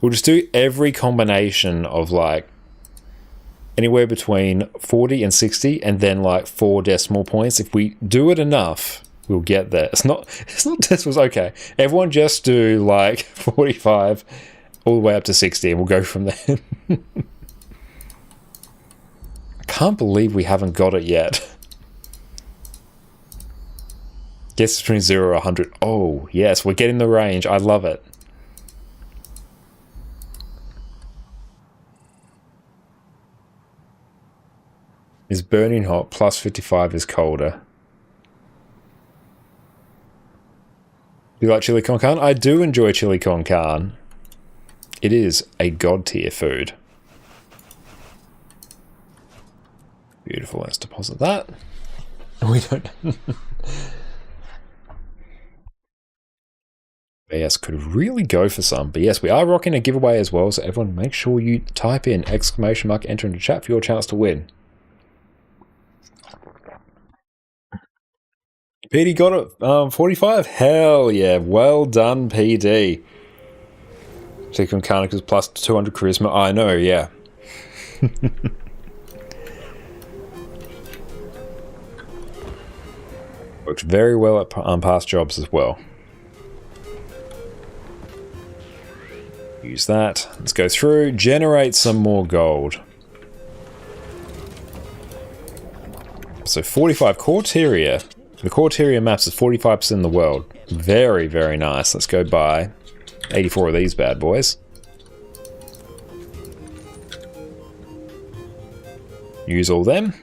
We'll just do every combination of like anywhere between 40 and 60 and then like 4 decimal points. If we do it enough, we'll get there. It's not decimals. Okay, everyone just do like 45 all the way up to 60 and we'll go from there. I can't believe we haven't got it yet. Guess between 0 or 100. Oh, yes, we're getting the range. I love it. Is burning hot plus 55 is colder. Do you like chili con carne? I do enjoy chili con carne. It is a god tier food. Beautiful, let's deposit that. We don't... Yes, could really go for some. But yes, we are rocking a giveaway as well, so everyone make sure you type in ! Enter into chat for your chance to win. PD got it. 45? Hell yeah. Well done, PD. Chicken Carnicus plus 200 charisma. I know, yeah. Worked very well at past jobs as well. Use that. Let's go through. Generate some more gold. So 45 Corteria. The Corteria maps is 45% in the world. Very, very nice. Let's go buy 84 of these bad boys. Use all them.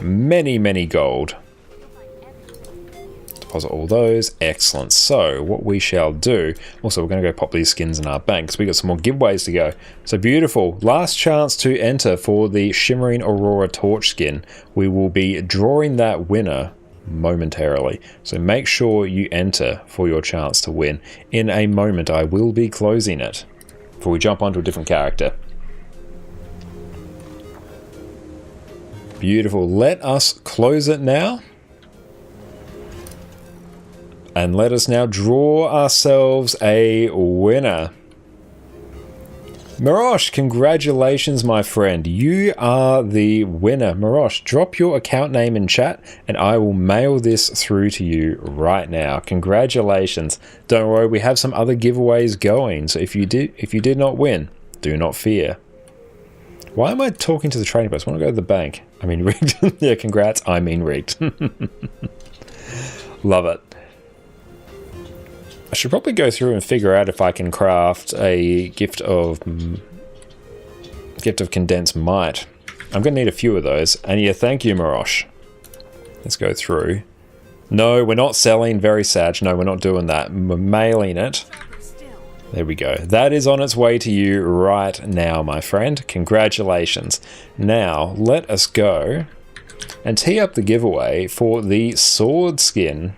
Many, many gold. Deposit all those. Excellent. So what we shall do, also we're going to go pop these skins in our bank because we got some more giveaways to go. So beautiful. Last chance to enter for the Shimmering Aurora Torch skin. We will be drawing that winner momentarily. So make sure you enter for your chance to win. In a moment, I will be closing it before we jump onto a different character. Beautiful. Let us close it now. And let us now draw ourselves a winner. Mirosh, congratulations, my friend. You are the winner. Mirosh, drop your account name in chat and I will mail this through to you right now. Congratulations. Don't worry, we have some other giveaways going. So if you did not win, do not fear. Why am I talking to the trading post? I want to go to the bank. I mean rigged. Yeah, congrats. I mean rigged. Love it. I should probably go through and figure out if I can craft a gift of condensed might. I'm going to need a few of those. And yeah, thank you, Mirosh. Let's go through. No, we're not selling. Very sad. No, we're not doing that. We're mailing it. There we go. That is on its way to you right now, my friend. Congratulations. Now, let us go and tee up the giveaway for the sword skin.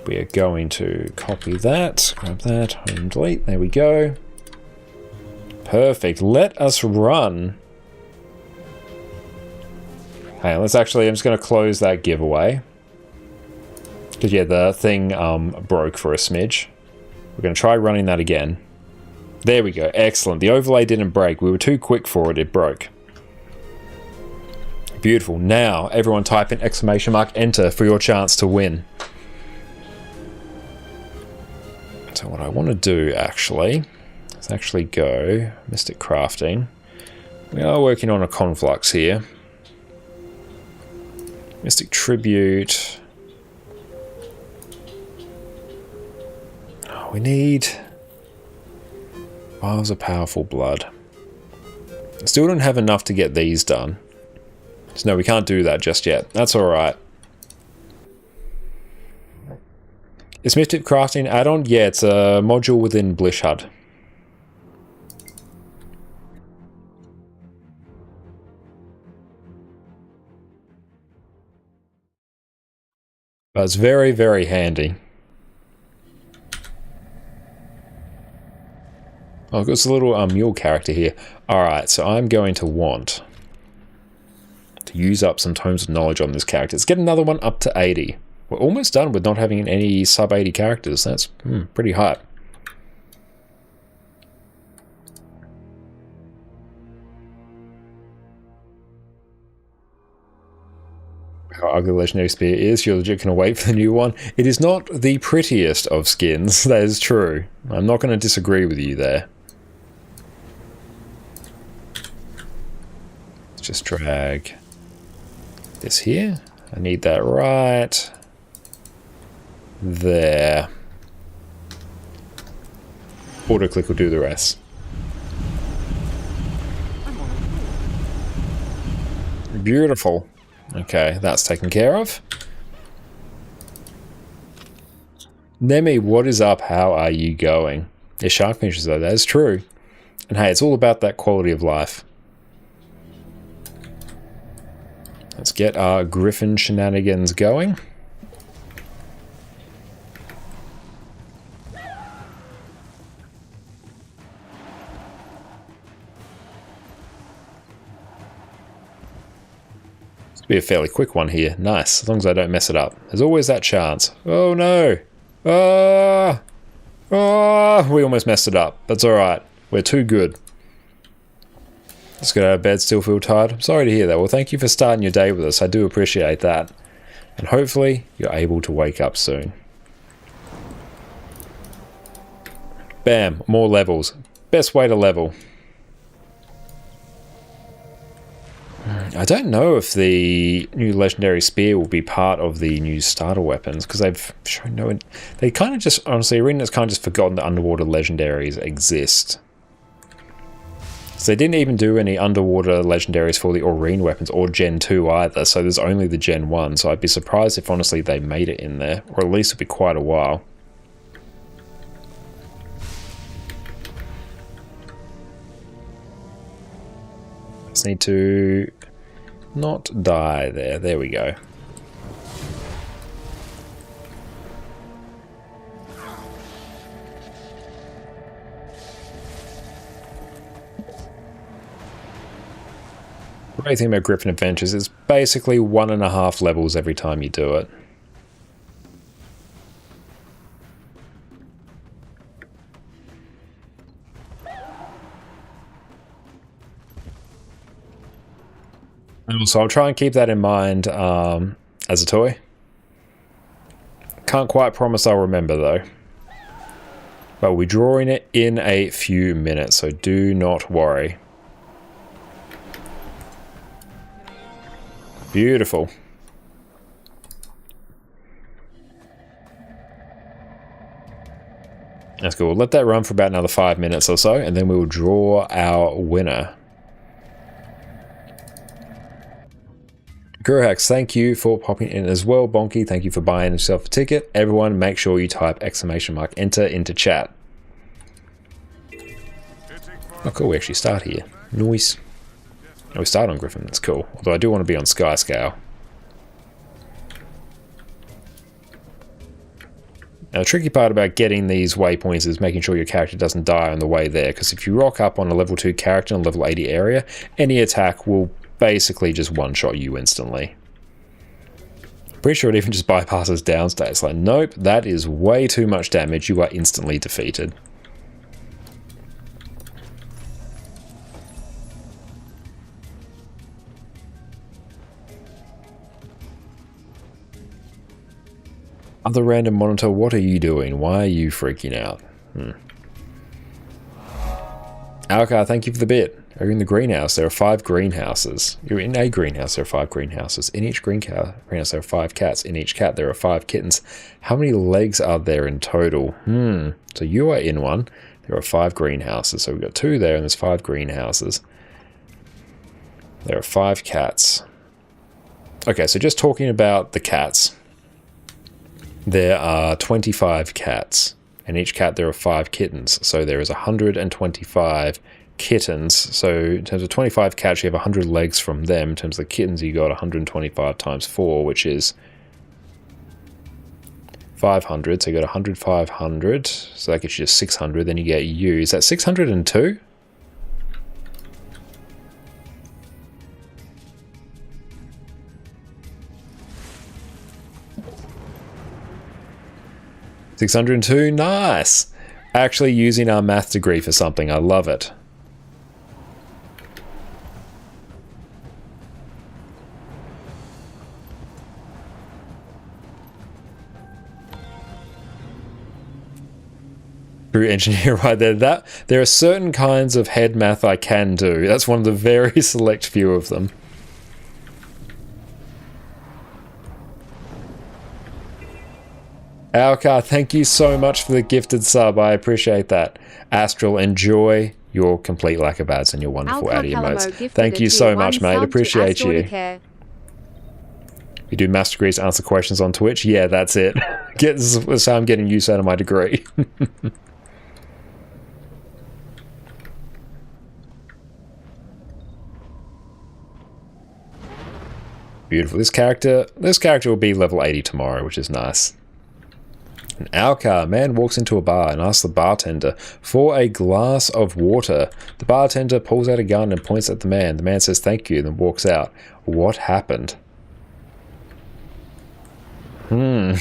We are going to copy that, grab that, home delete, there we go. Perfect, let us run. Hey, let's actually, I'm just going to close that giveaway. Because yeah, the thing broke for a smidge. We're going to try running that again. There we go, excellent. The overlay didn't break, we were too quick for it, it broke. Beautiful, now everyone type in !enter for your chance to win. So what I want to do actually is actually go Mystic Crafting. We are working on a conflux here. Mystic Tribute. Oh, we need Vials of Powerful Blood. I still don't have enough to get these done. So no, we can't do that just yet. That's alright. Is Mystic Crafting add-on? Yeah, it's a module within Blish HUD. But it's very, very handy. Oh, I've got this little mule character here. Alright, so I'm going to want to use up some Tomes of Knowledge on this character. Let's get another one up to 80. We're almost done with not having any sub-80 characters. That's pretty hype. How ugly Legendary Spear is. You're legit gonna wait for the new one. It is not the prettiest of skins. That is true. I'm not going to disagree with you there. Let's just drag this here. I need that right there. Auto click will do the rest. Beautiful. Okay, that's taken care of. Nemi, what is up? How are you going? Yeah, shark finishes though, that is true. And hey, it's all about that quality of life. Let's get our Griffin shenanigans going. Be a fairly quick one here. Nice, as long as I don't mess it up. There's always that chance. Oh no! We almost messed it up. That's alright. We're too good. Let's get out of bed, still feel tired. I'm sorry to hear that. Well, thank you for starting your day with us. I do appreciate that. And hopefully, you're able to wake up soon. Bam, more levels. Best way to level. I don't know if the new Legendary Spear will be part of the new starter weapons, because they've shown no... They kind of just... Honestly, Arena's kind of just forgotten that underwater legendaries exist. So they didn't even do any underwater legendaries for the Aurene weapons, or Gen 2 either, so there's only the Gen 1, so I'd be surprised if honestly they made it in there, or at least it'll be quite a while. Just need to not die there. There we go. The great thing about Griffin Adventures is basically 1.5 levels every time you do it. So I'll try and keep that in mind as a toy. Can't quite promise I'll remember though. But we'll be drawing it in a few minutes, so do not worry. Beautiful. That's cool. We'll let that run for about another 5 minutes or so, and then we'll draw our winner. Guruhax, thank you for popping in as well. Bonky, thank you for buying yourself a ticket. Everyone, make sure you type !enter into chat. Oh, cool. We actually start here. Nice. Oh, we start on Griffin. That's cool. Although I do want to be on Sky Scale. Now, the tricky part about getting these waypoints is making sure your character doesn't die on the way there. Because if you rock up on a level 2 character in a level 80 area, any attack will basically just one-shot you instantly. Pretty sure it even just bypasses downstay. It's like, nope, that is way too much damage. You are instantly defeated. Other random monitor, what are you doing? Why are you freaking out? Alcar, thank you for the bit. Are you in the greenhouse? There are 5 greenhouses. You're in a greenhouse. There are 5 greenhouses. In each greenhouse, there are 5 cats. In each cat, there are 5 kittens. How many legs are there in total? So you are in one. There are 5 greenhouses. So we've got 2 there, and there's 5 greenhouses. There are 5 cats. Okay, so just talking about the cats. There are 25 cats. In each cat, there are 5 kittens. So there is 125 kittens. So in terms of 25 cats, you have 100 legs from them. In terms of the kittens, you got 125 times 4, which is 500. So you got 100, 500. So that gets you just 600. Then you get you. Is that 602? $602, nice. Actually using our math degree for something, I love it. True engineer right there. There are certain kinds of head math I can do. That's one of the very select few of them. Alcar, thank you so much for the gifted sub. I appreciate that. Astral, enjoy your complete lack of ads and your wonderful ad emotes. Thank you so much, mate. Appreciate you. You do master degrees, answer questions on Twitch? Yeah, that's it. That's how I'm getting use out of my degree. Beautiful. This character will be level 80 tomorrow, which is nice. An Alcar, man walks into a bar and asks the bartender for a glass of water. The bartender pulls out a gun and points at the man. The man says thank you and then walks out. What happened? I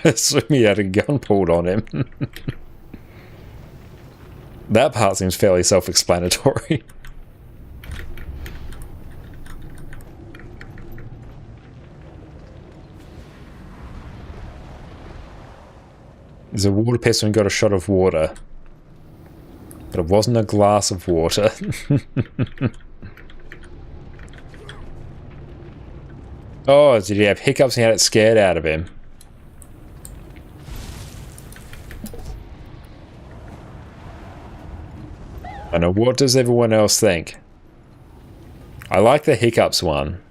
assume he had a gun pulled on him. That part seems fairly self-explanatory. There's a water pistol and got a shot of water. But it wasn't a glass of water. Oh, did he have hiccups and he had it scared out of him? I know, what does everyone else think? I like the hiccups one.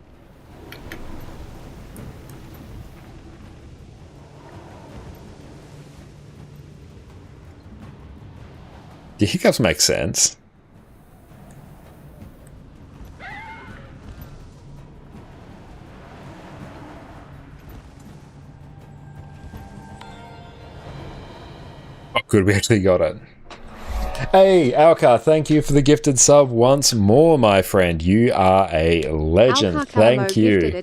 The hiccups make sense. good we actually got it. Hey, Alcar, thank you for the gifted sub once more, my friend. You are a legend. Thank you.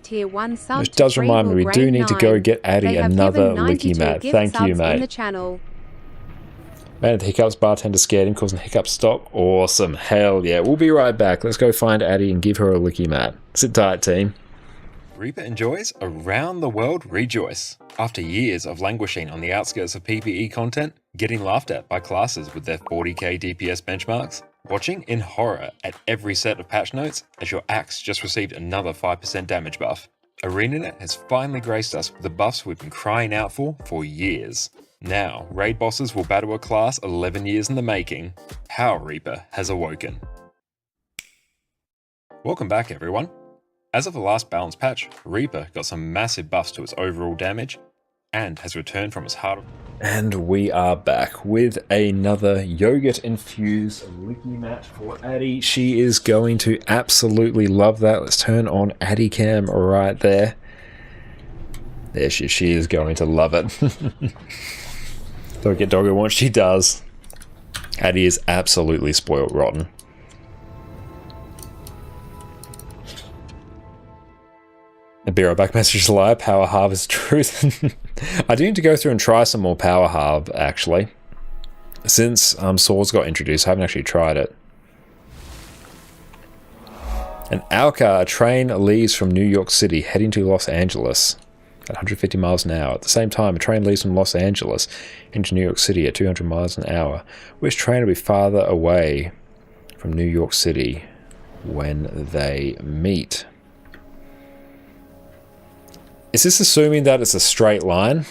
Which does remind me, we do need to go get Addy another licky mat. Thank you, mate. Man, the hiccups bartender scared him, causing hiccups stop. Awesome. Hell yeah. We'll be right back. Let's go find Addy and give her a licky mat. Sit tight, team. Reaper enjoys Around the World Rejoice. After years of languishing on the outskirts of PvE content, getting laughed at by classes with their 40k DPS benchmarks, watching in horror at every set of patch notes as your axe just received another 5% damage buff, ArenaNet has finally graced us with the buffs we've been crying out for years. Now, raid bosses will battle a class 11 years in the making. Power Reaper has awoken. Welcome back, everyone. As of the last balance patch, Reaper got some massive buffs to its overall damage and has returned from its heart. And we are back with another yogurt-infused licky mat for Addy. She is going to absolutely love that. Let's turn on Addy Cam right there. There she is going to love it. Don't get doggo once she does. Addy is absolutely spoiled rotten. A Biro back message live, Power Harvest Truth. I do need to go through and try some more Power Harv, actually. Since Swords got introduced, I haven't actually tried it. An Alcar, a train leaves from New York City, heading to Los Angeles at 150 miles an hour. At the same time, a train leaves from Los Angeles into New York City at 200 miles an hour. Which train will be farther away from New York City when they meet? Is this assuming that it's a straight line?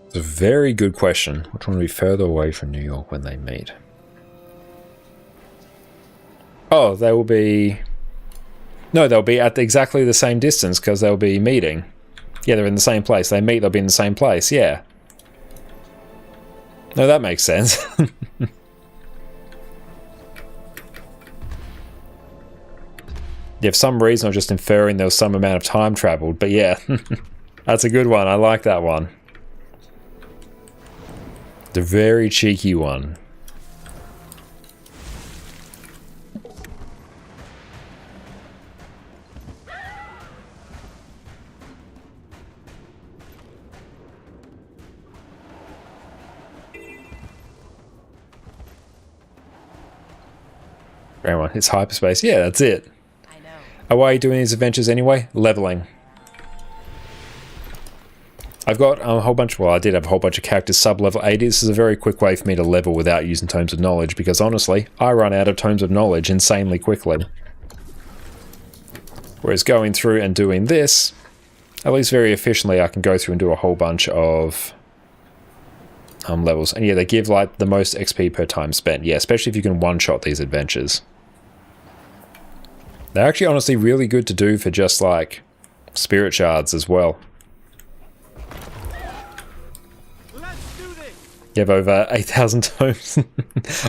It's a very good question. Which one will be further away from New York when they meet? Oh, they will be... No, they'll be at exactly the same distance because they'll be meeting. Yeah, they're in the same place. They meet, they'll be in the same place, yeah. No, that makes sense. Yeah, for some reason I was just inferring there was some amount of time traveled, but yeah, that's a good one. I like that one. The very cheeky one. Great one. It's hyperspace. Yeah, that's it. Why are you doing these adventures anyway? Leveling. I've got a whole bunch, well, I did have a whole bunch of characters sub-level 80. This is a very quick way for me to level without using Tomes of Knowledge, because honestly, I run out of Tomes of Knowledge insanely quickly. Whereas going through and doing this, at least very efficiently, I can go through and do a whole bunch of levels. And yeah, they give like the most XP per time spent. Yeah, especially if you can one-shot these adventures. They're actually honestly really good to do for just like spirit shards as well. You have over 8,000 tomes.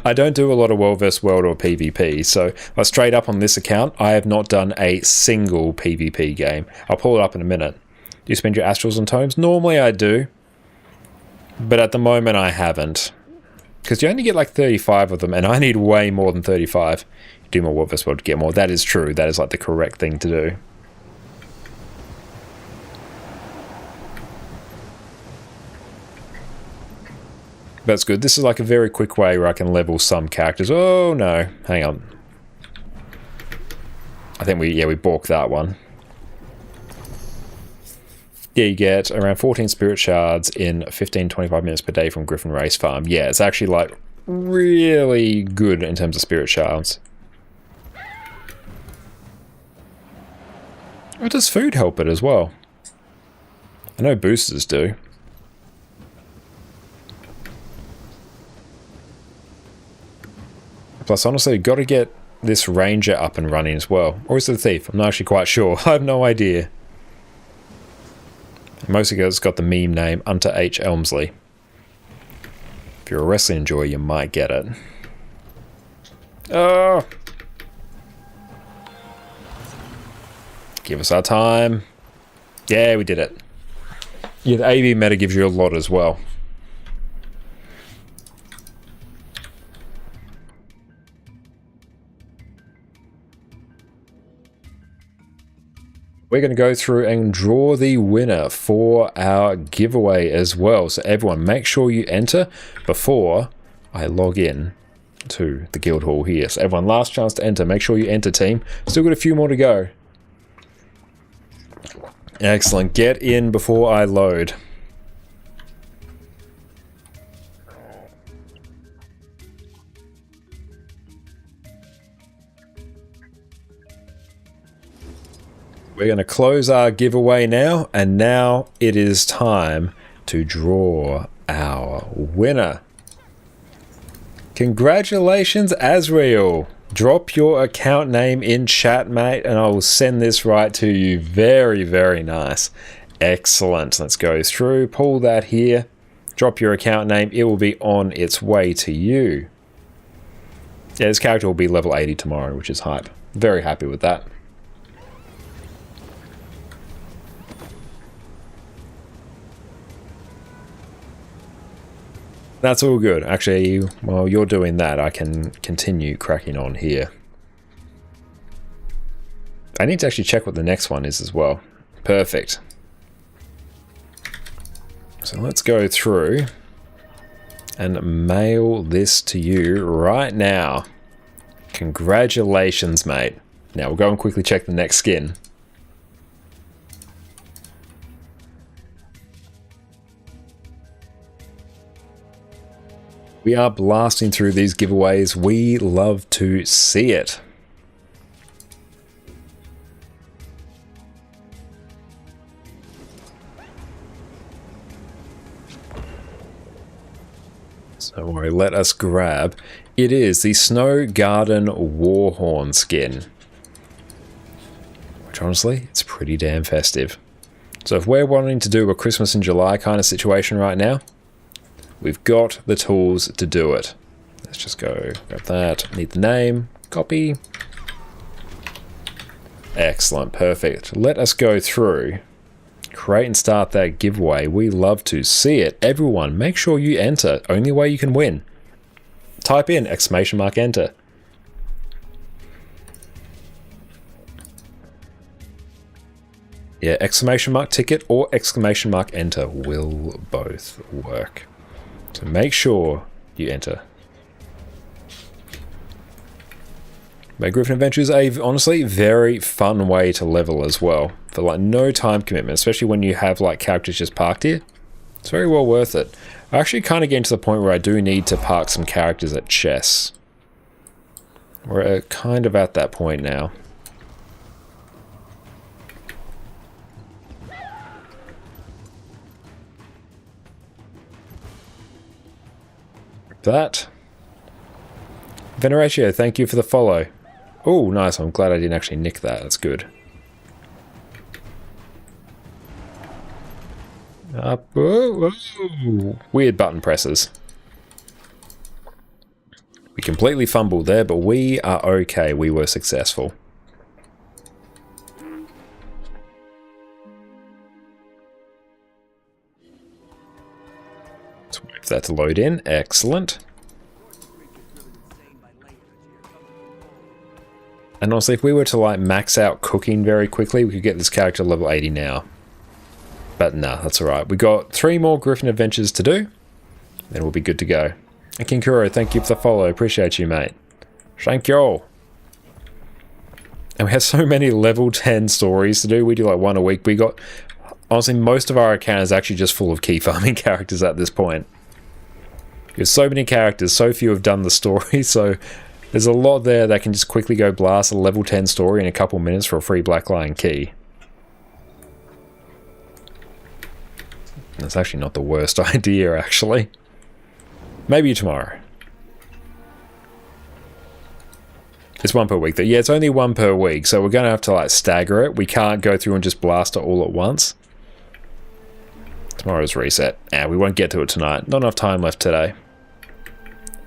I don't do a lot of World vs. World or PvP, so straight up on this account, I have not done a single PvP game. I'll pull it up in a minute. Do you spend your astrals on tomes? Normally I do, but at the moment I haven't. Because you only get like 35 of them, and I need way more than 35. Do more World vs. World to get more. That is true. That is like the correct thing to do. That's good. This is like a very quick way where I can level some characters. Oh no, hang on. I think we balked that one. Yeah, you get around 14 spirit shards in 15-25 minutes per day from Griffin Race Farm. Yeah, it's actually like really good in terms of spirit shards. Or does food help it as well? I know boosters do. Plus, honestly, you've got to get this ranger up and running as well. Or is it the thief? I'm not actually quite sure. I have no idea. Mostly because it's got the meme name, Hunter H. Elmsley. If you're a wrestling enjoyer, you might get it. Oh! Give us our time. Yeah, we did it. Yeah, the AB meta gives you a lot as well. We're going to go through and draw the winner for our giveaway as well. So everyone, make sure you enter before I log in to the guild hall here. So everyone, last chance to enter. Make sure you enter, team. Still got a few more to go. Excellent. Get in before I load. We're going to close our giveaway now, and now it is time to draw our winner. Congratulations, Azrael. Drop your account name in chat, mate, and I will send this right to you. Very, very nice. Excellent. Let's go through, pull that here, drop your account name. It will be on its way to you. Yeah, this character will be level 80 tomorrow, which is hype. Very happy with that. That's all good. Actually, while you're doing that, I can continue cracking on here. I need to actually check what the next one is as well. Perfect. So let's go through and mail this to you right now. Congratulations, mate. Now we'll go and quickly check the next skin. We are blasting through these giveaways. We love to see it. So don't worry, let us grab. It is the Snow Garden Warhorn skin. Which honestly, it's pretty damn festive. So if we're wanting to do a Christmas in July kind of situation right now, we've got the tools to do it. Let's just go grab that. Need the name. Copy. Excellent. Perfect. Let us go through. Create and start that giveaway. We love to see it. Everyone, make sure you enter. Only way you can win. Type in ! Enter. Yeah, ! ticket or ! enter will both work. So make sure you enter. But Griffin Adventure is a honestly very fun way to level as well. For like no time commitment, especially when you have like characters just parked here. It's very well worth it. I actually kind of getting to the point where I do need to park some characters at chess. We're kind of at that point now. That. Veneratio, thank you for the follow. Oh, nice. I'm glad I didn't actually nick that. That's good. Up. Whoa, whoa. Weird button presses. We completely fumbled there, but we are okay. We were successful. Let's wait for that to load in. Excellent. And honestly, if we were to like max out cooking very quickly, we could get this character level 80 now. But nah, that's alright. We got 3 more Griffin adventures to do, then we'll be good to go. And Kinkuro, thank you for the follow. Appreciate you, mate. Thank you all. And we have so many level 10 stories to do. We do like 1 a week. We got, honestly, most of our account is actually just full of key farming characters at this point. There's so many characters, so few have done the story, so there's a lot there that can just quickly go blast a level 10 story in a couple minutes for a free Black Lion key. That's actually not the worst idea, actually. Maybe tomorrow. It's 1 per week, though. Yeah, it's only 1 per week, so we're going to have to like stagger it. We can't go through and just blast it all at once. Tomorrow's reset. We won't get to it tonight. Not enough time left today.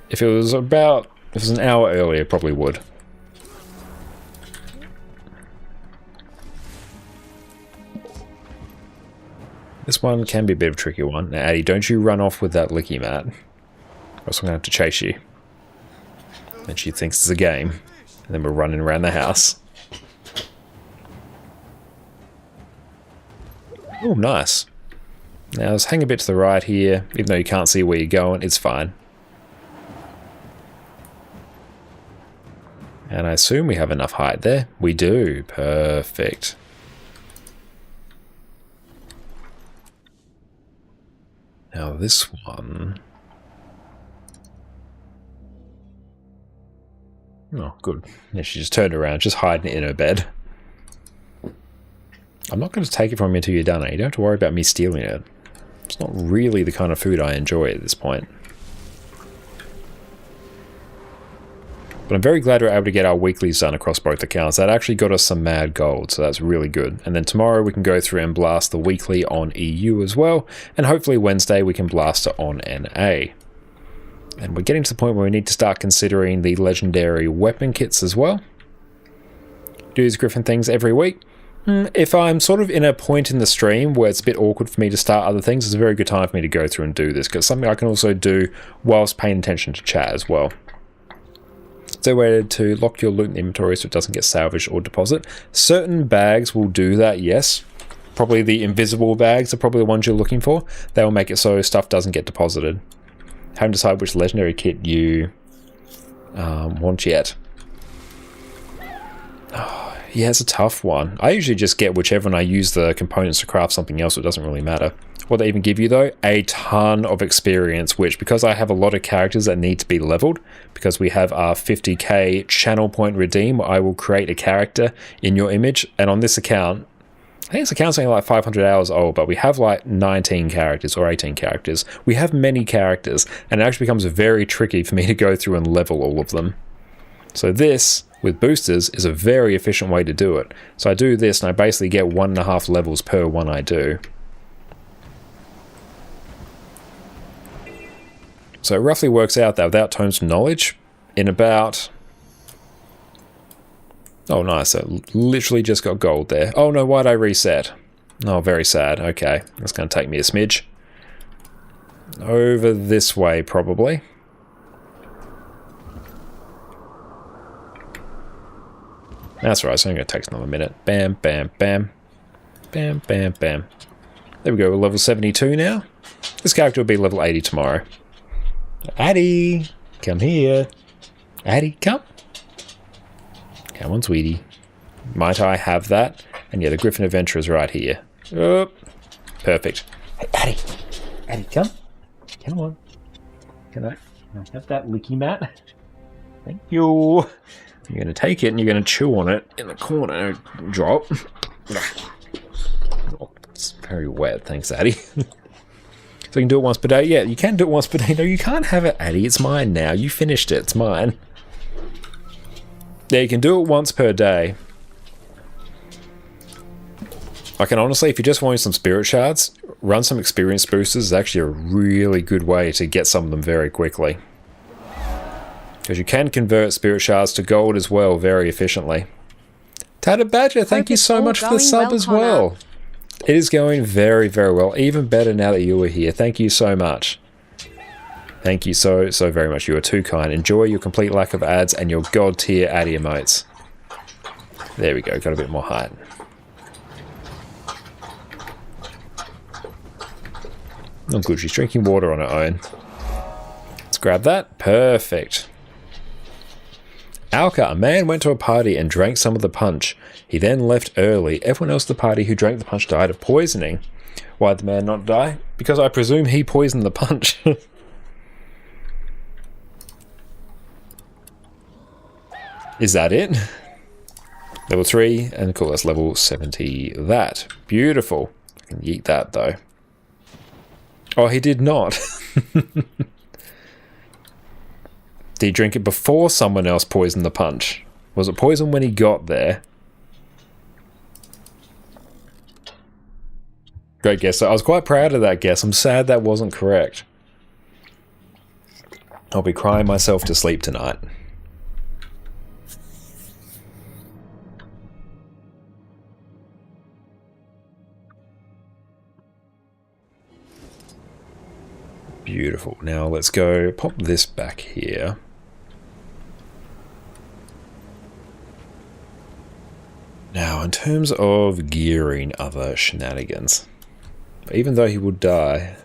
If it was an hour earlier, probably would. This one can be a bit of a tricky one. Now, Addie, don't you run off with that licky mat. Or else I'm going to have to chase you. And she thinks it's a game. And then we're running around the house. Oh, nice. Now, let's hang a bit to the right here. Even though you can't see where you're going, it's fine. And I assume we have enough height there. We do. Perfect. Now this one... Oh, good. Yeah, she just turned around, just hiding in her bed. I'm not going to take it from you until you're done. You don't have to worry about me stealing it. It's not really the kind of food I enjoy at this point. But I'm very glad we're able to get our weeklies done across both accounts. That actually got us some mad gold, so that's really good. And then tomorrow we can go through and blast the weekly on EU as well. And hopefully Wednesday we can blast it on NA. And we're getting to the point where we need to start considering the legendary weapon kits as well. Do these Griffin things every week. If I'm sort of in a point in the stream where it's a bit awkward for me to start other things, it's a very good time for me to go through and do this, because it's something I can also do whilst paying attention to chat as well. It's a way to lock your loot in inventory so it doesn't get salvaged or deposited. Certain bags will do that, yes. Probably the invisible bags are probably the ones you're looking for. They will make it so stuff doesn't get deposited. Haven't decided which legendary kit you want yet. Oh, yeah, it's a tough one. I usually just get whichever and I use the components to craft something else, so it doesn't really matter. What they even give you though? A ton of experience, which because I have a lot of characters that need to be leveled, because we have our 50k channel point redeem, I will create a character in your image, and on this account, I think this account's only like 500 hours old, but we have like 19 characters or 18 characters. We have many characters, and it actually becomes very tricky for me to go through and level all of them. So this, with boosters, is a very efficient way to do it. So I do this and I basically get 1.5 levels per one I do. So it roughly works out that without Tomes of Knowledge, in about... Oh nice, so literally just got gold there. Oh no, why'd I reset? Oh, very sad. Okay, that's going to take me a smidge. Over this way, probably. That's right, so I'm going to take another minute. Bam, bam, bam. Bam, bam, bam. There we go, we're level 72 now. This character will be level 80 tomorrow. Addie, come here. Addie, come. Come on, sweetie. Might I have that? And yeah, the Griffin Adventurer's right here. Oh, perfect. Hey, Addie. Addie, come. Come on. Can I have that licky mat? Thank you. You're going to take it and you're going to chew on it in the corner. Drop. Oh, it's very wet. Thanks, Addie. So you can do it once per day? Yeah, you can do it once per day. No, you can't have it, Addie. It's mine now. You finished it. It's mine. Yeah, you can do it once per day. I can honestly, if you just want some spirit shards, run some experience boosters is actually a really good way to get some of them very quickly. Because you can convert spirit shards to gold as well very efficiently. Tatted Badger, thank you so much for the sub as well. It is going very, very well. Even better now that you are here. Thank you so much. Thank you so very much. You are too kind. Enjoy your complete lack of ads and your god tier ad emotes. There we go. Got a bit more height. Oh good, she's drinking water on her own. Let's grab that. Perfect. Alka, a man went to a party and drank some of the punch. He then left early. Everyone else at the party who drank the punch died of poisoning. Why'd the man not die? Because I presume he poisoned the punch. Is that it? Level 3, and cool, that's level 70. That. Beautiful. I can yeet that though. Oh, he did not. Did he drink it before someone else poisoned the punch? Was it poison when he got there? Great guess. So I was quite proud of that guess. I'm sad that wasn't correct. I'll be crying myself to sleep tonight. Beautiful. Now let's go pop this back here. Now, in terms of gearing other shenanigans, even though he would die,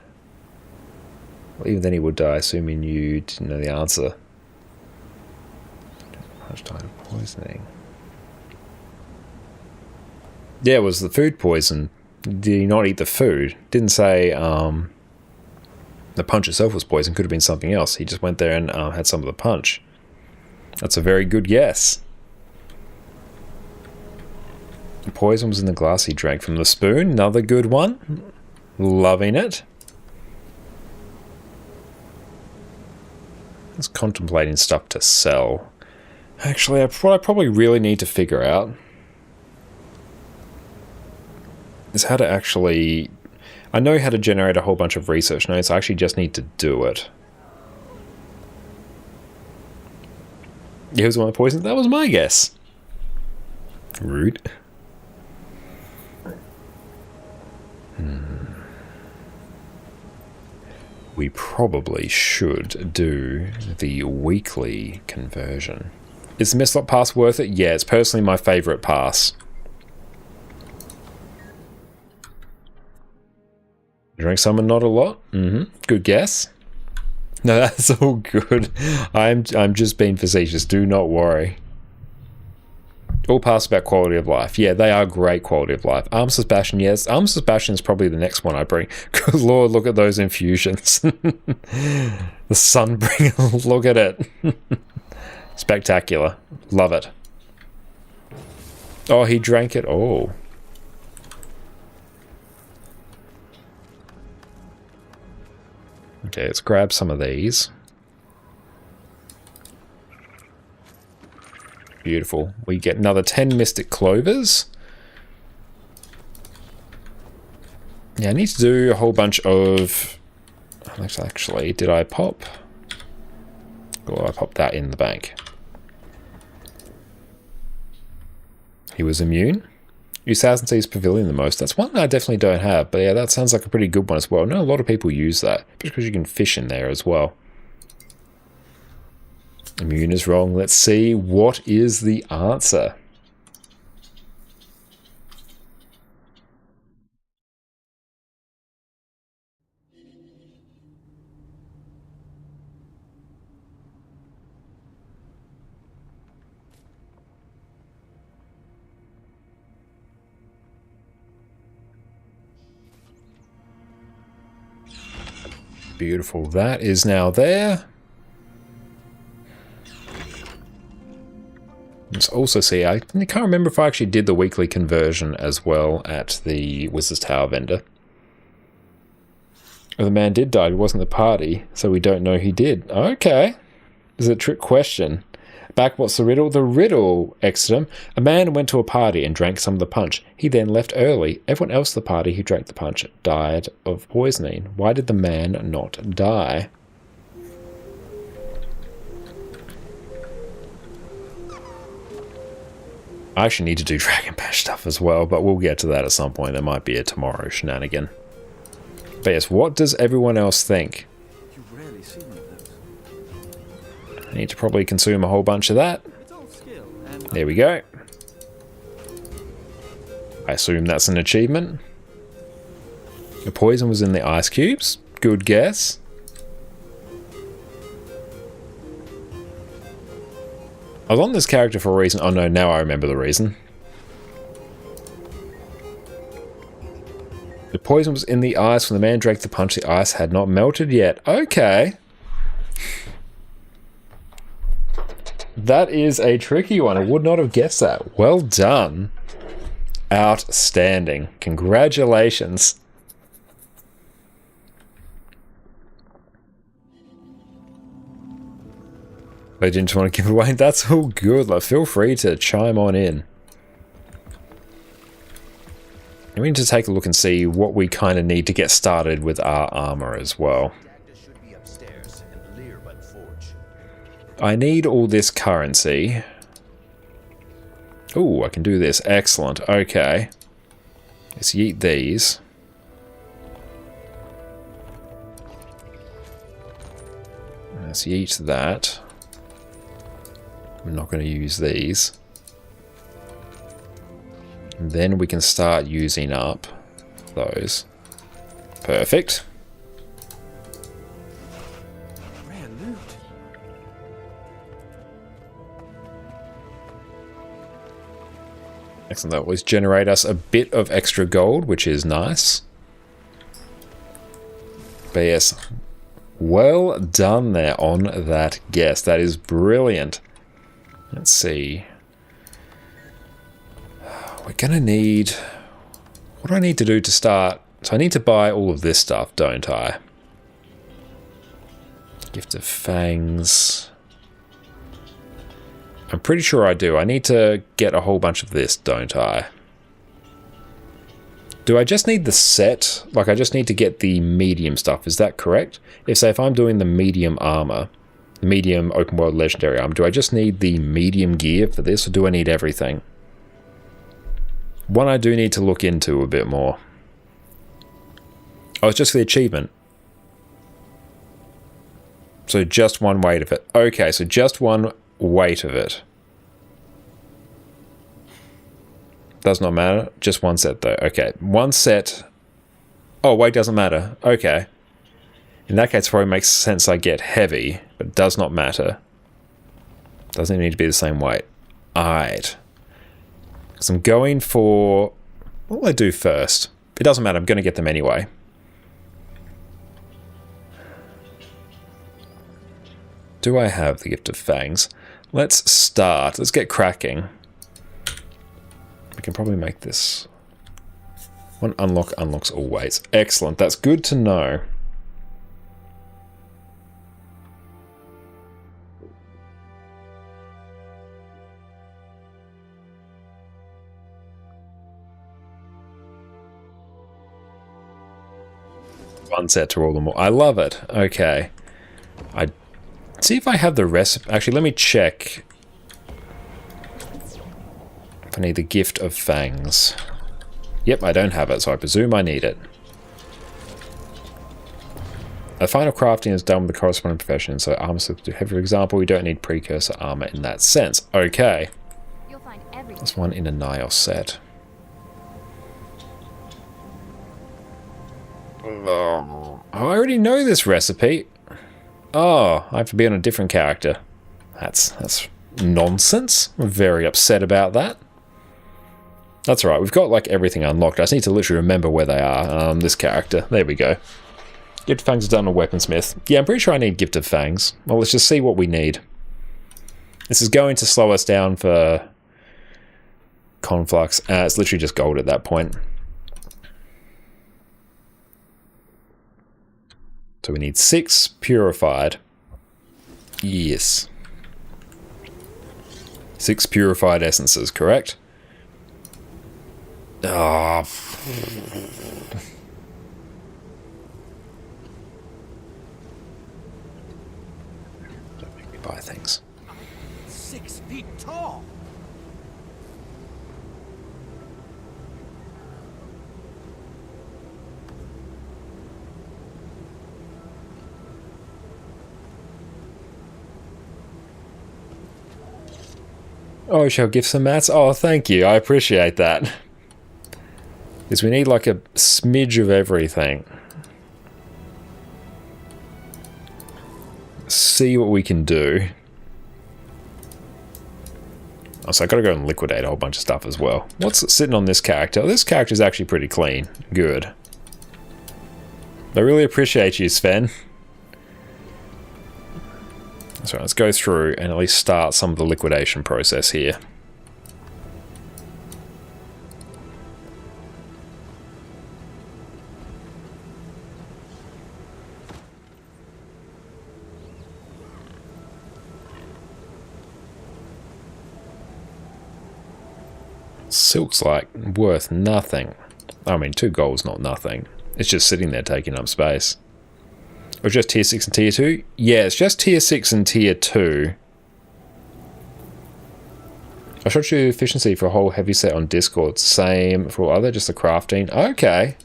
well, even then he would die, assuming you didn't know the answer. Much time poisoning. Yeah, it was the food poison. Did he not eat the food? Didn't say the punch itself was poison. Could have been something else. He just went there and had some of the punch. That's a very good guess. The poison was in the glass he drank from the spoon. Another good one. Loving it. Just contemplating stuff to sell. Actually, what I probably really need to figure out is how to actually... I know how to generate a whole bunch of research notes. I actually just need to do it. Yeah, who's the one that poisoned? That was my guess. Rude. We probably should do the weekly conversion. Is the Mistlot pass worth it? Yeah, it's personally my favorite pass. Drink some and not a lot? Good guess. No, that's all good. I'm just being facetious. Do not worry. All passes about quality of life. Yeah, they are great quality of life. Arms Sebastian, yes. Arms Sebastian is probably the next one I bring. Good lord, look at those infusions. The Sunbringer, look at it. Spectacular. Love it. Oh, he drank it. Oh. Okay, let's grab some of these. Beautiful. We get another 10 Mystic Clovers. Yeah, I need to do a whole bunch of... Actually, did I pop? Oh, I popped that in the bank. He was immune. Use Thousand Seas Pavilion the most. That's one that I definitely don't have, but yeah, that sounds like a pretty good one as well. I know a lot of people use that, because you can fish in there as well. Immune is wrong. Let's see what is the answer. Beautiful. That is now there. Let's also see, I can't remember if I actually did the weekly conversion as well at the Wizard's Tower vendor. Oh, the man did die, he wasn't the party, so we don't know he did. Okay. This is a trick question. Back, what's the riddle? The riddle, Exodum. A man went to a party and drank some of the punch. He then left early. Everyone else at the party who drank the punch died of poisoning. Why did the man not die? I actually need to do Dragon Bash stuff as well, but we'll get to that at some point. There might be a tomorrow shenanigan. But yes, what does everyone else think? I need to probably consume a whole bunch of that. There we go. I assume that's an achievement. The poison was in the ice cubes. Good guess. I was on this character for a reason. Oh no, now I remember the reason. The poison was in the ice. When the man drank the punch, the ice had not melted yet. Okay. That is a tricky one. I would not have guessed that. Well done. Outstanding. Congratulations. I didn't want to give it away. That's all good. Like, feel free to chime on in. We need to take a look and see what we kind of need to get started with our armor as well. I need all this currency. Oh, I can do this. Excellent. Okay. Let's yeet these. Let's yeet that. We're not going to use these. And then we can start using up those. Perfect. Excellent. That always generate us a bit of extra gold, which is nice. But yes, well done there on that guess. That is brilliant. Let's see. We're going to need... What do I need to do to start? So I need to buy all of this stuff, don't I? Gift of Fangs. I'm pretty sure I do. I need to get a whole bunch of this, don't I? Do I just need the set? Like, I just need to get the medium stuff. Is that correct? If I'm doing the medium armor, the medium open world legendary armor, do I just need the medium gear for this, or do I need everything? One I do need to look into a bit more. Oh, it's just for the achievement. So just one weight of it. Okay, so just one weight of it. Does not matter. Just one set though. Okay, one set. Oh, weight doesn't matter. Okay. In that case, it probably makes sense I get heavy, but it does not matter. Doesn't even need to be the same weight. Alright. Because I'm going for... What will I do first? It doesn't matter. I'm going to get them anyway. Do I have the Gift of Fangs? Let's start. Let's get cracking. We can probably make this. One unlock unlocks all weights. Excellent. That's good to know. One set to all them all. I love it. Okay. See if I have the recipe. Actually, let me check if I need the Gift of Fangs. Yep, I don't have it, so I presume I need it. The final crafting is done with the corresponding profession, so armor to heavy, for example, we don't need precursor armor in that sense. Okay. That's one in a Nios set. Oh, I already know this recipe. Oh, I have to be on a different character. That's nonsense. I'm very upset about that. That's alright, we've got like everything unlocked. I just need to literally remember where they are. This character. There we go. Gift of Fangs is done on Weaponsmith. Yeah, I'm pretty sure I need Gift of Fangs. Well, let's just see what we need. This is going to slow us down for Conflux. It's literally just gold at that point. So we need 6 purified. Yes. 6 purified essences, correct? Ah. Don't make me buy things. 6 feet tall. Oh, we shall give some mats? Oh, thank you. I appreciate that. Because we need like a smidge of everything. See what we can do. Oh, so I gotta go and liquidate a whole bunch of stuff as well. What's sitting on this character? This character's actually pretty clean. Good. I really appreciate you, Sven. So let's go through and at least start some of the liquidation process here. Silk's like worth nothing. I mean, 2 gold's not nothing. It's just sitting there taking up space. Or just tier 6 and tier 2? Yeah, it's just tier 6 and tier 2. I showed you efficiency for a whole heavy set on Discord. Same for all other, just the crafting. Okay.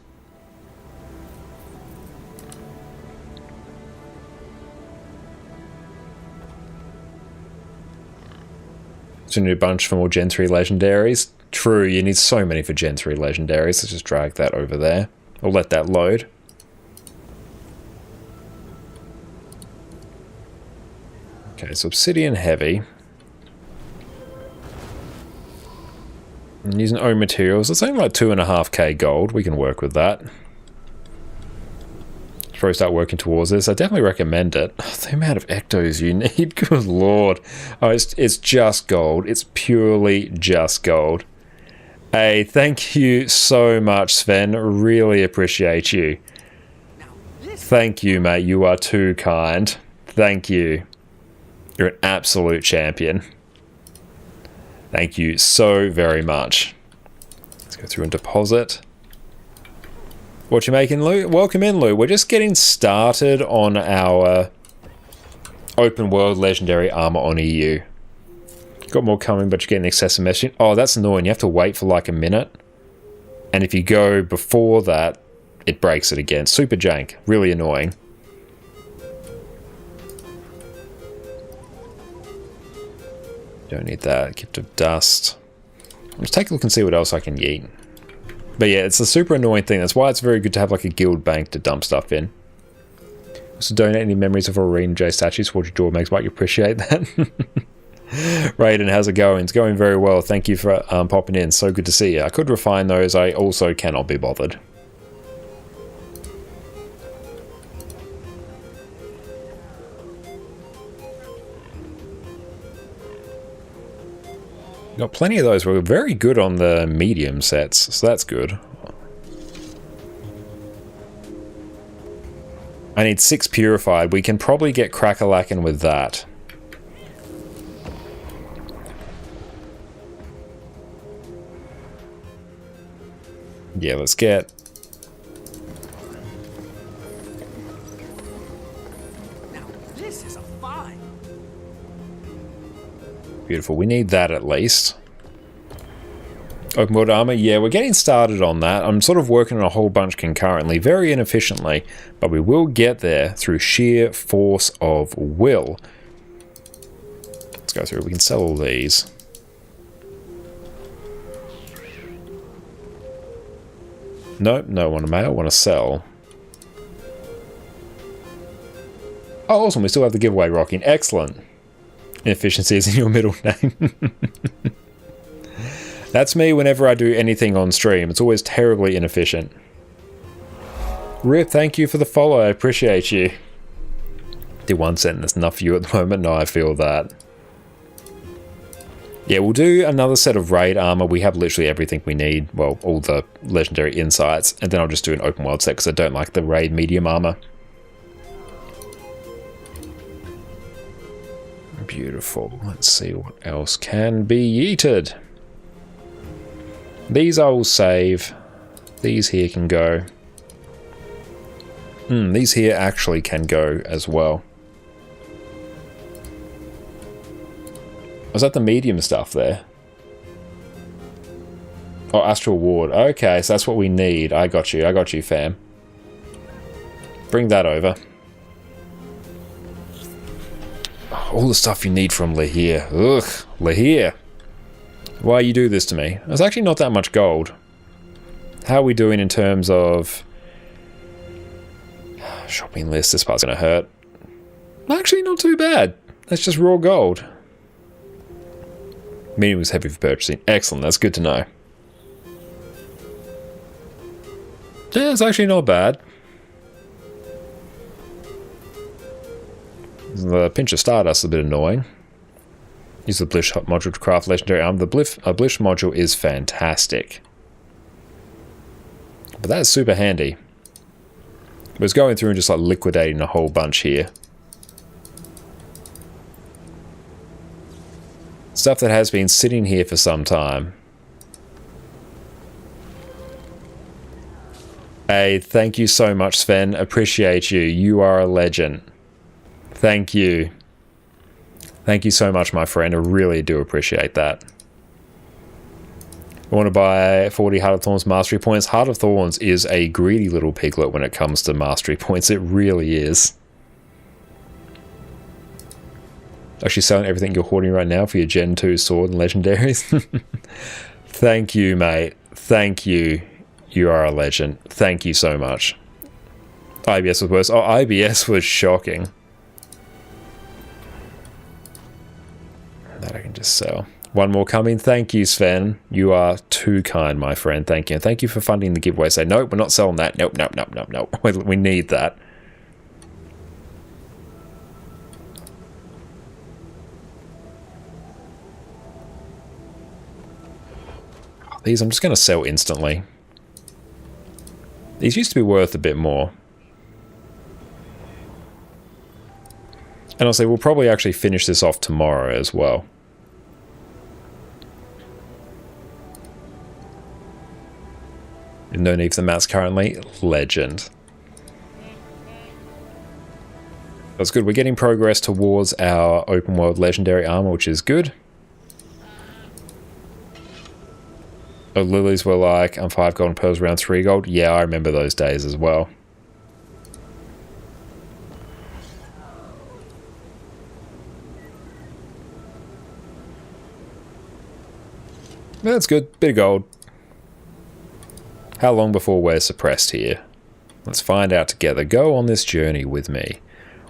So you need a bunch for more Gen 3 legendaries. True, you need so many for Gen 3 legendaries. Let's just drag that over there. Or let that load. Okay, so Obsidian Heavy. And using own materials. It's only like 2.5k gold. We can work with that. Probably start working towards this. I definitely recommend it. Oh, the amount of ectos you need, good lord. Oh, it's just gold. It's purely just gold. Hey, thank you so much, Sven. Really appreciate you. Thank you, mate. You are too kind. Thank you. You're an absolute champion. Thank you so very much. Let's go through and deposit. What you making, Lou? Welcome in, Lou. We're just getting started on our open world legendary armor on EU. Got more coming, but you're getting excessive messaging. Oh, that's annoying. You have to wait for like a minute. And if you go before that, it breaks it again. Super jank. Really annoying. Don't need that. Gift of dust. Let's take a look and see what else I can yeet. But yeah, it's a super annoying thing. That's why it's very good to have like a guild bank to dump stuff in. So donate any memories of Aurene J statues towards your door makes Mike appreciate that. Raiden, how's it going? It's going very well. Thank you for popping in. So good to see you. I could refine those. I also cannot be bothered. Got plenty of those. We're very good on the medium sets, so that's good. I need 6 purified. We can probably get crack-a-lackin' with that. Yeah, let's get... Now, this is a find. Beautiful. We need that at least. Open world armor. Yeah, we're getting started on that. I'm sort of working on a whole bunch concurrently, very inefficiently, but we will get there through sheer force of will. Let's go through. We can sell all these. Nope, no want to mail, want to sell. Oh, awesome. We still have the giveaway rocking. Excellent. Inefficiency is in your middle name. That's me whenever I do anything on stream. It's always terribly inefficient. Rip, thank you for the follow. I appreciate you. Did one sentence enough for you at the moment? No, I feel that. Yeah, we'll do another set of raid armor. We have literally everything we need. Well, all the legendary insights. And then I'll just do an open world set because I don't like the raid medium armor. Beautiful. Let's see what else can be yeeted. These I will save. These here can go. These here actually can go as well. Was that the medium stuff there? Oh, Astral Ward. Okay, so that's what we need. I got you, fam. Bring that over. All the stuff you need from Lahir. Ugh, Lahir. Why you do this to me? There's actually not that much gold. How are we doing in terms of... shopping list? This part's gonna hurt. Actually, not too bad. That's just raw gold. Medium was heavy for purchasing. Excellent, that's good to know. Yeah, it's actually not bad. The pinch of Stardust is a bit annoying. Use the Blish module to craft legendary armor. The Blish module is fantastic. But that's super handy. It was going through and just like liquidating a whole bunch here. Stuff that has been sitting here for some time. Hey, thank you so much, Sven. Appreciate you. You are a legend. Thank you. Thank you so much, my friend. I really do appreciate that. I want to buy 40 Heart of Thorns Mastery points. Heart of Thorns is a greedy little piglet when it comes to Mastery points. It really is. Actually selling everything you're hoarding right now for your Gen 2 sword and legendaries. Thank you, mate. Thank you. You are a legend. Thank you so much. IBS was worse. Oh, IBS was shocking. That I can just sell. One more coming. Thank you, Sven. You are too kind, my friend. Thank you. And thank you for funding the giveaway. Say, nope, we're not selling that. Nope, nope, nope, nope, nope. We need that. These I'm just going to sell instantly. These used to be worth a bit more. And I'll say we'll probably actually finish this off tomorrow as well. No need for the mats currently. Legend. That's good. We're getting progress towards our open world legendary armor, which is good. Oh, lilies were like, 5 gold and pearls around 3 gold. Yeah, I remember those days as well. That's good. Bit of gold. How long before we're suppressed here? Let's find out together. Go on this journey with me.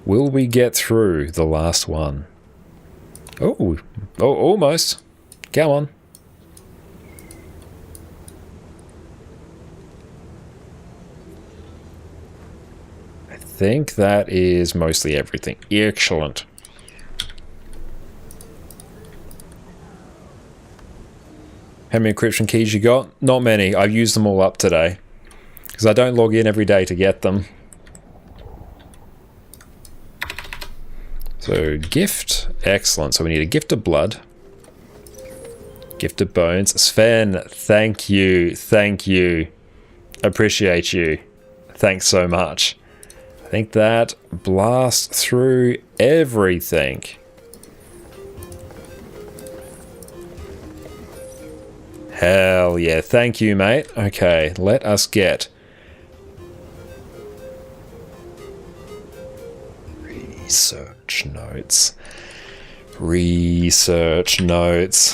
Will we get through the last one? Oh, almost. Come on. I think that is mostly everything. Excellent. How many encryption keys you got? Not many. I've used them all up today. Because I don't log in every day to get them. So, gift. Excellent. So we need a gift of blood. Gift of bones. Sven, thank you. Thank you. Appreciate you. Thanks so much. I think that blasts through everything. Hell yeah. Thank you, mate. Okay, let us get... Research notes. Research notes.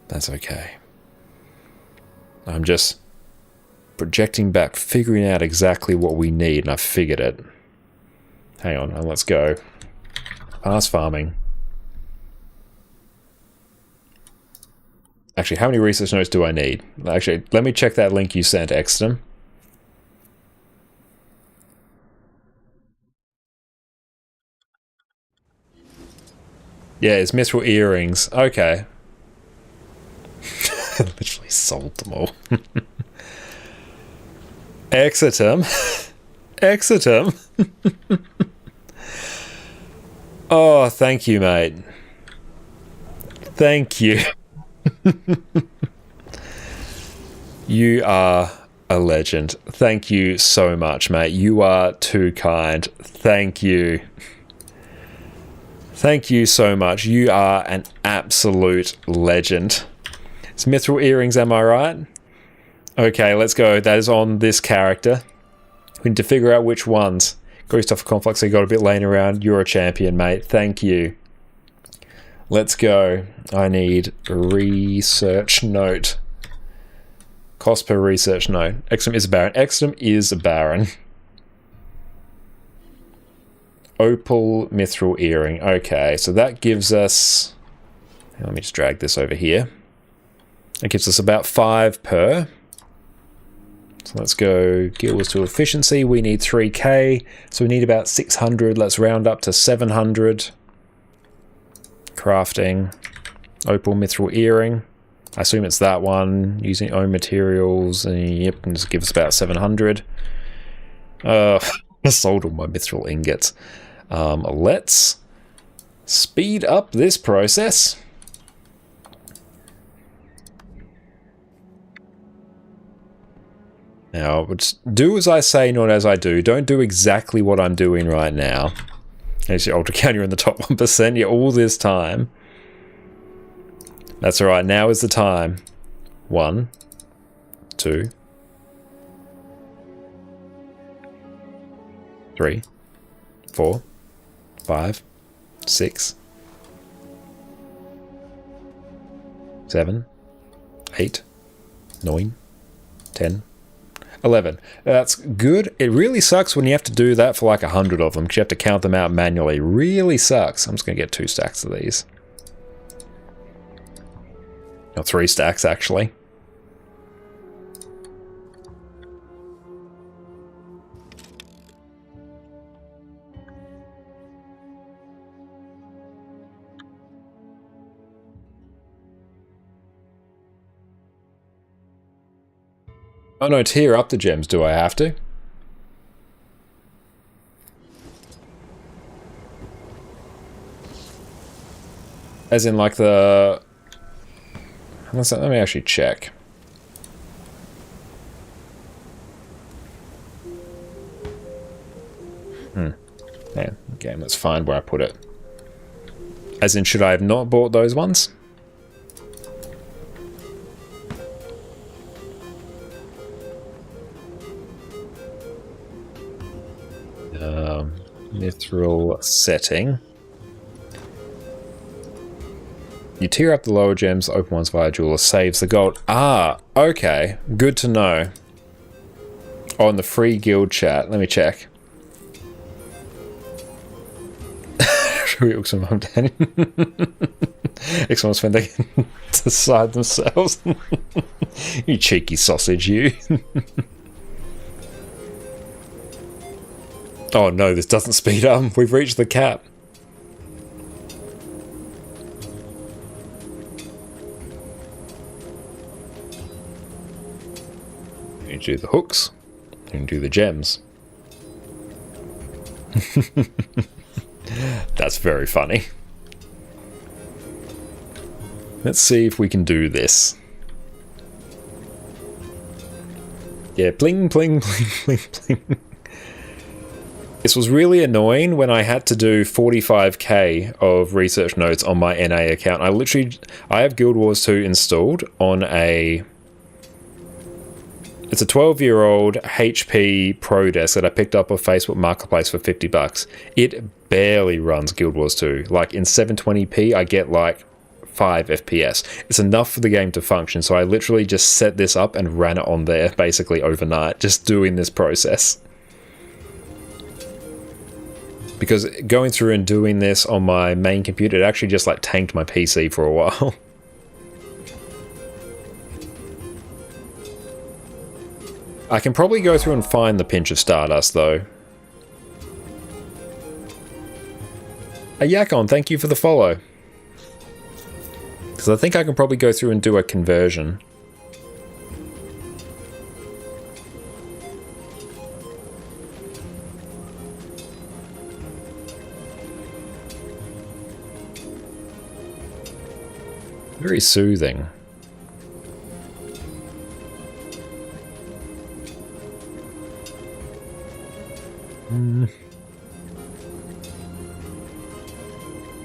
That's okay. I'm just projecting back, figuring out exactly what we need, and I've figured it. Hang on, let's go. Fast farming. Actually, how many research notes do I need? Actually, let me check that link you sent, Exton. Yeah, it's mithril earrings. Okay. Literally sold them all. Exitum. Exitum. Oh, thank you, mate. Thank you. You are a legend. Thank you so much, mate. You are too kind. Thank you. Thank you so much. You are an absolute legend. It's mithril earrings, am I right? Okay, let's go. That is on this character. We need to figure out which ones. Christopher Conflux, you got a bit laying around. You're a champion, mate. Thank you. Let's go. I need a research note. Cost per research note. Extrem is a baron. Extrem is a baron. Opal mithril earring. Okay, so that gives us... Let me just drag this over here. That gives us about 5 per. So let's go guilds to efficiency. We need 3k. So we need about 600. Let's round up to 700. Crafting. Opal mithril earring. I assume it's that one. Using own materials. Yep, and just give us about 700. I sold all my mithril ingots. Let's speed up this process. Now, do as I say, not as I do. Don't do exactly what I'm doing right now. As your ultra counter in the top 1%, you're all this time. That's alright, now is the time. 1, 2, 3, 4, 5, 6, 7, 8, 9, 10, 11. That's good. It really sucks when you have to do that for like 100 of them because you have to count them out manually. Really sucks. I'm just going to get 2 stacks of these. Or 3 stacks, actually. Oh no, tier up the gems, do I have to? As in like the... Let me actually check. Yeah, okay, let's find where I put it. As in, should I have not bought those ones? Mithril setting. You tier up the lower gems, open ones via jeweler, saves the gold. Ah, okay. Good to know. Oh, in the free guild chat. Let me check. Should we hook some up, Danny? Someone's when they can decide themselves. You cheeky sausage, you. Oh no, this doesn't speed up. We've reached the cap. You do the hooks, and do the gems. That's very funny. Let's see if we can do this. Yeah, bling, bling, bling, bling, bling. This was really annoying when I had to do 45k of research notes on my NA account. I have Guild Wars 2 installed on a... It's a 12-year-old HP Pro desk that I picked up off Facebook Marketplace for 50 bucks. It barely runs Guild Wars 2. Like in 720p, I get like 5 FPS. It's enough for the game to function, so I literally just set this up and ran it on there basically overnight, just doing this process. Because going through and doing this on my main computer, it actually just like tanked my PC for a while. I can probably go through and find the pinch of Stardust though. Yakon, thank you for the follow. Because I think I can probably go through and do a conversion. Very soothing.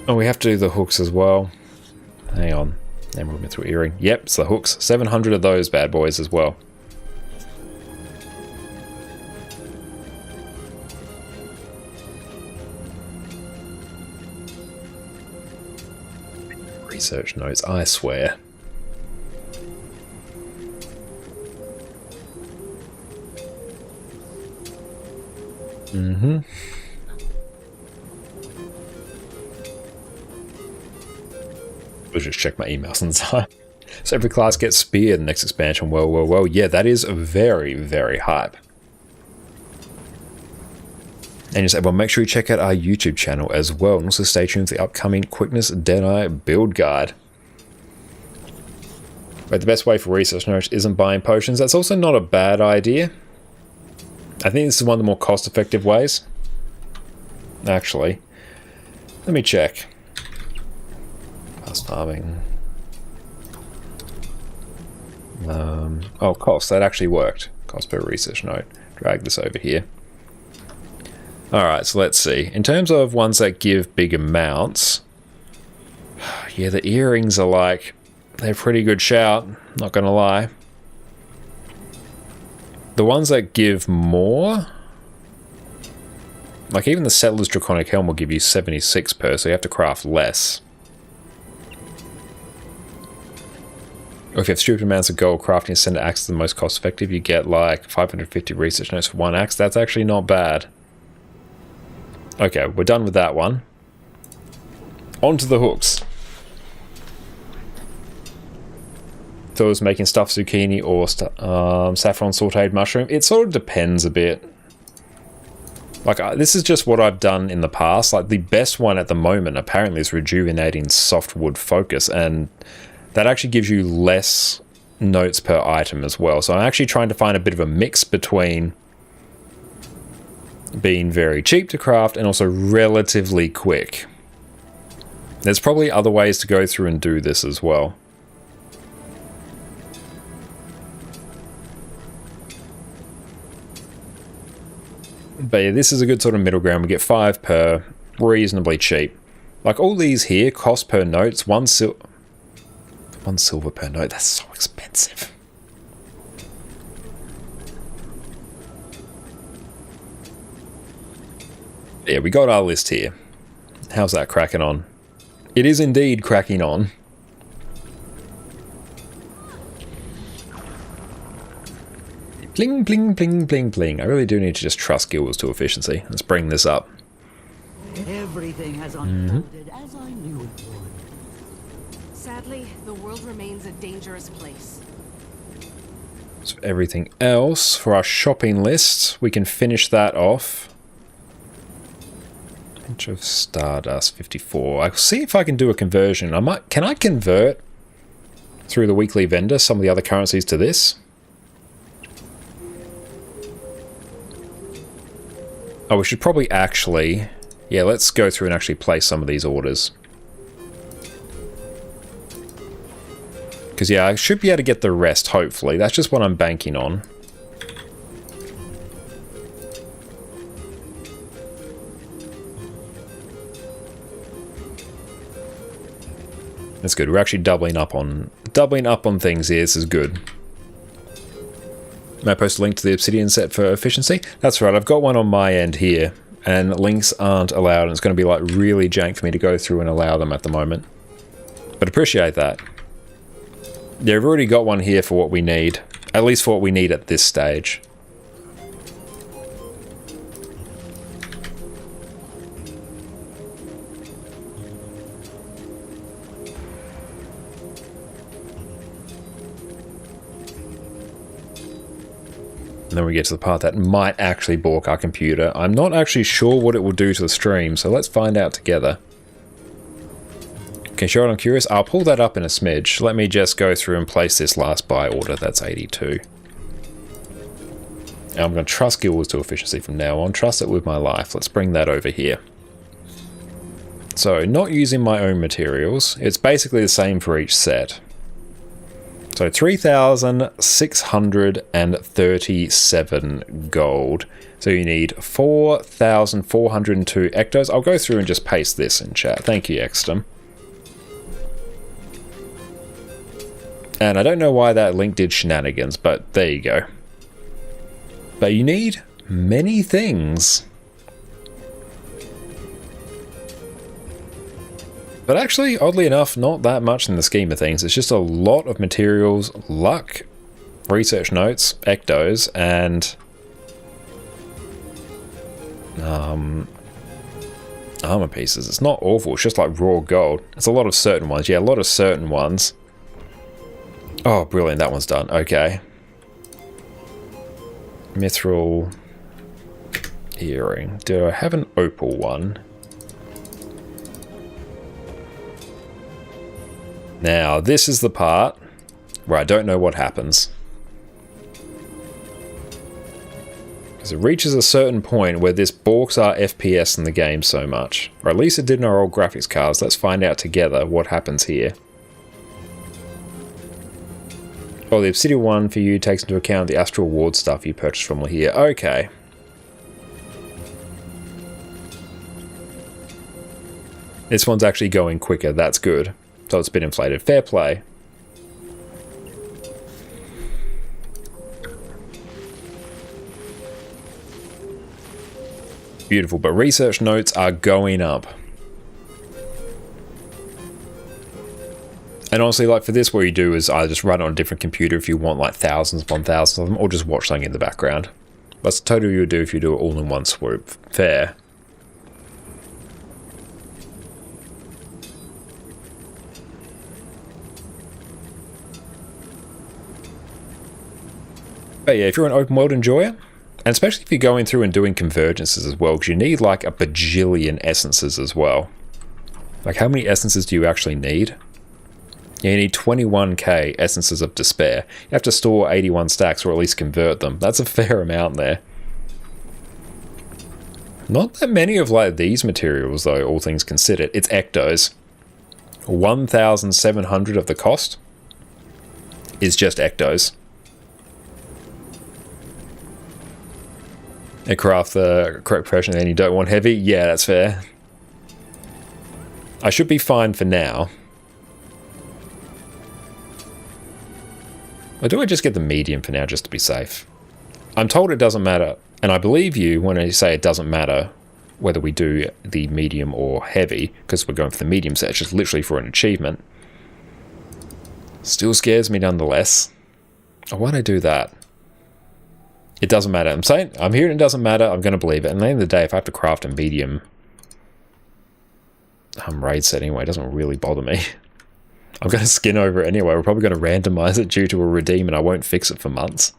Oh, we have to do the hooks as well. Hang on. Emerald Mithril Earring. Yep, it's the hooks. 700 of those bad boys as well. Research notes, I swear. I'll just check my emails in time. So every class gets speared in the next expansion. Well. Yeah, that is very, very hype. And you say, well, make sure you check out our YouTube channel as well. And also stay tuned for the upcoming Quickness Deadeye build guide. But the best way for research notes isn't buying potions. That's also not a bad idea. I think this is one of the more cost-effective ways. Actually, let me check. Fast farming. Oh, cost. That actually worked. Cost per research note. Drag this over here. Alright, so let's see. In terms of ones that give big amounts, yeah, the earrings are like, they're a pretty good shout, not gonna lie. The ones that give more, Like, even the Settler's Draconic Helm will give you 76 per, so you have to craft less. Or if you have stupid amounts of gold, crafting a center axe is the most cost effective. You get like 550 research notes for one axe. That's actually not bad. Okay, we're done with that one. On to the hooks. So I was making stuffed zucchini or saffron sauteed mushroom. It sort of depends a bit. Like, this is just what I've done in the past. Like, the best one at the moment apparently is rejuvenating softwood focus, and that actually gives you less notes per item as well. So I'm actually trying to find a bit of a mix between being very cheap to craft and also relatively quick. There's probably other ways to go through and do this as well. But yeah, this is a good sort of middle ground. We get 5 per, reasonably cheap. Like, all these here cost per notes one silver per note. That's so expensive. Yeah, we got our list here. How's that cracking on? It is indeed cracking on. Bling, bling, bling, bling, bling. I really do need to just trust Guilds to efficiency. Let's bring this up. Everything has unfolded as I knew it would. Sadly, the world remains a dangerous place. So everything else for our shopping list, we can finish that off. Pinch of Stardust 54. I'll see if I can do a conversion. Can I convert through the weekly vendor some of the other currencies to this? Oh, we should probably actually... Yeah, let's go through and actually place some of these orders. Because, yeah, I should be able to get the rest, hopefully. That's just what I'm banking on. That's good. We're actually doubling up on things here. This is good. May I post a link to the obsidian set for efficiency? That's right, I've got one on my end here, and links aren't allowed, and it's going to be like really jank for me to go through and allow them at the moment. But appreciate that. Yeah, we've already got one here for what we need, at least for what we need at this stage. And then we get to the part that might actually balk our computer. I'm not actually sure what it will do to the stream, so let's find out together. Okay, sure, I'm curious. I'll pull that up in a smidge. Let me just go through and place this last buy order. That's 82. And I'm going to trust Guilds to efficiency from now on. Trust it with my life. Let's bring that over here. So, not using my own materials. It's basically the same for each set. So 3,637 gold. So you need 4,402 ectos. I'll go through and just paste this in chat. Thank you, Extum. And I don't know why that link did shenanigans, but there you go. But you need many things. But actually, oddly enough, not that much in the scheme of things. It's just a lot of materials, luck, research notes, ectos, and armor pieces. It's not awful, it's just like raw gold. It's a lot of certain ones. Yeah, a lot of certain ones. Oh, brilliant, that one's done. Okay. Mithril earring. Do I have an opal one? Now, this is the part where I don't know what happens. Because it reaches a certain point where this balks our FPS in the game so much. Or at least it did in our old graphics cards. Let's find out together what happens here. Oh, the Obsidian one for you takes into account the Astral Ward stuff you purchased from here. Okay. This one's actually going quicker. That's good. So it's been inflated. Fair play. beautiful, but research notes are going up. And honestly, like for this, what you do is either just run it on a different computer if you want like thousands upon thousands of them, or just watch something in the background. That's totally what you would do if you do it all in one swoop. Fair. But yeah, if you're an open world enjoyer, and especially if you're going through and doing convergences as well, because you need like a bajillion essences as well. Like how many essences do you actually need? Yeah, you need 21k essences of despair. You have to store 81 stacks or at least convert them. That's a fair amount there. Not that many of like these materials though, all things considered. It's ectos. 1,700 of the cost is just ectos. And craft the correct profession and you don't want heavy? Yeah, that's fair. I should be fine for now. Or do I just get the medium for now just to be safe? I'm told it doesn't matter, and I believe you when you say it doesn't matter whether we do the medium or heavy, because we're going for the medium set, it's just literally for an achievement. Still scares me nonetheless. Oh, why'd I do that? It doesn't matter. I'm saying, I'm hearing it doesn't matter, I'm going to believe it. And at the end of the day, if I have to craft a medium raid set anyway, it doesn't really bother me. I'm going to skin over it anyway. We're probably going to randomize it due to a redeem and I won't fix it for months.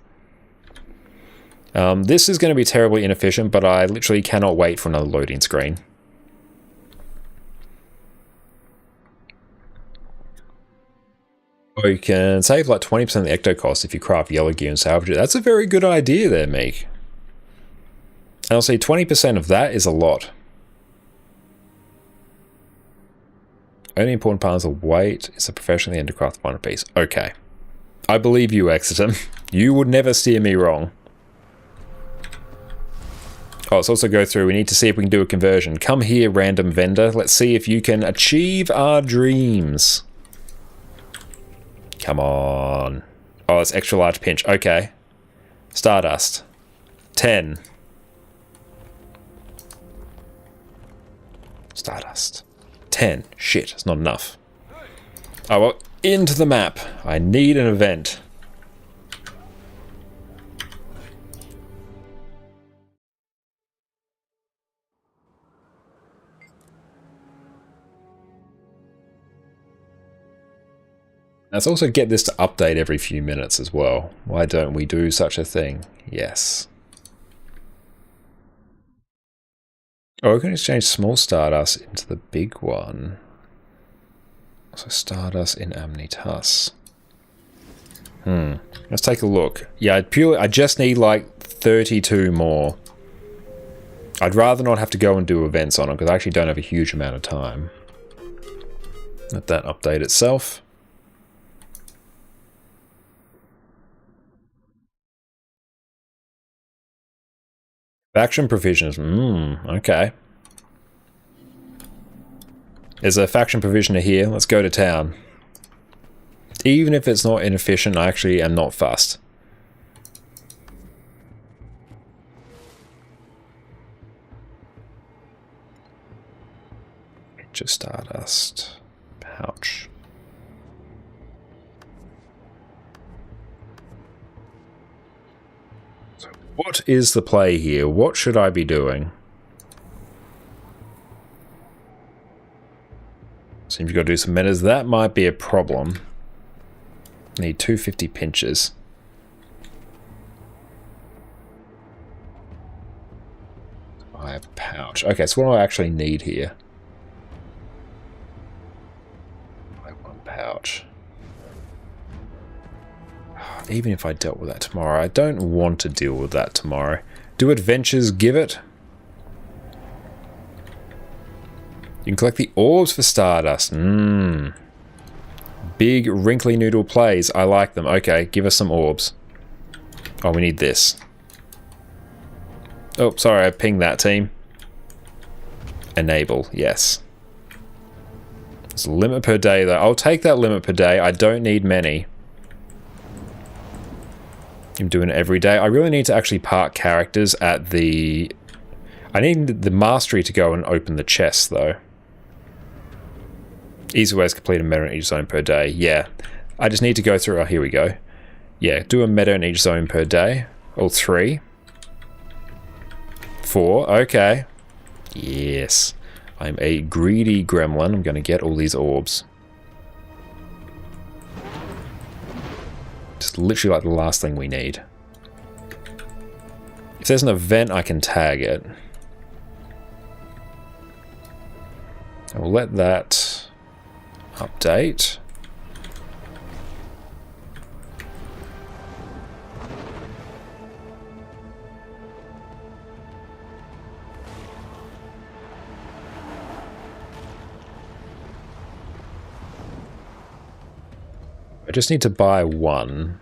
This is going to be terribly inefficient, but I literally cannot wait for another loading screen. Or you can save like 20% of the ecto cost if you craft yellow gear and salvage it. That's a very good idea there, Meek. And I'll say 20% of that is a lot. Only important part is the weight. It's a professionally end to craft one piece. Okay. I believe you, Exitum. You would never steer me wrong. Oh, let's also go through. We need to see if we can do a conversion. Come here, random vendor. Let's see if you can achieve our dreams. Come on. Oh, it's extra large pinch. Okay. Stardust. 10. Stardust. 10. Shit, it's not enough. Oh, well, into the map. I need an event. Let's also get this to update every few minutes as well. Why don't we do such a thing? Yes. Oh, we can exchange small Stardust into the big one. So Stardust in Amnitas. Let's take a look. Yeah, I just need like 32 more. I'd rather not have to go and do events on it because I actually don't have a huge amount of time. Let that update itself. Faction provisions. Okay. There's a faction provisioner here. Let's go to town. Even if it's not inefficient, I actually am not fussed. Just Stardust. Pouch. What is the play here? What should I be doing? Seems you've got to do some metas. That might be a problem. Need 250 pinches. I have pouch. Okay, so what do I actually need here? I have one pouch. Even if I dealt with that tomorrow, I don't want to deal with that tomorrow. Do adventures give it? You can collect the orbs for Stardust. Big wrinkly noodle plays. I like them. Okay, give us some orbs. Oh, we need this. Oh, sorry, I pinged that team. Enable, yes. It's a limit per day though. I'll take that limit per day. I don't need many. I'm doing it every day. I really need to actually park characters at the... I need the mastery to go and open the chest, though. Easy ways to complete a meta in each zone per day. Yeah. I just need to go through... Oh, here we go. Yeah, do a meta in each zone per day. Or 3. 4. Okay. Yes. I'm a greedy gremlin. I'm going to get all these orbs. Just literally like the last thing we need. If there's an event, I can tag it. I will let that update. I just need to buy one.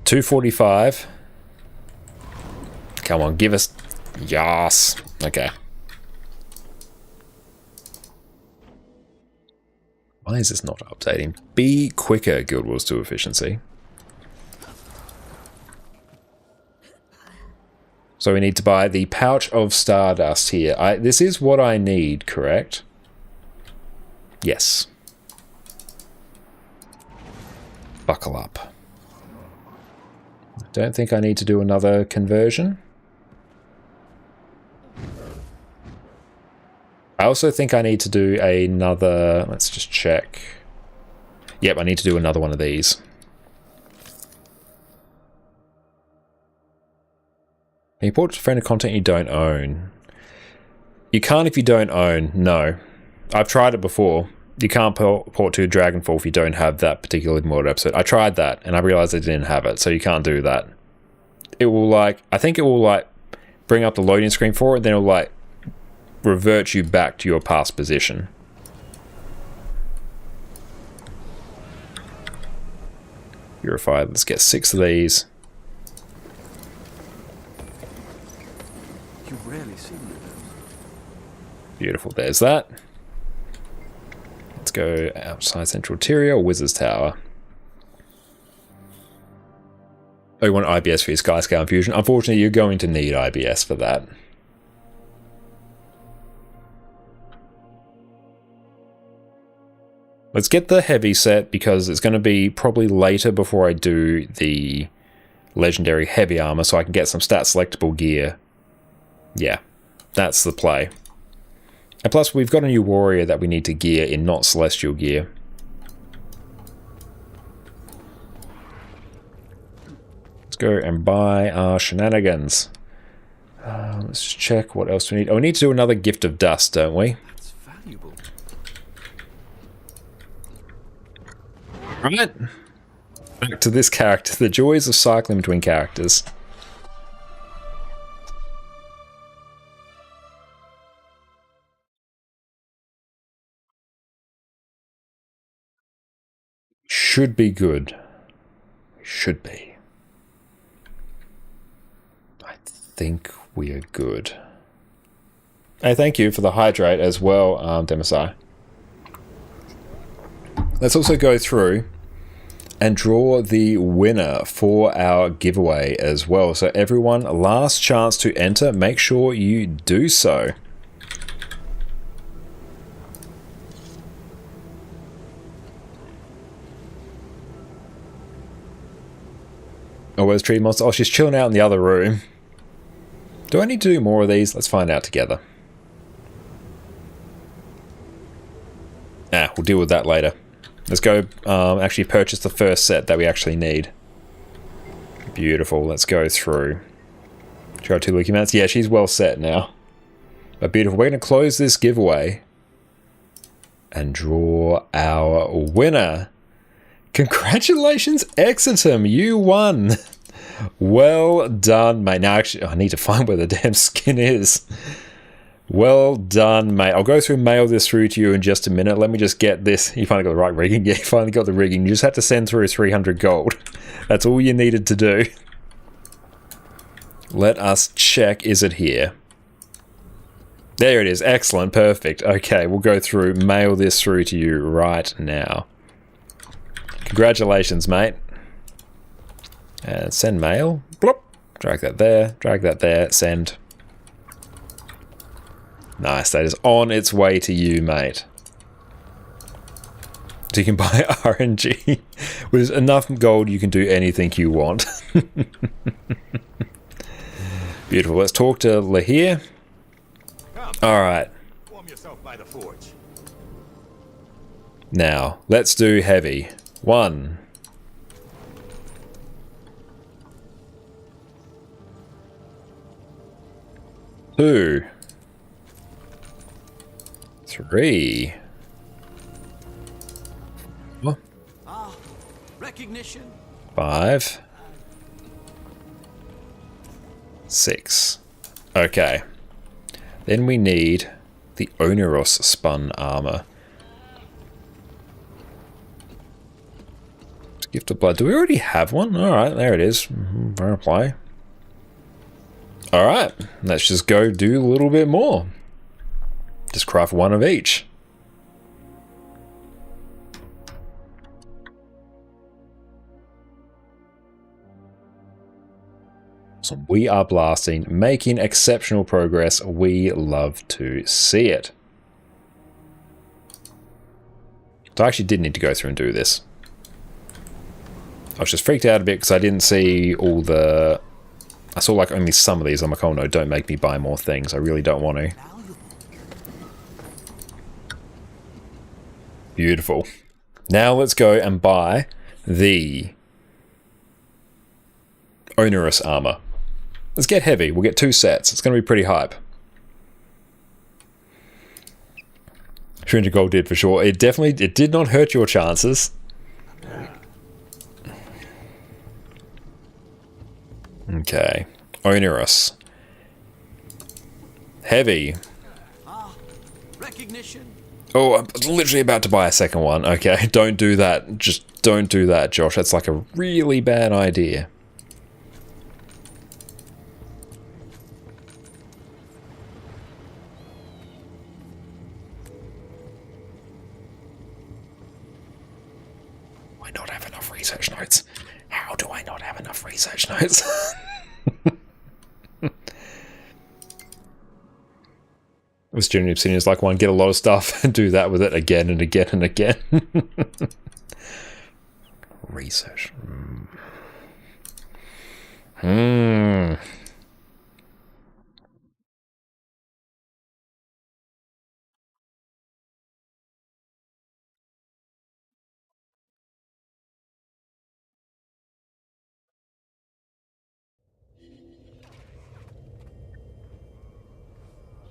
245. Come on, give us... Yes. Okay. Why is this not updating? Be quicker, Guild Wars 2 efficiency. So we need to buy the Pouch of Stardust here. This is what I need, correct? Yes. Buckle up. Don't think I need to do another conversion. I also think I need to do another... Let's just check. Yep, I need to do another one of these. Import to friend of content you don't own. You can't if you don't own, no. I've tried it before. You can't port to Dragonfall if you don't have that particular mod episode. I tried that and I realized I didn't have it, so you can't do that. It will like, I think it will like bring up the loading screen for it, then it will like revert you back to your past position. Purified, let's get 6 of these. You rarely see me. Beautiful, there's that. Let's go outside Central Interior or Wizard's Tower. Oh, you want IBS for your Skyscale Infusion? Unfortunately, you're going to need IBS for that. Let's get the heavy set because it's going to be probably later before I do the legendary heavy armor so I can get some stat selectable gear. Yeah, that's the play. And plus, we've got a new warrior that we need to gear in not celestial gear. Let's go and buy our shenanigans. Let's just check what else we need. Oh, we need to do another Gift of Dust, don't we? That's valuable. Right. Back to this character. The joys of cycling between characters. Should be good. Should be. I think we are good. Hey, thank you for the hydrate as well, Demasai. Let's also go through and draw the winner for our giveaway as well. So everyone, last chance to enter. Make sure you do so. Oh, where's Tree Monster? Oh, she's chilling out in the other room. Do I need to do more of these? Let's find out together. We'll deal with that later. Let's go actually purchase the first set that we actually need. Beautiful. Let's go through. Show 2 Lucky Mats. Yeah, she's well set now. But beautiful. We're going to close this giveaway and draw our winner. Congratulations, Exitum, you won. Well done, mate. Now, actually, I need to find where the damn skin is. Well done, mate. I'll go through and mail this through to you in just a minute. Let me just get this. You finally got the right rigging. Yeah, you finally got the rigging. You just had to send through 300 gold. That's all you needed to do. Let us check. Is it here? There it is. Excellent. Perfect. Okay, we'll go through, mail this through to you right now. Congratulations, mate. And send mail. Bloop. Drag that there, send. Nice, that is on its way to you, mate. So you can buy RNG. With enough gold, you can do anything you want. Beautiful. Let's talk to Lahir. Alright. Now, let's do heavy. 1. 2. 3. Recognition. 5. 6. Okay. Then we need the onerous spun armor. Gift of blood. Do we already have one? Alright, there it is. Apply. Alright, let's just go do a little bit more. Just craft one of each. So we are blasting, making exceptional progress. We love to see it. So I actually did need to go through and do this. I was just freaked out a bit because I didn't see all the... I saw like only some of these. I'm like, oh no, don't make me buy more things. I really don't want to. Beautiful. Now let's go and buy the onerous armor. Let's get heavy. We'll get 2 sets. It's going to be pretty hype. 300 gold did for sure. It did not hurt your chances. Okay. Onerous. Heavy. Recognition. Oh, I'm literally about to buy a second one. Okay, don't do that. Just don't do that, Josh. That's like a really bad idea. I not have enough research notes. How do I not have enough research notes? Was Junior Obsidian is like one, get a lot of stuff and do that with it again and again and again. Research.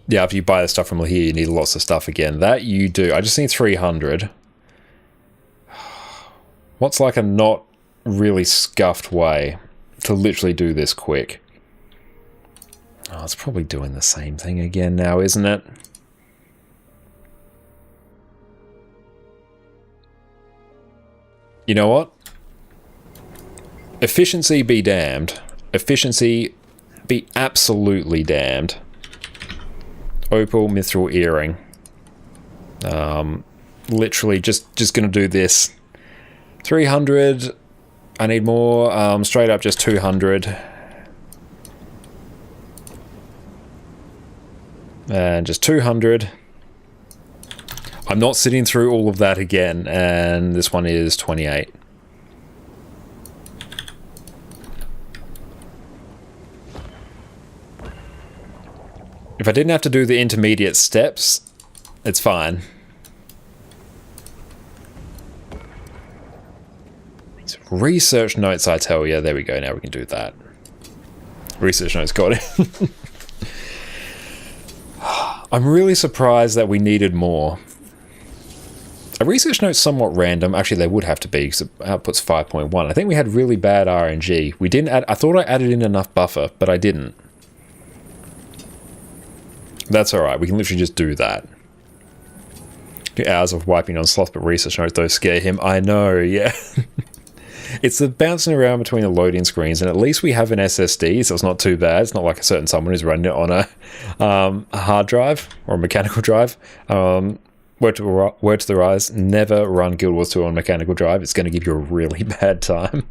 Yeah, after you buy the stuff from here, you need lots of stuff again. That you do. I just need 300. What's like a not really scuffed way to literally do this quick? Oh, it's probably doing the same thing again now, isn't it? You know what? Efficiency be damned. Efficiency be absolutely damned. Opal mithril earring. Literally just gonna do this. 300. I need more. Straight up just 200. And just 200. I'm not sitting through all of that again, and this one is 28. If I didn't have to do the intermediate steps, it's fine. These research notes, I tell you. There we go, now we can do that. Research notes, got it. I'm really surprised that we needed more. A research note's somewhat random. Actually, they would have to be, because it outputs 5.1. I think we had really bad RNG. We didn't add... I thought I added in enough buffer, but I didn't. That's alright, we can literally just do that. 2 hours of wiping on sloth, but research notes don't scare him. I know, yeah. It's the bouncing around between the loading screens, and at least we have an SSD, so it's not too bad. It's not like a certain someone who's running it on a hard drive or a mechanical drive. Word to the rise, never run Guild Wars 2 on a mechanical drive. It's going to give you a really bad time.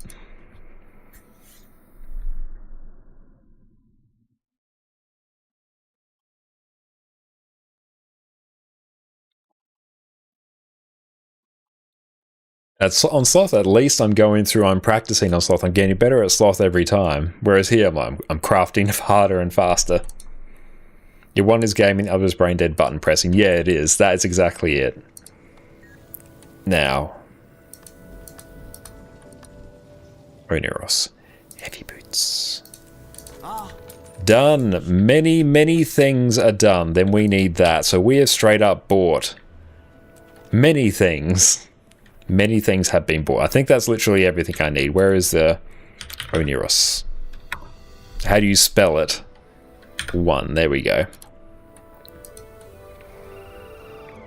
On Sloth, at least I'm going through, I'm practicing on Sloth, I'm getting better at Sloth every time. Whereas here, I'm crafting harder and faster. Your one is gaming, other is brain dead button pressing. Yeah, it is. That is exactly it. Now. Oneros. Heavy boots. Done. Many things are done. Then we need that. So we have straight up bought many things. Many things have been bought. I think that's literally everything I need. Where is the Oneros? How do you spell it? 1. There we go.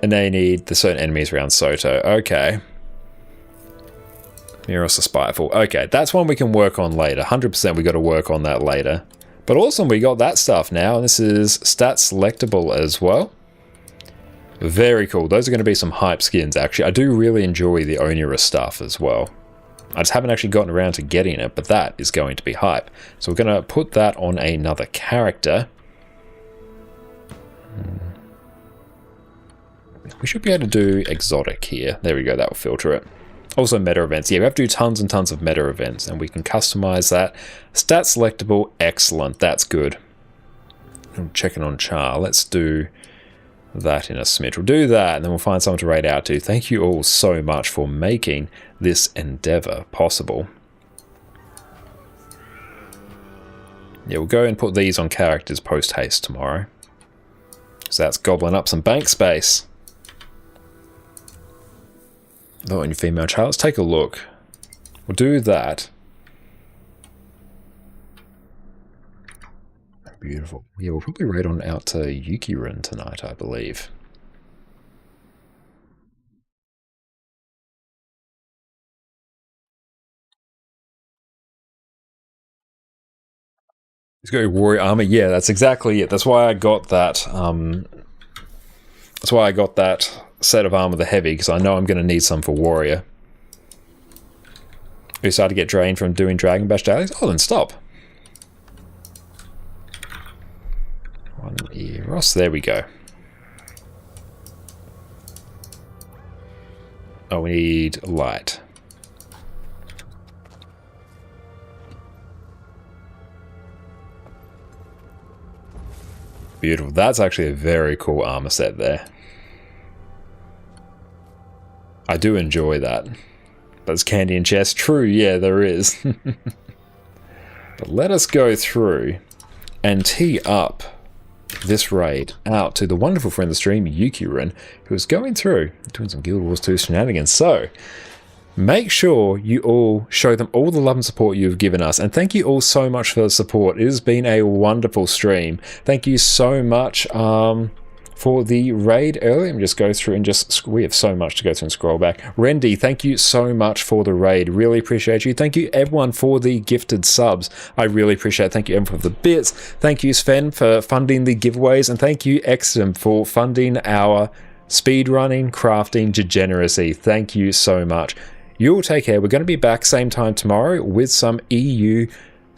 And they need the certain enemies around Soto. Okay. Oneros the Spiteful. Okay, that's one we can work on later. 100% we got to work on that later. But awesome, we got that stuff now. And this is stat selectable as well. Very cool. Those are going to be some hype skins, actually. I do really enjoy the Oneros stuff as well. I just haven't actually gotten around to getting it, but that is going to be hype. So we're going to put that on another character. We should be able to do exotic here. There we go, that will filter it. Also meta events. Yeah, we have to do tons and tons of meta events, and we can customize that. Stat selectable, excellent. That's good. I'm checking on Char. Let's do that in a smidge. We'll do that, and then we'll find someone to raid out to. Thank you all so much for making this endeavor possible. Yeah, we'll go and put these on characters post-haste tomorrow. So that's gobbling up some bank space. Oh, and your female child. Let's take a look. We'll do that. Beautiful. Yeah, we'll probably raid on out to Yukirin tonight, I believe. He's got warrior armor. Yeah, that's exactly it. That's why I got that. That's why I got that set of armor, the heavy, because I know I'm going to need some for warrior. We started to get drained from doing Dragon Bash dailies. Oh, then stop. One Eros. There we go. Oh, we need light. Beautiful. That's actually a very cool armor set there. I do enjoy that. There's candy in chest. True, yeah, there is. But let us go through and tee up this raid out to the wonderful friend of the stream, Yukirin, who is going through doing some Guild Wars 2 shenanigans. So make sure you all show them all the love and support you've given us. And thank you all so much for the support. It has been a wonderful stream. Thank you so much for the raid earlier. Let me just go through and just... We have so much to go through and scroll back. Rendy, thank you so much for the raid. Really appreciate you. Thank you everyone for the gifted subs. I really appreciate it. Thank you everyone for the bits. Thank you Sven for funding the giveaways. And thank you Exum for funding our speedrunning, crafting degeneracy. Thank you so much. You all take care. We're going to be back same time tomorrow with some EU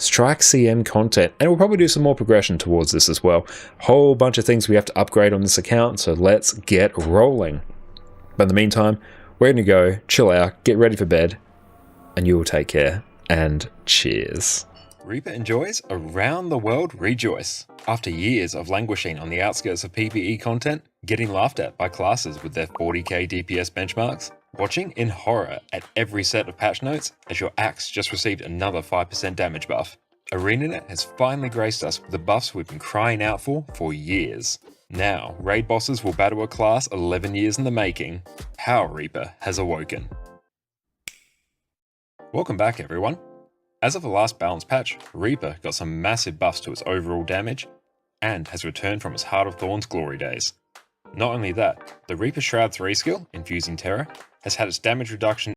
Strike CM content, and we'll probably do some more progression towards this as well. Whole bunch of things we have to upgrade on this account, so let's get rolling. But in the meantime, we're going to go, chill out, get ready for bed, and you all take care, and cheers. Reaper enjoys Around the World Rejoice. After years of languishing on the outskirts of PvE content, getting laughed at by classes with their 40k DPS benchmarks, watching in horror at every set of patch notes as your axe just received another 5% damage buff, ArenaNet has finally graced us with the buffs we've been crying out for years. Now, raid bosses will battle a class 11 years in the making. Power Reaper has awoken. Welcome back everyone. As of the last balance patch, Reaper got some massive buffs to its overall damage, and has returned from its Heart of Thorns glory days. Not only that, the Reaper Shroud 3 skill, Infusing Terror, has had its damage reduction